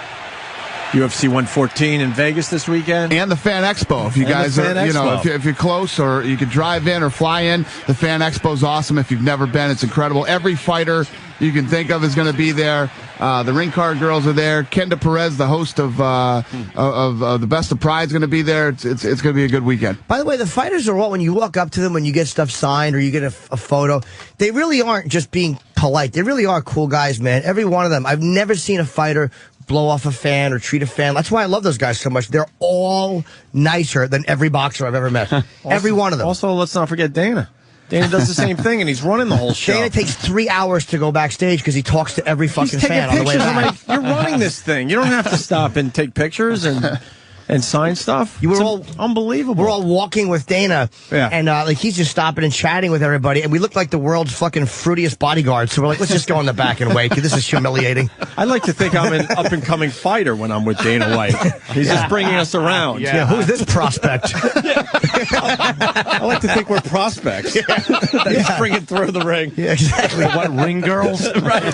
[SPEAKER 1] UFC 114 in Vegas this weekend.
[SPEAKER 23] And the Fan Expo. If you guys are, if you're close or you could drive in or fly in, the Fan Expo is awesome. If you've never been, it's incredible. Every fighter you can think of is going to be there. The ring card girls are there. Kenda Perez, the host of the Best of Pride, is going to be there. It's going to be a good weekend.
[SPEAKER 3] By the way, the fighters are all, when you walk up to them, when you get stuff signed or you get a photo, they really aren't just being polite. They really are cool guys, man. Every one of them. I've never seen a fighter blow off a fan or treat a fan. That's why I love those guys so much. They're all nicer than every boxer I've ever met. Every one of them.
[SPEAKER 1] Also, let's not forget Dana. Dana does the same thing, and he's running the whole show.
[SPEAKER 3] Dana takes 3 hours to go backstage because he talks to every fucking fan on the way back.
[SPEAKER 1] You're running this thing. You don't have to stop and take pictures and sign stuff.
[SPEAKER 3] You were all
[SPEAKER 1] unbelievable.
[SPEAKER 3] We're all walking with Dana, and he's just stopping and chatting with everybody, and we look like the world's fucking fruitiest bodyguards. So we're like, let's just go in the back and wait. This is humiliating.
[SPEAKER 1] I like to think I'm an up and coming fighter when I'm with Dana White. He's just bringing us around.
[SPEAKER 3] Yeah, who's this prospect?
[SPEAKER 1] I like to think we're prospects. He's bringing through the ring.
[SPEAKER 3] Yeah, exactly.
[SPEAKER 5] What, ring girls?
[SPEAKER 1] Right.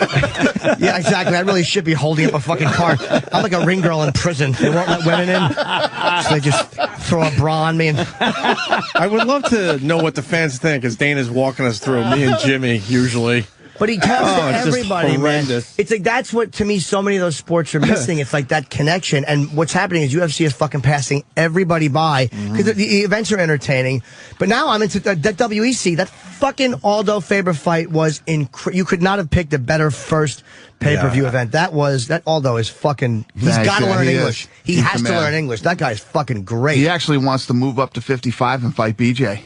[SPEAKER 3] Yeah, exactly. I really should be holding up a fucking car. I'm like a ring girl in prison. They won't let women in. So they just throw a bra on me.
[SPEAKER 1] I would love to know what the fans think as Dana's walking us through, me and Jimmy, usually.
[SPEAKER 3] But he talks to
[SPEAKER 1] it's
[SPEAKER 3] everybody, man.
[SPEAKER 1] horrendous.
[SPEAKER 3] It's like, that's what, to me, so many of those sports are missing. It's like that connection. And what's happening is UFC is fucking passing everybody by because the events are entertaining. But now I'm into that WEC. That fucking Aldo Faber fight was you could not have picked a better first pay-per-view event. That Aldo is fucking, he's got to learn English. He has to learn English. That guy's fucking great.
[SPEAKER 23] He actually wants to move up to 55 and fight BJ.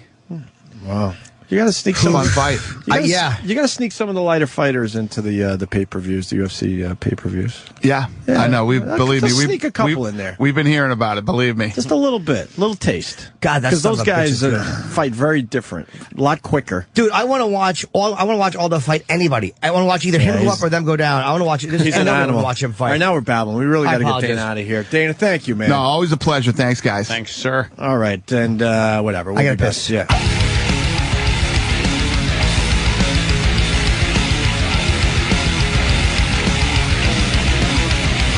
[SPEAKER 1] Wow. You got to sneak some
[SPEAKER 23] fight.
[SPEAKER 1] You got to sneak some of the lighter fighters into the pay-per-views, the UFC pay-per-views.
[SPEAKER 23] Yeah, I know. Believe me,
[SPEAKER 1] sneak a couple in there.
[SPEAKER 23] We've been hearing about it. Believe me,
[SPEAKER 1] just a little bit, little taste.
[SPEAKER 3] God, that's
[SPEAKER 1] because those guys fight very different, a lot quicker.
[SPEAKER 3] Dude, I want to watch Aldo fight anybody. I want to watch either him go up or them go down. I want to watch it.
[SPEAKER 1] He's an animal.
[SPEAKER 3] Watch him fight.
[SPEAKER 1] All right, now we're babbling. We really got to get Dana out of here. Dana, thank you, man.
[SPEAKER 23] No, always a pleasure. Thanks, guys.
[SPEAKER 5] Thanks, sir.
[SPEAKER 1] All right, and whatever.
[SPEAKER 3] I got to piss.
[SPEAKER 1] Yeah.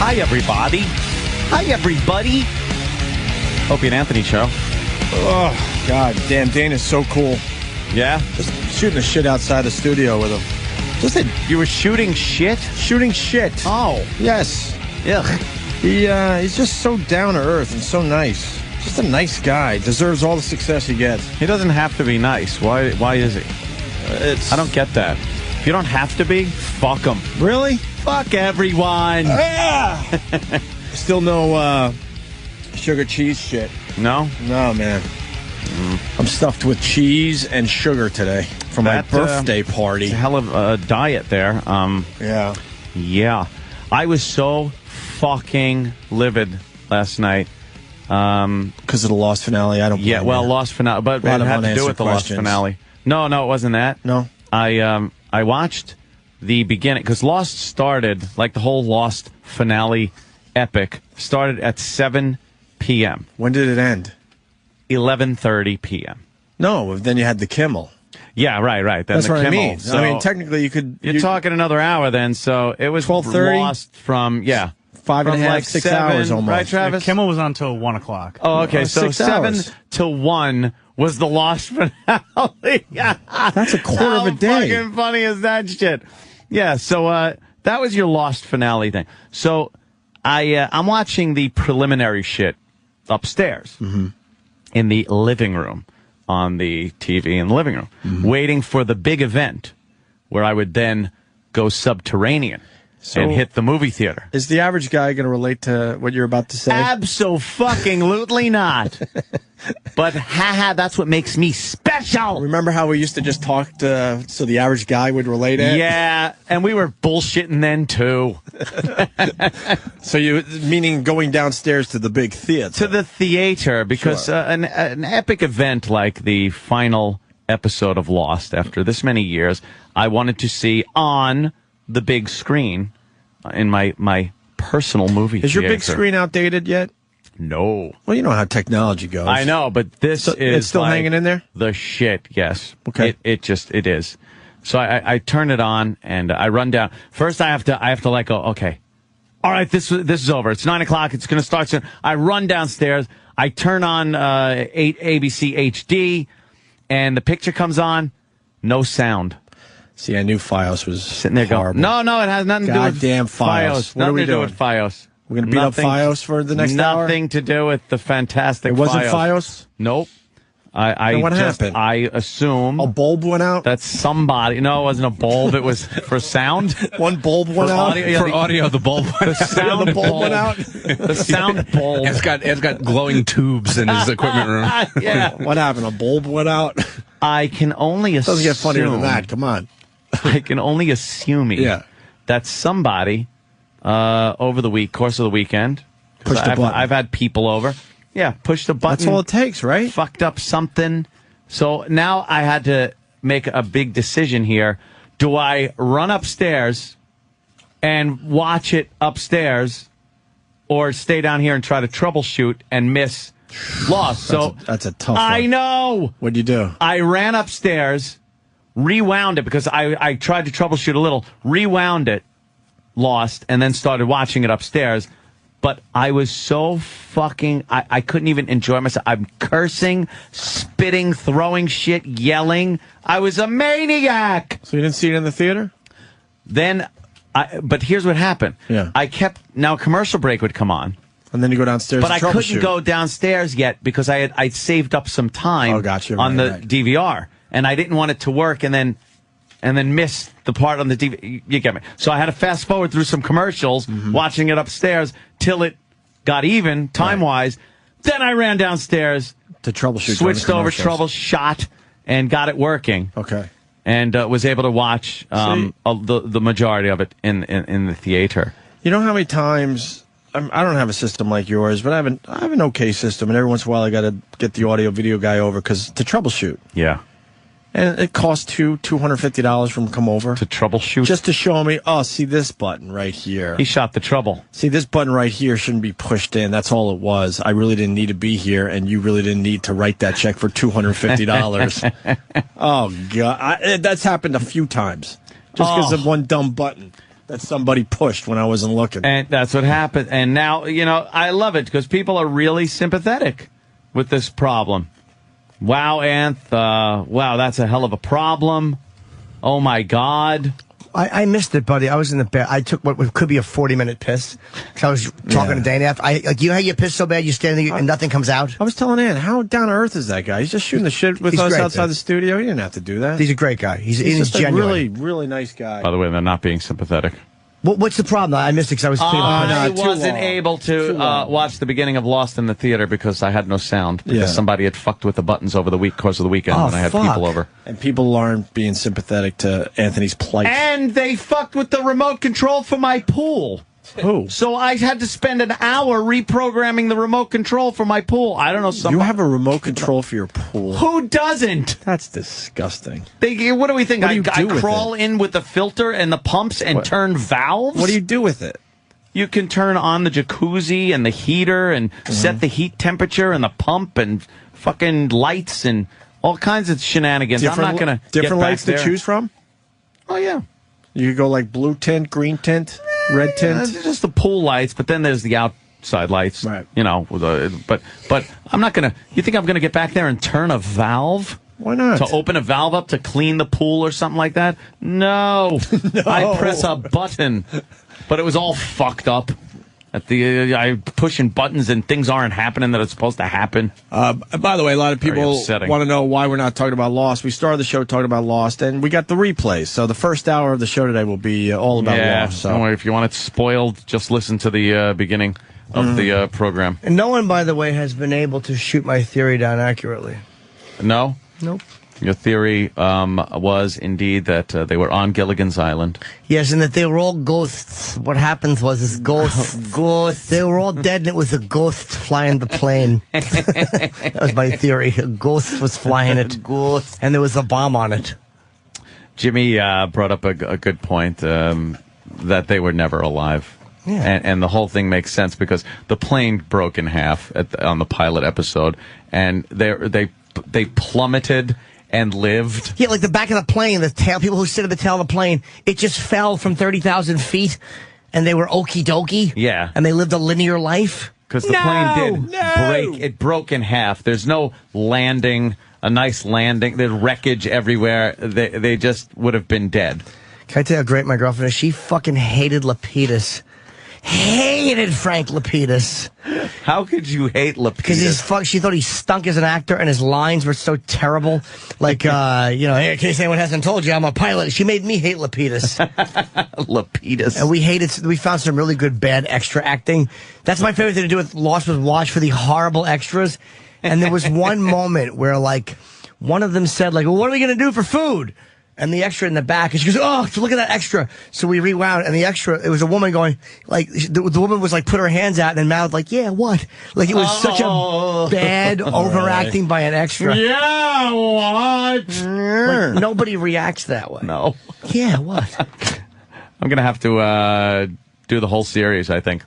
[SPEAKER 5] Hi, everybody. Opie and Anthony show.
[SPEAKER 1] Oh, God damn, Dana's so cool.
[SPEAKER 5] Yeah?
[SPEAKER 1] Just shooting the shit outside the studio with him.
[SPEAKER 5] You were shooting shit?
[SPEAKER 1] Shooting shit.
[SPEAKER 5] Oh.
[SPEAKER 1] Yes.
[SPEAKER 5] Yeah.
[SPEAKER 1] He's just so down to earth and so nice. Just a nice guy. Deserves all the success he gets.
[SPEAKER 5] He doesn't have to be nice. Why is he? I don't get that. If you don't have to be, fuck him.
[SPEAKER 1] Really?
[SPEAKER 5] Fuck everyone.
[SPEAKER 1] Yeah. Still no sugar cheese shit.
[SPEAKER 5] No?
[SPEAKER 1] No, man. I'm stuffed with cheese and sugar today for my birthday party.
[SPEAKER 5] It's a hell of a diet there.
[SPEAKER 1] Yeah.
[SPEAKER 5] Yeah. I was so fucking livid last night.
[SPEAKER 1] Because of the Lost finale. I don't.
[SPEAKER 5] Yeah. Well, Lost finale, but it had to do with the Lost finale. No, it wasn't that.
[SPEAKER 1] No.
[SPEAKER 5] I watched the beginning because Lost started, like the whole Lost finale epic started at 7 p.m.
[SPEAKER 1] When did it end?
[SPEAKER 5] 11:30 p.m.
[SPEAKER 1] No, then you had the Kimmel.
[SPEAKER 5] Yeah, right. Then
[SPEAKER 1] That's
[SPEAKER 5] the
[SPEAKER 1] what
[SPEAKER 5] Kimmel.
[SPEAKER 1] I mean.
[SPEAKER 5] So
[SPEAKER 1] I mean, technically, you're
[SPEAKER 5] talking another hour then. So it was
[SPEAKER 1] 12:30?
[SPEAKER 5] Lost from
[SPEAKER 1] 5.5, 6 hours almost.
[SPEAKER 5] Right, Travis?
[SPEAKER 4] Kimmel was on until 1 o'clock.
[SPEAKER 5] Oh, okay. So
[SPEAKER 1] 6 hours.
[SPEAKER 5] 7 to 1 was the Lost finale.
[SPEAKER 1] That's a quarter of a day.
[SPEAKER 5] How fucking funny is that shit? Yeah. So that was your Lost finale thing. So I'm watching the preliminary shit upstairs in the living room on the TV in the living room, waiting for the big event where I would then go subterranean and hit the movie theater.
[SPEAKER 1] Is the average guy going to relate to what you're about to say?
[SPEAKER 5] Abso-fucking-lutely not. But that's what makes me special.
[SPEAKER 1] Remember how we used to just talk so the average guy would relate it?
[SPEAKER 5] Yeah, and we were bullshitting then too.
[SPEAKER 1] So meaning going downstairs to the big theater?
[SPEAKER 5] To the theater, because an epic event like the final episode of Lost after this many years. I wanted to see on the big screen in my personal movie
[SPEAKER 1] Is
[SPEAKER 5] theater.
[SPEAKER 1] your big screen outdated yet?
[SPEAKER 5] No.
[SPEAKER 1] Well, you know how technology goes.
[SPEAKER 5] I know, but this is
[SPEAKER 1] it's still
[SPEAKER 5] like
[SPEAKER 1] hanging in there?
[SPEAKER 5] The shit, yes.
[SPEAKER 1] Okay.
[SPEAKER 5] It is. So I turn it on and I run down. First I have to like go, okay. All right, this is over. It's 9 o'clock. It's going to start soon. I run downstairs. I turn on 8 ABC HD, and the picture comes on. No sound.
[SPEAKER 1] See, I knew Fios was
[SPEAKER 5] sitting there
[SPEAKER 1] horrible.
[SPEAKER 5] going, no, it has nothing to do with
[SPEAKER 1] Goddamn Fios. What are we doing?
[SPEAKER 5] Nothing to do with Fios.
[SPEAKER 1] We're going to beat up Fios for the next hour?
[SPEAKER 5] Nothing to do with the fantastic Fios.
[SPEAKER 1] It wasn't Fios?
[SPEAKER 5] Nope.
[SPEAKER 1] What happened?
[SPEAKER 5] I assume
[SPEAKER 1] a bulb went out.
[SPEAKER 5] That somebody. No, it wasn't a bulb. It was for sound.
[SPEAKER 1] One bulb went out.
[SPEAKER 16] Audio, the bulb.
[SPEAKER 5] The sound
[SPEAKER 1] the bulb went out.
[SPEAKER 5] The sound bulb.
[SPEAKER 16] It's got glowing tubes in his equipment room.
[SPEAKER 5] Yeah.
[SPEAKER 1] What happened? A bulb went out.
[SPEAKER 5] I can only assume.
[SPEAKER 1] Doesn't get funnier than that. Come on.
[SPEAKER 5] I can only assume that somebody over the course of the weekend.
[SPEAKER 1] Pushed the button.
[SPEAKER 5] I've had people over. Yeah, push the button.
[SPEAKER 1] That's all it takes, right?
[SPEAKER 5] Fucked up something. So now I had to make a big decision here. Do I run upstairs and watch it upstairs or stay down here and try to troubleshoot and miss Lost?
[SPEAKER 1] That's a tough one.
[SPEAKER 5] I know.
[SPEAKER 1] What'd you do?
[SPEAKER 5] I ran upstairs, rewound it because I tried to troubleshoot a little, rewound it, Lost, and then started watching it upstairs. But I was so fucking... I couldn't even enjoy myself. I'm cursing, spitting, throwing shit, yelling. I was a maniac!
[SPEAKER 1] So you didn't see it in the theater?
[SPEAKER 5] Then, but here's what happened.
[SPEAKER 1] Yeah.
[SPEAKER 5] Now a commercial break would come on.
[SPEAKER 1] And then you go downstairs
[SPEAKER 5] But I couldn't go downstairs yet because I'd saved up some time on the DVR. And I didn't want it to work and then miss the part on the DVD. You get me. So I had to fast forward through some commercials, watching it upstairs till it got even time-wise. Then I ran downstairs
[SPEAKER 1] to troubleshoot.
[SPEAKER 5] Switched over, troubleshot, and got it working.
[SPEAKER 1] Okay.
[SPEAKER 5] And was able to watch the majority of it in the theater.
[SPEAKER 1] You know how many times... I don't have a system like yours, but I have an okay system, and every once in a while I got to get the audio video guy over to troubleshoot.
[SPEAKER 5] Yeah.
[SPEAKER 1] And it costs $250 from come over.
[SPEAKER 5] To troubleshoot?
[SPEAKER 1] Just to show me, see this button right here.
[SPEAKER 5] He shot the trouble.
[SPEAKER 1] See, this button right here shouldn't be pushed in. That's all it was. I really didn't need to be here, and you really didn't need to write that check for $250. Oh, God. That's happened a few times. Just because of one dumb button that somebody pushed when I wasn't looking.
[SPEAKER 5] And that's what happened. And now, I love it because people are really sympathetic with this problem. Wow, Anth. Wow, that's a hell of a problem. Oh, my God.
[SPEAKER 3] I missed it, buddy. I was in the bed. I took what could be a 40-minute piss. Because I was talking to Dana after. You know how you piss so bad you stand there and nothing comes out?
[SPEAKER 1] I was telling Ann, how down to earth is that guy? He's just shooting the shit with us outside the studio. He didn't have to do that.
[SPEAKER 3] He's a great guy. He's
[SPEAKER 1] just
[SPEAKER 3] genuine.
[SPEAKER 1] a really, really nice guy.
[SPEAKER 5] By the way, they're not being sympathetic.
[SPEAKER 3] What's the problem? I missed it because I was cleaning
[SPEAKER 5] I wasn't able to watch the beginning of Lost in the theater because I had no sound. Because somebody had fucked with the buttons over the course of the weekend when I had people over.
[SPEAKER 1] And people aren't being sympathetic to Anthony's plight.
[SPEAKER 5] And they fucked with the remote control for my pool.
[SPEAKER 1] Who?
[SPEAKER 5] So I had to spend an hour reprogramming the remote control for my pool. I don't know.
[SPEAKER 1] You have a remote control for your pool?
[SPEAKER 5] Who doesn't?
[SPEAKER 1] That's disgusting.
[SPEAKER 5] What do we think?
[SPEAKER 1] I
[SPEAKER 5] crawl in with the filter and the pumps and turn valves?
[SPEAKER 1] What do you do with it?
[SPEAKER 5] You can turn on the jacuzzi and the heater and set the heat temperature and the pump and fucking lights and all kinds of shenanigans. I'm not going to
[SPEAKER 1] different lights to choose from?
[SPEAKER 5] Oh, yeah.
[SPEAKER 1] You could go like blue tint, green tint, red tint.
[SPEAKER 5] Just the pool lights, but then there's the outside lights.
[SPEAKER 1] Right.
[SPEAKER 5] But I'm not going to... You think I'm going to get back there and turn a valve?
[SPEAKER 1] Why not?
[SPEAKER 5] To open a valve up to clean the pool or something like that? No. I press a button. But it was all fucked up. I'm pushing buttons and things aren't happening that are supposed to happen.
[SPEAKER 1] By the way, a lot of people want to know why we're not talking about Lost. We started the show talking about Lost, and we got the replays. So the first hour of the show today will be all about Lost. So.
[SPEAKER 5] Don't worry, if you want it spoiled, just listen to the beginning of the program.
[SPEAKER 3] And no one, by the way, has been able to shoot my theory down accurately.
[SPEAKER 5] No?
[SPEAKER 3] Nope.
[SPEAKER 5] Your theory was indeed that they were on Gilligan's Island.
[SPEAKER 3] Yes, and that they were all ghosts. What happened was this ghosts. They were all dead, and it was a ghost flying the plane. That was my theory. A ghost was flying it. And there was a bomb on it.
[SPEAKER 5] Jimmy brought up a good point that they were never alive. Yeah. And the whole thing makes sense because the plane broke in half on the pilot episode, and they plummeted and lived.
[SPEAKER 3] Yeah, like the back of the plane, the tail, people who sit at the tail of the plane, it just fell from 30,000 feet, and they were okie dokie.
[SPEAKER 5] Yeah.
[SPEAKER 3] And they lived a linear life.
[SPEAKER 5] Because the plane did break. It broke in half. There's no landing, a nice landing. There's wreckage everywhere. They just would have been dead.
[SPEAKER 3] Can I tell you how great my girlfriend is? She fucking hated Lapidus. Hated Frank Lapidus.
[SPEAKER 5] How could you hate Lapidus?
[SPEAKER 3] Because she thought he stunk as an actor, and his lines were so terrible. Like, hey, in case anyone hasn't told you, I'm a pilot. She made me hate Lapidus.
[SPEAKER 5] Lapidus.
[SPEAKER 3] And we found some really good bad extra acting. That's my favorite thing to do with Lost was watch for the horrible extras. And there was one moment where, like, one of them said, like, well, what are we going to do for food? And the extra in the back, and she goes, oh, look at that extra. So we rewound, and the extra, it was a woman going, like, the woman was like, put her hands out and mouthed, like, yeah, what? Like, it was such a bad overacting by an extra.
[SPEAKER 5] Yeah, what?
[SPEAKER 3] Like, nobody reacts that way.
[SPEAKER 5] No.
[SPEAKER 3] Yeah, what?
[SPEAKER 5] I'm going to have to do the whole series, I think.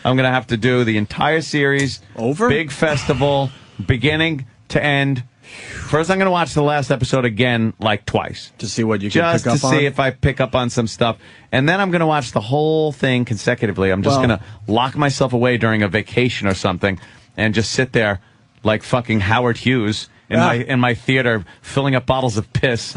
[SPEAKER 5] I'm going to have to do the entire series.
[SPEAKER 1] Over?
[SPEAKER 5] Big festival, beginning to end. First, I'm going to watch the last episode again, like twice.
[SPEAKER 1] To see what you can pick up on?
[SPEAKER 5] Just to see if I pick up on some stuff. And then I'm going to watch the whole thing consecutively. I'm just going to lock myself away during a vacation or something and just sit there like fucking Howard Hughes in my theater filling up bottles of piss.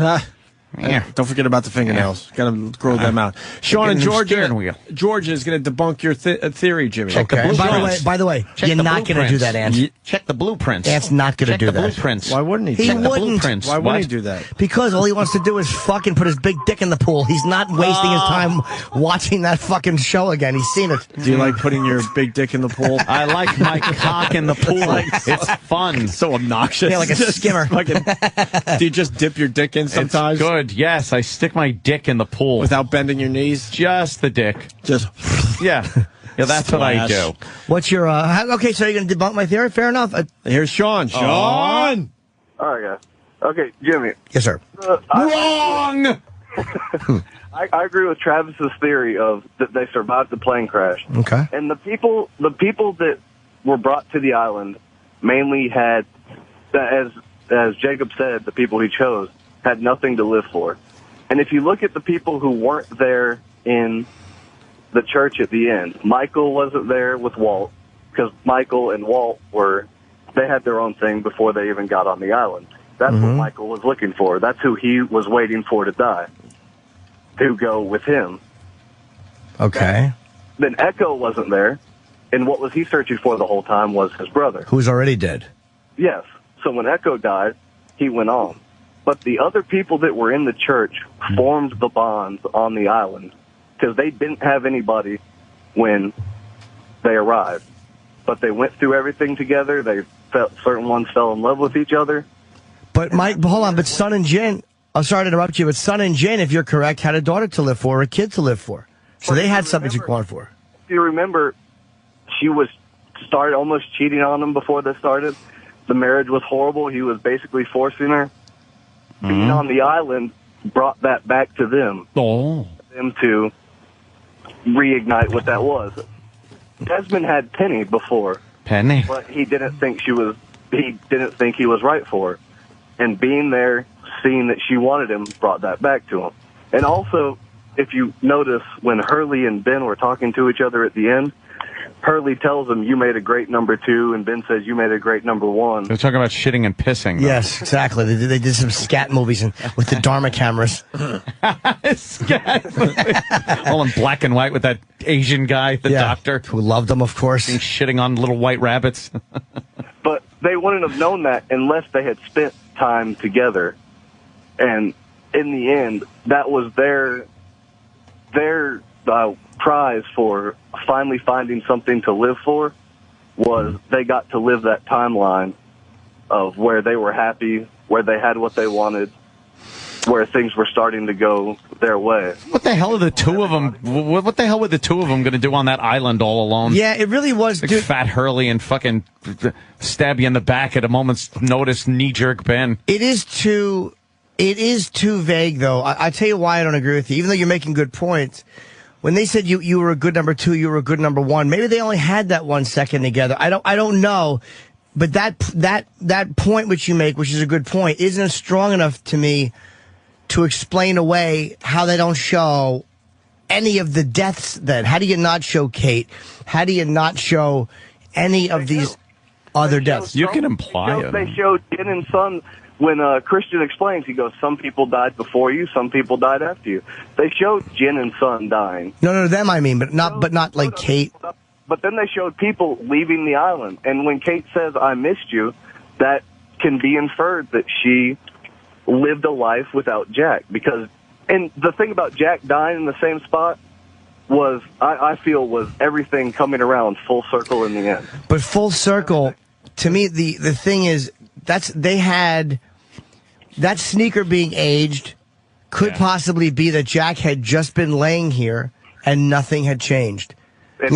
[SPEAKER 1] Yeah. Don't forget about the fingernails. Got to grow them out. Sean and Georgia is going to debunk your theory, Jimmy.
[SPEAKER 5] Check the blueprints.
[SPEAKER 3] By the way, you're not going to do that, Ant.
[SPEAKER 5] Check the blueprints.
[SPEAKER 3] Ant's not going to do that.
[SPEAKER 5] Blueprints.
[SPEAKER 1] Why wouldn't he?
[SPEAKER 3] He
[SPEAKER 1] Check
[SPEAKER 3] wouldn't.
[SPEAKER 1] The blueprints. Why wouldn't he do that?
[SPEAKER 3] Because all he wants to do is fucking put his big dick in the pool. He's not wasting his time watching that fucking show again. He's seen it.
[SPEAKER 1] Do you like putting your big dick in the pool?
[SPEAKER 5] I like my cock in the pool. It's fun.
[SPEAKER 1] So obnoxious.
[SPEAKER 3] Yeah, like a skimmer.
[SPEAKER 1] Do you just dip your dick in sometimes?
[SPEAKER 5] It's good. Yes, I stick my dick in the pool.
[SPEAKER 1] Without bending your knees?
[SPEAKER 5] Just the dick.
[SPEAKER 1] Just.
[SPEAKER 5] Yeah. Yeah, that's what I do.
[SPEAKER 3] What's your, okay, so you're going to debunk my theory? Fair enough.
[SPEAKER 1] Here's Sean. Sean!
[SPEAKER 22] All right, guys. Okay, Jimmy.
[SPEAKER 3] Yes, sir.
[SPEAKER 5] Wrong!
[SPEAKER 22] I agree with Travis's theory of that they survived the plane crash.
[SPEAKER 3] Okay.
[SPEAKER 22] And the people that were brought to the island mainly had, as Jacob said, the people he chose had nothing to live for. And if you look at the people who weren't there in the church at the end, Michael wasn't there with Walt because Michael and Walt they had their own thing before they even got on the island. That's what Michael was looking for. That's who he was waiting for to die, to go with him.
[SPEAKER 3] Okay.
[SPEAKER 22] Then Echo wasn't there, and what was he searching for the whole time was his brother.
[SPEAKER 3] Who's already dead.
[SPEAKER 22] Yes. So when Echo died, he went on. But the other people that were in the church formed the bonds on the island because they didn't have anybody when they arrived. But they went through everything together. Certain ones fell in love with each other.
[SPEAKER 3] But hold on, but Son and Jen, I'm sorry to interrupt you, but Son and Jen, if you're correct, had a daughter to live for, a kid to live for. So they had something to go on for.
[SPEAKER 22] If you remember, she was almost cheating on him before this started. The marriage was horrible. He was basically forcing her. Being on the island brought that back to them. Them to reignite what that was. Desmond had Penny before.
[SPEAKER 5] Penny?
[SPEAKER 22] But he didn't think he was right for her. And being there, seeing that she wanted him, brought that back to him. And also, if you notice, when Hurley and Ben were talking to each other at the end, Hurley tells him, you made a great number 2, and Ben says, you made a great number 1.
[SPEAKER 5] They're talking about shitting and pissing.
[SPEAKER 3] Yes, exactly. They did some scat movies with the Dharma cameras.
[SPEAKER 5] Scat all in black and white with that Asian guy, the doctor.
[SPEAKER 3] Who loved them, of course.
[SPEAKER 5] He's shitting on little white rabbits.
[SPEAKER 22] But they wouldn't have known that unless they had spent time together. And in the end, that was their prize for finally finding something to live for, was they got to live that timeline of where they were happy where they had what they wanted, where things were starting to go their way.
[SPEAKER 5] What the hell are the two of them? What the hell were the two of them going to do on that island all alone?
[SPEAKER 3] Yeah, it really was.
[SPEAKER 5] Like Fat Hurley and fucking stab you in the back at a moment's notice, knee-jerk Ben.
[SPEAKER 3] It is too vague, though. I tell you why I don't agree with you, even though you're making good points. When they said you were a good number 2, you were a good number 1, maybe they only had that 1 second together. I don't know. But that point which you make, which is a good point, isn't strong enough to me to explain away how they don't show any of the deaths then. How do you not show Kate? How do you not show any of these other deaths?
[SPEAKER 5] You can imply it.
[SPEAKER 22] They showed Jin and Sun when Christian explains. He goes, some people died before you, some people died after you. They showed Jin and Sun dying.
[SPEAKER 3] No, them I mean, but not like Kate.
[SPEAKER 22] But then they showed people leaving the island. And when Kate says, I missed you, that can be inferred that she lived a life without Jack. And the thing about Jack dying in the same spot was, I feel, was everything coming around full circle in the end.
[SPEAKER 3] But full circle, to me, the thing is, they had that sneaker being aged could possibly be that Jack had just been laying here and nothing had changed.
[SPEAKER 22] And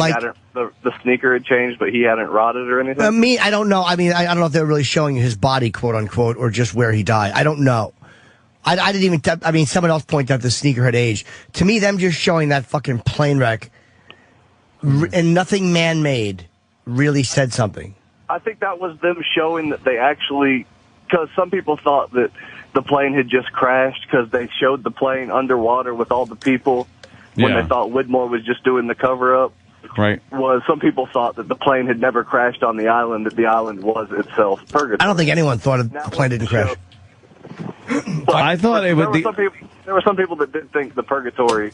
[SPEAKER 22] the sneaker had changed, but he hadn't rotted or anything?
[SPEAKER 3] I don't know. I mean, I don't know if they're really showing his body, quote unquote, or just where he died. I don't know. I didn't even, I mean, someone else pointed out the sneaker had aged. To me, them just showing that fucking plane wreck and nothing man-made really said something.
[SPEAKER 22] I think that was them showing that they actually, because some people thought that the plane had just crashed because they showed the plane underwater with all the people when they thought Widmore was just doing the cover-up.
[SPEAKER 5] Right.
[SPEAKER 22] Was some people thought that the plane had never crashed on the island, that the island was itself Purgatory.
[SPEAKER 3] I don't think anyone thought the plane didn't crash.
[SPEAKER 5] I thought it would be.
[SPEAKER 22] There were some people that did think the Purgatory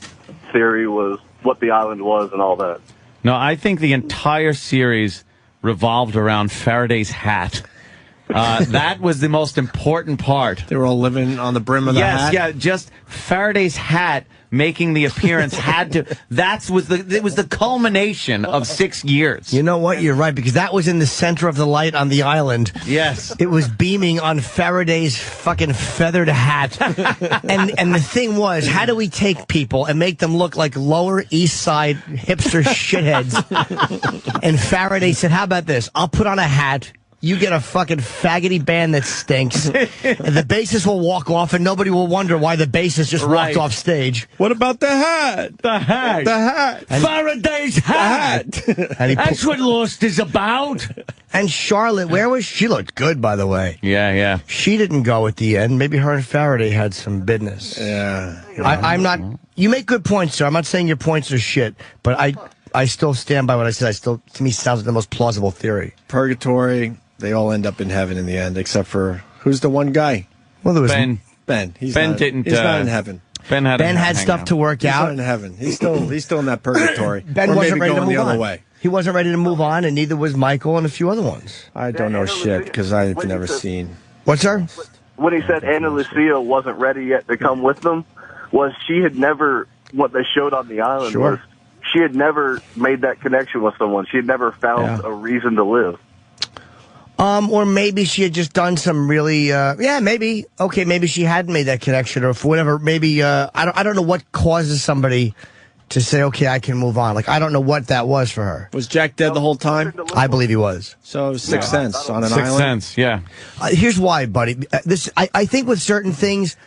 [SPEAKER 22] theory was what the island was and all that.
[SPEAKER 5] No, I think the entire series revolved around Faraday's hat. That was the most important part.
[SPEAKER 1] They were all living on the brim of the hat?
[SPEAKER 5] Yes, yeah, just Faraday's hat making the appearance it was the culmination of 6 years.
[SPEAKER 3] You know what? You're right, because that was in the center of the light on the island.
[SPEAKER 5] Yes.
[SPEAKER 3] It was beaming on Faraday's fucking feathered hat. and the thing was, how do we take people and make them look like Lower East Side hipster shitheads? And Faraday said, how about this? I'll put on a hat. You get a fucking faggoty band that stinks, and the bassist will walk off, and nobody will wonder why the bassist just walked off stage.
[SPEAKER 1] What about the hat?
[SPEAKER 5] The hat.
[SPEAKER 1] The hat.
[SPEAKER 3] And
[SPEAKER 5] Faraday's hat. That's what Lost is about.
[SPEAKER 3] And Charlotte, where was she? Looked good, by the way.
[SPEAKER 5] Yeah.
[SPEAKER 3] She didn't go at the end. Maybe her and Faraday had some business.
[SPEAKER 1] Yeah.
[SPEAKER 3] I'm not. You make good points, sir. I'm not saying your points are shit, but I still stand by what I said. To me, sounds like the most plausible theory.
[SPEAKER 1] Purgatory. They all end up in heaven in the end, except for who's the one guy?
[SPEAKER 3] Well, there was
[SPEAKER 5] Ben.
[SPEAKER 1] He's
[SPEAKER 5] Ben
[SPEAKER 1] not,
[SPEAKER 5] didn't.
[SPEAKER 1] He's not in heaven.
[SPEAKER 5] Ben
[SPEAKER 3] had stuff to work
[SPEAKER 1] He's
[SPEAKER 3] out.
[SPEAKER 1] not in heaven. He's still in that purgatory.
[SPEAKER 3] Ben
[SPEAKER 1] or
[SPEAKER 3] wasn't
[SPEAKER 1] maybe
[SPEAKER 3] ready to
[SPEAKER 1] going
[SPEAKER 3] move
[SPEAKER 1] the
[SPEAKER 3] on.
[SPEAKER 1] other way.
[SPEAKER 3] He wasn't ready to move on, and neither was Michael and a few other ones.
[SPEAKER 1] I don't know shit because I've never seen.
[SPEAKER 3] What's sir?
[SPEAKER 22] When he said Anna Lucia wasn't ready yet to come with them, was she had never, what they showed on the island was she had never made that connection with someone. She had never found a reason to live.
[SPEAKER 3] Or maybe she had just done some really, maybe. Okay, maybe she hadn't made that connection, or for whatever, maybe, I don't know what causes somebody to say, okay, I can move on. Like, I don't know what that was for her.
[SPEAKER 1] Was Jack dead the whole time?
[SPEAKER 3] I believe he was.
[SPEAKER 1] So, Sixth Sense on an
[SPEAKER 5] Sixth
[SPEAKER 1] island?
[SPEAKER 5] Sense, yeah.
[SPEAKER 3] Here's why, buddy. I think with certain things,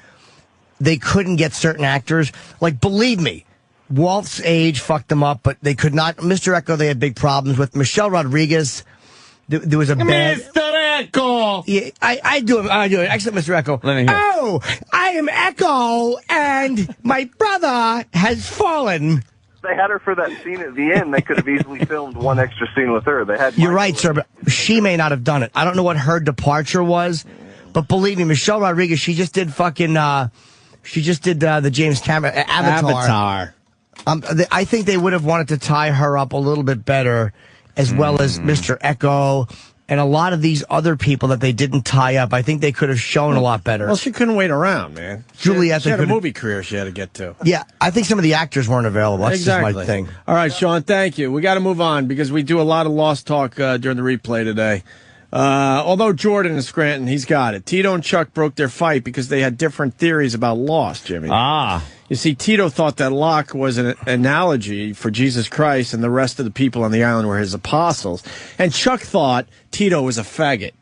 [SPEAKER 3] they couldn't get certain actors. Like, believe me, Walt's age fucked them up, but they could not. Mr. Echo, they had big problems with. Michelle Rodriguez, there was a bad...
[SPEAKER 5] Mr. Echo!
[SPEAKER 3] Yeah, I do it. Excellent, Mr. Echo.
[SPEAKER 5] Let me hear.
[SPEAKER 3] Oh, I am Echo, and my brother has fallen.
[SPEAKER 22] They had her for that scene at the end. They could have easily filmed one extra scene with her. They had.
[SPEAKER 3] You're right, sir, but she may not have done it. I don't know what her departure was, but believe me, Michelle Rodriguez, she just did fucking, the James Cameron Avatar. I think they would have wanted to tie her up a little bit better, as well as Mr. Echo and a lot of these other people that they didn't tie up. I think they could have shown a lot better.
[SPEAKER 1] Well, she couldn't wait around, man.
[SPEAKER 3] Juliet,
[SPEAKER 1] she had a movie career she had to get to.
[SPEAKER 3] Yeah, I think some of the actors weren't available. That's just my thing.
[SPEAKER 1] All right, Sean, thank you. We got to move on because we do a lot of Lost talk during the replay today. Although Jordan is Scranton, he's got it. Tito and Chuck broke their fight because they had different theories about loss, Jimmy. You see, Tito thought that Locke was an analogy for Jesus Christ and the rest of the people on the island were his apostles. And Chuck thought Tito was a faggot.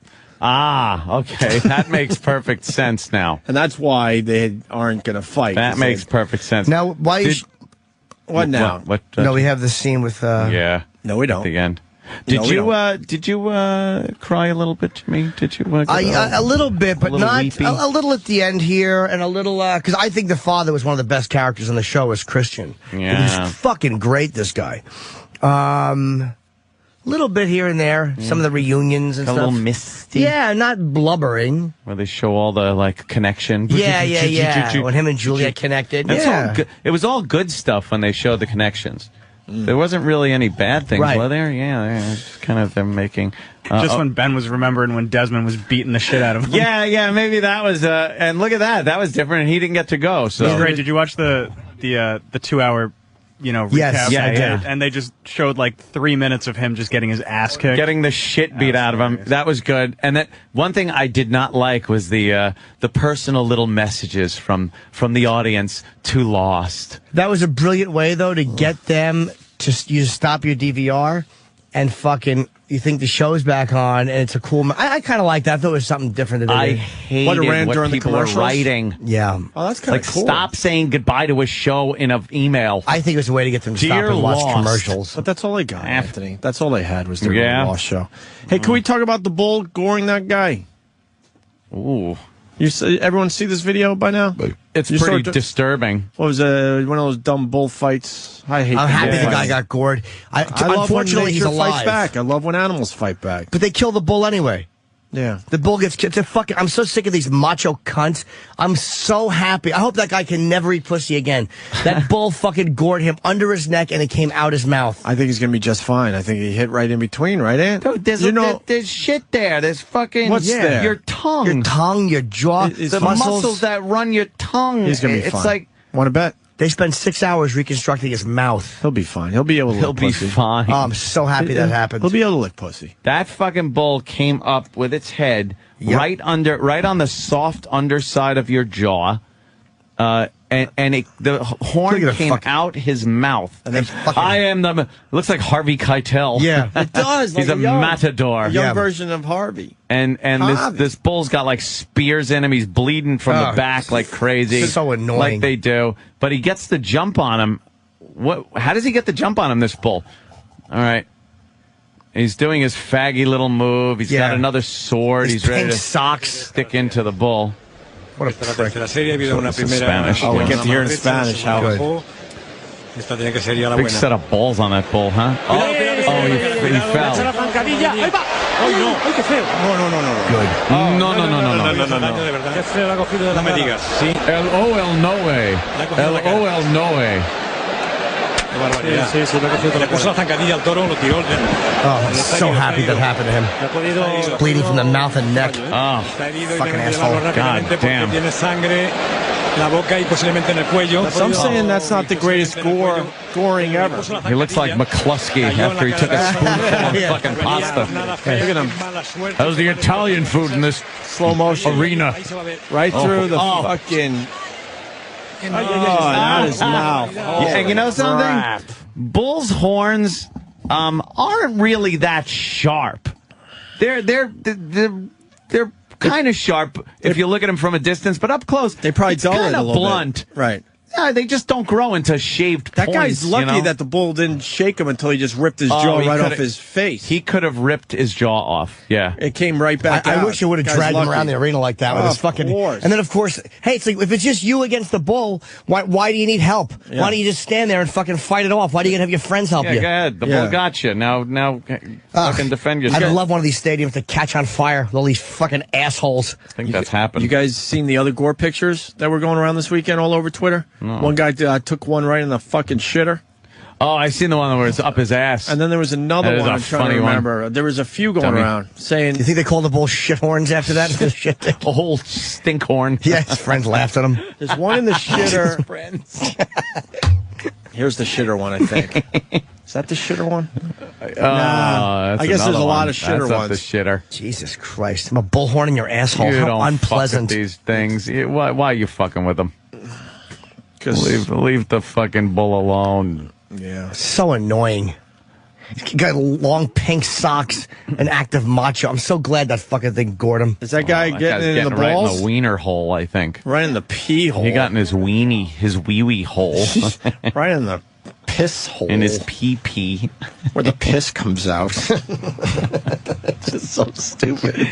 [SPEAKER 5] Okay. That makes perfect sense now.
[SPEAKER 1] And that's why they aren't going to fight.
[SPEAKER 5] That makes perfect sense.
[SPEAKER 3] Now, why...
[SPEAKER 1] What now?
[SPEAKER 3] No, we have the scene with...
[SPEAKER 5] Yeah.
[SPEAKER 1] No, we don't.
[SPEAKER 5] At the end. Did you cry a little bit, Jimmy? Did you?
[SPEAKER 3] A little bit, but not
[SPEAKER 5] weepy?
[SPEAKER 3] a little at the end here, and a little because I think the father was one of the best characters on the show as Christian.
[SPEAKER 5] Yeah,
[SPEAKER 3] he was fucking great. This guy. Little bit here and there, some of the reunions and stuff.
[SPEAKER 5] A little misty.
[SPEAKER 3] Yeah, not blubbering.
[SPEAKER 5] Where they show all the connection.
[SPEAKER 3] Yeah. When him and Juliet connected.
[SPEAKER 5] That's all good. It was all good stuff when they showed the connections. There wasn't really any bad things, were there? Yeah, just kind of them making...
[SPEAKER 4] just when Ben was remembering when Desmond was beating the shit out of him.
[SPEAKER 5] Yeah, maybe that was... and look at that. That was different, and he didn't get to go. So.
[SPEAKER 4] It was great. Did you watch the 2-hour... recap?
[SPEAKER 3] Yes,
[SPEAKER 5] I did.
[SPEAKER 4] And they just showed 3 minutes of him just getting his ass kicked.
[SPEAKER 5] Getting the shit beat out of him. That was good. And that one thing I did not like was the personal little messages from the audience to Lost.
[SPEAKER 3] That was a brilliant way, though, to get them to stop your DVR and fucking... You think the show's back on, and it's a cool... I kind of like that. I thought it was something different. That
[SPEAKER 5] I hated what people were writing.
[SPEAKER 3] Yeah.
[SPEAKER 1] Oh, that's kind of cool.
[SPEAKER 5] Stop saying goodbye to a show in an email.
[SPEAKER 3] I think it was a way to get them to stop and watch commercials.
[SPEAKER 1] But that's all they got, Anthony. That's all they had was their Lost show. Hey, can we talk about the bull goring that guy?
[SPEAKER 5] Ooh.
[SPEAKER 1] Everyone see this video by now?
[SPEAKER 5] It's pretty disturbing.
[SPEAKER 1] What was one of those dumb bullfights? I'm
[SPEAKER 3] happy the guy got gored. Unfortunately, he's alive.
[SPEAKER 1] Fights back. I love when animals fight back.
[SPEAKER 3] But they kill the bull anyway.
[SPEAKER 1] Yeah.
[SPEAKER 3] The bull gets killed. I'm so sick of these macho cunts. I'm so happy. I hope that guy can never eat pussy again. That bull fucking gored him under his neck and it came out his mouth.
[SPEAKER 1] I think he's going to be just fine. I think he hit right in between, right, Ant?
[SPEAKER 5] Dude, there's shit there. There's fucking...
[SPEAKER 1] What's there?
[SPEAKER 5] Your tongue.
[SPEAKER 3] Your tongue, your jaw.
[SPEAKER 5] The muscles that run your tongue.
[SPEAKER 1] He's going to be fine.
[SPEAKER 5] It's like...
[SPEAKER 1] Want to bet?
[SPEAKER 3] They spent 6 hours reconstructing his mouth.
[SPEAKER 1] He'll be fine. He'll be able to lick pussy.
[SPEAKER 5] He'll be fine.
[SPEAKER 3] Oh, I'm so happy that happened.
[SPEAKER 1] He'll be able to lick pussy.
[SPEAKER 5] That fucking bull came up with its head right on the soft underside of your jaw, and the horn came out his mouth.
[SPEAKER 3] And
[SPEAKER 5] then looks like Harvey Keitel.
[SPEAKER 1] Yeah, it does.
[SPEAKER 5] He's a matador.
[SPEAKER 1] A young version of Harvey.
[SPEAKER 5] And this bull's got spears in him. He's bleeding from the back like crazy.
[SPEAKER 3] So annoying.
[SPEAKER 5] Like they do. But he gets the jump on him. How does he get the jump on him, this bull? All right. He's doing his faggy little move. He's got another sword. He's ready to stick into the bull.
[SPEAKER 3] What a prick.
[SPEAKER 5] Spanish.
[SPEAKER 1] Oh, we get to hear in Spanish how good.
[SPEAKER 5] Big set of balls on that bull, huh? He fell.
[SPEAKER 3] I'm so happy that happened to him. Bleeding from the mouth and neck.
[SPEAKER 5] Oh,
[SPEAKER 3] fucking asshole.
[SPEAKER 5] God damn.
[SPEAKER 1] Some saying that's not the greatest goring ever.
[SPEAKER 5] He looks like McCluskey after he took a spoonful of fucking pasta.
[SPEAKER 1] Look at him.
[SPEAKER 5] That was the Italian food in this
[SPEAKER 1] slow motion
[SPEAKER 5] arena.
[SPEAKER 1] Right through the fucking... out his mouth.
[SPEAKER 5] And you know something? Bull's horns aren't really that sharp. They're kind of sharp if you look at them from a distance, but up close,
[SPEAKER 1] they probably dull it a little
[SPEAKER 5] blunt.
[SPEAKER 1] Bit. Right.
[SPEAKER 5] Yeah, they just don't grow into shaved
[SPEAKER 1] That
[SPEAKER 5] points,
[SPEAKER 1] guy's lucky that the bull didn't shake him until he just ripped his jaw right off his face.
[SPEAKER 5] He could have ripped his jaw off. Yeah.
[SPEAKER 1] It came right back out.
[SPEAKER 3] I wish it would have dragged him around the arena like that with his fucking...
[SPEAKER 1] Course.
[SPEAKER 3] And then, of course, hey, it's like, if it's just you against the bull, why do you need help? Yeah. Why don't you just stand there and fucking fight it off? Why do you have your friends help you?
[SPEAKER 5] Go ahead. The bull got you. Now fucking defend yourself.
[SPEAKER 3] I'd love one of these stadiums to catch on fire with all these fucking assholes.
[SPEAKER 5] I think that's happened.
[SPEAKER 1] You guys seen the other gore pictures that were going around this weekend all over Twitter?
[SPEAKER 5] No.
[SPEAKER 1] One guy took one right in the fucking shitter.
[SPEAKER 5] Oh, I seen the one where it's up his ass.
[SPEAKER 1] And then there was another one I'm trying to remember. There was a few going around saying...
[SPEAKER 3] Do you think they called the bull shit horns after that?
[SPEAKER 5] A whole stink horn.
[SPEAKER 3] Yeah, his friends laughed at him.
[SPEAKER 1] There's one in the shitter.
[SPEAKER 5] Friends.
[SPEAKER 1] Here's the shitter one, I think. Is that the shitter one?
[SPEAKER 5] Nah,
[SPEAKER 1] I guess there's a lot of shitter ones.
[SPEAKER 5] The shitter.
[SPEAKER 3] Jesus Christ. I'm a bullhorn in your asshole.
[SPEAKER 5] You
[SPEAKER 3] How
[SPEAKER 5] don't
[SPEAKER 3] unpleasant.
[SPEAKER 5] fuck with these things. Why are you fucking with them? Leave the fucking bull alone.
[SPEAKER 1] Yeah.
[SPEAKER 3] So annoying. He's got long pink socks and active macho. I'm so glad that fucking thing gored him.
[SPEAKER 1] Is that guy getting in the balls?
[SPEAKER 5] Right in the wiener hole, I think.
[SPEAKER 1] Right in the pee hole.
[SPEAKER 5] He got in his wee-wee hole.
[SPEAKER 1] Right in the piss hole.
[SPEAKER 5] In his pee-pee.
[SPEAKER 1] Where the piss comes out. It's just so stupid.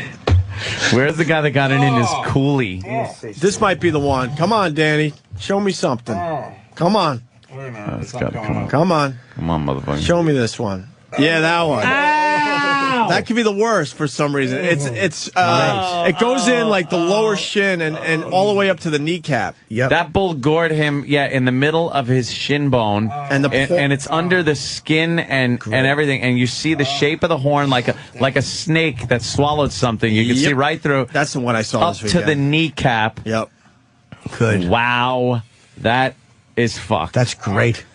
[SPEAKER 5] Where's the guy that got it in his coolie?
[SPEAKER 1] This might be the one. Come on, Danny. Show me something. Come on. Come on.
[SPEAKER 5] Come on, motherfucker.
[SPEAKER 1] Show me this one. Yeah, that one. Ow! That could be the worst for some reason. It goes in like the lower shin and all the way up to the kneecap.
[SPEAKER 3] Yep.
[SPEAKER 5] That bull gored him, in the middle of his shin bone, and it's under the skin and everything, and you see the shape of the horn like a snake that swallowed something. You can see right through.
[SPEAKER 1] That's the one I saw
[SPEAKER 5] up
[SPEAKER 1] this weekend.
[SPEAKER 5] to the kneecap.
[SPEAKER 1] Yep.
[SPEAKER 3] Good.
[SPEAKER 5] Wow, that is fucked.
[SPEAKER 3] That's great.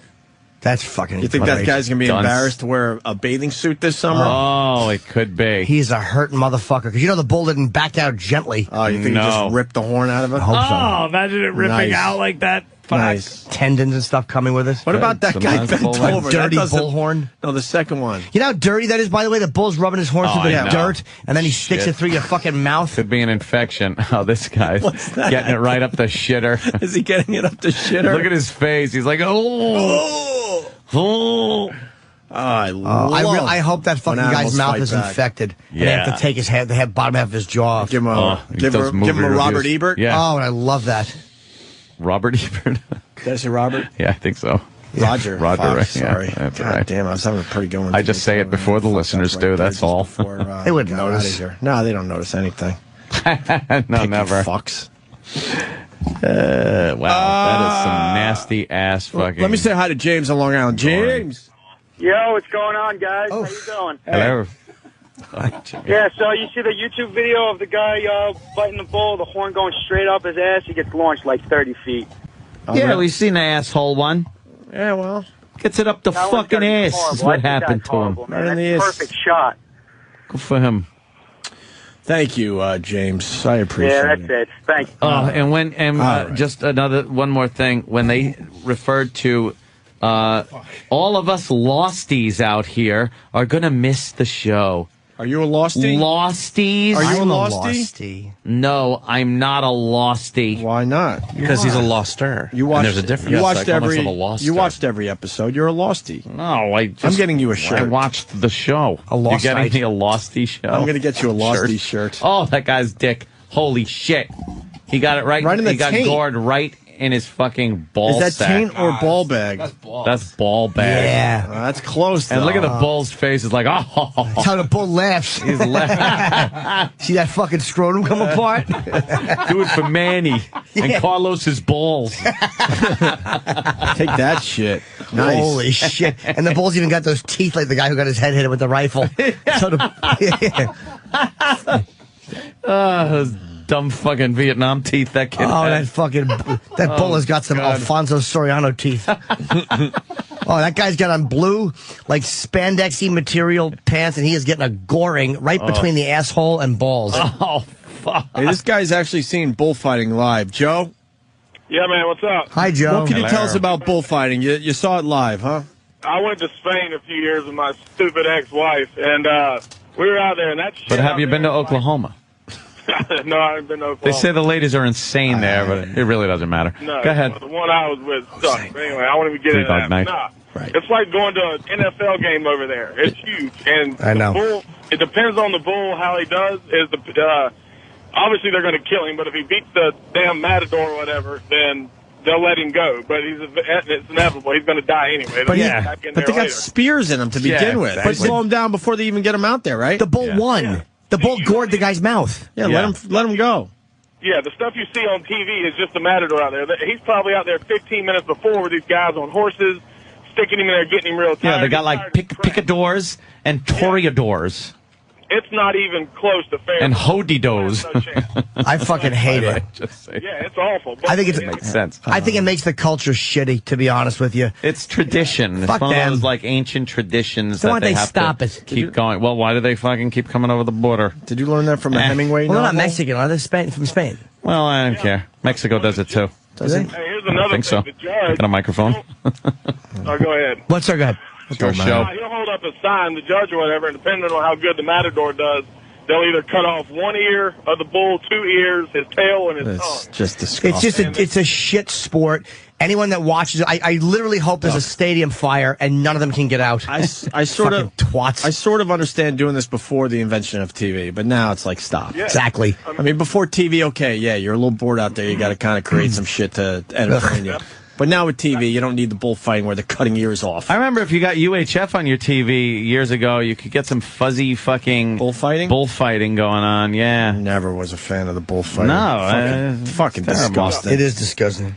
[SPEAKER 3] That's fucking.
[SPEAKER 1] You think that guy's gonna be embarrassed to wear a bathing suit this summer?
[SPEAKER 5] Oh, it could be.
[SPEAKER 3] He's a hurting motherfucker because the bull didn't back out gently.
[SPEAKER 1] Oh, you think he just ripped the horn out of it?
[SPEAKER 3] I hope so.
[SPEAKER 5] Imagine it ripping out like that. Fuck.
[SPEAKER 1] Nice.
[SPEAKER 3] Tendons and stuff coming with it.
[SPEAKER 1] What about that guy bent over?
[SPEAKER 3] Dirty bullhorn.
[SPEAKER 1] No, the second one.
[SPEAKER 3] You know how dirty that is, by the way? The bull's rubbing his horn through the dirt, and then he sticks it through your fucking mouth.
[SPEAKER 5] Could be an infection. Oh, this guy's getting it right up the shitter.
[SPEAKER 1] Is he getting it up the shitter?
[SPEAKER 5] Look at his face. He's like,
[SPEAKER 3] I hope that fucking guy's mouth is infected. And they have to take the bottom half of his jaw off.
[SPEAKER 1] Give him a Robert Ebert.
[SPEAKER 5] Yeah.
[SPEAKER 3] Oh, and I love that.
[SPEAKER 5] Robert Ebert.
[SPEAKER 1] Did I say Robert?
[SPEAKER 5] Yeah, I think so.
[SPEAKER 1] Roger.
[SPEAKER 5] Roger,
[SPEAKER 1] Fuck,
[SPEAKER 5] right.
[SPEAKER 1] Sorry.
[SPEAKER 5] Yeah, that's
[SPEAKER 1] God
[SPEAKER 5] right.
[SPEAKER 1] damn, I was having a pretty good one.
[SPEAKER 5] I just say it before the listeners do, that's all.
[SPEAKER 3] They wouldn't notice.
[SPEAKER 1] No, they don't notice anything.
[SPEAKER 5] No, never.
[SPEAKER 1] Fucks.
[SPEAKER 5] Wow, that is some nasty ass fucking.
[SPEAKER 1] Let me say hi to James on Long Island. James.
[SPEAKER 6] Yo, what's going on, guys? How you doing?
[SPEAKER 5] Hello.
[SPEAKER 6] Yeah, so you see the YouTube video of the guy biting the bull, the horn going straight up his ass. He gets launched like 30 feet.
[SPEAKER 5] Yeah, we've seen the asshole one.
[SPEAKER 1] Yeah, well,
[SPEAKER 5] gets it up the fucking ass. Is what happened to him.
[SPEAKER 6] Man. That's a perfect shot.
[SPEAKER 5] Good for him.
[SPEAKER 1] Thank you, James. I appreciate it.
[SPEAKER 6] Yeah, that's it. Thank you.
[SPEAKER 5] And just one more thing. When they referred to all of us losties out here are going to miss the show.
[SPEAKER 1] Are you a lostie?
[SPEAKER 5] Losties?
[SPEAKER 1] Are you
[SPEAKER 3] I'm
[SPEAKER 1] a lostie?
[SPEAKER 5] No, I'm not a lostie.
[SPEAKER 1] Why not?
[SPEAKER 16] Because he's a loster.
[SPEAKER 1] You watched,
[SPEAKER 16] and there's a difference.
[SPEAKER 1] You watched every episode. You're a lostie.
[SPEAKER 5] No, I'm
[SPEAKER 1] getting you a shirt.
[SPEAKER 5] I watched the show. You're getting me a lostie show?
[SPEAKER 1] I'm going to get you a lostie shirt.
[SPEAKER 5] Oh, that guy's dick. Holy shit. He got it right in the taint. He got gored right in his fucking ball sack.
[SPEAKER 1] Is that taint or ball bag?
[SPEAKER 5] That's ball bag.
[SPEAKER 3] Yeah.
[SPEAKER 1] That's close, though.
[SPEAKER 5] And look at the bull's face. It's like, oh.
[SPEAKER 3] That's how the bull laughs.
[SPEAKER 5] He's laughing.
[SPEAKER 3] See that fucking scrotum come apart?
[SPEAKER 5] Do it for Manny and Carlos's balls.
[SPEAKER 1] Take that shit. Nice.
[SPEAKER 3] Holy shit. And the bull's even got those teeth like the guy who got his head hit with the rifle.
[SPEAKER 5] Those dumb fucking Vietnam teeth that kid had.
[SPEAKER 3] That bull has got some Alfonso Soriano teeth. That guy's got on blue, like spandexy material pants, and he is getting a Goring right between the asshole and balls.
[SPEAKER 5] Oh, fuck.
[SPEAKER 1] Hey, this guy's actually seen bullfighting live. Joe?
[SPEAKER 6] Yeah, man, what's up?
[SPEAKER 3] Hi, Joe.
[SPEAKER 1] What can you tell us about bullfighting? You saw it live, huh?
[SPEAKER 6] I went to Spain a few years with my stupid ex-wife, and we were out there, and that shit.
[SPEAKER 5] But have you been to Oklahoma?
[SPEAKER 6] No, I haven't been to Oklahoma.
[SPEAKER 5] They say the ladies are insane there, but it really doesn't matter.
[SPEAKER 6] No,
[SPEAKER 5] go ahead.
[SPEAKER 6] The one I was with sucked. But anyway, I won't even get into that.
[SPEAKER 5] Night.
[SPEAKER 6] Nah. Right. It's like going to an NFL game over there. It's huge. And
[SPEAKER 3] I know.
[SPEAKER 6] The bull, it depends on the bull how he does. Obviously, they're going to kill him, but if he beats the damn matador or whatever, then they'll let him go. But it's inevitable. He's going to die anyway.
[SPEAKER 1] But they got spears in him to begin with.
[SPEAKER 6] exactly.
[SPEAKER 1] But slow him down before they even get him out there, right?
[SPEAKER 3] The bull won. Yeah. The bull gored the guy's mouth.
[SPEAKER 1] Yeah, let him go.
[SPEAKER 6] Yeah, the stuff you see on TV is just the matador out there. He's probably out there 15 minutes before with these guys on horses, sticking him in there, getting him real tired.
[SPEAKER 5] Yeah, they got like picadors and toreadors.
[SPEAKER 6] it's not even close to fair.
[SPEAKER 5] And hody-dos.
[SPEAKER 6] No chance.
[SPEAKER 3] I fucking hate it.
[SPEAKER 6] Yeah, it's awful. But
[SPEAKER 3] I think
[SPEAKER 5] it makes sense.
[SPEAKER 3] I think it makes the culture shitty, to be honest with you.
[SPEAKER 5] It's tradition. It's
[SPEAKER 3] Fuck
[SPEAKER 5] one
[SPEAKER 3] them.
[SPEAKER 5] of those like ancient traditions
[SPEAKER 3] So why
[SPEAKER 5] that
[SPEAKER 3] don't they
[SPEAKER 5] have
[SPEAKER 3] stop
[SPEAKER 5] to
[SPEAKER 3] it?
[SPEAKER 5] keep going. Well, why do they fucking keep coming over the border?
[SPEAKER 1] Did you learn that from the Hemingway
[SPEAKER 3] Well, they're
[SPEAKER 1] novel?
[SPEAKER 3] not Mexican, are they? From Spain.
[SPEAKER 5] Well, I don't care. Mexico does it too.
[SPEAKER 3] Does it?
[SPEAKER 6] Hey, here's another
[SPEAKER 5] I think so.
[SPEAKER 6] thing. The judge.
[SPEAKER 5] Got a microphone.
[SPEAKER 6] Oh, go ahead.
[SPEAKER 3] What's our guy?
[SPEAKER 5] Your show.
[SPEAKER 6] He'll hold up a sign, the judge or whatever, and depending on how good the matador does, they'll either cut off one ear of the bull, 2 ears, his tail, and his tongue.
[SPEAKER 1] It's just disgusting.
[SPEAKER 3] It's a shit sport. Anyone that watches it, I literally hope there's a stadium fire and none of them can get out.
[SPEAKER 1] I sort of
[SPEAKER 3] twats.
[SPEAKER 1] I sort of understand doing this before the invention of TV, but now it's like stop.
[SPEAKER 6] Yeah.
[SPEAKER 3] Exactly.
[SPEAKER 1] I mean, before TV, okay, yeah, you're a little bored out there. You got to kind of create some shit to entertain you. But now with TV, you don't need the bullfighting where they're cutting ears off.
[SPEAKER 5] I remember if you got UHF on your TV years ago, you could get some fuzzy fucking bullfighting going on. Yeah,
[SPEAKER 1] never was a fan of the bullfighting.
[SPEAKER 5] No,
[SPEAKER 1] fucking disgusting.
[SPEAKER 3] It is disgusting.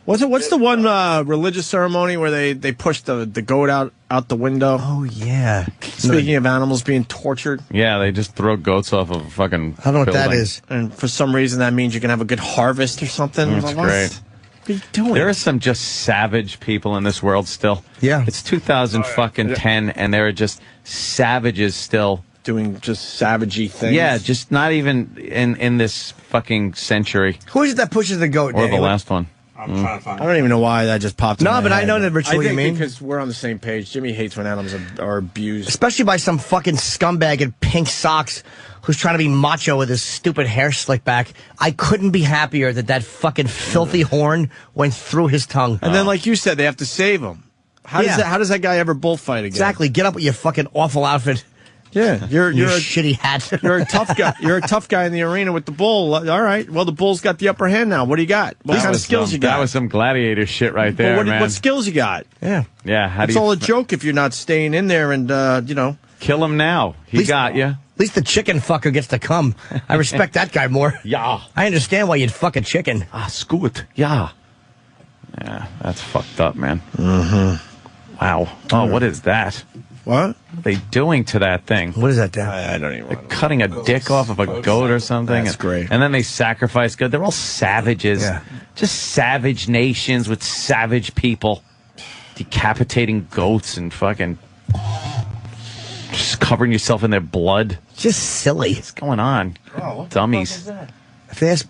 [SPEAKER 1] What's the one religious ceremony where they push the goat out the window?
[SPEAKER 3] Oh yeah.
[SPEAKER 1] Speaking of animals being tortured.
[SPEAKER 5] Yeah, they just throw goats off of a fucking.
[SPEAKER 3] I don't know what that
[SPEAKER 5] building.
[SPEAKER 3] is.
[SPEAKER 1] And for some reason that means you can have a good harvest or something.
[SPEAKER 5] That's
[SPEAKER 1] Like,
[SPEAKER 5] great.
[SPEAKER 1] What are you doing?
[SPEAKER 5] There are some just savage people in this world still.
[SPEAKER 3] Yeah.
[SPEAKER 5] It's 2010, and there are just savages still.
[SPEAKER 1] Doing just savagey things.
[SPEAKER 5] Yeah, just not even in this fucking century.
[SPEAKER 3] Who is it that pushes the goat?
[SPEAKER 5] Or
[SPEAKER 3] Danny?
[SPEAKER 5] the last one.
[SPEAKER 1] I'm trying to find I don't even know why that just popped in
[SPEAKER 3] No,
[SPEAKER 1] my
[SPEAKER 3] but I
[SPEAKER 1] head.
[SPEAKER 3] know that, Rich, what
[SPEAKER 1] I
[SPEAKER 3] you
[SPEAKER 1] think
[SPEAKER 3] mean.
[SPEAKER 1] because we're on the same page. Jimmy hates when animals are abused.
[SPEAKER 3] Especially by some fucking scumbag in pink socks who's trying to be macho with his stupid hair slicked back. I couldn't be happier that fucking filthy horn went through his tongue.
[SPEAKER 1] And then, like you said, they have to save him. How does that guy ever bullfight again?
[SPEAKER 3] Exactly. Get up with your fucking awful outfit.
[SPEAKER 1] Yeah, you're
[SPEAKER 3] Your
[SPEAKER 1] a
[SPEAKER 3] shitty hat.
[SPEAKER 1] You're a tough guy. You're a tough guy in the arena with the bull. All right. Well, the bull's got the upper hand now. What do you got? What kind of skills you got?
[SPEAKER 5] That was some gladiator shit right there,
[SPEAKER 1] Well,
[SPEAKER 5] man.
[SPEAKER 1] what skills you got?
[SPEAKER 3] Yeah.
[SPEAKER 5] Yeah. How
[SPEAKER 1] It's
[SPEAKER 5] do you
[SPEAKER 1] all a joke if you're not staying in there and
[SPEAKER 5] kill him now? He got you.
[SPEAKER 3] At least the chicken fucker gets to come. I respect that guy more.
[SPEAKER 5] Yeah.
[SPEAKER 3] I understand why you'd fuck a chicken.
[SPEAKER 5] Scoot. Yeah. Yeah, that's fucked up, man. Mm-hmm. Wow. Oh, what is that?
[SPEAKER 1] What?
[SPEAKER 5] What are they doing to that thing?
[SPEAKER 3] What is that, Dan?
[SPEAKER 1] I don't even.
[SPEAKER 5] They're cutting a dick off of a goat or something.
[SPEAKER 1] That's great.
[SPEAKER 5] And then they sacrifice goat. They're all savages.
[SPEAKER 3] Yeah.
[SPEAKER 5] Just savage nations with savage people. Decapitating goats and fucking just covering yourself in their blood.
[SPEAKER 3] Just silly.
[SPEAKER 5] What's going on? Dummies.
[SPEAKER 3] If they ask,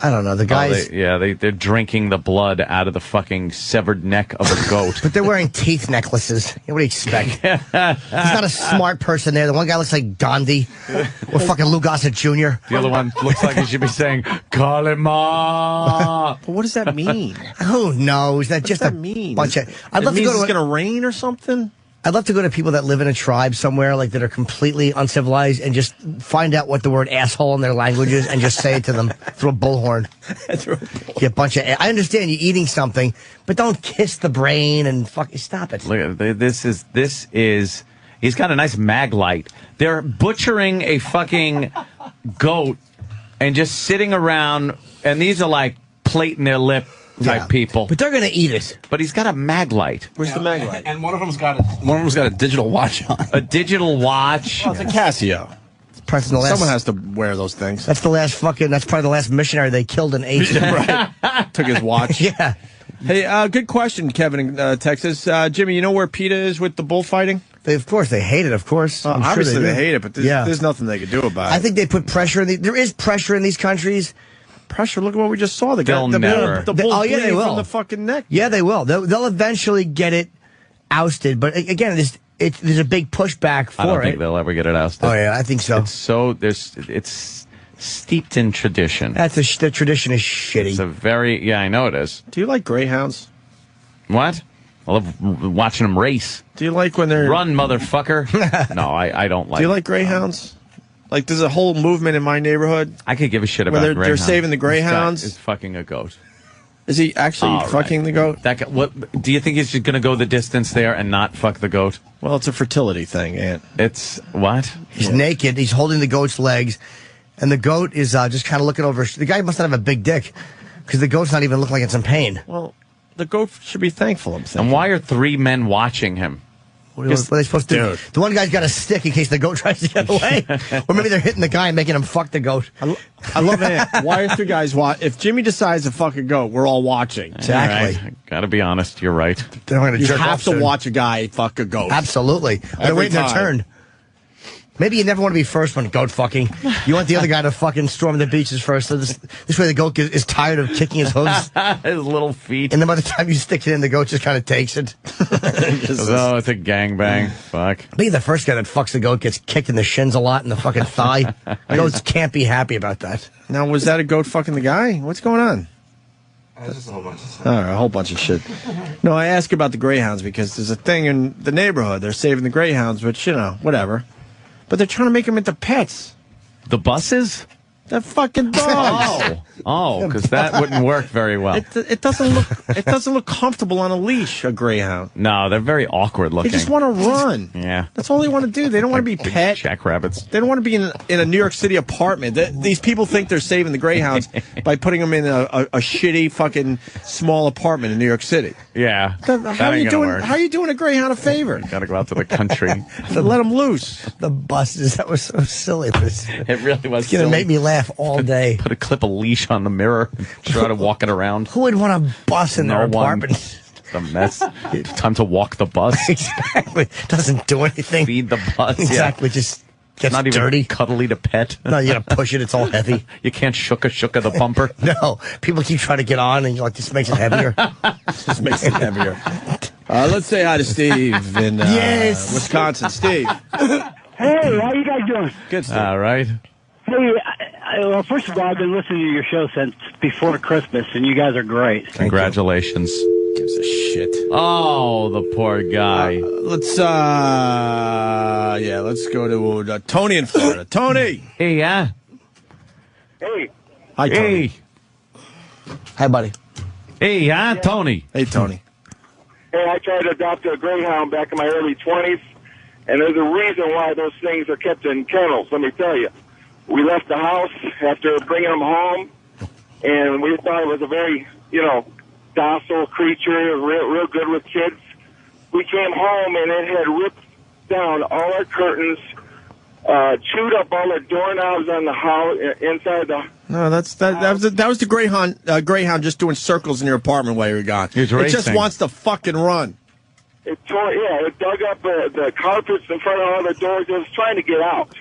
[SPEAKER 3] I don't know, the guys.
[SPEAKER 5] They're drinking the blood out of the fucking severed neck of a goat.
[SPEAKER 3] But they're wearing teeth necklaces. What do you expect? He's not a smart person there. The one guy looks like Gandhi or fucking Lou Gossett Jr.
[SPEAKER 5] The other one looks like he should be saying, Kalima.
[SPEAKER 1] But what does that mean?
[SPEAKER 3] Who knows? That just
[SPEAKER 1] that
[SPEAKER 3] a
[SPEAKER 1] mean?
[SPEAKER 3] bunch of. I'd
[SPEAKER 1] It
[SPEAKER 3] love to
[SPEAKER 1] means
[SPEAKER 3] go to
[SPEAKER 1] it's going to rain or something?
[SPEAKER 3] I'd love to go to people that live in a tribe somewhere, like that are completely uncivilized, and just find out what the word asshole in their language is, and just say it to them through a bullhorn. You bunch of. I understand you eating something, but don't kiss the brain and stop it.
[SPEAKER 5] Look at this is. He's got a nice mag light. They're butchering a fucking goat and just sitting around, and these are like plating their lip type people.
[SPEAKER 3] But they're going to eat it.
[SPEAKER 5] But he's got a mag light.
[SPEAKER 1] Where's the mag light?
[SPEAKER 16] And one of them's got a digital watch on.
[SPEAKER 5] A digital watch.
[SPEAKER 1] Oh, it's a Casio. Someone has to wear those things.
[SPEAKER 3] That's the last fucking. That's probably the last missionary they killed in Asia.
[SPEAKER 1] Right. Took his watch.
[SPEAKER 3] Yeah.
[SPEAKER 1] Hey, good question, Kevin in Texas. Jimmy, you know where PETA is with the bullfighting?
[SPEAKER 3] Of course, they hate it, of course. I'm
[SPEAKER 1] obviously,
[SPEAKER 3] sure
[SPEAKER 1] they hate it, but there's nothing they can do about it.
[SPEAKER 3] I think they put pressure in there is pressure in these countries.
[SPEAKER 1] Pressure, look at what we just saw. The
[SPEAKER 5] They'll
[SPEAKER 1] bull's
[SPEAKER 5] never.
[SPEAKER 3] They
[SPEAKER 1] bleeding
[SPEAKER 3] will.
[SPEAKER 1] from the fucking neck.
[SPEAKER 3] Yeah, they will. They'll eventually get it ousted. But again, there's a big pushback for it.
[SPEAKER 5] I don't think they'll ever get it ousted.
[SPEAKER 3] Oh, yeah, I think so.
[SPEAKER 5] It's steeped in tradition.
[SPEAKER 3] The tradition is shitty.
[SPEAKER 5] It's a very, I know it is.
[SPEAKER 1] Do you like greyhounds?
[SPEAKER 5] What? I love watching them race.
[SPEAKER 1] Do you like when they're...
[SPEAKER 5] Run, motherfucker. No, I don't like...
[SPEAKER 1] Do you like greyhounds? Like, there's a whole movement in my neighborhood.
[SPEAKER 5] I could give a shit about
[SPEAKER 1] they're
[SPEAKER 5] greyhounds.
[SPEAKER 1] saving the greyhounds.
[SPEAKER 5] This guy is fucking a goat.
[SPEAKER 1] Is he actually fucking the goat?
[SPEAKER 5] That guy, what do you think he's just going to go the distance there and not fuck the goat?
[SPEAKER 1] Well, it's a fertility thing, Ant.
[SPEAKER 5] It's what?
[SPEAKER 3] He's naked. He's holding the goat's legs, and the goat is just kind of looking over. The guy must not have a big dick, because the goat's not even looking like it's in pain.
[SPEAKER 1] Well, the goat should be thankful, I'm saying.
[SPEAKER 5] And why are 3 men watching him?
[SPEAKER 3] What are they supposed to do? The one guy's got a stick in case the goat tries to get away. Or maybe they're hitting the guy and making him fuck the goat.
[SPEAKER 1] I love it. Why are three guys if Jimmy decides to fuck a goat, we're all watching.
[SPEAKER 3] Exactly.
[SPEAKER 5] Right. Gotta be honest, you're right.
[SPEAKER 1] You have to watch a guy fuck a goat.
[SPEAKER 3] Absolutely. They're waiting their turn. Maybe you never want to be first when goat fucking. You want the other guy to fucking storm the beaches first. So this way the goat is tired of kicking his hooves.
[SPEAKER 5] His little feet.
[SPEAKER 3] And then by the time you stick it in, the goat just kind of takes it.
[SPEAKER 5] Oh, it's a gangbang. Fuck.
[SPEAKER 3] Maybe the first guy that fucks the goat gets kicked in the shins a lot in the fucking thigh. Goats can't be happy about that.
[SPEAKER 1] Now, was that a goat fucking the guy? What's going on?
[SPEAKER 16] Just a whole bunch of stuff.
[SPEAKER 1] All right, a whole bunch of shit. No, I ask about the Greyhounds because there's a thing in the neighborhood. They're saving the Greyhounds, which, whatever. But they're trying to make them into pets.
[SPEAKER 5] The buses?
[SPEAKER 1] They're fucking dogs.
[SPEAKER 5] Because that wouldn't work very well.
[SPEAKER 1] It doesn't look comfortable on a leash, a Greyhound.
[SPEAKER 5] No, they're very awkward looking.
[SPEAKER 1] They just want to run.
[SPEAKER 5] Yeah.
[SPEAKER 1] That's all they want to do. They don't want to be pet.
[SPEAKER 5] Jackrabbits.
[SPEAKER 1] They don't want to be in a New York City apartment. These people think they're saving the Greyhounds by putting them in a shitty fucking small apartment in New York City.
[SPEAKER 5] Yeah.
[SPEAKER 1] How are you doing a Greyhound a favor?
[SPEAKER 5] Got to go out to the country.
[SPEAKER 1] Let them loose.
[SPEAKER 3] The buses, that was so silly.
[SPEAKER 5] It really was
[SPEAKER 3] It's going to make me laugh all day.
[SPEAKER 5] Put a clip of leash on the mirror and try to walk it around.
[SPEAKER 3] Who would want a bus in their apartment?
[SPEAKER 5] It's a mess. Time to walk the bus.
[SPEAKER 3] Exactly. Doesn't do anything.
[SPEAKER 5] Feed the bus.
[SPEAKER 3] Exactly.
[SPEAKER 5] Yeah.
[SPEAKER 3] Just gets
[SPEAKER 5] not even
[SPEAKER 3] dirty.
[SPEAKER 5] Cuddly to pet.
[SPEAKER 3] No, you got to push it. It's all heavy.
[SPEAKER 5] You can't shook the bumper.
[SPEAKER 3] No. People keep trying to get on and you're like, this makes it heavier.
[SPEAKER 1] This makes it heavier. Let's say hi to Steve in Wisconsin. Steve.
[SPEAKER 7] Hey, how you guys doing?
[SPEAKER 1] Good, Steve.
[SPEAKER 5] All right.
[SPEAKER 7] Hey, well, first of all, I've been listening to your show since before Christmas, and you guys are great.
[SPEAKER 5] Congratulations.
[SPEAKER 1] Gives a shit.
[SPEAKER 5] Oh, the poor guy.
[SPEAKER 1] Let's go to Tony in Florida. Tony.
[SPEAKER 5] Hey, yeah.
[SPEAKER 7] Hey.
[SPEAKER 1] Hi, Tony.
[SPEAKER 5] Hey.
[SPEAKER 3] Hi, buddy.
[SPEAKER 5] Hey, yeah, Tony.
[SPEAKER 1] Hey, Tony.
[SPEAKER 12] Hey, I tried to adopt a Greyhound back in my early 20s, and there's a reason why those things are kept in kennels, let me tell you. We left the house after bringing them home, and we thought it was a very, docile creature, real good with kids. We came home, and it had ripped down all our curtains, chewed up all the doorknobs on the house, inside the...
[SPEAKER 1] No, that was the Greyhound just doing circles in your apartment while you were gone. It just wants to fucking run.
[SPEAKER 12] It dug up the carpets in front of all the doors. It was trying to get out.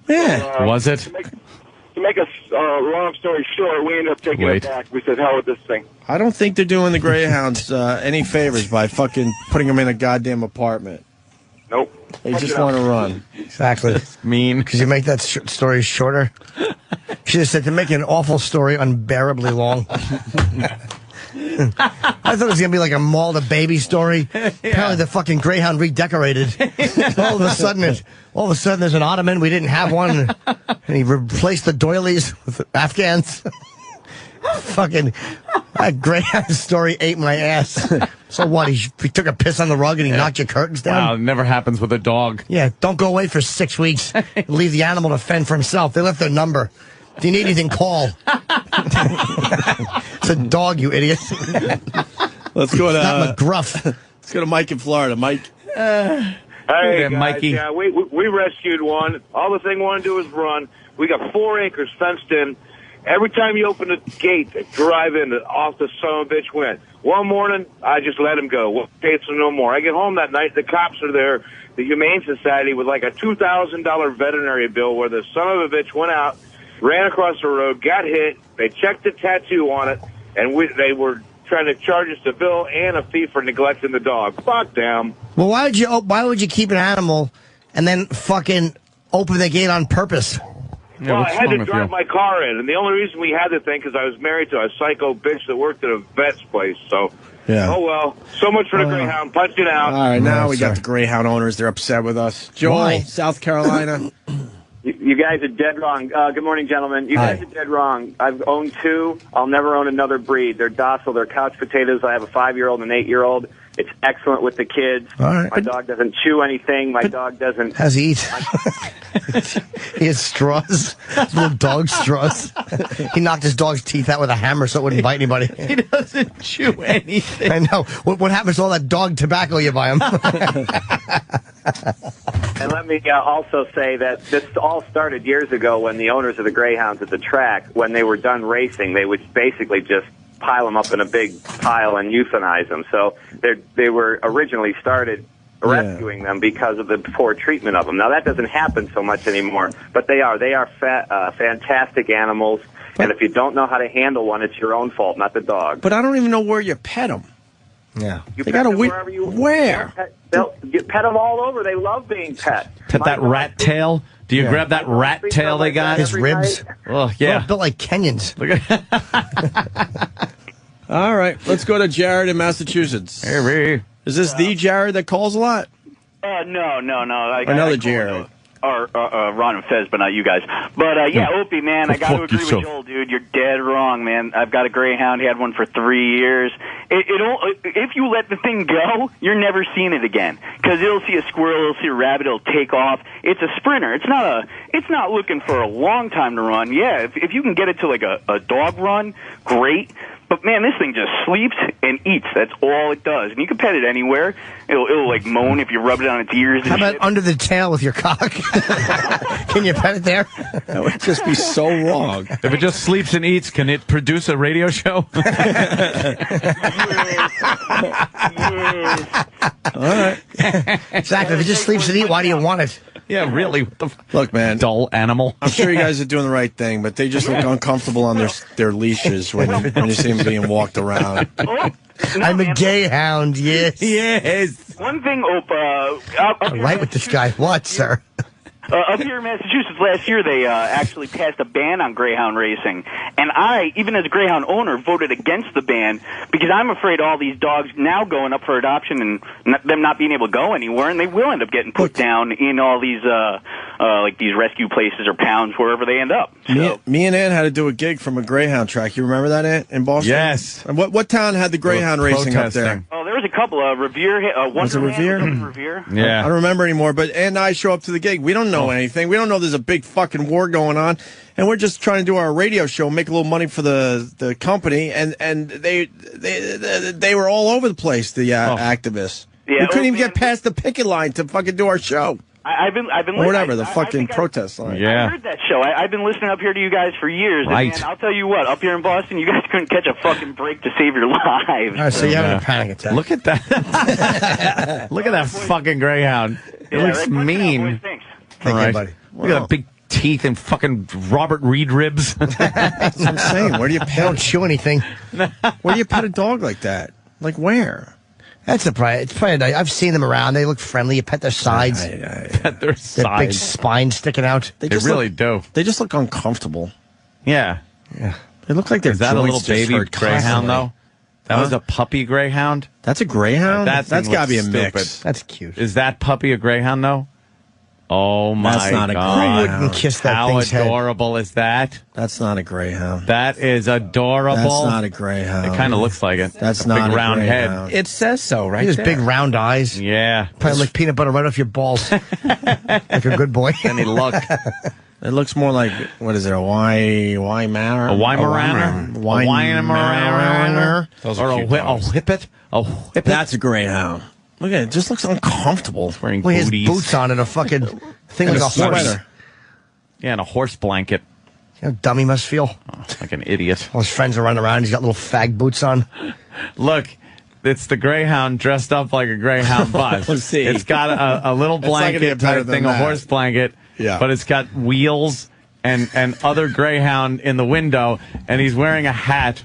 [SPEAKER 1] Yeah.
[SPEAKER 5] Was it?
[SPEAKER 12] To make a long story short, we ended up taking it back. We said, hell with this thing.
[SPEAKER 1] I don't think they're doing the Greyhounds any favors by fucking putting them in a goddamn apartment.
[SPEAKER 12] Nope.
[SPEAKER 1] They just want to run.
[SPEAKER 3] Exactly.
[SPEAKER 5] Mean.
[SPEAKER 3] Could you make that story shorter? Should have said to make an awful story unbearably long. I thought it was going to be like a Maul the Baby story. Yeah. Apparently the fucking Greyhound redecorated. all of a sudden there's an ottoman. We didn't have one. And he replaced the doilies with Afghans. Fucking that Greyhound story ate my ass. So what? He took a piss on the rug and he knocked your curtains down?
[SPEAKER 5] Wow, it never happens with a dog.
[SPEAKER 3] Yeah, don't go away for 6 weeks. Leave the animal to fend for himself. They left their number. If you need anything, call. It's a dog, you idiot.
[SPEAKER 1] Let's go to
[SPEAKER 3] not McGruff.
[SPEAKER 1] Let's go to Mike in Florida. Mike.
[SPEAKER 12] Hey,
[SPEAKER 5] guys,
[SPEAKER 12] Mikey. Yeah, we rescued one. All the thing wanted to do was run. We got 4 acres fenced in. Every time you open the gate, drive in, off the son of a bitch went. One morning, I just let him go. Okay, so no more. I get home that night, the cops are there, the Humane Society, with like a $2,000 veterinary bill where the son of a bitch went out, ran across the road, got hit. They checked the tattoo on it, and they were trying to charge us a bill and a fee for neglecting the dog. Fuck them.
[SPEAKER 3] Well, why would you keep an animal and then fucking open the gate on purpose?
[SPEAKER 12] Yeah, well, I had to drive my car in, and the only reason we had the thing because I was married to a psycho bitch that worked at a vet's place. So,
[SPEAKER 1] yeah.
[SPEAKER 12] Oh well. So much for the Greyhound. Punch it out.
[SPEAKER 1] All right, now we got the Greyhound owners. They're upset with us. Joel, South Carolina.
[SPEAKER 20] You guys are dead wrong. Good morning, gentlemen. You guys are dead wrong. I've owned 2. I'll never own another breed. They're docile. They're couch potatoes. I have a 5-year-old and an 8-year-old. It's excellent with the kids.
[SPEAKER 3] All right.
[SPEAKER 20] My dog doesn't chew anything. My dog doesn't.
[SPEAKER 3] How's he eat? He has straws. His little dog straws. He knocked his dog's teeth out with a hammer so it wouldn't bite anybody.
[SPEAKER 2] He doesn't chew anything.
[SPEAKER 3] I know. What happens to all that dog tobacco you buy him?
[SPEAKER 20] And let me also say that this all started years ago when the owners of the Greyhounds at the track, when they were done racing, they would basically just pile them up in a big pile and euthanize them. So they were originally started rescuing them because of the poor treatment of them. Now, that doesn't happen so much anymore, but they are fantastic animals. And if you don't know how to handle one, it's your own fault, not the dog.
[SPEAKER 1] But I don't even know where you pet them.
[SPEAKER 3] Yeah.
[SPEAKER 20] You
[SPEAKER 1] they
[SPEAKER 20] pet
[SPEAKER 1] got
[SPEAKER 20] them wherever you
[SPEAKER 1] where?
[SPEAKER 20] You pet them all over. They love being pet.
[SPEAKER 2] Pet that rat tail? Do you grab that rat tail they got?
[SPEAKER 3] His ribs.
[SPEAKER 2] Oh, yeah.
[SPEAKER 3] Built like Kenyans.
[SPEAKER 1] All right, let's go to Jared in Massachusetts.
[SPEAKER 2] Hey,
[SPEAKER 1] is this the Jared that calls a lot?
[SPEAKER 8] No.
[SPEAKER 1] Another Jared.
[SPEAKER 8] Or Ron and Fez, but not you guys. But, yeah, Opie, man, I got to agree with Joel, dude. You're dead wrong, man. I've got a Greyhound. He had one for 3 years. If you let the thing go, you're never seeing it again. Because it'll see a squirrel, it'll see a rabbit, it'll take off. It's a sprinter. It's not looking for a long time to run. Yeah, if you can get it to, like, a dog run, great. But, man, this thing just sleeps and eats. That's all it does. And you can pet it anywhere. It'll like, moan if you rub it on its ears.
[SPEAKER 3] How about under the tail with your cock? Can you pet it there?
[SPEAKER 1] That would just be so wrong.
[SPEAKER 2] If it just sleeps and eats, can it produce a radio show?
[SPEAKER 1] All right.
[SPEAKER 3] Exactly. If it just sleeps and eats, why do you want it?
[SPEAKER 2] Yeah, really.
[SPEAKER 1] Look, man.
[SPEAKER 2] Dull animal.
[SPEAKER 1] I'm sure you guys are doing the right thing, but they just look uncomfortable on their leashes when you see them being walked around.
[SPEAKER 3] I'm a Greyhound, yes.
[SPEAKER 2] Yes.
[SPEAKER 8] One thing, Opa.
[SPEAKER 3] I'm right with this guy. What, sir?
[SPEAKER 8] Up here in Massachusetts last year, they actually passed a ban on Greyhound racing. And I, even as a Greyhound owner, voted against the ban because I'm afraid all these dogs now going up for adoption and them not being able to go anywhere, and they will end up getting put down in all these like these rescue places or pounds, wherever they end up. So.
[SPEAKER 1] Me and Ann had to do a gig from a Greyhound track. You remember that, Ann, in Boston?
[SPEAKER 2] Yes.
[SPEAKER 1] And what town had the Greyhound racing up there?
[SPEAKER 8] Oh, there was a couple. Revere.
[SPEAKER 1] Was it Revere?
[SPEAKER 8] Revere?
[SPEAKER 2] Yeah.
[SPEAKER 1] I don't remember anymore, but Ann and I show up to the gig. We don't know anything. We don't know there's a big fucking war going on, and we're just trying to do our radio show, make a little money for the company, and they were all over the place, the activists.
[SPEAKER 8] Yeah,
[SPEAKER 1] we couldn't even get past the picket line to fucking do our show.
[SPEAKER 8] I've been
[SPEAKER 1] or whatever, the fucking protest line.
[SPEAKER 2] Yeah.
[SPEAKER 8] I heard that show. I've been listening up here to you guys for years.
[SPEAKER 2] Right.
[SPEAKER 8] And man, I'll tell you what, up here in Boston, you guys couldn't catch a fucking break to save your lives.
[SPEAKER 3] All right, so you have a panic attack.
[SPEAKER 2] Look at that. Look at that fucking Greyhound. It looks mean.
[SPEAKER 8] Thanks.
[SPEAKER 2] All right.
[SPEAKER 3] buddy.
[SPEAKER 2] Look at that big teeth and fucking Robert Reed ribs.
[SPEAKER 1] That's what I'm saying. Where do you
[SPEAKER 3] They
[SPEAKER 1] pet?
[SPEAKER 3] don't chew anything.
[SPEAKER 1] Where do you pet a dog like that? Like where?
[SPEAKER 3] That's a probably. It's probably. I've seen them around. They look friendly. You pet their sides.
[SPEAKER 2] Pet their
[SPEAKER 3] Their big
[SPEAKER 2] sides.
[SPEAKER 3] spine sticking out.
[SPEAKER 2] They really do.
[SPEAKER 1] They just look uncomfortable.
[SPEAKER 2] Yeah.
[SPEAKER 3] Yeah.
[SPEAKER 1] They look like their
[SPEAKER 2] Is that a little
[SPEAKER 1] joints just
[SPEAKER 2] baby
[SPEAKER 1] hurt
[SPEAKER 2] Greyhound,
[SPEAKER 1] constantly.
[SPEAKER 2] though? That was a puppy Greyhound?
[SPEAKER 1] That's a Greyhound?
[SPEAKER 2] That
[SPEAKER 1] That's
[SPEAKER 2] thing
[SPEAKER 1] got to be a
[SPEAKER 2] looks
[SPEAKER 1] mix.
[SPEAKER 2] stupid.
[SPEAKER 3] That's cute.
[SPEAKER 2] Is that puppy a Greyhound, though? Oh, my
[SPEAKER 1] That's not a
[SPEAKER 2] God.
[SPEAKER 1] Greyhound.
[SPEAKER 3] Who wouldn't kiss that
[SPEAKER 2] How
[SPEAKER 3] thing's head?
[SPEAKER 2] adorable is that?
[SPEAKER 1] That's not a Greyhound.
[SPEAKER 2] That is adorable.
[SPEAKER 1] That's not a Greyhound.
[SPEAKER 2] It kind of looks like it.
[SPEAKER 1] That's
[SPEAKER 2] a
[SPEAKER 1] not
[SPEAKER 2] big
[SPEAKER 1] a
[SPEAKER 2] round
[SPEAKER 1] Greyhound.
[SPEAKER 2] head.
[SPEAKER 16] It says so, right?
[SPEAKER 3] He has
[SPEAKER 16] there.
[SPEAKER 3] big round eyes.
[SPEAKER 2] Yeah.
[SPEAKER 3] Probably like peanut butter right off your balls. Like a good boy.
[SPEAKER 2] Any luck?
[SPEAKER 1] It looks more like, what is it, a Weimaraner?
[SPEAKER 2] A Weimaraner? A Weimaraner?
[SPEAKER 16] Those
[SPEAKER 2] Or
[SPEAKER 16] are
[SPEAKER 2] a
[SPEAKER 16] cute dogs.
[SPEAKER 2] whippet? A whippet?
[SPEAKER 1] That's a Greyhound. Look at it. It just looks uncomfortable.
[SPEAKER 2] It's wearing
[SPEAKER 3] Well, he has
[SPEAKER 2] booties.
[SPEAKER 3] boots on and a fucking thing like a horse.
[SPEAKER 1] sweater.
[SPEAKER 2] Yeah, and a horse blanket.
[SPEAKER 3] You know how dumb he must feel.
[SPEAKER 2] Oh, like an idiot.
[SPEAKER 3] All his friends are running around. He's got little fag boots on.
[SPEAKER 2] Look, it's the Greyhound dressed up like a Greyhound bus.
[SPEAKER 1] Let's see.
[SPEAKER 2] It's got a little
[SPEAKER 1] It's not gonna
[SPEAKER 2] blanket
[SPEAKER 1] get better
[SPEAKER 2] type
[SPEAKER 1] than
[SPEAKER 2] thing, a
[SPEAKER 1] that.
[SPEAKER 2] horse blanket.
[SPEAKER 1] Yeah.
[SPEAKER 2] But it's got wheels and other Greyhound in the window, and he's wearing a hat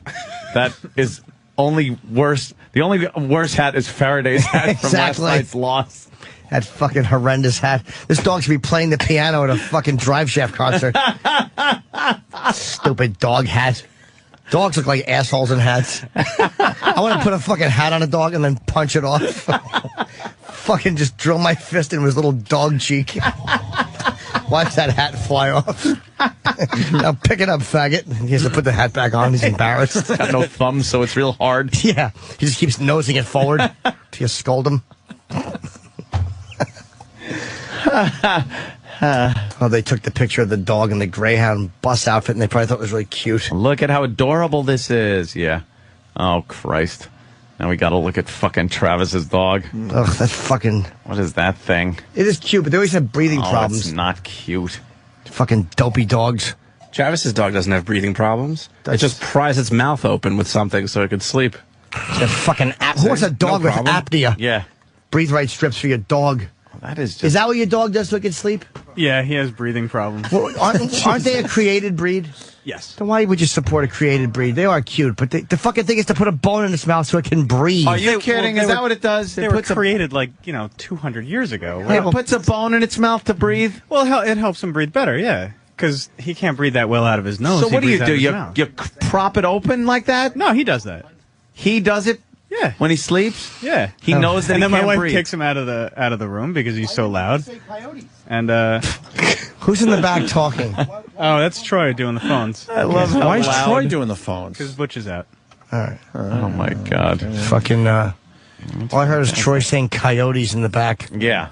[SPEAKER 2] that is only worse. The only worse hat is Faraday's hat from
[SPEAKER 3] Exactly.
[SPEAKER 2] last night's loss.
[SPEAKER 3] That fucking horrendous hat. This dog should be playing the piano at a fucking Drive Shaft concert. Stupid dog hat. Dogs look like assholes in hats. I want to put a fucking hat on a dog and then punch it off. Fucking just drill my fist into his little dog cheek. Watch that hat fly off. Now pick it up, faggot. He has to put the hat back on. He's embarrassed.
[SPEAKER 5] It's got no thumbs, so it's real hard.
[SPEAKER 3] Yeah. He just keeps nosing it forward till you scold him. Oh, they took the picture of the dog in the Greyhound bus outfit, and they probably thought it was really cute.
[SPEAKER 5] Look at how adorable this is. Yeah. Oh, Christ. Now we got to look at fucking Travis's dog.
[SPEAKER 3] Ugh, that's fucking...
[SPEAKER 5] What is that thing?
[SPEAKER 3] It is cute, but they always have breathing problems.
[SPEAKER 5] It's not cute.
[SPEAKER 3] Fucking dopey dogs.
[SPEAKER 16] Travis's dog doesn't have breathing problems. It just pries its mouth open with something so it could sleep.
[SPEAKER 3] That fucking who wants a dog with apnea?
[SPEAKER 5] Yeah.
[SPEAKER 3] Breathe right strips for your dog.
[SPEAKER 5] That is just...
[SPEAKER 3] Is that what your dog does so it can sleep?
[SPEAKER 4] Yeah, he has breathing problems.
[SPEAKER 3] Well, aren't they a created breed?
[SPEAKER 4] Yes.
[SPEAKER 3] Then why would you support a created breed? They are cute, but the fucking thing is to put a bone in its mouth so it can breathe.
[SPEAKER 5] Are you kidding? Is that what it does?
[SPEAKER 4] They were created 200 years ago.
[SPEAKER 5] It puts a bone in its mouth to breathe?
[SPEAKER 4] Well, it helps him breathe better, yeah. Because he can't breathe that well out of his nose.
[SPEAKER 5] So what do? You prop it open like that?
[SPEAKER 4] No, he does that.
[SPEAKER 5] He does it?
[SPEAKER 4] Yeah.
[SPEAKER 5] When he sleeps?
[SPEAKER 4] Yeah.
[SPEAKER 5] He knows that
[SPEAKER 4] and
[SPEAKER 5] he
[SPEAKER 4] then
[SPEAKER 5] can't
[SPEAKER 4] my wife
[SPEAKER 5] breathe.
[SPEAKER 4] kicks him out of the room because he's so loud. And
[SPEAKER 3] who's in the back talking?
[SPEAKER 4] Oh, that's Troy doing the phones.
[SPEAKER 1] I love how Why is Troy doing the phones?
[SPEAKER 4] Because Butch is out.
[SPEAKER 3] All right.
[SPEAKER 5] Oh my God.
[SPEAKER 3] Fucking all I heard is Troy saying coyotes in the back.
[SPEAKER 5] Yeah.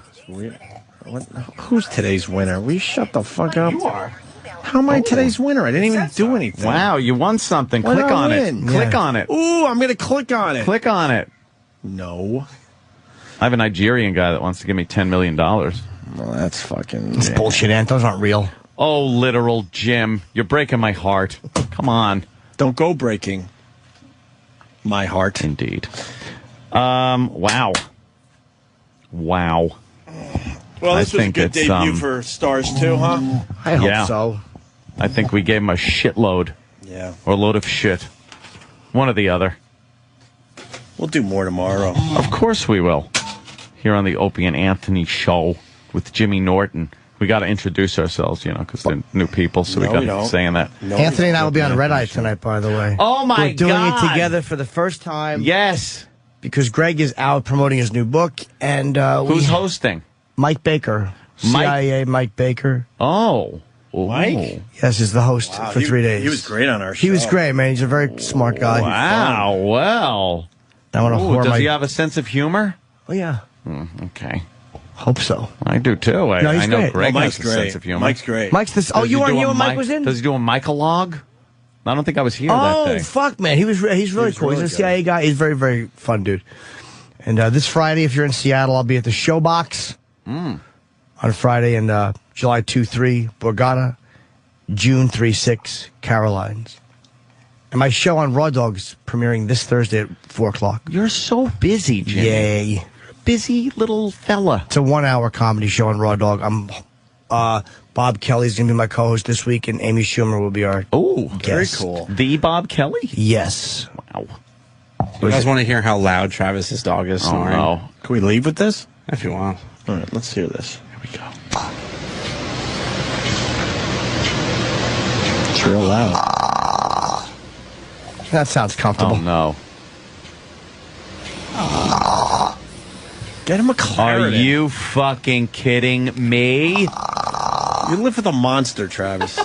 [SPEAKER 1] Who's today's winner? Will you shut the fuck up? You are. How am I today's winner? I didn't even do anything.
[SPEAKER 5] Wow, you won something.
[SPEAKER 1] What
[SPEAKER 5] Click
[SPEAKER 1] did I
[SPEAKER 5] on it.
[SPEAKER 1] win?
[SPEAKER 5] Click on it.
[SPEAKER 1] Ooh, I'm going to click on it.
[SPEAKER 5] Click on it.
[SPEAKER 1] No.
[SPEAKER 5] I have a Nigerian guy that wants to give me $10 million.
[SPEAKER 1] Well, that's fucking...
[SPEAKER 3] It's bullshit, Ant. Those aren't real.
[SPEAKER 5] Oh, literal Jim. You're breaking my heart. Come on.
[SPEAKER 1] Don't go breaking my heart.
[SPEAKER 5] Indeed. Wow. Wow.
[SPEAKER 1] Well, this was a
[SPEAKER 5] think
[SPEAKER 1] good
[SPEAKER 5] it's,
[SPEAKER 1] debut for Stars, too, huh?
[SPEAKER 3] I hope so.
[SPEAKER 5] I think we gave him a shitload.
[SPEAKER 1] Yeah.
[SPEAKER 5] Or a load of shit. One or the other.
[SPEAKER 1] We'll do more tomorrow.
[SPEAKER 5] Of course we will. Here on the Opie and Anthony show with Jimmy Norton. We got to introduce ourselves, because they're new people, so we got to keep saying that.
[SPEAKER 3] No, Anthony and I will be on Red Eye tonight, by the way.
[SPEAKER 5] Oh, my God.
[SPEAKER 3] We're doing it together for the first time.
[SPEAKER 5] Yes.
[SPEAKER 3] Because Greg is out promoting his new book. And
[SPEAKER 5] who's hosting?
[SPEAKER 3] Mike Baker. CIA Mike Baker.
[SPEAKER 5] Oh.
[SPEAKER 1] Mike?
[SPEAKER 3] Yes, he's the host for 3 days.
[SPEAKER 1] He was great on our show.
[SPEAKER 3] He was great, man. He's a very smart guy.
[SPEAKER 5] Wow, well. Does he have a sense of humor?
[SPEAKER 3] Oh, yeah.
[SPEAKER 5] Okay.
[SPEAKER 3] Hope so.
[SPEAKER 5] I do, too. I know
[SPEAKER 3] great.
[SPEAKER 5] Greg
[SPEAKER 1] Mike's
[SPEAKER 5] has a sense of humor.
[SPEAKER 1] Mike's great.
[SPEAKER 3] Mike's this. Oh, you weren't here when Mike was in?
[SPEAKER 5] Does he do a Mike-a-log? I don't think I was here that day.
[SPEAKER 3] Oh, fuck, man. He's really cool. He's a CIA guy. He's very, very fun, dude. And this Friday, if you're in Seattle, I'll be at the Showbox on Friday, and July 2-3, Borgata, June 3-6, Carolines. And my show on Raw Dogs premiering this Thursday at 4 o'clock.
[SPEAKER 5] You're so busy, Jimmy.
[SPEAKER 3] Yay.
[SPEAKER 5] Busy little fella.
[SPEAKER 3] It's a 1-hour comedy show on Raw Dog. I'm Bob Kelly's going to be my co-host this week, and Amy Schumer will be our guest.
[SPEAKER 1] Very cool.
[SPEAKER 5] The Bob Kelly?
[SPEAKER 3] Yes.
[SPEAKER 5] Wow.
[SPEAKER 16] You guys want to hear how loud Travis's dog is snoring?
[SPEAKER 5] Oh, no.
[SPEAKER 1] Can we leave with this?
[SPEAKER 16] If you want.
[SPEAKER 1] All right, let's hear this.
[SPEAKER 5] Here we go.
[SPEAKER 1] It's real loud.
[SPEAKER 3] That sounds comfortable.
[SPEAKER 5] Oh, no.
[SPEAKER 1] Get him a Claritin.
[SPEAKER 5] Are you fucking kidding me?
[SPEAKER 1] You live with a monster, Travis.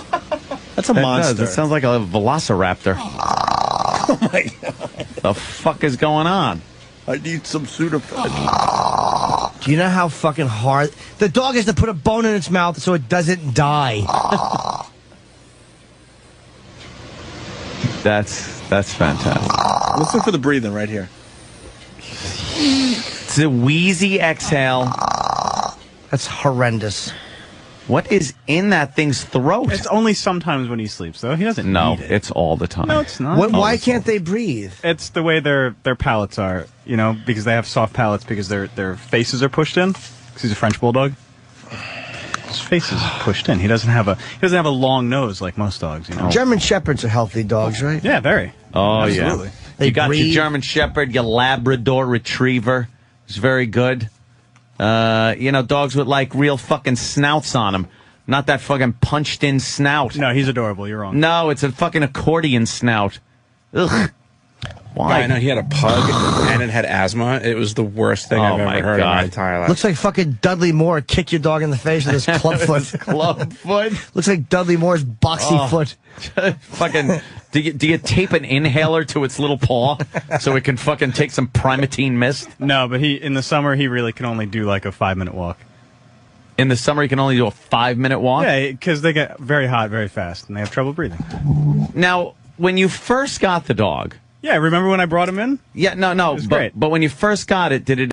[SPEAKER 1] That's a monster.
[SPEAKER 5] It sounds like a velociraptor.
[SPEAKER 1] Oh, my God.
[SPEAKER 5] The fuck is going on?
[SPEAKER 1] I need some Sudafed.
[SPEAKER 3] Do you know how fucking hard... The dog has to put a bone in its mouth so it doesn't die.
[SPEAKER 5] That's fantastic.
[SPEAKER 1] Listen for the breathing right here.
[SPEAKER 5] It's a wheezy exhale.
[SPEAKER 3] That's horrendous.
[SPEAKER 5] What is in that thing's throat?
[SPEAKER 4] It's only sometimes when he sleeps, though. He doesn't need it.
[SPEAKER 5] It's all the time.
[SPEAKER 4] No, it's not.
[SPEAKER 3] Why can't they breathe?
[SPEAKER 4] It's the way their palates are, because they have soft palates because their faces are pushed in. Because he's a French bulldog. His face is pushed in. He doesn't have a long nose like most dogs.
[SPEAKER 3] German Shepherds are healthy dogs, right?
[SPEAKER 4] Yeah, very.
[SPEAKER 5] Oh,
[SPEAKER 4] absolutely.
[SPEAKER 5] Yeah. You got your German Shepherd, your Labrador Retriever. It's very good. Dogs with like real fucking snouts on them. Not that fucking punched in snout.
[SPEAKER 4] No, he's adorable. You're wrong.
[SPEAKER 5] No, it's a fucking accordion snout. Ugh.
[SPEAKER 16] Why? I know he had a pug and it had asthma. It was the worst thing I've ever heard in my entire life.
[SPEAKER 3] Looks like fucking Dudley Moore kicked your dog in the face with his club foot.
[SPEAKER 2] Club foot?
[SPEAKER 3] Looks like Dudley Moore's boxy foot.
[SPEAKER 2] Fucking, do you tape an inhaler to its little paw so it can fucking take some Primatine mist?
[SPEAKER 4] No, but in the summer, he really can only do like a 5-minute walk.
[SPEAKER 2] In the summer, he can only do a 5-minute walk?
[SPEAKER 4] Yeah, because they get very hot very fast and they have trouble breathing.
[SPEAKER 2] Now, when you first got the dog...
[SPEAKER 4] Yeah, remember when I brought him in?
[SPEAKER 2] Yeah, no.
[SPEAKER 4] It was great.
[SPEAKER 2] But when you first got it, did it